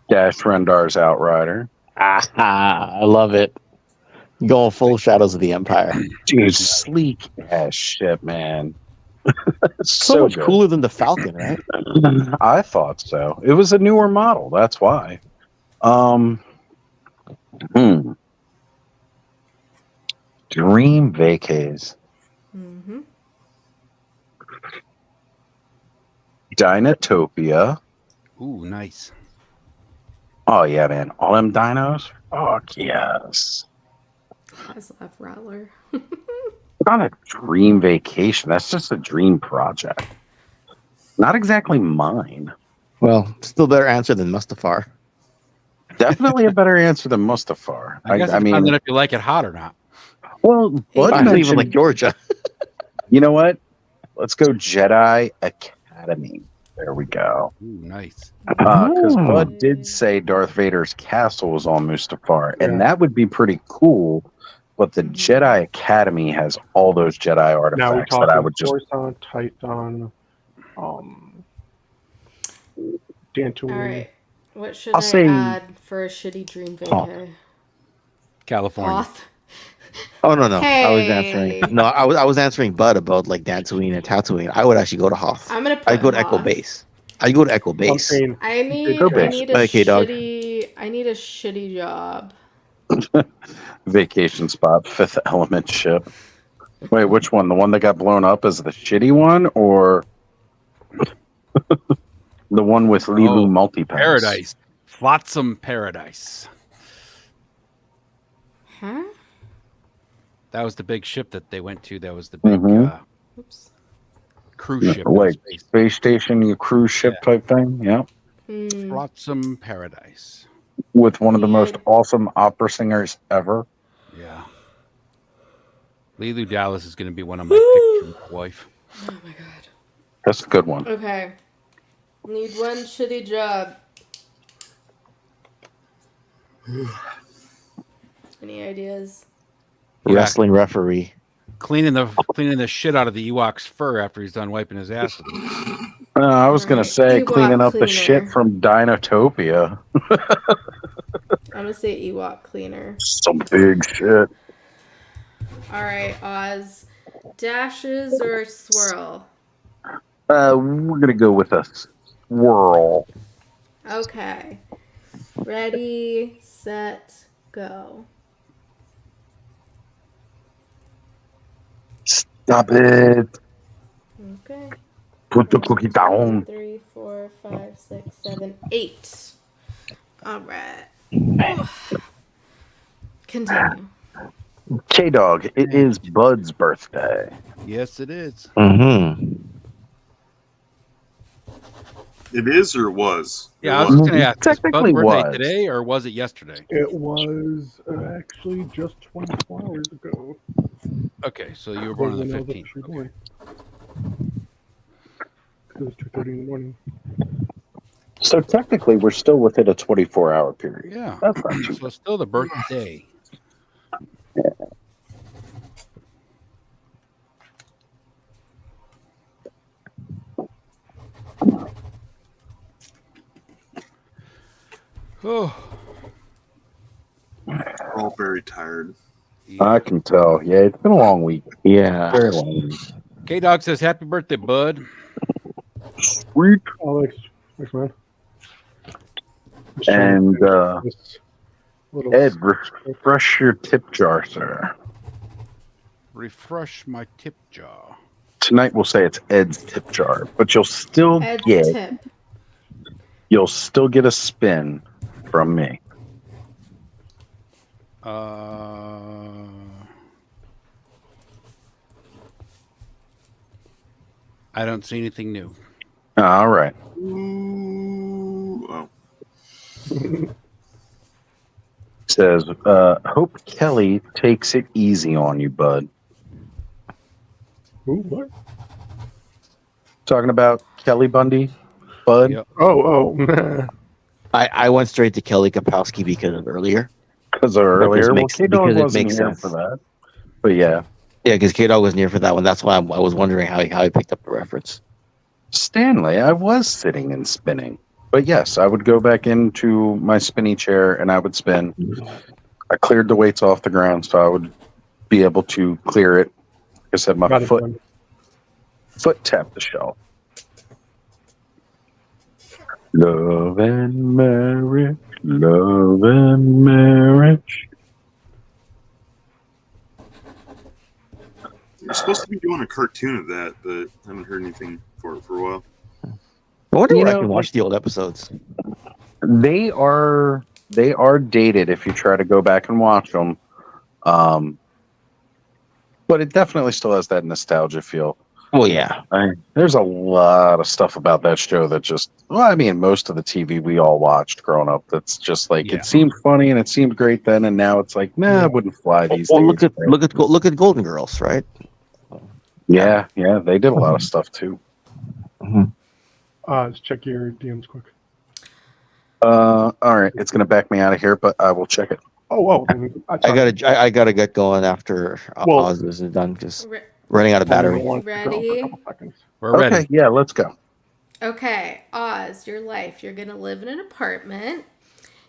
Dash Rendar's Outrider. I love it. Going full Shadows of the Empire. Dude, sleek ass shit, man. So much cooler than the Falcon, right? I thought so. It was a newer model. That's why. Dream vacays. Mm-hmm. Dinotopia. Ooh, nice. Oh yeah, man. All them dinos? Fuck yes. Haslab Rattler. Not a dream vacation. That's just a dream project. Not exactly mine. Well, still better answer than Mustafar. Definitely a better answer than Mustafar. I guess it depends on if you like it hot or not. Well, Bud I don't even like Georgia. You know what? Let's go Jedi Academy. There we go. Ooh, nice. Because Bud did say Darth Vader's castle was on Mustafar, and that would be pretty cool. But the Jedi Academy has all those Jedi Now we're artifacts that I talking would just. Coruscant, Titan, Dantooine. All right. What should I'll I say- add for a shitty dream vacay? California. Hoth. Oh no, Hey. I was answering. No, I was answering Bud about like Dantooine and Tatooine. I would actually go to Hoth. I'm gonna put I'd go to Echo Hoth. Base. I'd go to Echo Base. I need Go a base. Okay, dog. shitty job. Vacation spot, Fifth Element ship. Wait, which one? The one that got blown up is the shitty one, or the one with Lilu multipass? Paradise. Flotsam Paradise. Huh? That was the big ship that they went to. That was the big Oops. cruise ship. Like space station, your cruise ship type thing. Yeah. Flotsam Paradise. With one of the most awesome opera singers ever. Yeah. Lilu Dallas is going to be one of my picture wife. Oh my god. That's a good one. Okay. Need one shitty job. Any ideas? Wrestling referee. Cleaning the shit out of the Ewok's fur after he's done wiping his ass with it. I was going to say Ewok cleaning up the cleaner. shit from Dinotopia. I'm gonna say Ewok cleaner. Some big shit. All right, Oz. Dashes or swirl? We're going to go with a swirl. Okay. Ready, set, go. Stop it. Okay. Put the cookie down. 3, 4, 5, 6, 7, 8. All right. Continue. K-Dog, it is Bud's birthday. Yes, it is. Mm-hmm. It is or was? Yeah, I was just going to ask. Technically is Bud's birthday was. today or was it yesterday? It was actually just 24 hours ago. Okay, so you were born on the When I was 15th. actually born. It was 2:30 in the morning. So technically, we're still within a 24-hour period. Yeah. That's not too So it's still the birthday. Oh. We're all very tired. I can tell. Yeah, it's been a long week. Yeah. Very long week. K-Dog says, happy birthday, Bud. Sweet. Alex, thanks, man. And Little Ed, refresh your tip jar, sir. Refresh my tip jar. Tonight we'll say it's Ed's tip jar, but you'll still Ed's get tip. a spin from me. I don't see anything new. All right. Ooh, Says, hope Kelly takes it easy on you, bud. Ooh, what? Talking about Kelly Bundy, bud. Yep. Oh. I went straight to Kelly Kapowski because of earlier. Because earlier, well, K-Dog because it wasn't makes here sense. for that. But yeah. Yeah, because K-Dog wasn't here for that one. That's why I was wondering how he picked up the reference. Stanley, I was sitting and spinning. But yes, I would go back into my spinny chair and I would spin. I cleared the weights off the ground so I would be able to clear it. Like I said, my foot tapped the shelf. Love and marriage, love and marriage. You're supposed to be doing a cartoon of that, but I haven't heard anything for it for a while. I wonder where I can watch the old episodes. They are dated if you try to go back and watch them. But it definitely still has that nostalgia feel. Oh, yeah. There's a lot of stuff about that show that just, most of the TV we all watched growing up, that's just like, it seemed funny and it seemed great then, and now it's like, it wouldn't fly these days. Look at Golden Girls, right? Yeah, they did a lot of stuff too. Let's check your DMs quick. All right, it's gonna back me out of here, but I will check it. I gotta get going after Oz is done. Just running out of battery. Ready? We're ready. Okay, yeah, let's go. Okay, Oz, your life. You're gonna live in an apartment.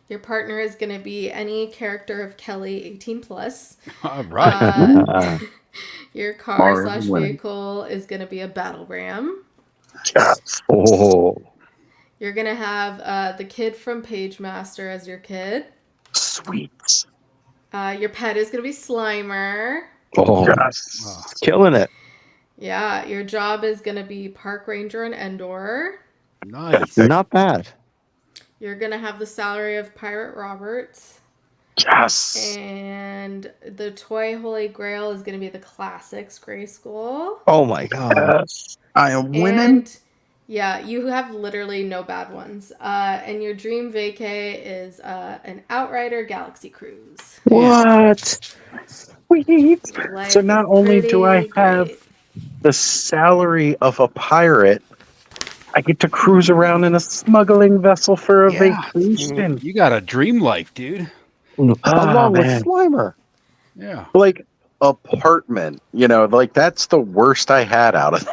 Your partner is gonna be any character of Kelly 18 plus. All right. Your car / vehicle is gonna be a battle ram. Yes. Oh. You're gonna have the kid from Page Master as your kid. Sweet. Your pet is gonna be Slimer. Oh, yes. Killing it. Yeah, your job is gonna be park ranger in Endor. Nice. Not bad. You're gonna have the salary of Pirate Roberts. Yes. And the toy Holy Grail is gonna be the classics Gray School. Oh my god. Yes. I am winning. And yeah, you have literally no bad ones. And your dream vacay is an Outrider Galaxy Cruise. What? Sweet. Life So not is only do I pretty have great. the salary of a pirate, I get to cruise around in a smuggling vessel for a vacation. You got a dream life, dude. Along with Slimer. Yeah. Like apartment, like that's the worst I had out of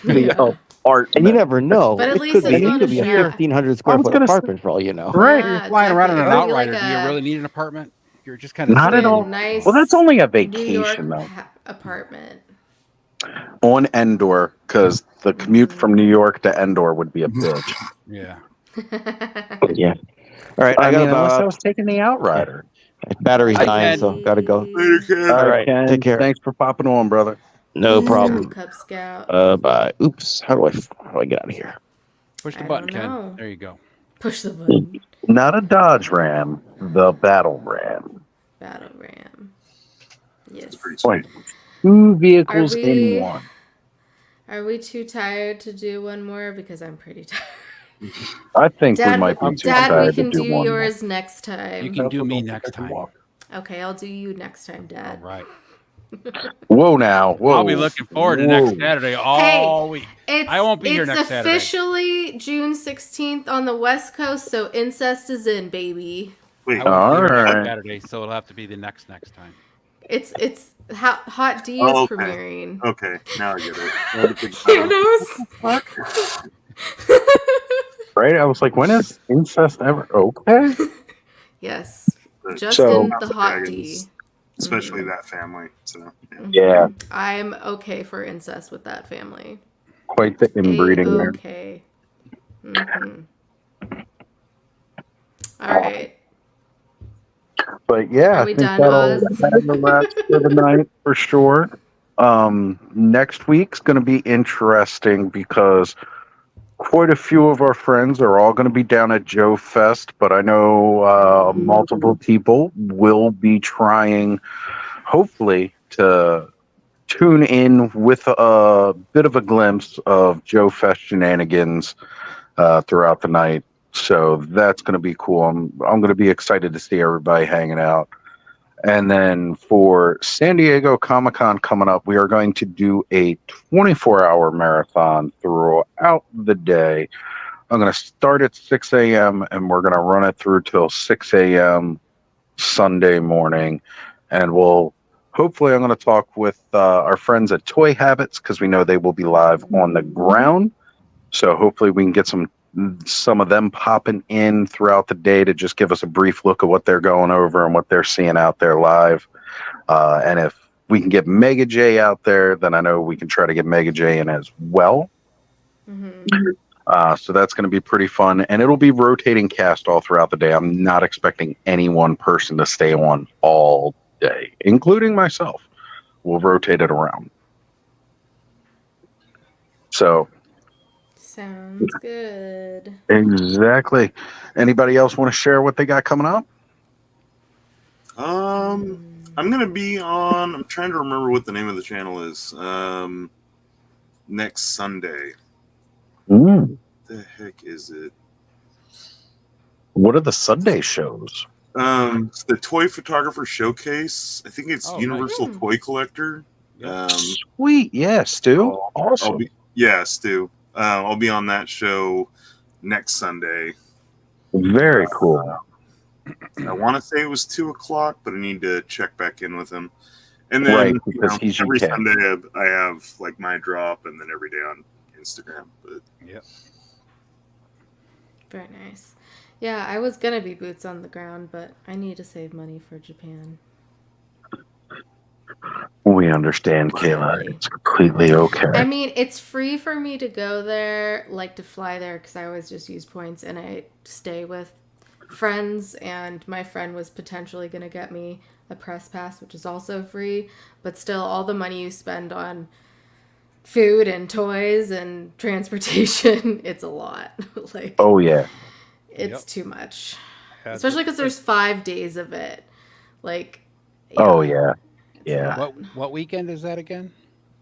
the apartment. And you never know. But at it least could it's be, not it could be a bad. 1,500 square foot apartment for all you know. Right. Yeah, You're flying around in an exactly. Outrider. Like Do you a- really need an apartment? You're just kind of Not at all. Nice Well, that's only a New York vacation, though. apartment. On Endor, because the commute from New York to Endor would be a bitch. Yeah. Yeah. All right. I got unless I about was taking the Outrider. battery's dying, so gotta go. Later, kid. All right. Ken, Take care. Thanks for popping on, brother. No Peace problem. out, Cub Scout. Bye. Oops. How do I get out of here? Push the I button, don't Ken. know. There you go. Push the button. Not a Dodge Ram, the Battle Ram. Battle Ram. Yes. Wait, two vehicles Are we- in one. Are we too tired to do one more? Because I'm pretty tired. I think Dad, we might be too Dad, we tired can to do do one. yours next time. You can do me next time. Okay, I'll do you next time, Dad. All right. Whoa, now, whoa! I'll be looking forward to next Saturday all week. I won't be here next Saturday. It's officially June 16th on the West Coast, so incest is in, baby. Wait, I won't be here all next right. Saturday, so it'll have to be the next time. It's Hot D is okay. premiering. Okay, now I get it. I had to think about it. Right? I was like, when is incest ever okay? Yes, just So- in House the of Hot Dragons, D. especially that family. So Yeah, I'm okay for incest with that family. quite the inbreeding there. Okay. All right. But yeah, Are I we think done, that'll Oz? have the wraps for the night for sure. Next week's going to be interesting because quite a few of our friends are all going to be down at Joe Fest, but I know multiple people will be trying, hopefully, to tune in with a bit of a glimpse of Joe Fest shenanigans throughout the night. So that's going to be cool. I'm going to be excited to see everybody hanging out. And then for San Diego Comic-Con coming up, we are going to do a 24-hour marathon throughout the day. I'm going to start at 6 a.m. and we're going to run it through till 6 a.m. Sunday morning. And hopefully I'm going to talk with our friends at Toy Habits because we know they will be live on the ground. So hopefully we can get some of them popping in throughout the day to just give us a brief look at what they're going over and what they're seeing out there live. And if we can get Mega J out there, then I know we can try to get Mega J in as well. So that's going to be pretty fun. And it'll be rotating cast all throughout the day. I'm not expecting any one person to stay on all day, including myself. We'll rotate it around. So sounds good. Exactly. Anybody else want to share what they got coming up? I'm gonna be on. I'm trying to remember what the name of the channel is. Next Sunday. The heck is it? What are the Sunday shows? It's the Toy Photographer Showcase. I think it's Universal nice. Toy Collector. Sweet, yeah, Stu. Awesome. Stu. I'll be on that show next Sunday. Very cool. I want to say it was 2:00, but I need to check back in with him. And then Right, because he's every UK. Sunday I have like my drop, and then every day on Instagram. But Very nice. Yeah, I was gonna be boots on the ground, but I need to save money for Japan. We understand, Kayla. It's completely okay. I mean, it's free for me to go there, like to fly there, because I always just use points, and I stay with friends, and my friend was potentially going to get me a press pass, which is also free, but still all the money you spend on food and toys and transportation, it's a lot. Like, oh yeah, it's too much, especially because there's 5 days of it. Like, oh yeah, yeah. What weekend is that again?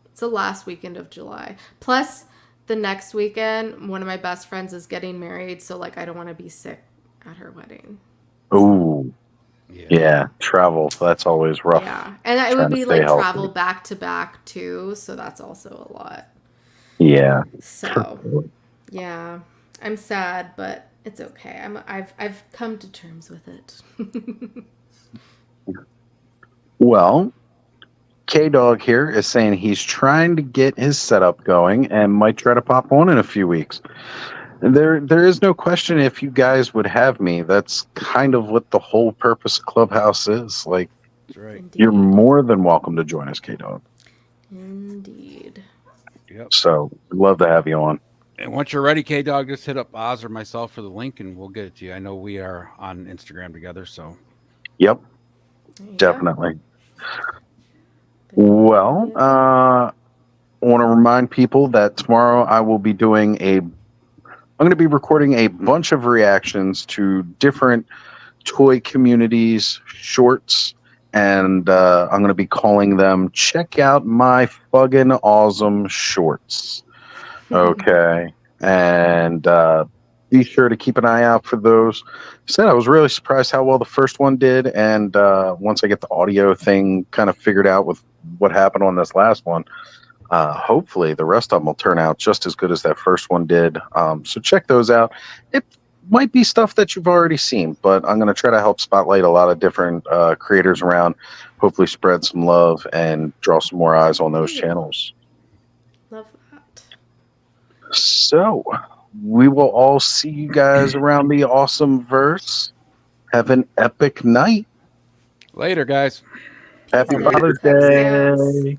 It's the last weekend of July. Plus, the next weekend, one of my best friends is getting married, so like I don't want to be sick at her wedding. Oh, yeah. Travel. That's always rough. Yeah, and it would be like travel back to back too, so that's also a lot. Yeah. So, yeah, I'm sad, but it's okay. I've come to terms with it. Well, K-Dog here is saying he's trying to get his setup going and might try to pop on in a few weeks. There is no question if you guys would have me. That's kind of what the whole purpose of Clubhouse is. Like, that's right. You're more than welcome to join us, K-Dog. Indeed. Yep. So, we'd love to have you on. And once you're ready, K-Dog, just hit up Oz or myself for the link, and we'll get it to you. I know we are on Instagram together, so. Yep. Definitely. Well, I want to remind people that tomorrow I will be doing I'm going to be recording a bunch of reactions to different toy communities shorts, and I'm going to be calling them "Check Out My Fuggin' Awesome Shorts." Okay, and be sure to keep an eye out for those. I was really surprised how well the first one did, and once I get the audio thing kind of figured out with what happened on this last one, hopefully the rest of them will turn out just as good as that first one did. So check those out. It might be stuff that you've already seen, but I'm going to try to help spotlight a lot of different creators around, hopefully spread some love and draw some more eyes on those channels. Love that. So we will all see you guys around the awesome verse. Have an epic night. Later, guys. Happy Father's Day.